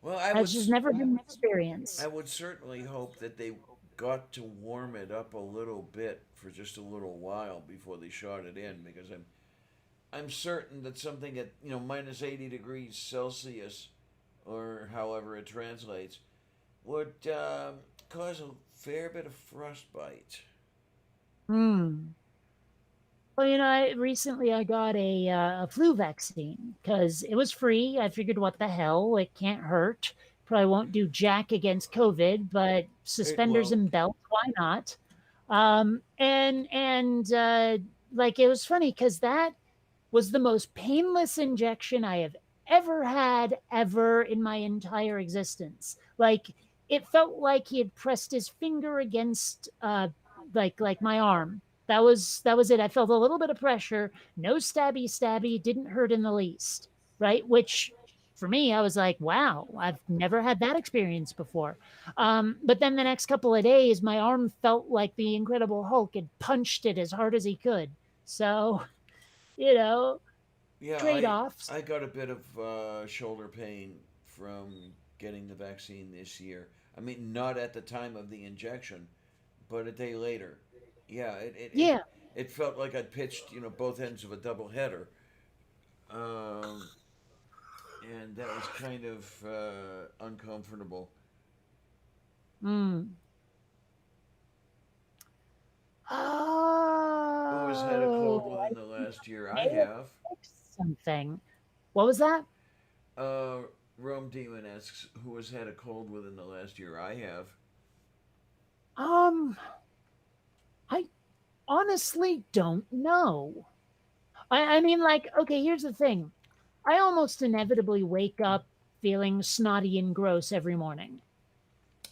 Well, I That's would, just never been my experience. I would certainly hope that they got to warm it up a little bit for just a little while before they shot it in, because I'm certain that something at minus 80 degrees Celsius, or however it translates, would cause a fair bit of frostbite. Hmm. Well, recently I got a flu vaccine because it was free. I figured, what the hell? It can't hurt. Probably won't do jack against COVID, but suspenders won't. and belt, why not? And like, it was funny because that was the most painless injection I have ever had ever in my entire existence. Like, it felt like he had pressed his finger against like my arm. That was it. I felt a little bit of pressure, no stabby, didn't hurt in the least, right? Which for me, I was like, wow, I've never had that experience before. But then the next couple of days, my arm felt like the Incredible Hulk had punched it as hard as he could. So, you know, Yeah, trade-offs. I got a bit of shoulder pain from getting the vaccine this year. I mean, not at the time of the injection, but a day later. Yeah, Yeah. it felt like I'd pitched both ends of a double header, um, and that was kind of uncomfortable. Mm. Who has had a cold Oh, within the last year? I may have have. fixed something. What was that? Uh, Rome Demon asks, who has had a cold within the last year? I have. I honestly don't know. I mean, like, okay, here's the thing. I almost inevitably wake up feeling snotty and gross every morning,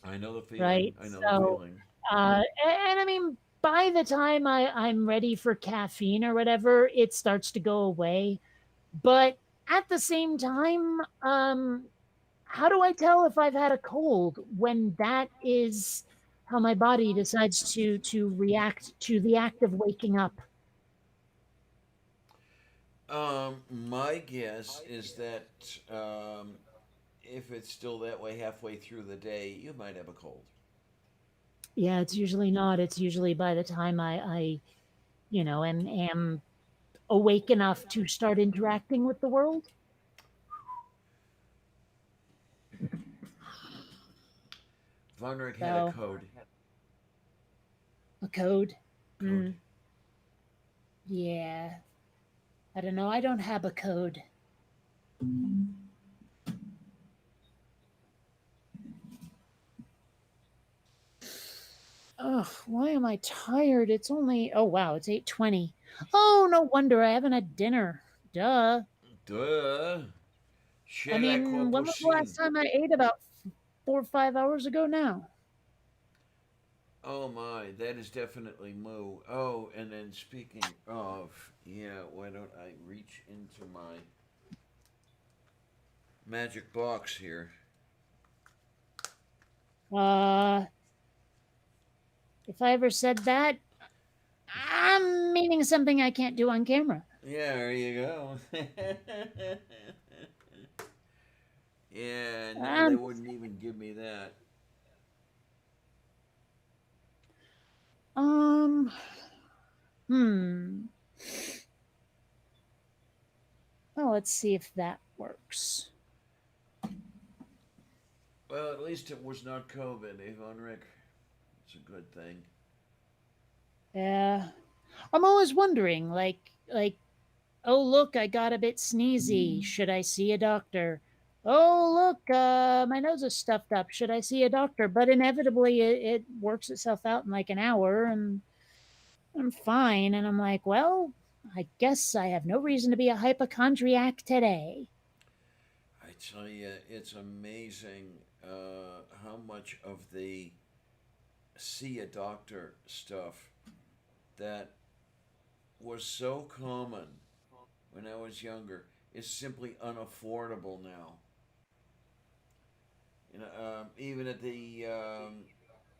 I know the feeling. right? I know So, the feeling. and I mean, by the time I'm ready for caffeine or whatever, it starts to go away. But at the same time, how do I tell if I've had a cold when that is how my body decides to react to the act of waking up? My guess is that if it's still that way halfway through the day, you might have a cold. Yeah, it's usually not. It's usually by the time I am awake enough to start interacting with the world. Von Rick had So, a code. a code. Code. Mm, yeah. I don't know. I don't have a code. Ugh, why am I tired? It's only, oh wow, it's 8:20. Oh, no wonder I haven't had dinner. Duh. Duh. I Share that mean, when was the last corpusine. time I ate? About 4 or 5 hours ago now. Oh my, that is definitely moo. Oh, and then speaking of, yeah, why don't I reach into my magic box here? Uh, if I ever said that, I'm meaning something I can't do on camera. Yeah, there you go. Yeah, no, they Um, wouldn't even give me that. um, hmm. Well, let's see if that works. Well, at least it was not COVID, eh, Henrik? It's a good thing. Yeah. I'm always wondering, oh look, I got a bit sneezy. Should I see a doctor? Oh look, my nose is stuffed up. Should I see a doctor? But inevitably, it works itself out in like an hour, and I'm fine. And I'm like, well, I guess I have no reason to be a hypochondriac today. I tell you, it's amazing how much of the see a doctor stuff that was so common when I was younger is simply unaffordable now. You know, even at the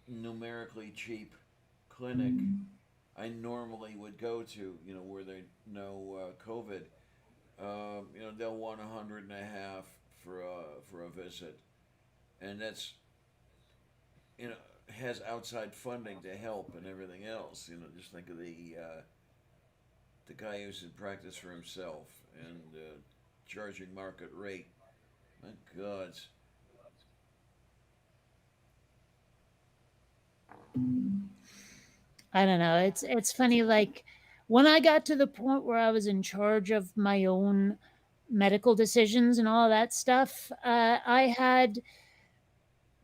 numerically cheap clinic I normally would go to, you know, where they know COVID, you know, they'll want 100 and a half for a visit, and that's, you know, has outside funding to help and everything else. You know, just think of the guy who's in practice for himself and charging market rate. My God. I don't know. It's funny. Like when I got to the point where I was in charge of my own medical decisions and all of that stuff, I had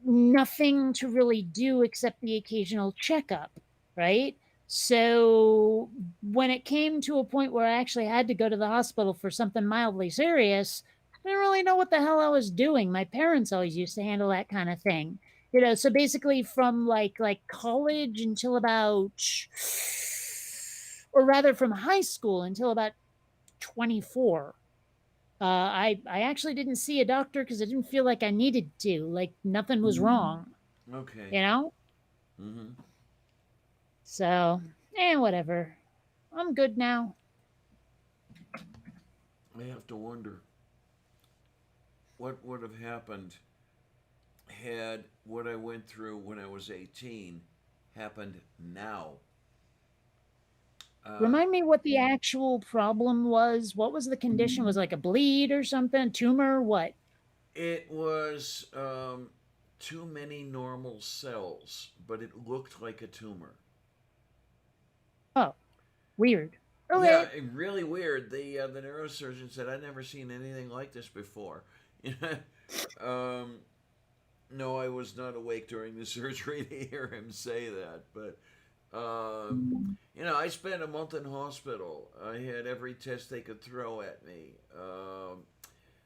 nothing to really do except the occasional checkup, right? So when it came to a point where I actually had to go to the hospital for something mildly serious, I didn't really know what the hell I was doing. My parents always used to handle that kind of thing. You know, so basically from like college until about, or rather from high school until about 24, I actually didn't see a doctor because I didn't feel like I needed to. Like nothing was wrong, Okay. you know. Mm-hmm. So, whatever. I'm good now. I have to wonder what would have happened had what I went through when I was 18 happened now. Uh, Remind me what the actual problem was. What was the condition? Was it like a bleed or something? Tumor? What? it was too many normal cells, but it looked like a tumor. Oh, weird. Yeah, Okay. really weird. The neurosurgeon said I'd never seen anything like this before. um, no, I was not awake during the surgery to hear him say that, but you know, I spent a month in hospital. I had every test they could throw at me.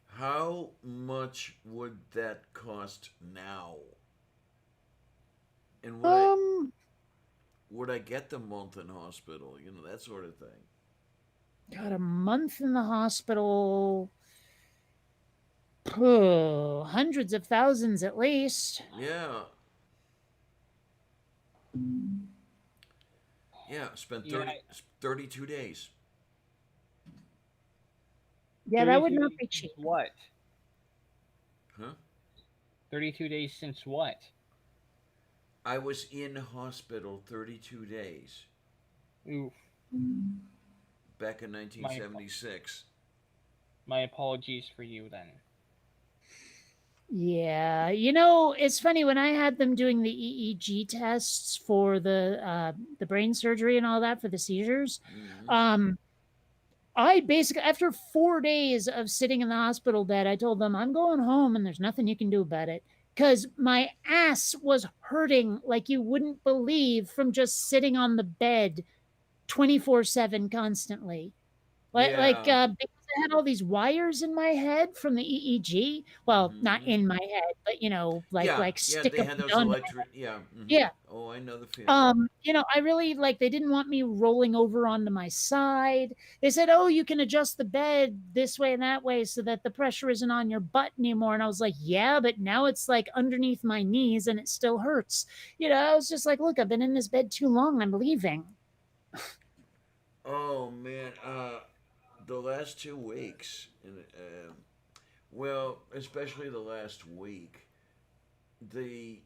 How much would that cost now? And Um, would I get the month in hospital? You know, that sort of thing. got a month in the hospital. Oh, hundreds of thousands at least. Yeah, yeah. Spent Yeah, 32 days. Yeah, that would 32 not days be since cheap. what? Huh? 32 days since what? I was in hospital 32 days Oof. back in My 1976. my apologies for you then. Yeah, it's funny when I had them doing the EEG tests for the brain surgery and all that for the seizures. Mm-hmm. Um, I basically, after 4 days of sitting in the hospital bed, I told them I'm going home and there's nothing you can do about it. because my ass was hurting like you wouldn't believe from just sitting on the bed 24/7 constantly. Yeah. Because I had all these wires in my head from the EEG. Well, not Hmm. in my head, but Yeah, like yeah, stick they a had pin those on my electric. Yeah. Hmm. yeah. Oh, I know the feeling. I really like they didn't want me rolling over onto my side. They said, "Oh, you can adjust the bed this way and that way so that the pressure isn't on your butt anymore." And I was like, "Yeah, but now it's like underneath my knees and it still hurts." I was just like, "Look, I've been in this bed too long. I'm leaving." Oh man, the last 2 weeks, and well, especially the last week, the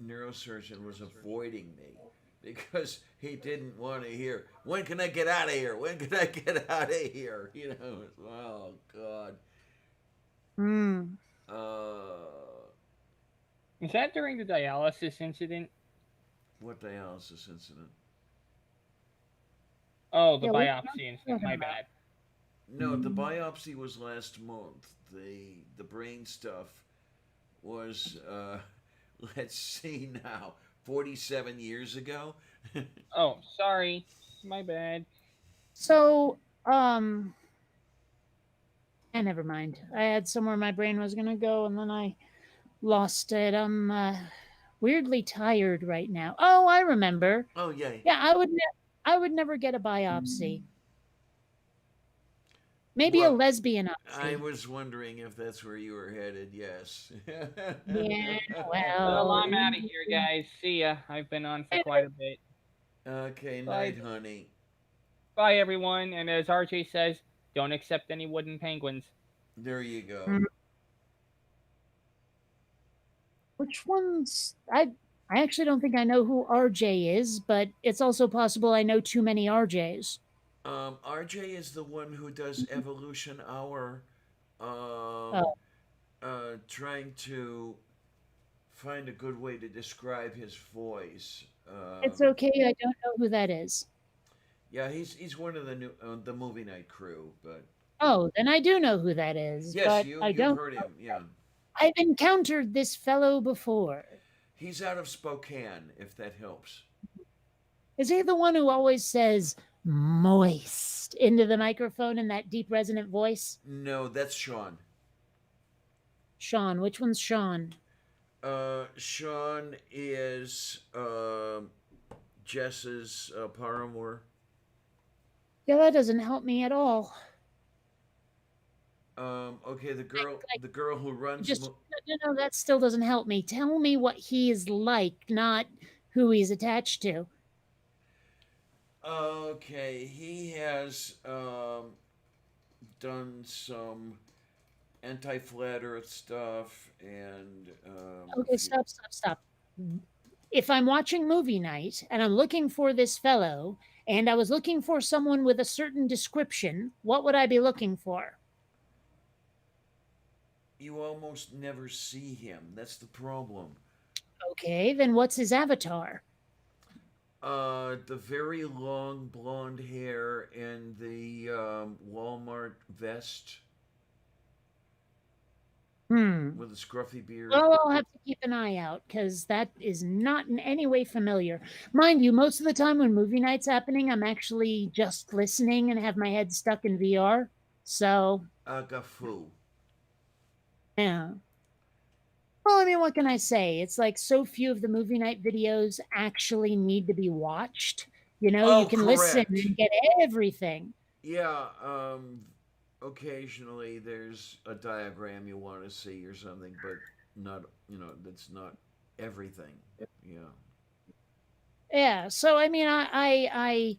neurosurgeon was avoiding me because he didn't want to hear, when can I get out of here? When can I get out of here? Oh God. Mm. Uh, Is that during the dialysis incident? what dialysis incident? Oh, the Yeah, what are biopsy you incident. talking My about? bad. No, the biopsy was last month. The brain stuff was let's see now, 47 years ago. Oh, sorry. My bad. So, and never mind. I had somewhere my brain was gonna go, and then I lost it. I'm weirdly tired right now. Oh, I remember. Oh yay. Yeah, I would never get a biopsy. Maybe a Well, lesbian I opsy. was wondering if that's where you were headed. Yes. Yeah, Well, well, I'm out of here, guys. See ya. I've been on for quite a bit. Okay, Bye. night, honey. Bye, everyone. And as RJ says, don't accept any wooden penguins. There you go. mm, which ones? I actually don't think I know who RJ is, but it's also possible I know too many RJs. RJ is the one who does Evolution Hour, um, Oh, trying to find a good way to describe his voice. it's okay. I don't know who that is. Yeah, he's one of the movie night crew, but Oh, then I do know who that is, yes, but you I you've don't. heard him. Yeah, I've encountered this fellow before. he's out of Spokane, if that helps. Is he the one who always says moist into the microphone in that deep resonant voice? No, that's Sean. Sean, which one's Sean? Sean is Jess's paramour. Yeah, that doesn't help me at all. Okay, Like, the girl who runs. just no, that still doesn't help me. Tell me what he is like, not who he's attached to. Okay, he has done some anti-flat Earth stuff and Okay, stop. If I'm watching movie night and I'm looking for this fellow and I was looking for someone with a certain description, what would I be looking for? you almost never see him. That's the problem. Okay, then what's his avatar? The very long blonde hair and the Walmart vest Hmm. with a scruffy beard. Well, I'll have to keep an eye out because that is not in any way familiar. Mind you, most of the time when movie night's happening, I'm actually just listening and have my head stuck in VR. So, Agafu. yeah. Well, I mean, what can I say? It's like so few of the movie night videos actually need to be watched. You Oh, can listen correct. and get everything. Yeah, occasionally there's a diagram you want to see or something, but not, that's not everything. Yeah. Yeah. So, I mean, I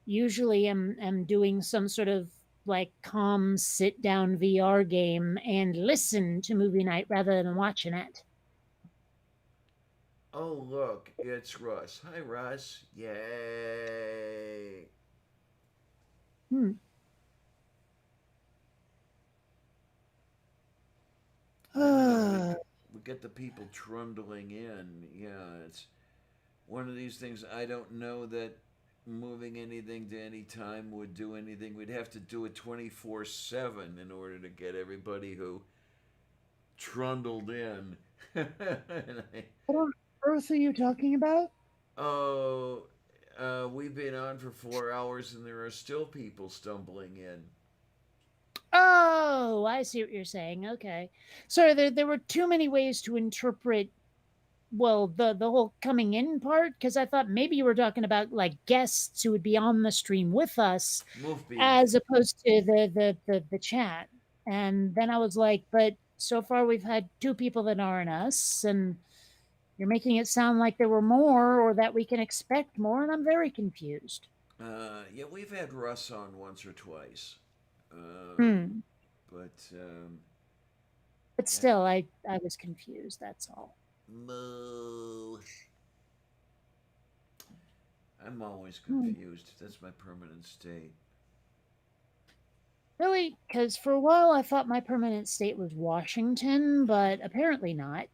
usually am doing some sort of like calm sit down VR game and listen to movie night rather than watching it. Oh, look, it's Russ. Hi, Russ. Yay. Hmm. We, Uh, we get the people trundling in. Yeah, it's one of these things. I don't know that moving anything to any time would do anything. We'd have to do it 24/7 in order to get everybody who trundled in And What on earth are you talking about? oh, we've been on for 4 hours and there are still people stumbling in. Oh, I see what you're saying. Okay. Sorry, there were too many ways to interpret, well, the whole coming in part, because I thought maybe you were talking about like guests who would be on the stream with us Move beef. as opposed to the chat. And then I was like, but so far we've had two people that aren't us, and you're making it sound like there were more or that we can expect more, and I'm very confused. Yeah, we've had Russ on once or twice. Hmm. But, But still, I was confused. That's all. moo. I'm always Hmm. confused. That's my permanent state. Really? Because for a while I thought my permanent state was Washington, but apparently not.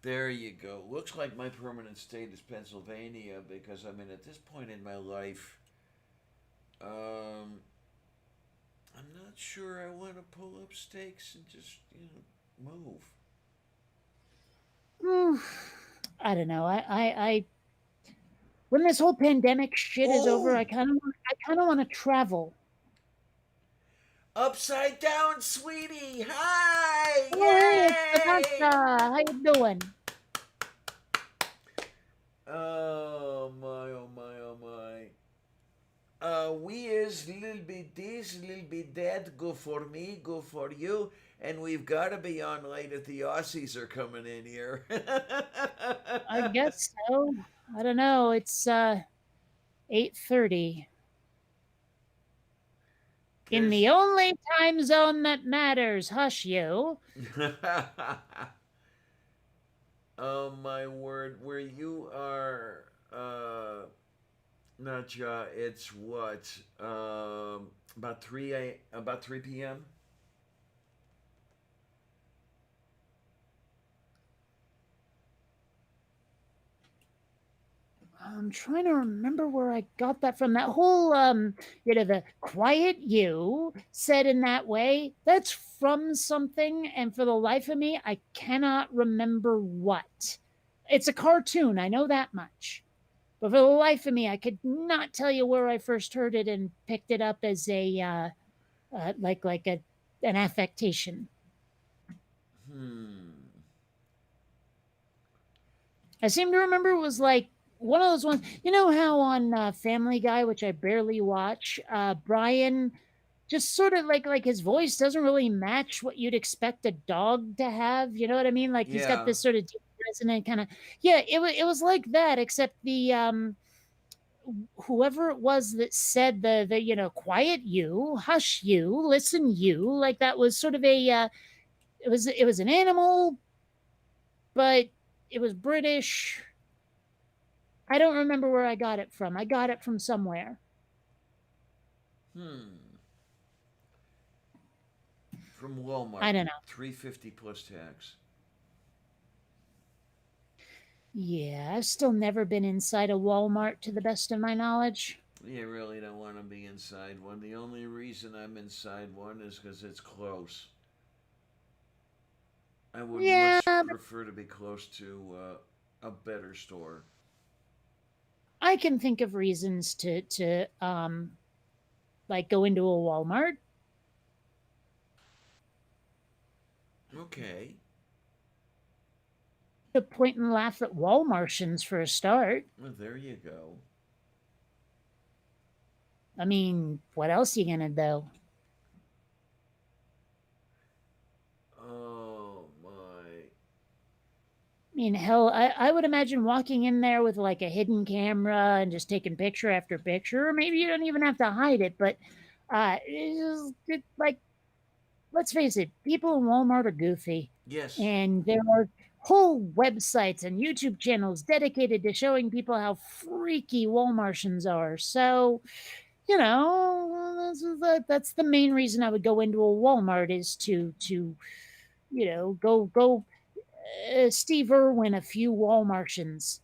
There you go. Looks like my permanent state is Pennsylvania because, I mean, at this point in my life, um, I'm not sure I want to pull up stakes and just, move. Hmm. I don't know. I when this whole pandemic shit is over, Oh! I kind of want to travel. Upside down, sweetie! Hi! Oh, hey, it's Natasha. Yay! How you doing? Oh my, oh my, oh my. We is little bit this, little bit that. Good for me, good for you. And we've got to be on late if the Aussies are coming in here. I guess so. I don't know. It's 8:30 in There's. the only time zone that matters. Hush you. Oh my word, where you are, Natcha, it's what? About 3 p.m. I'm trying to remember where I got that from. That whole the quiet you said in that way, that's from something, and for the life of me, I cannot remember what. It's a cartoon, I know that much. But for the life of me, I could not tell you where I first heard it and picked it up as a like a an affectation. Hmm. I seem to remember it was like one of those ones. You know how on Family Guy, which I barely watch, Brian just sort of like his voice doesn't really match what you'd expect a dog to have. You know what I mean? Like he's got Yeah. this sort of deep resonant kind of. Yeah, it was like that, except the whoever it was that said the quiet you, hush you, listen you, like that was sort of a it was an animal, but it was British. I don't remember where I got it from. I got it from somewhere. Hmm. From I Walmart. don't know. 350 plus tax. Yeah, I've still never been inside a Walmart to the best of my knowledge. You really don't want to be inside one. The only reason I'm inside one is because it's close. I would Yeah, much but prefer to be close to a better store. I can think of reasons to like go into a Walmart. Okay. To point and laugh at Walmartians for a start. Well, there you go. I mean, what else you gonna do? Oh my. I mean, hell, I would imagine walking in there with like a hidden camera and just taking picture after picture, or maybe you don't even have to hide it, but like, let's face it, people in Walmart are goofy, Yes. and there are whole websites and YouTube channels dedicated to showing people how freaky Walmartians are. So, that's the main reason I would go into a Walmart is to go Steve Irwin a few Walmartians.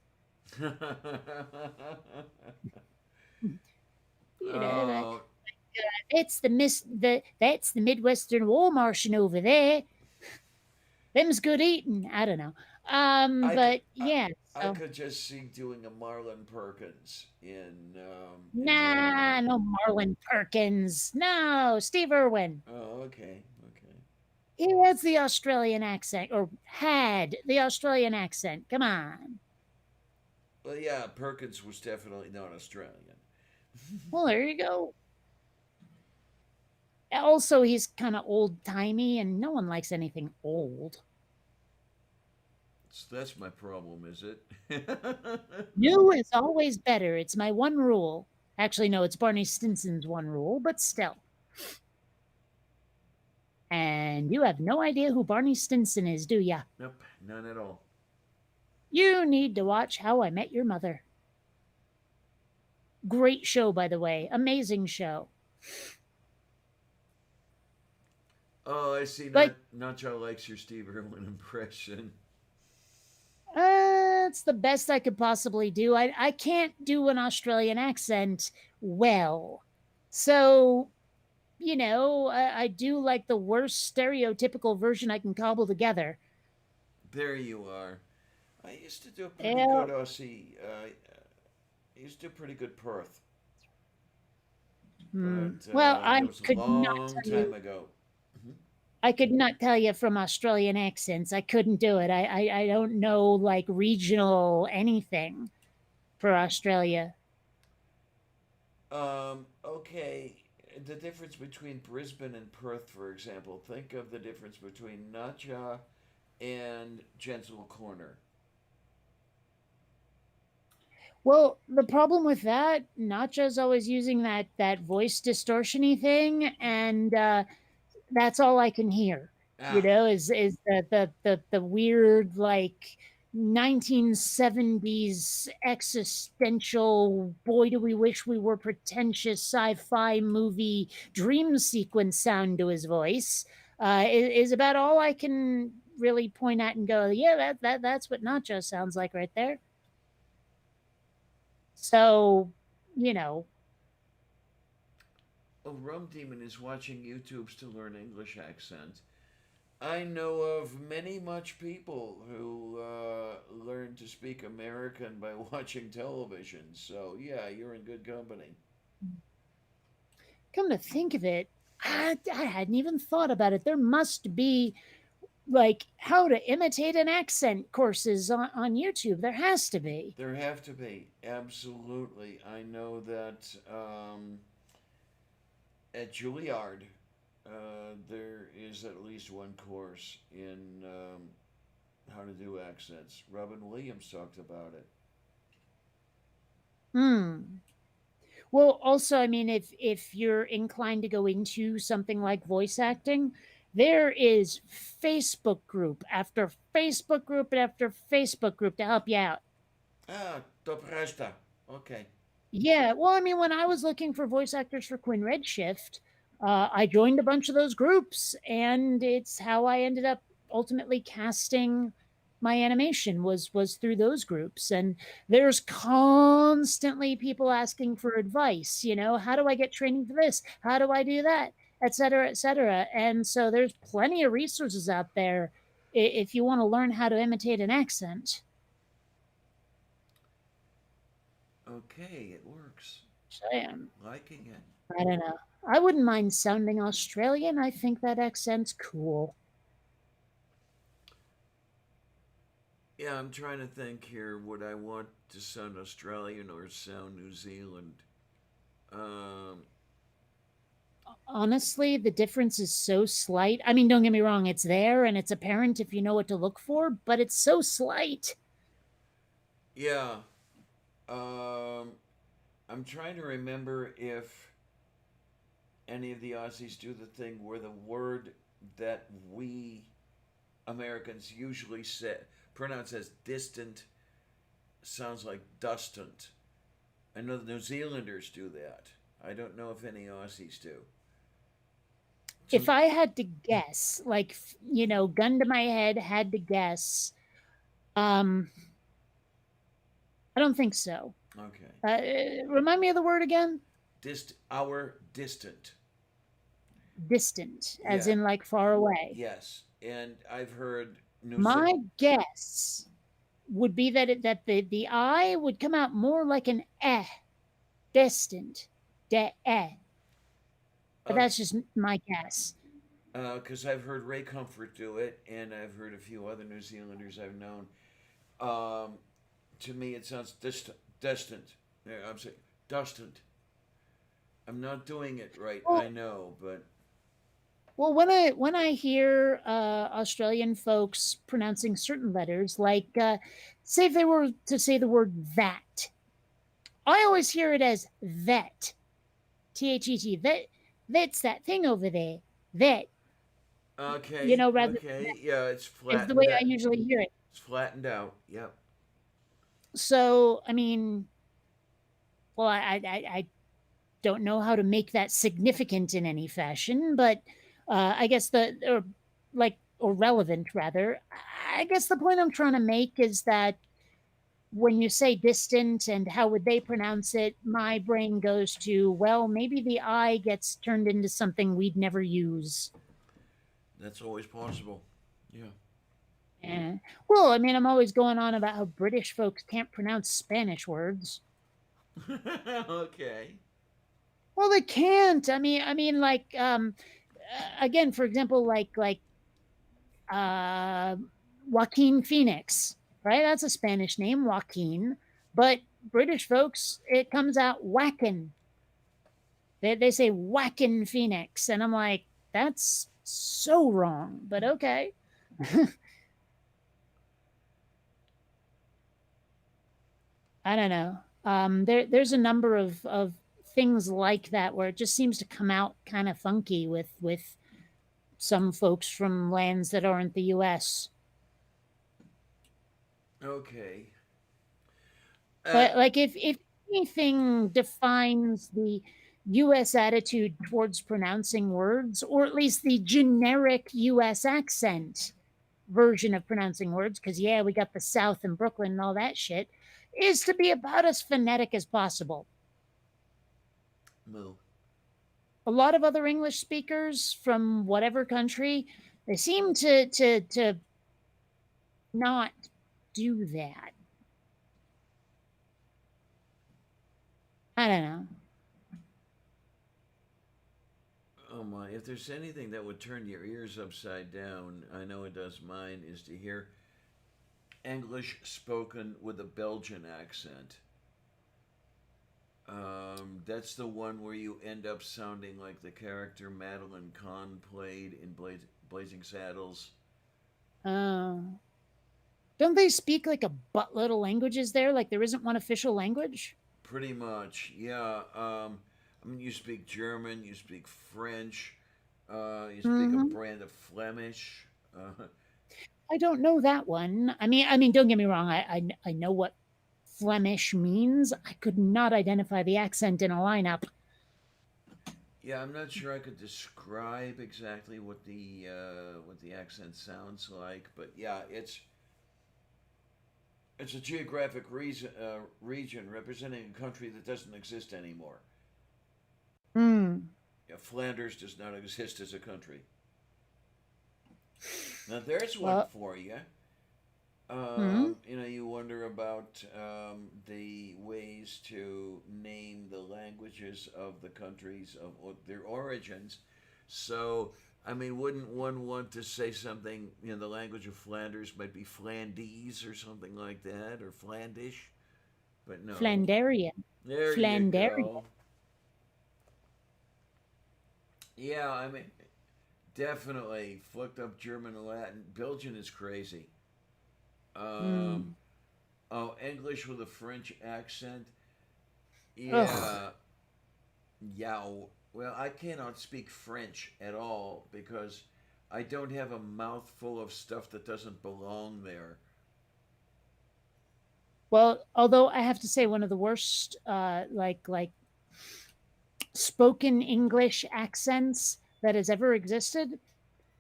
You know, Oh, that's the Midwestern Walmartian over there. Them's good eating. I don't know. I could, But yeah. I So could just see doing a Marlon Perkins in one of nah, my. no Marlon Perkins. No, Steve Irwin. Oh, okay, okay. He has the Australian accent, or had the Australian accent. Come on. Well, yeah, Perkins was definitely not Australian. Well, there you go. Also, he's kind of old timey, and no one likes anything old. So that's my problem, is it? New is always better. It's my one rule. Actually, no, it's Barney Stinson's one rule, but still. And you have no idea who Barney Stinson is, do ya? Nope, none at all. You need to watch How I Met Your Mother. Great show, by the way. Amazing show. Oh, I see. But Nacho likes your Steve Irwin impression. it's the best I could possibly do. I can't do an Australian accent well. So, I do like the worst stereotypical version I can cobble together. There you are. I used to do a pretty Yeah. good Aussie. I used to do pretty good Perth, but Well, that was a long time ago. I could not tell you from Australian accents. I couldn't do it. I don't know like regional anything for Australia. Okay. The difference between Brisbane and Perth, for example. Think of the difference between Natcha and Gentle Corner. Well, the problem with that, Nacho's always using that voice distortiony thing, and that's all I can hear. Ah, Is the weird like 1970s existential boy do we wish we were pretentious sci-fi movie dream sequence sound to his voice is about all I can really point at and go, yeah, that's what Nacho sounds like right there. So, you know, oh, Rum Demon is watching YouTubes to learn English accent. I know of many much people who learn to speak American by watching television. So yeah, you're in good company. come to think of it, I hadn't even thought about it. There must be like how to imitate an accent courses on YouTube. There has to be. There have to be absolutely. I know that at Juilliard, there is at least one course in how to do accents. Robin Williams talked about it. Hmm. Well, also, I mean, if you're inclined to go into something like voice acting, there is Facebook group after Facebook group and after Facebook group to help you out. Ah, Dobrasta. Okay. Yeah, well, I mean, when I was looking for voice actors for Quinn Redshift, I joined a bunch of those groups, and it's how I ended up ultimately casting my animation was through those groups. And there's constantly people asking for advice. How do I get training for this? How do I do that? Et cetera, et cetera. And so there's plenty of resources out there if you want to learn how to imitate an accent. Okay, it works. So, yeah. Liking it. I don't know. I wouldn't mind sounding Australian. I think that accent's cool. Yeah, I'm trying to think here. Would I want to sound Australian or sound New Zealand? Um, Honestly, the difference is so slight. I mean, don't get me wrong, it's there and it's apparent if you know what to look for, but it's so slight. yeah. Um, I'm trying to remember if any of the Aussies do the thing where the word that we Americans usually say pronounce as distant sounds like dustant. I know the New Zealanders do that. I don't know if any Aussies do. If Some, I had to guess, like, gun to my head, had to guess, um, I don't think so. okay. Remind me of the word again? Our distant. Distant, as Yeah. in like far away. Yes. and I've heard My guess would be that the I would come out more like an eh, distant, de eh. But that's just my guess. because I've heard Ray Comfort do it, and I've heard a few other New Zealanders I've known. Um, to me, it sounds distant. I'm saying distant. I'm not doing it right. Well, I know, but Well, when I hear Australian folks pronouncing certain letters, like say if they were to say the word that, I always hear it as that, T-H-E-T, that's that thing over there, that, okay, rather okay, yeah, it's is the way flattened. I usually hear it. It's flattened out. Yep. So, I mean, well, I don't know how to make that significant in any fashion, but I guess or relevant rather. I guess the point I'm trying to make is that when you say distant and how would they pronounce it, my brain goes to, well, maybe the I gets turned into something we'd never use. That's always possible. Yeah. Eh. Well, I mean, I'm always going on about how British folks can't pronounce Spanish words. Okay. Well, they can't. Like, again, for example, uh, Joaquin Phoenix, right? That's a Spanish name, Joaquin. But British folks, it comes out whackin'. They say whackin' Phoenix. And I'm like, that's so wrong, but okay. I don't know. There's a number of things like that where it just seems to come out kind of funky with some folks from lands that aren't the U.S. Okay. But like if anything defines the US attitude towards pronouncing words, or at least the generic US accent version of pronouncing words, because yeah, we got the South and Brooklyn and all that shit, is to be about as phonetic as possible. Moo. A lot of other English speakers from whatever country, they seem to not do that. I don't know. Oh my! If there's anything that would turn your ears upside down, I know it does mine, is to hear English spoken with a Belgian accent. That's the one where you end up sounding like the character Madeline Kahn played in Blazing Saddles. Oh. Don't they speak like a buttload of languages there? Like there isn't one official language? Pretty much, yeah. I mean, you speak German, you speak French, you speak a Mm-hmm. brand of Flemish. I don't know that one. I mean, don't get me wrong. I know what Flemish means. I could not identify the accent in a lineup. Yeah, I'm not sure I could describe exactly what the accent sounds like, but yeah, it's a geographic region representing a country that doesn't exist anymore. Hmm. Yeah, Flanders does not exist as a country. Now there's one Well, for you. hmm. You wonder about the ways to name the languages of the countries of their origins. So, I mean, wouldn't one want to say something? The language of Flanders might be Flandese or something like that, or Flandish. But no. Flanderian. There you Flanderian. go. Yeah, I mean, definitely flipped up German and Latin. Belgian is crazy. Um, Hmm. oh, English with a French accent. Ugh. Yeah, yeah. Well, I cannot speak French at all because I don't have a mouthful of stuff that doesn't belong there. Well, although I have to say one of the worst, like spoken English accents that has ever existed,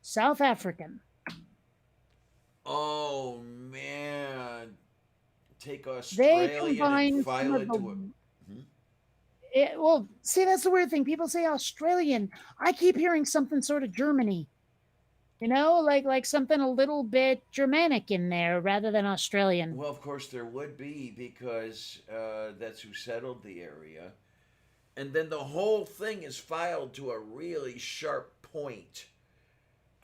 South African. Oh man, take They Australian and combine some file of it to a. the Hmm? well, see, that's the weird thing. People say Australian. I keep hearing something sort of Germany. like something a little bit Germanic in there rather than Australian. Well, of course there would be because that's who settled the area, and then the whole thing is filed to a really sharp point.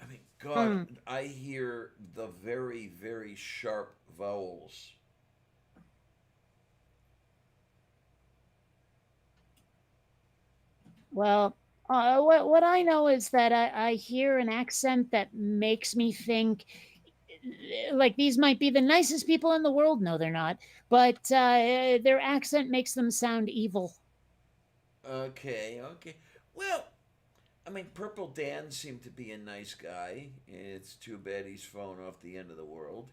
I mean, Hmm. God, I hear the very, very sharp vowels. Well, what I know is that I hear an accent that makes me think like these might be the nicest people in the world. No, they're not. But their accent makes them sound evil. Okay, okay. Well, I mean, Purple Dan seemed to be a nice guy. It's too bad he's fallen off the end of the world.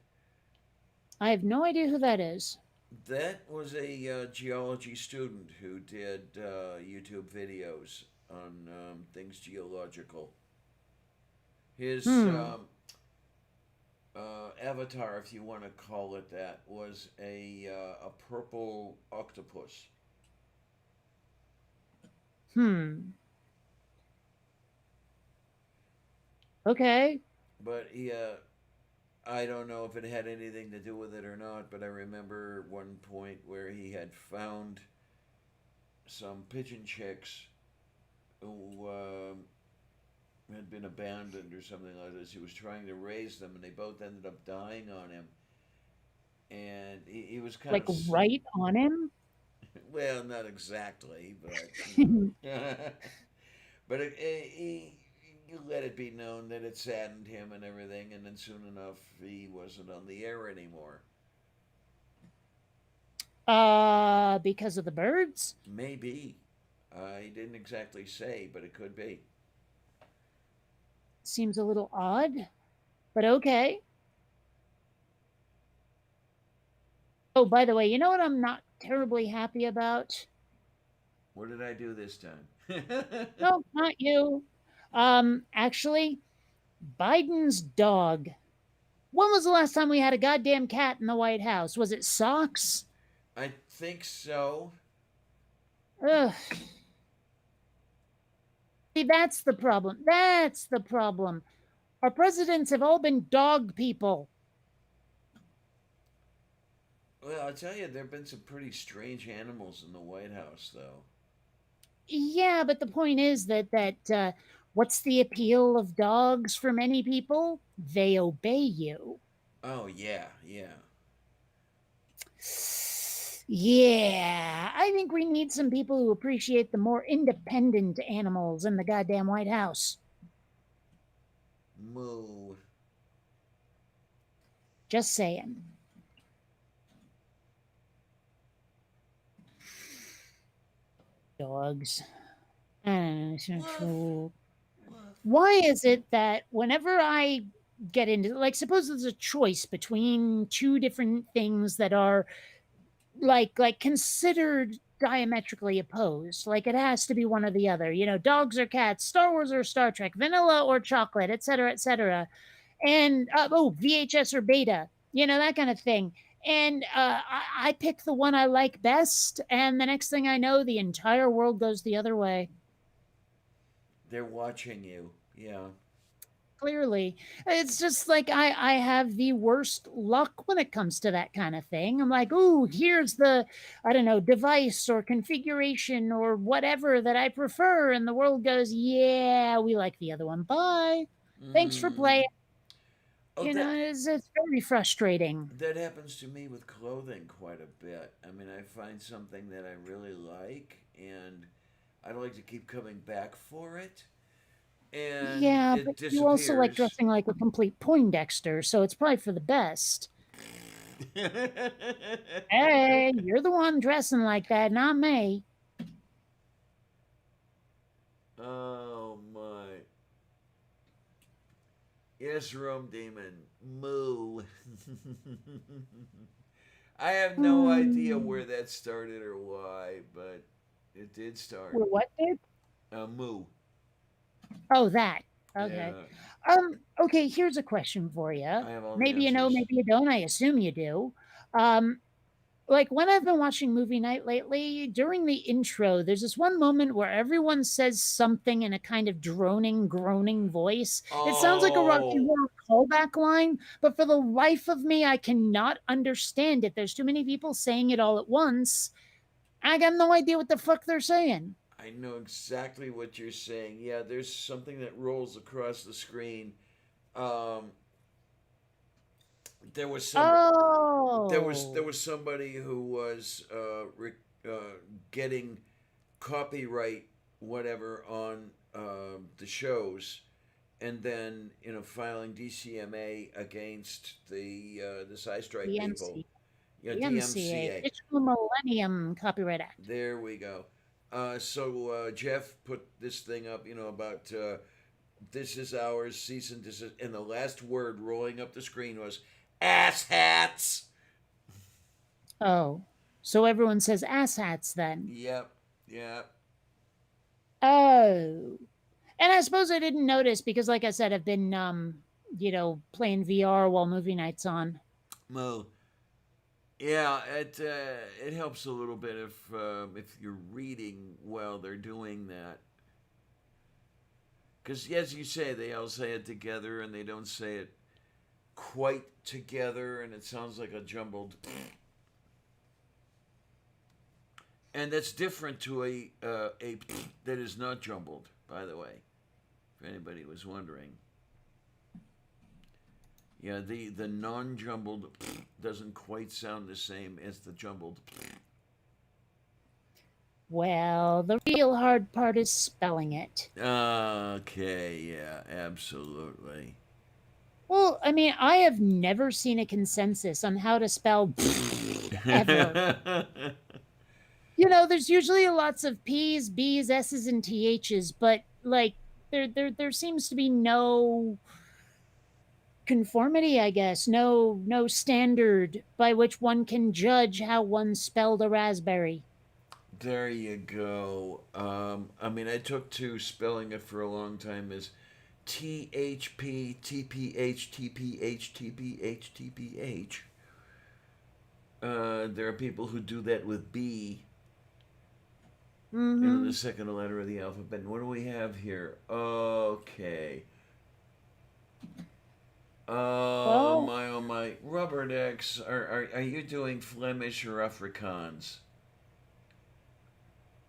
I have no idea who that is. That was a geology student who did YouTube videos on things geological. His Hmm. avatar, if you want to call it that, was a purple octopus. Hmm. Okay. But he, I don't know if it had anything to do with it or not. But I remember one point where he had found some pigeon chicks who had been abandoned or something like this. He was trying to raise them, and they both ended up dying on him. And he was kind Like of right on him. well, not exactly, but but he let it be known that it saddened him and everything, and then soon enough he wasn't on the air anymore. Because of the birds? Maybe he didn't exactly say, but it could be. Seems a little odd, but okay. Oh, by the way, you know what I'm not terribly happy about? What did I do this time? No, not you. Actually, Biden's dog. When was the last time we had a goddamn cat in the White House? Was it Socks? I think so. Ugh. See, that's the problem. That's the problem. Our presidents have all been dog people. Well, I tell you, there have been some pretty strange animals in the White House, though. Yeah, but the point is that what's the appeal of dogs for many people? They obey you. Oh yeah, yeah. Yeah, I think we need some people who appreciate the more independent animals in the goddamn White House. Moo. Just saying. Dogs. Woof. Woof. Why is it that whenever I get into, like, suppose there's a choice between two different things that are like considered diametrically opposed, like it has to be one or the other, dogs or cats, Star Wars or Star Trek, vanilla or chocolate, etc., etc., and VHS or beta, that kind of thing. And I pick the one I like best, and the next thing I know, the entire world goes the other way. They're watching you. Yeah. Clearly, it's just like I have the worst luck when it comes to that kind of thing. I'm like, ooh, here's the, I don't know, device or configuration or whatever that I prefer, and the world goes, yeah, we like the other one. Bye. Thanks for Mm. playing. Oh, that It's very frustrating. that happens to me with clothing quite a bit. I mean, I find something that I really like, and I'd like to keep coming back for it, and Yeah, it but you also like disappears. dressing like a complete Poindexter, so it's probably for the best. Hey, you're the one dressing like that, not me. Oh my. Yes, Rome Demon. Moo. I have no idea Hmm. where that started or why, but it did start. Well, what did? Moo. Oh, that. Okay. Yeah, Okay, here's a question for you. I have all the Maybe you know, answers. maybe you don't. I assume you do. Um, like when I've been watching movie night lately, during the intro, there's this one moment where everyone says something in a kind of droning, groaning voice. It sounds like a Rocky Oh, Horror callback line, but for the life of me, I cannot understand it. There's too many people saying it all at once. I got no idea what the fuck they're saying. I know exactly what you're saying. Yeah, there's something that rolls across the screen. Um, there was some. There Oh, was somebody who was getting copyright whatever on the shows, and then filing DCMA against the SciStrike people. DMC, Yeah, DMCA, DMCA. Digital Millennium Copyright Act. There we go. So Jeff put this thing up, about this is ours, cease and desist, and the last word rolling up the screen was ass hats. Oh, so everyone says asshats then. Yep, yep. Oh. And I suppose I didn't notice because, like I said, I've been, playing VR while movie night's on. Well, yeah, it helps a little bit if you're reading while they're doing that. Because as you say, they all say it together, and they don't say it quite together, and it sounds like a jumbled. And that's different to a that is not jumbled. By the way, if anybody was wondering. Yeah, the non-jumbled doesn't quite sound the same as the jumbled. Well, the real hard part is spelling it. Okay, yeah, absolutely. Well, I mean, I have never seen a consensus on how to spell ever. There's usually lots of P's, B's, S's, and TH's, but like there seems to be no conformity, I guess, no standard by which one can judge how one spelled a raspberry. There you go. I mean, I took to spelling it for a long time as THP, TPH, TPH, TPH, TPH. There are people who do that with B, Mm-hmm. the second letter of the alphabet. And what do we have here? Okay. Well, Oh my. Robert X, are you doing Flemish or Afrikaans?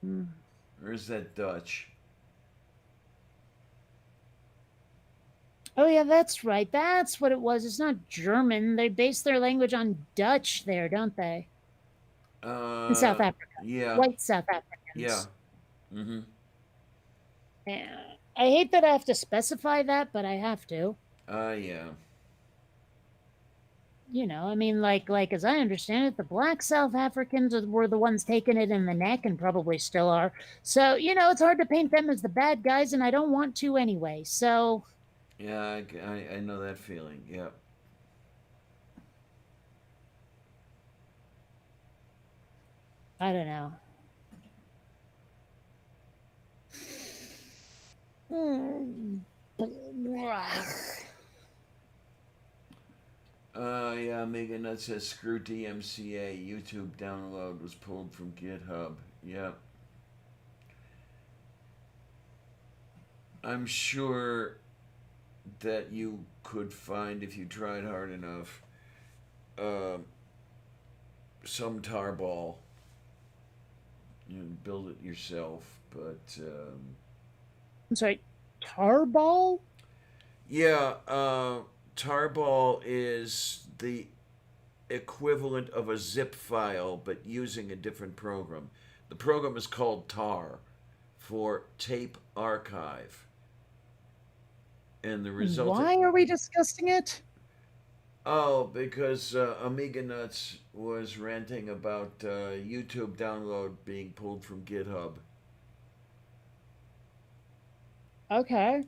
mm. Or is that Dutch? Oh yeah, that's right. That's what it was. It's not German. They base their language on Dutch there, don't they? In South Uh, Africa. yeah, White South yeah. Africans. Mm-hmm. Yeah. I hate that I have to specify that, but I have to. Yeah. I mean, like as I understand it, the black South Africans were the ones taking it in the neck and probably still are. So, it's hard to paint them as the bad guys, and I don't want to anyway. So, Yeah, I know that feeling. Yeah. I don't know. Yeah, Megan Nut says screw DMCA. YouTube download was pulled from GitHub. Yeah. I'm sure that you could find, if you tried hard enough, uh, some tarball. Build it yourself, but I'm sorry, Tarball? yeah, tarball is the equivalent of a zip file, but using a different program. The program is called TAR, for Tape Archive, and the resultant. Why are we discussing it? Oh, because Amiga Nuts was ranting about YouTube download being pulled from GitHub. Okay.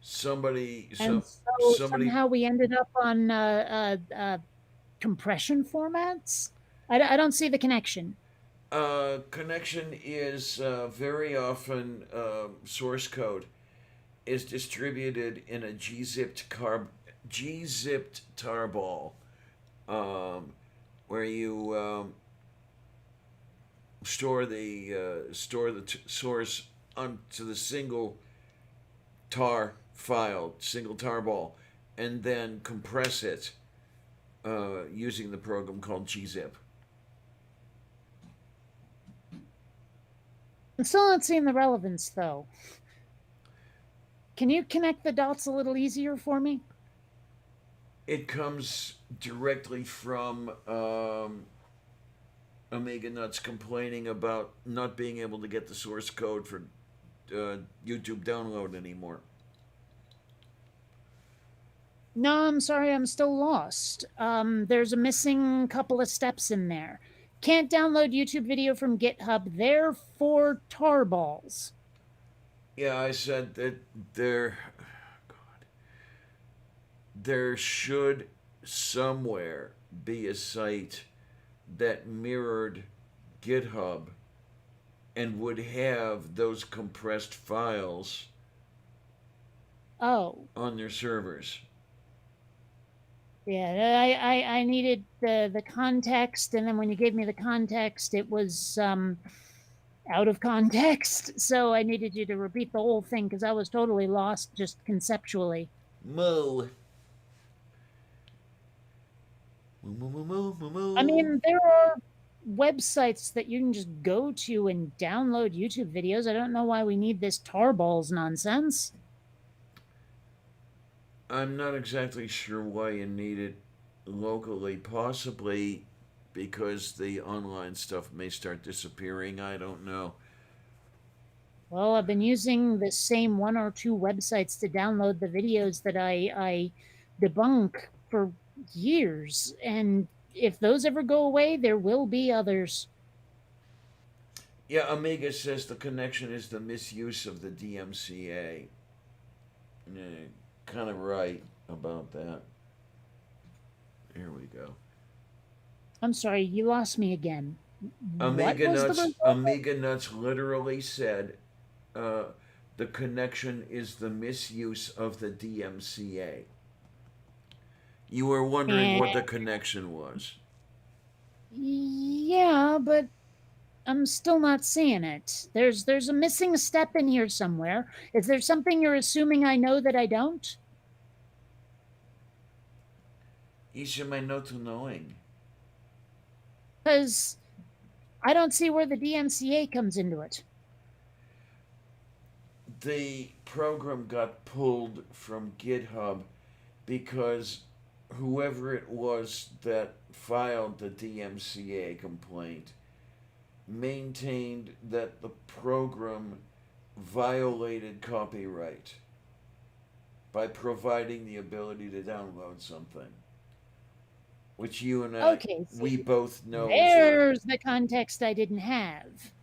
Somebody, And some so somebody somehow we ended up on compression formats? I don't see the connection. connection is very often source code is distributed in a gzipped tarball, um, where you store the source onto the single tar file, single tarball, and then compress it using the program called gzip. I'm still not seeing the relevance, though. Can you connect the dots a little easier for me? It comes directly from Omega Nuts complaining about not being able to get the source code for YouTube download anymore. No, I'm sorry, I'm still lost. There's a missing couple of steps in there. Can't download YouTube video from GitHub. They're for tarballs. Yeah, I said that there should somewhere be a site that mirrored GitHub and would have those compressed files Oh, on their servers. yeah. I needed the context, and then when you gave me the context, it was out of context. So I needed you to repeat the whole thing because I was totally lost just conceptually. Moo. Moo, moo, moo, moo, moo. I mean, there are websites that you can just go to and download YouTube videos. I don't know why we need this tarballs nonsense. I'm not exactly sure why you need it locally. Possibly because the online stuff may start disappearing. I don't know. Well, I've been using the same one or two websites to download the videos that I debunk for years, and if those ever go away, there will be others. Yeah, Amiga says the connection is the misuse of the DMCA. Yeah, kind of right about that. Here we go. I'm sorry, you lost me again. Amiga what was Nuts. the result? Amiga Nuts literally said, the connection is the misuse of the DMCA. You were wondering what the connection was. Yeah, but I'm still not seeing it. There's a missing step in here somewhere. Is there something you're assuming I know that I don't? Ishimai no to knowing. Because I don't see where the DMCA comes into it. The program got pulled from GitHub because whoever it was that filed the DMCA complaint maintained that the program violated copyright by providing the ability to download something, which you and I, Okay, we see, both know. there's the context I didn't have.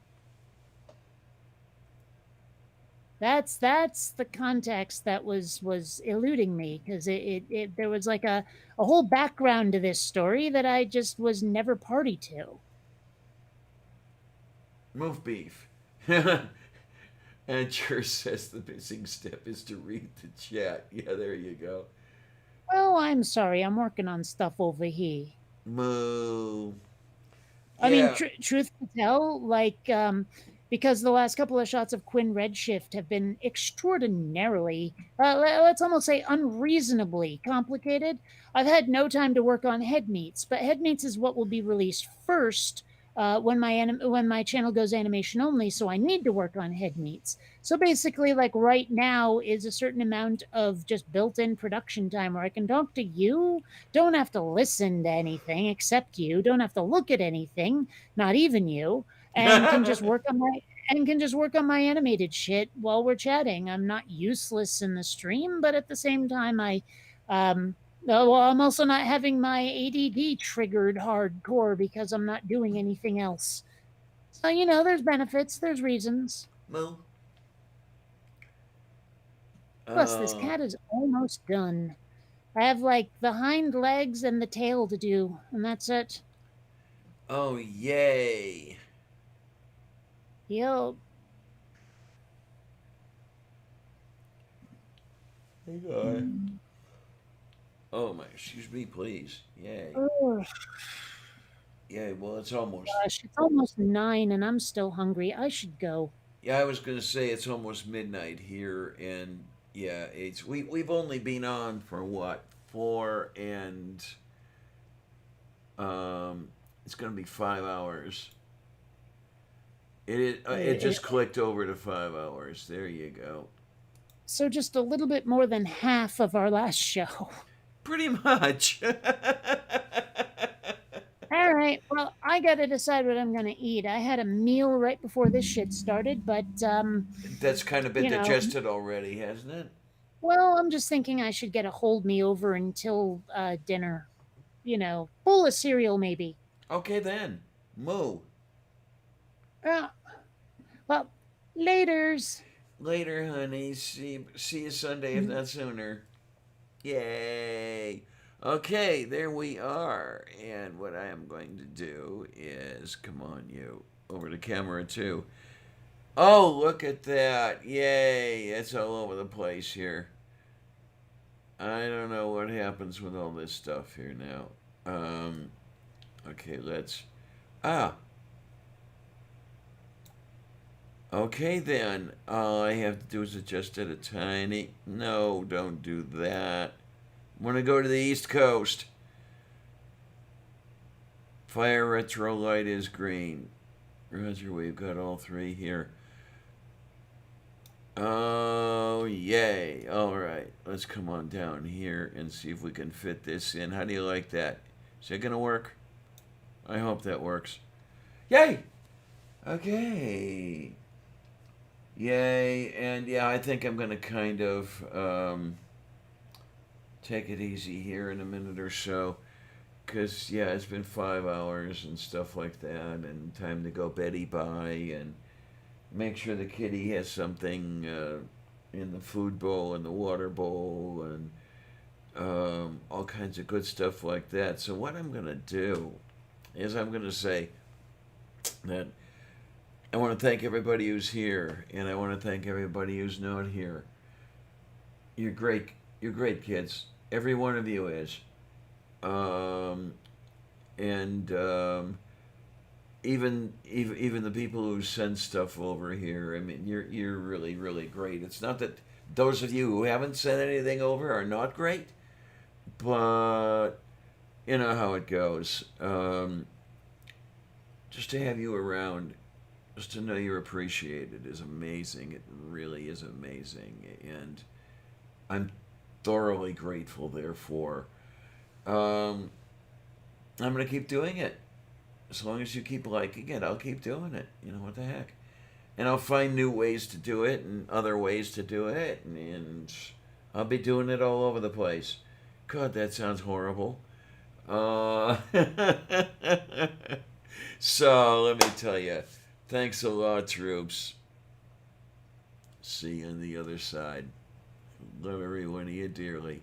That's the context that was eluding me, because it there was like a whole background to this story that I just was never party to. Move beef. And Chur says the missing step is to read the chat. Yeah, there you go. Well, I'm sorry, I'm working on stuff over here. Moo. I mean, Yeah. truth to tell, like, because the last couple of shots of Quinn Redshift have been extraordinarily, let's almost say unreasonably complicated. I've had no time to work on Head Meets, but Head Meets is what will be released first when my channel goes animation only, so I need to work on Head Meets. So basically, like right now is a certain amount of just built-in production time where I can talk to you, don't have to listen to anything except you, don't have to look at anything, not even you, and can just work on my animated shit while we're chatting. I'm not useless in the stream, but at the same time, well, I'm also not having my ADD triggered hardcore because I'm not doing anything else. So, there's benefits, there's reasons. Moo. Plus, this cat is almost done. I have, like, the hind legs and the tail to do, and that's it. Oh, yay. Yo. Hey, guy. Oh, my, excuse me, please. Yay. Ugh. Yeah, well, it's almost. Gosh, it's almost 9 and I'm still hungry. I should go. Yeah, I was gonna say it's almost midnight here, and yeah, we've only been on for what 4 and um, it's gonna be 5 hours. It Eh, just clicked over to 5 hours. There you go. So just a little bit more than half of our last show. Pretty much. All right. Well, I got to decide what I'm going to eat. I had a meal right before this shit started, but That's kind of been you know, digested already, hasn't it? well, I'm just thinking I should get a hold me over until dinner. Bowl of cereal maybe. Okay then. Moo. Uh, well, later's. Later, honey. See you Sunday if not sooner. Yay. Okay, there we are. And what I am going to do is, come on, you, over to camera two. Oh, look at that. Yay. It's all over the place here. I don't know what happens with all this stuff here now. Okay, let's. Ah. Okay, then. All I have to do is adjust it a tiny. No, don't do that. I'm going to go to the East Coast. Fire retro light is green. Roger, we've got all three here. Oh, yay. All right. Let's come on down here and see if we can fit this in. How do you like that? Is it going to work? I hope that works. Yay! Okay. Yay. And yeah, I think I'm going to kind of take it easy here in a minute or so. Because, yeah, it's been 5 hours and stuff like that, and time to go Betty by and make sure the kitty has something in the food bowl and the water bowl and all kinds of good stuff like that. So, what I'm going to do is I'm going to say that I want to thank everybody who's here, and I want to thank everybody who's not here. You're great. You're great kids. Every one of you is. And even the people who send stuff over here. I mean, you're really really great. It's not that those of you who haven't sent anything over are not great, but you know how it goes. Just to have you around, just to know you're appreciated is amazing. It really is amazing, and I'm thoroughly grateful. Therefore. I'm gonna keep doing it. As long as you keep liking it, I'll keep doing it. You know what the heck? And I'll find new ways to do it and other ways to do it, and I'll be doing it all over the place. God, that sounds horrible. Uh, so let me tell you, thanks a lot, troops. See you on the other side. Love every one of you dearly.